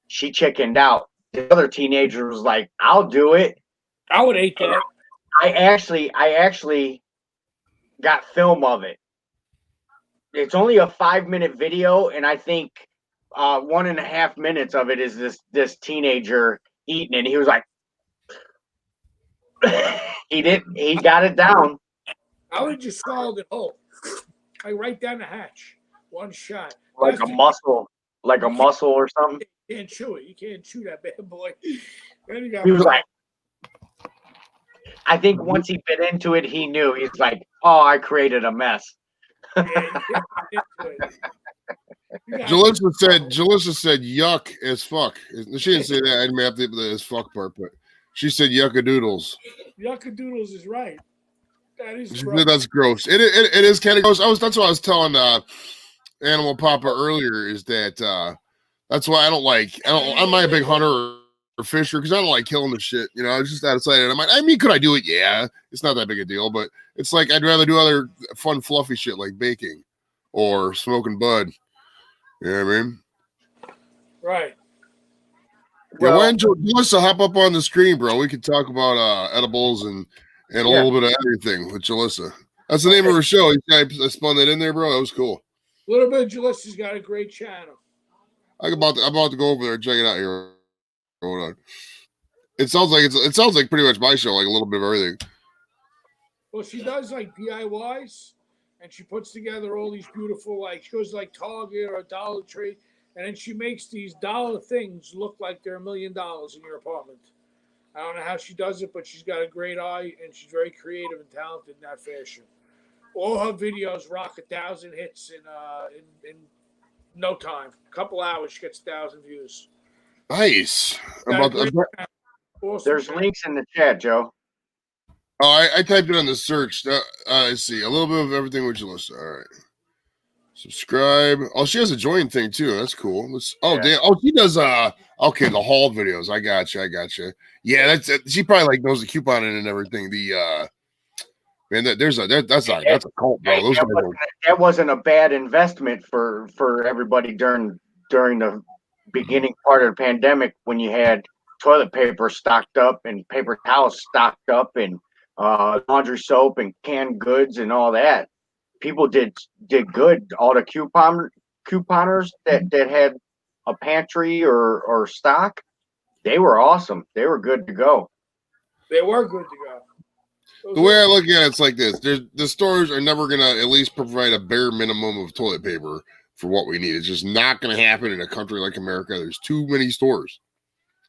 She chickened out. The other teenager was like, "I'll do it." I would eat that. I actually got film of it. It's only a 5-minute video, and I think 1.5 minutes of it is this teenager eating it. He was like, he got it down. I would just swallow it whole. Like right down the hatch. One shot. Like a muscle or something. You can't chew it. You can't chew that bad boy. He was like, I think once he bit into it, he knew. He's like, oh, I created a mess. Jalissa said yuck as fuck. She didn't say that. I didn't have the as fuck part, but she said yuckadoodles. Yuckadoodles is right. That is gross. That's gross. It is kind of gross. That's what I was telling Animal Papa earlier, is that that's why I'm not a big hunter or fisher, because I don't like killing the shit. I was just that excited. I mean, could I do it? Yeah, it's not that big a deal, but it's like I'd rather do other fun, fluffy shit like baking or smoking bud. You know what I mean? Right. Yeah, why don't you, Jalissa, hop up on the screen, bro? We could talk about edibles and a little bit of everything with Jalissa. That's the name of her show. I spun that in there, bro. That was cool. A little bit of Jalissa's got a great channel. I'm about to go over there and check it out here. Hold on. It sounds like pretty much my show, like a little bit of everything. Well, she does like DIYs, and she puts together all these beautiful, like, she goes to like Target or Dollar Tree, and then she makes these dollar things look like they're $1 million in your apartment. I don't know how she does it, but she's got a great eye, and she's very creative and talented in that fashion. All her videos rock 1,000 hits in no time. A couple hours, she gets 1,000 views. Nice. Awesome. There's links in the chat, Joe. Oh, I typed it on the search. Let's see. A little bit of everything with Jalissa. All right. Subscribe. Oh, she has a join thing too. That's cool. Damn. Oh, she does okay, the haul videos. I gotcha. Yeah, she probably like knows the couponing and everything. The man, that's a cult, bro. That wasn't a bad investment for everybody during the beginning part of the pandemic, when you had toilet paper stocked up and paper towels stocked up and laundry soap and canned goods and all that. People did good. All the couponers that had a pantry or stock, they were awesome. They were good to go. They were good to go. Those The way are- I look at it, it's like this: the stores are never gonna at least provide a bare minimum of toilet paper for what we need. It's just not gonna happen in a country like America. There's too many stores,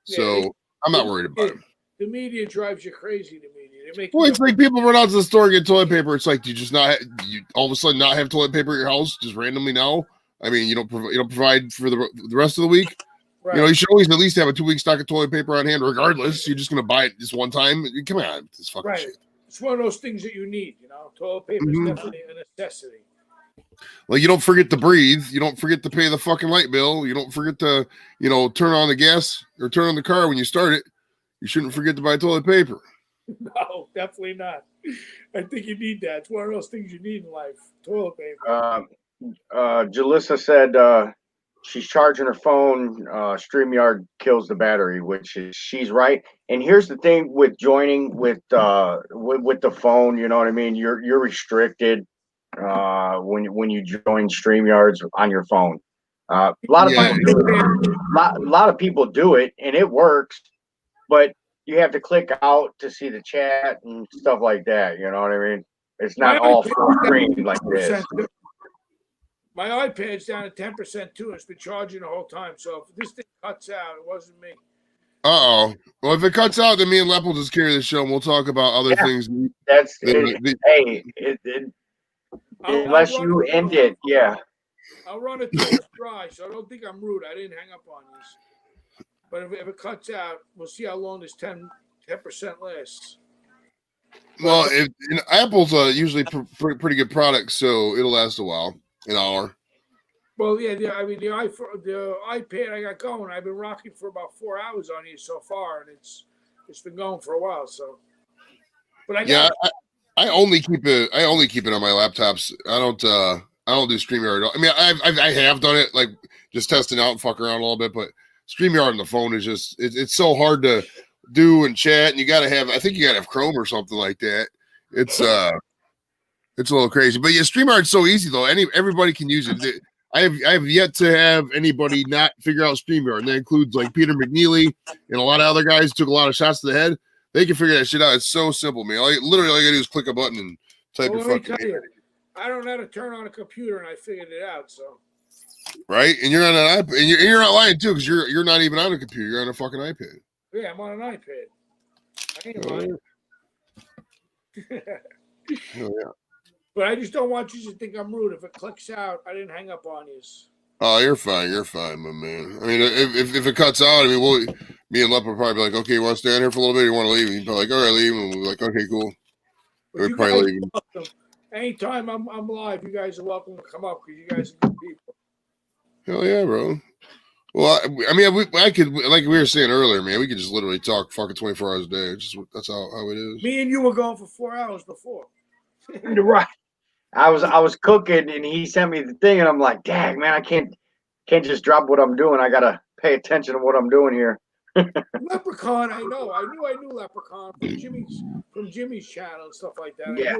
so I'm not worried about it. The media drives you crazy. The media. They make Well, you it's like people run out to the store and get toilet paper. It's like, do you just not you all of a sudden not have toilet paper at your house just randomly now? I mean, you don't provide for the rest of the week. right. You know, you should always at least have a 2-week stock of toilet paper on hand, regardless. You're just gonna buy it this one time. Come on, this fucking Right. shit. It's one of those things that you need. You know, toilet paper is Mhm. definitely a necessity. Like, you don't forget to breathe. You don't forget to pay the fucking light bill. You don't forget to, turn on the gas or turn on the car when you start it. You shouldn't forget to buy toilet paper. No, definitely not. I think you need that. It's one of those things you need in life. Toilet paper. Jalissa said she's charging her phone. StreamYard kills the battery, which is she's right. And here's the thing with joining with the phone. You know what I mean? You're restricted when you join StreamYards on your phone. A lot of Yeah. people do it. A lot of people do it, and it works. But you have to click out to see the chat and stuff like that. You know what I mean? It's not all full screen like this. My iPad's down at 10% too. It's been charging the whole time. So if this thing cuts out, it wasn't me. Uh-oh. Well, if it cuts out, then me and Lep will just carry the show and we'll talk about other Yeah. things. That's The- hey, unless I'll you run end it, yeah. I'll run it till it's dry, so I don't think I'm rude. I didn't hang up on this. But if it cuts out, we'll see how long this 10% lasts. Well, Apple's usually pretty good product, so it'll last a while, an hour. Well, yeah, the iPad I got going, I've been rocking for about 4 hours on it so far, and it's been going for a while. So, but Yeah, I only keep it. I only keep it on my laptops. I don't do StreamYard. I mean, I have done it, like just testing out and fuck around a little bit, but StreamYard on the phone is just it's so hard to do and chat, and you gotta have. I think you gotta have Chrome or something like that. It's a little crazy, but yeah, StreamYard's so easy though. Everybody can use it. I have yet to have anybody not figure out StreamYard, and that includes like Peter McNeely and a lot of other guys who took a lot of shots to the head. They can figure that shit out. It's so simple, man. Literally, all you gotta do is click a button and type well, your let me fucking tell you, I don't know how to turn on a computer, and I figured it out. So, right. And you're on an iPad, and you're not lying too, because you're not even on a computer. You're on a fucking iPad. yeah, I'm on an iPad. I ain't Oh, lying. Oh, yeah. But I just don't want you to think I'm rude. If it clicks out, I didn't hang up on you. Oh, you're fine. You're fine, my man. I mean, if it cuts out, I mean, me and Lep will probably be like, okay, you want to stay on here for a little bit? You want to leave? And you'd be like, all right, leave. And we'll be like, okay, cool. But We'd you probably guys leave. are welcome. Anytime I'm live, you guys are welcome to come up because you guys are good people. Hell yeah, bro. Well, I mean, I could, like we were saying earlier, man, we could just literally talk fucking 24 hours a day. That's how it is. Me and you were going for 4 hours before. Right. I was cooking and he sent me the thing and I'm like, dang man, I can't just drop what I'm doing. I gotta pay attention to what I'm doing here. Leprechaun, I know. I knew Leprechaun from Jimmy's channel and stuff like that. Yeah. I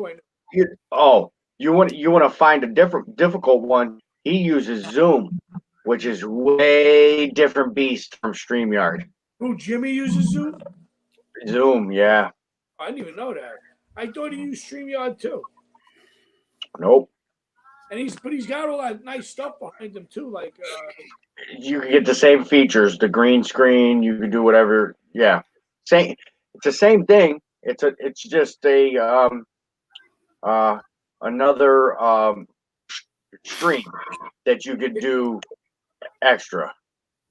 knew. You want to find a difficult one. He uses Zoom, which is way different beast from StreamYard. Who, Jimmy uses Zoom? Zoom, yeah. I didn't even know that. I thought he used StreamYard too. Nope. And he's got all that nice stuff behind him too, like You can get the same features, the green screen, you can do whatever. Yeah. It's the same thing. It's just another stream that you could do extra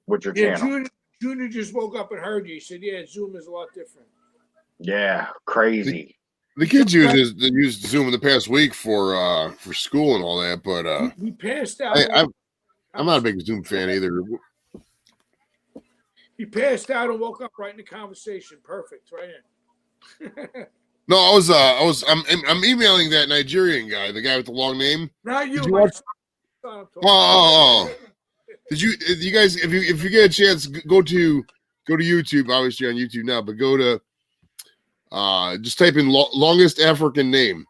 with your channel. Junior just woke up and heard you. He said, yeah, Zoom is a lot different. Yeah, crazy. The kids used Zoom in the past week for school and all that, but He passed out. I'm not a big Zoom fan either. He passed out and woke up right in the conversation. Perfect, right in. No, I'm emailing that Nigerian guy, the guy with the long name. Not you. Did you watch? Oh. Did you guys, if you get a chance, go to YouTube, obviously on YouTube now, but go to just type in longest African name,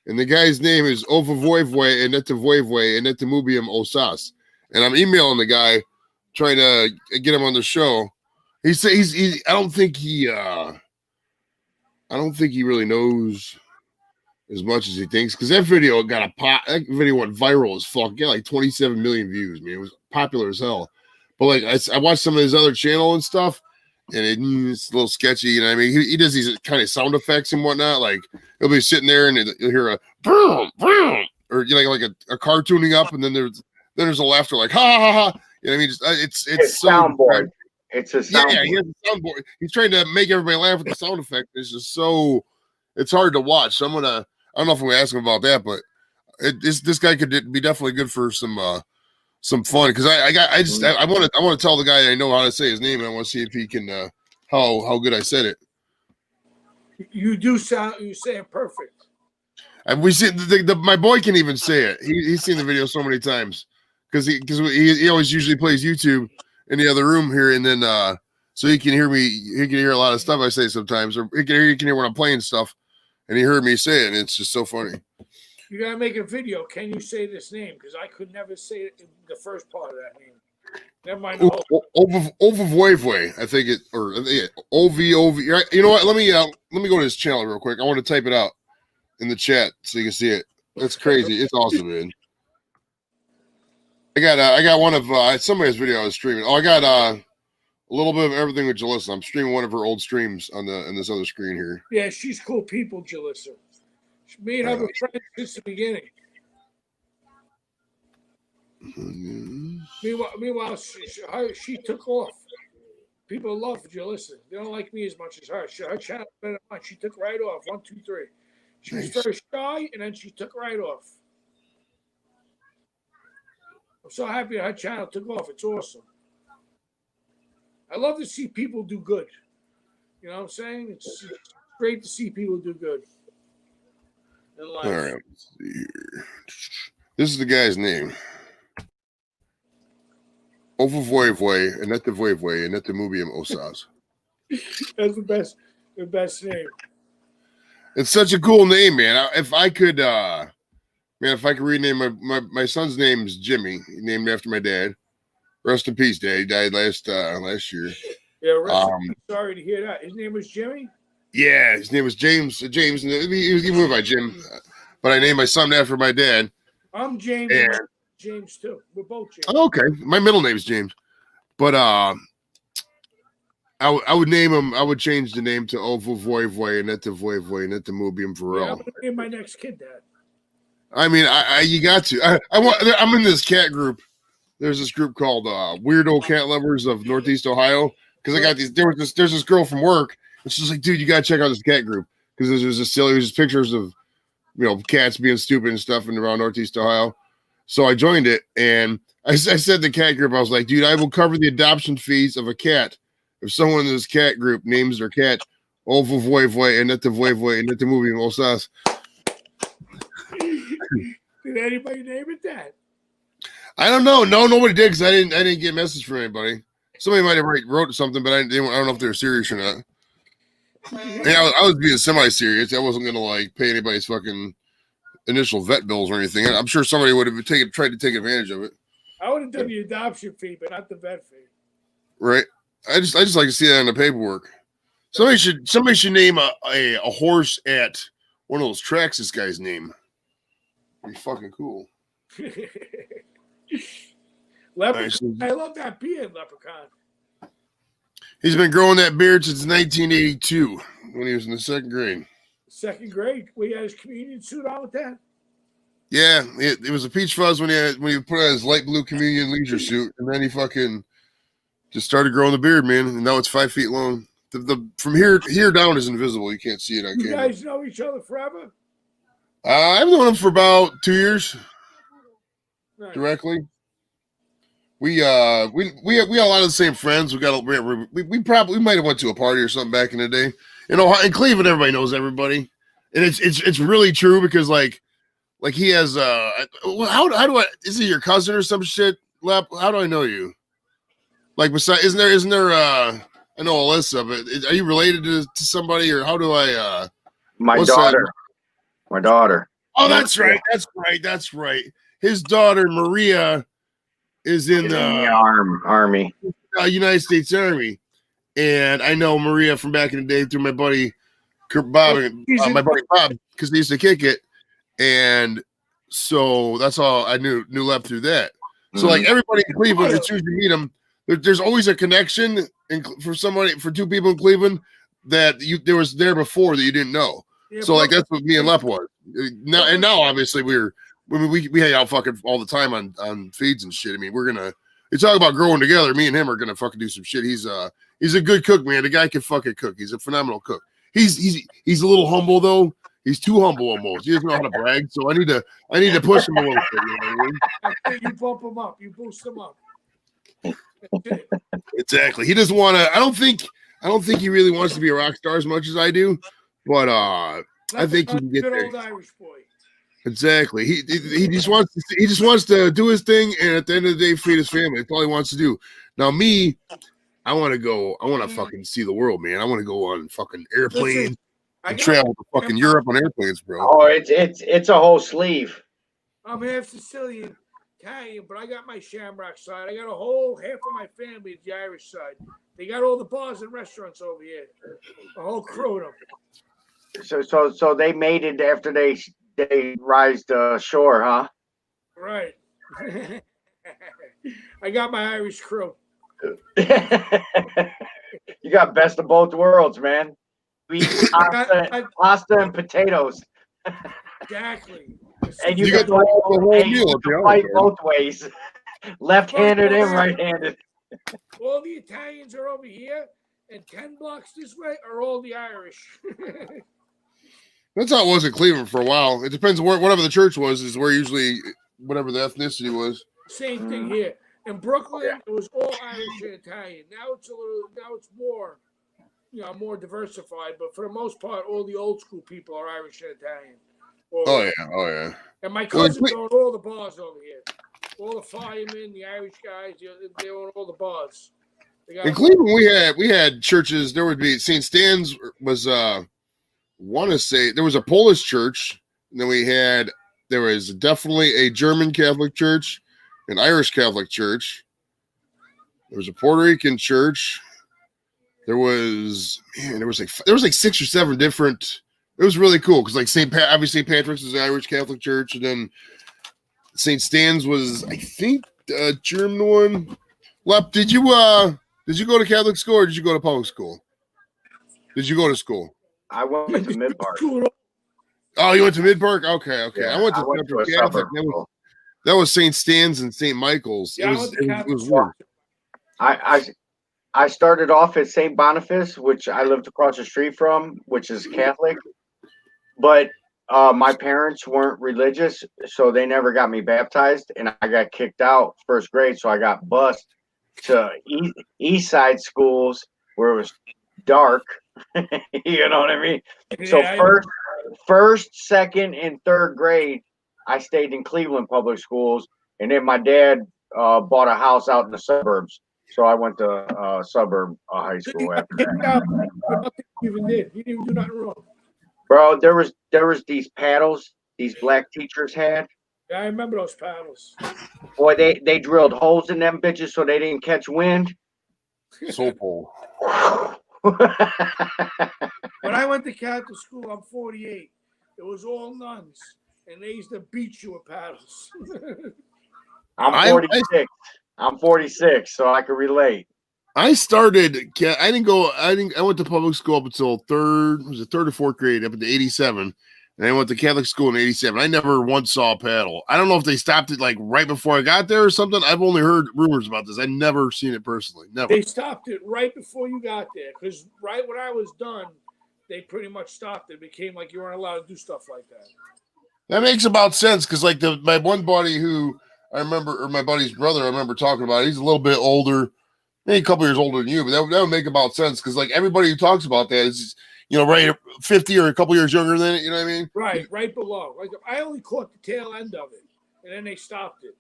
and the guy's name is Ovavoivwe Enetavoivwe Enetamubium Osas, and I'm emailing the guy trying to get him on the show. I don't think he I don't think he really knows as much as he thinks, because that video got a pop. That video went viral as fuck. Got like 27 million views. Man, it was popular as hell. But like I watched some of his other channel and stuff, and it's a little sketchy. You know what I mean? He does these kind of sound effects and whatnot. Like he'll be sitting there and you'll hear a boom, boom, or you know, like a car tuning up, and then there's a laughter like ha ha ha. You know what I mean? Just, it's so soundboard. It's a soundboard. yeah, he has a soundboard. He's trying to make everybody laugh with the sound effect. It's just so it's hard to watch. So I don't know if I'm gonna ask him about that, but this guy could be definitely good for some fun, because I want to tell the guy I know how to say his name, and I want to see if he can how good I said it. You say it perfect. And we see my boy can even say it. He's seen the video so many times because he always usually plays YouTube in the other room here, and then so he can hear me. He can hear a lot of stuff I say sometimes, or he can hear when I'm playing stuff, and he heard me say it, and it's just so funny. You gotta make a video. Can you say this name? Because I could never say it in the first part of that name. Never mind. Ovavoivoi, I think it, or OVOV. You know what? Let me go to his channel real quick. I want to type it out in the chat so you can see it. That's crazy. It's awesome, man. I got one of somebody's video I was streaming. Oh, I got a little bit of everything with Jalissa. I'm streaming one of her old streams on this other screen here. Yeah, she's cool people, Jalissa. Me and her were friends since the beginning. Meanwhile, she took off. People love Jalissa. They don't like me as much as her. Her channel better than mine. She took right off. 1, 2, 3. She was very shy, and then she took right off. I'm so happy that her channel took off. It's awesome. I love to see people do good. You know what I'm saying? It's great to see people do good. All right, let's see here. This is the guy's name. Ovavoivoi, Aneta Voivoi, Aneta Mubium Osas. That's the best name. It's such a cool name, man. If I could rename my son's name is Jimmy, named after my dad. Rest in peace, Dad. He died last year. Yeah, sorry to hear that. His name was Jimmy? Yeah, his name was James. James, he went by Jim, but I named my son after my dad. I'm James. And, James too. We're both James. Oh, okay, my middle name is James, but I would name him. I would change the name to Ovavoivoi, Aneta Voivoi, Aneta Mubium Varel. Yeah, I'm gonna name my next kid that. I mean, you got to. I'm in this cat group. There's this group called Weirdo Cat Lovers of Northeast Ohio, because I got these. There's this girl from work. And she's like, dude, you gotta check out this cat group, because there's just pictures of, cats being stupid and stuff in around Northeast Ohio. So I joined it, and I said the cat group, I was like, dude, I will cover the adoption fees of a cat if someone in this cat group names their cat Ovavoivoi, Aneta Voivoi, Aneta Mubium Osas. Did anybody name it that? I don't know. No, nobody did, because I didn't get a message from anybody. Somebody might have wrote something, but I don't know if they're serious or not. Yeah, I was being semi-serious. I wasn't gonna pay anybody's fucking initial vet bills or anything. I'm sure somebody would have tried to take advantage of it. I would have done the adoption fee, but not the vet fee. Right. I just like to see that in the paperwork. Somebody should name a horse at one of those tracks. This guy's name. It'd be fucking cool. Leprechaun. I love that beard, Leprechaun. He's been growing that beard since 1982 when he was in the second grade. Second grade? We had his communion suit on with that? Yeah, it was a peach fuzz when he put on his light blue communion leisure suit, and then he fucking just started growing the beard, man. And now it's 5 feet long. The from here down is invisible. You can't see it on camera. You guys know each other forever? I've known him for about 2 years. Nice. Directly. We got a lot of the same friends. We might have went to a party or something back in the day. In Cleveland, everybody knows everybody, and it's really true, because like he has how do I, is he your cousin or some shit? Lap, how do I know you? Like, besides, isn't there I know Alyssa, but are you related to somebody, or how do I my daughter. My daughter. Oh, that's right. That's right. His daughter Maria is in the Army. United States Army, and I know Maria from back in the day through my buddy Bob and my buddy Bob, because they used to kick it, and so that's all I knew Lep through that. So like everybody in Cleveland, as soon as you meet them, there's always a connection for two people in Cleveland that there was there before that you didn't know. Yeah, So like that's what me and Lep was. Now obviously we hang out fucking all the time on feeds and shit. I mean, you talk about growing together. Me and him are gonna fucking do some shit. He's a good cook, man. The guy can fucking cook. He's a phenomenal cook. He's a little humble though. He's too humble almost. He doesn't know how to brag. So I need to push him a little bit. You know what I mean? I think you bump him up. You boost him up. Exactly. He doesn't want to. I don't think he really wants to be a rock star as much as I do. But I think he can get good there. old Irish boy. Exactly. He just wants to do his thing, and at the end of the day, feed his family. That's all he wants to do. Now, me, I want to fucking see the world, man. I want to go on fucking airplanes and travel to fucking Europe on airplanes, bro. Oh, it's a whole sleeve. I'm half Sicilian, Italian, but I got my Shamrock side. I got a whole half of my family is the Irish side. They got all the bars and restaurants over here. A whole crew of them. So they made it after they rised shore, huh? Right. I got my Irish crew. You got best of both worlds, man. We eat pasta and potatoes. Exactly. And You got the whole meal. you can fight both ways, left-handed and right-handed. All the Italians are over here, and 10 blocks this way are all the Irish. That's how it was in Cleveland for a while. It depends whatever the church was is where usually whatever the ethnicity was. Same thing here. In Brooklyn, it was all Irish and Italian. Now it's more, more diversified. But for the most part, all the old school people are Irish and Italian. Oh yeah. And my cousins own all the bars over here. All the firemen, the Irish guys, they own all the bars. In Cleveland, we had churches. There would be St. Stan's was want to say there was a Polish church, and then there was definitely a German Catholic church, an Irish Catholic church. There was a Puerto Rican church. There was like 6 or 7 different. It was really cool because like obviously St. Patrick's is an Irish Catholic church, and then St. Stan's was I think a German one. Lep, did you go to Catholic school or did you go to public school? Did you go to school? I went to Midpark. Oh, you went to Midpark? Okay. Yeah, I went to a Catholic. suburb. That was St. Stan's and St. Michael's. Yeah, it was weird. I started off at St. Boniface, which I lived across the street from, which is Catholic. But my parents weren't religious, so they never got me baptized, and I got kicked out first grade, so I got bused to East Side schools where it was dark. You know what I mean? So first, second, and third grade, I stayed in Cleveland public schools, and then my dad bought a house out in the suburbs, so I went to suburb high school after that. Nothing you even did. You didn't do nothing wrong. Bro, there was these paddles these black teachers had. Yeah, I remember those paddles. Boy, they drilled holes in them bitches so they didn't catch wind. Soul pole. When I went to Catholic school, I'm 48. It was all nuns, and they used to beat you with paddles. I'm 46. I'm 46, so I can relate. I went to public school up until third or fourth grade, up into 87. And I went to Catholic school in 87. I never once saw a paddle. I don't know if they stopped it like right before I got there or something. I've only heard rumors about this. I've never seen it personally. Never. They stopped it right before you got there, because right when I was done, they pretty much stopped it. It became like you weren't allowed to do stuff like that. That makes about sense because like my one buddy who I remember, or my buddy's brother I remember talking about, he's a little bit older, maybe a couple years older than you, but that would make about sense because like everybody who talks about that is, right 50 or a couple years younger than it, you know what I mean? Right below. Like I only caught the tail end of it, and then they stopped it.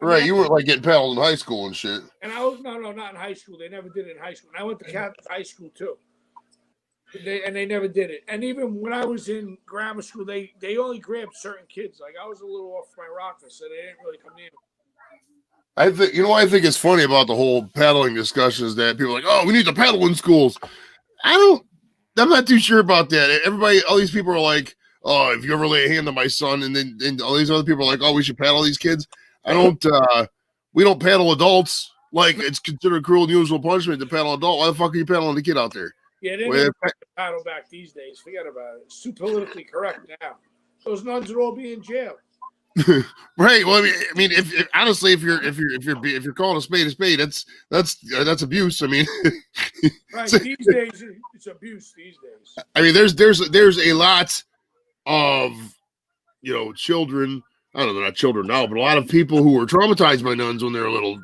Right, you weren't like getting paddled in high school and shit. And I was not in high school. They never did it in high school. And I went to Catholic high school too. They never did it. And even when I was in grammar school, they only grabbed certain kids. Like I was a little off my rocker, so they didn't really come in. I think what I think is funny about the whole paddling discussion is that people are like, oh, we need to paddle in schools. I'm not too sure about that. Everybody, all these people are like, "Oh, if you ever lay a hand on my son," and then all these other people are like, "Oh, we should paddle these kids." I don't. We don't paddle adults. Like it's considered cruel and unusual punishment to paddle an adult. Why the fuck are you paddling the kid out there? Yeah, they Well, never put the paddle back these days. Forget about it. It's too politically correct now. Those nuns would all be in jail. Right. Well, I mean, if honestly, if you're calling a spade, that's abuse. I mean, Right. These days, it's abuse. These days. I mean, there's a lot of children. I don't know, they're not children now, but a lot of people who were traumatized by nuns when they were little,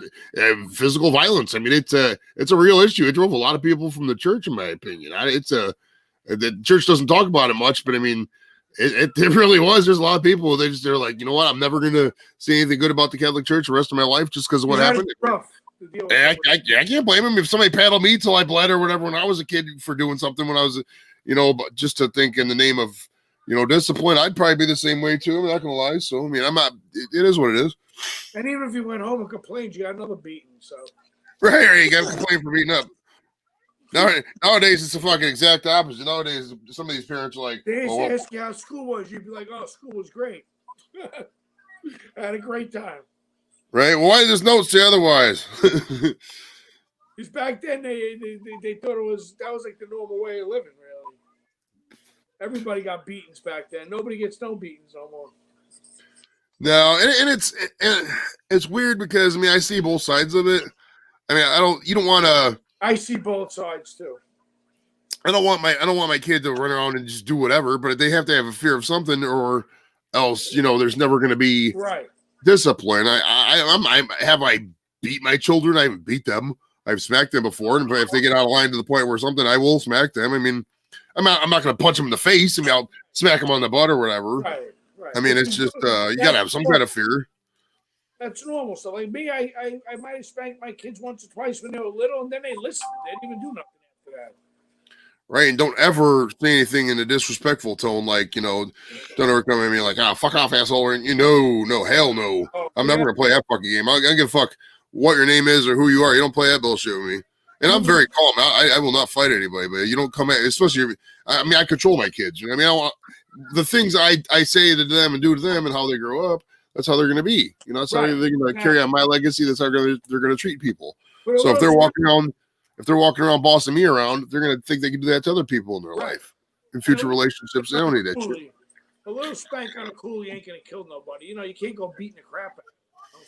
physical violence. I mean, it's a real issue. It drove a lot of people from the church, in my opinion. The church doesn't talk about it much, but I mean, it really was. There's a lot of people they're like, you know what? I'm never going to say anything good about the Catholic Church the rest of my life just because of what happened. Rough. I can't blame him if somebody paddled me till I bled or whatever when I was a kid for doing something when I was, but just to think in the name of, discipline, I'd probably be the same way too. I'm not gonna lie. So I mean, I'm not. It is what it is. And even if you went home and complained, you got another beating. So right, you got to complain for beating up. Nowadays, it's the fucking exact opposite. Nowadays, some of these parents are like, they used to ask you how school was. You'd be like, "Oh, school was great. I had a great time." Right. Well, why does notes say otherwise? Because back then they thought that was like the normal way of living. Really, everybody got beatings back then. Nobody gets no beatings no more. No, and it's weird because I mean I see both sides of it. I mean you don't want to. I see both sides too. I don't want my kid to run around and just do whatever, but they have to have a fear of something, or else there's never going to be discipline. I beat my children? I haven't beat them. I've smacked them before, and if they get out of line to the point where something, I will smack them. I mean, I'm not going to punch them in the face. I mean, I'll smack them on the butt or whatever. Right. I mean, it's just you got to have some kind of fear. That's normal. So like me, I might have spanked my kids once or twice when they were little, and then they listened. They didn't even do nothing after that. Right, and don't ever say anything in a disrespectful tone, like don't ever come at me like, fuck off, asshole, or no, hell no. I'm never gonna play that fucking game. I don't give a fuck what your name is or who you are. You don't play that bullshit with me. And I'm very calm. I will not fight anybody, but you don't come at, especially. I control my kids. I mean, the things I say to them and do to them and how they grow up. That's how they're going to be. That's how they're going to carry on my legacy. That's how they're going to treat people. So if they're walking around bossing me around, they're going to think they can do that to other people in their life, in future relationships. They don't need that shit. A little spank on a coolie ain't going to kill nobody. You can't go beating the crap out of them.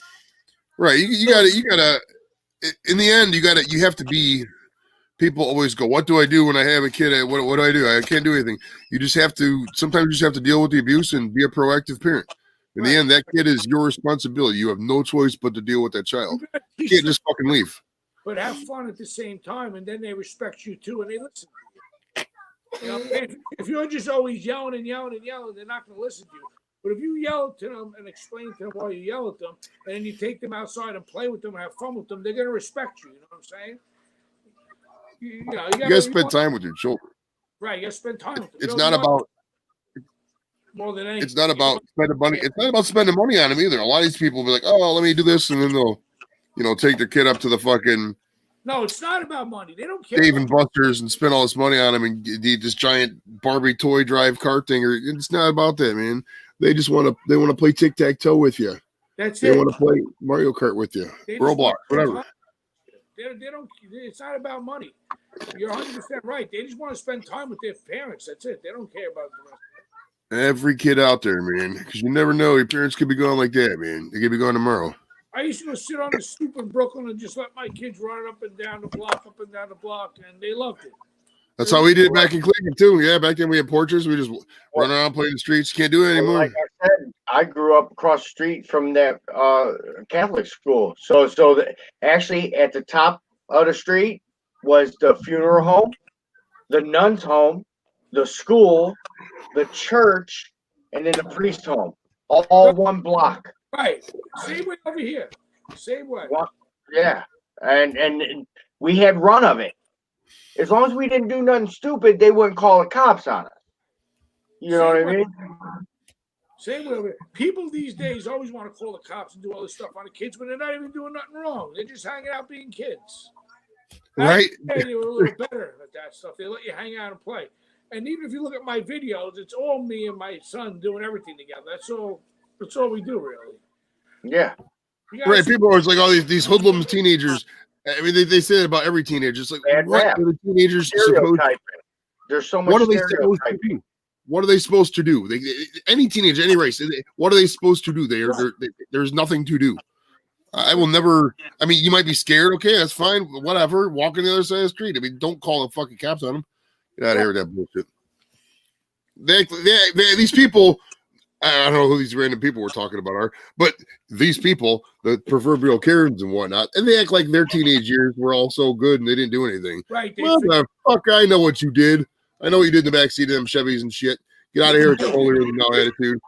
Right. You gotta. In the end, you have to be. People always go, "What do I do when I have a kid? What do I do? I can't do anything." You just have to. Sometimes you just have to deal with the abuse and be a proactive parent. In the end, that kid is your responsibility. You have no choice but to deal with that child. You can't just fucking leave. But have fun at the same time, and then they respect you too, and they listen to you. If you're just always yelling and yelling and yelling, they're not going to listen to you. But if you yell to them and explain to them why you yell at them, and then you take them outside and play with them and have fun with them, they're going to respect you. You know what I'm saying? You got to spend time with your children. Right, you got to spend time with them. It's not about. More than anything. It's not about spending money. It's not about spending money on them either. A lot of these people will be like, "Oh, let me do this," and then they'll, take their kid up to the fucking. No, it's not about money. They don't care. Dave and Buster's and spend all this money on them and get this giant Barbie toy drive cart thing. Or it's not about that, man. They just want to play tic-tac-toe with you. That's they it. want to play Mario Kart with you, Roblox, whatever. They don't. It's not about money. You're 100% right. They just want to spend time with their parents. That's it. They don't care about the rest. Every kid out there, man, because you never know. Your parents could be gone like that, man. They could be gone tomorrow. I used to go sit on the stoop in Brooklyn and just let my kids run up and down the block, and they loved it. That's how we did back in Cleveland too. Yeah, back then we had porches. We just run around, play in the streets. Can't do it anymore. Like I said, I grew up across the street from that Catholic school. So actually, at the top of the street was the funeral home, the nuns' home, the school, the church, and then the priest home. All one block. Right. Same way over here. Same way. Yeah. And we had run of it. As long as we didn't do nothing stupid, they wouldn't call the cops on us. You know what I mean? Same way. People these days always want to call the cops and do all this stuff on the kids when they're not even doing nothing wrong. They're just hanging out being kids. Right? They were a little better at that stuff. They let you hang out and play. And even if you look at my videos, it's all me and my son doing everything together. That's all we do, really. Yeah. You guys Right. People are always like, oh, these hoodlums teenagers. I mean, they say that about every teenager. It's like, Bad what rap. are the teenagers supposed Stereotyping. There's so much What are they supposed to stereotyping. do? What are they supposed to do? Any teenager, any race, what are they supposed to do? There's nothing to do. I will never. I mean, you might be scared. Okay, that's fine. Whatever. Walk on the other side of the street. I mean, don't call the fucking cops on them. Get out of here with that bullshit. These people. I don't know who these random people we're talking about are, but these people, the proverbial Karens and whatnot, and they act like their teenage years were all so good and they didn't do anything. Right. Well, the fuck, I know what you did. I know what you did in the backseat of them Chevys and shit. Get out of here with your holier than thou attitude.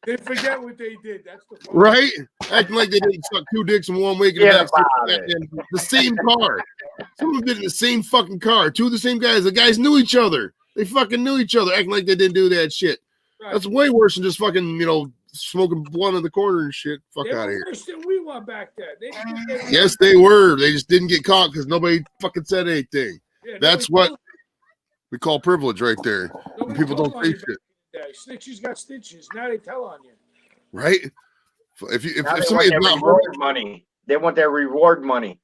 They forget what they did. That's the fun. Right? Acting like they didn't suck two dicks in 1 week in Get the about backseat. The same car. Some of them did it in the same fucking car. Two of the same guys. The guys knew each other. They fucking knew each other, acting like they didn't do that shit. Right. That's way worse than just fucking, smoking blunt in the corner and shit. Fuck They out of were here. worse than we were back then. Yes, they were. They just didn't get caught because nobody fucking said anything. Yeah, That's what we call privilege right there. When nobody people told don't on say you shit. back in the day. Snitches got stitches. Now they tell on you. Right? If Now they somebody's want that not reward money. They want that reward money.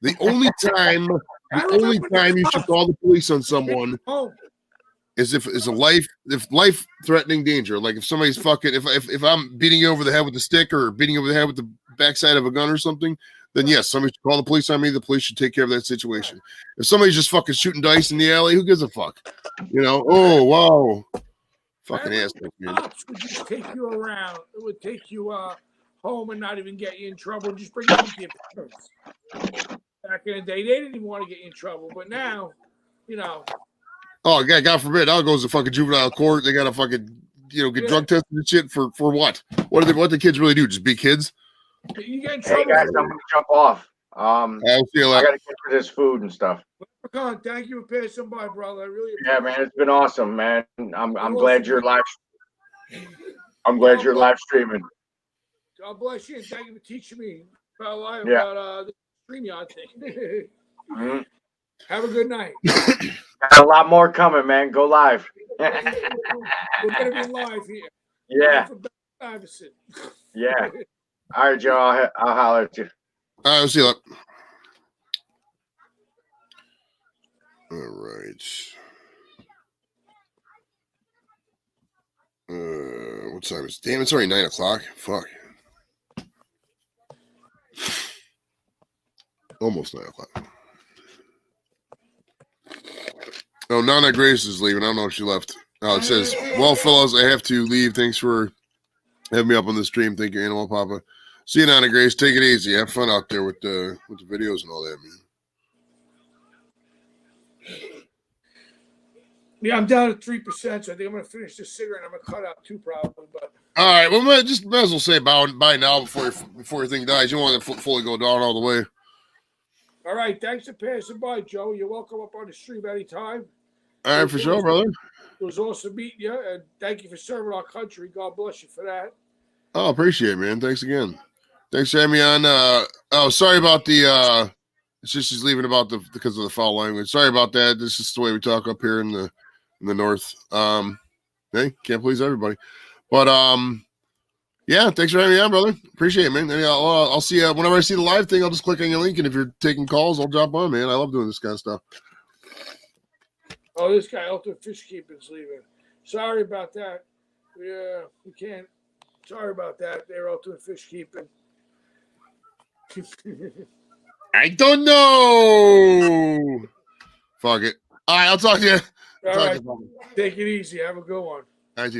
the only time you should call the police on someone Oh, is if life threatening danger. Like if somebody's fucking if I'm beating you over the head with a stick or beating you over the head with the backside of a gun or something, then yes, somebody should call the police on me. The police should take care of that situation. If somebody's just fucking shooting dice in the alley, who gives a fuck? Oh wow. Fucking ass. cops would just take you around. It would take you home and not even get you in trouble. Just bring you to your parents. Back in the day, they didn't even want to get you in trouble, but now, Oh, God forbid, I'll go to fucking juvenile court. They gotta fucking, get drug tested and shit for what? What do the kids really do? Just be kids? you get in Hey trouble. guys, I'm gonna jump off. I'll see you I later. gotta get for this food and stuff. Con, thank you for passing by, brother. I really Yeah, man, it's been awesome, man. I'm Awesome. glad you're live. I'm glad you're live streaming. God bless you and thank you for teaching me about the StreamYard thing. Mhm. Have a good night. Got a lot more coming, man. Go live. We're gonna be live here. Yeah, Live for Iverson. yeah. All right, Joe. I'll holler at you. All right, I'll see you later. All right. What time is it? Damn, it's already 9 o'clock. Fuck. Almost 9 o'clock. Oh, Nana Grace is leaving. I don't know if she left. Oh, it says, well, fellas, I have to leave. Thanks for having me up on the stream. Thank you, Animal Papa. See you, Nana Grace. Take it easy. Have fun out there with the videos and all that, man. Yeah, I'm down to 3%, so I think I'm gonna finish this cigarette. I'm gonna cut out 2 probably, but All right. Well, might as well say bye now before your thing dies. You don't want to fully go down all the way. all right. Thanks for passing by, Joe. You're welcome up on the stream anytime. All right, for sure, brother. It was awesome meeting you, and thank you for serving our country. God bless you for that. Oh, appreciate it, man. Thanks again. Thanks for having me on. Sorry about the it's just she's leaving because of the foul language. Sorry about that. This is the way we talk up here in the north. Hey, can't please everybody. But yeah, thanks for having me on, brother. Appreciate it, man. And I'll see you whenever I see the live thing. I'll just click on your link, and if you're taking calls, I'll jump on, man. I love doing this kind of stuff. Oh, this guy Ultimate Fish Keeping's leaving. Sorry about that. Yeah, we can't. Sorry about that. They're Ultimate Fish Keeping. I don't know. Fuck it. All right, I'll talk to you. All right. Take it easy. Have a good one. All right,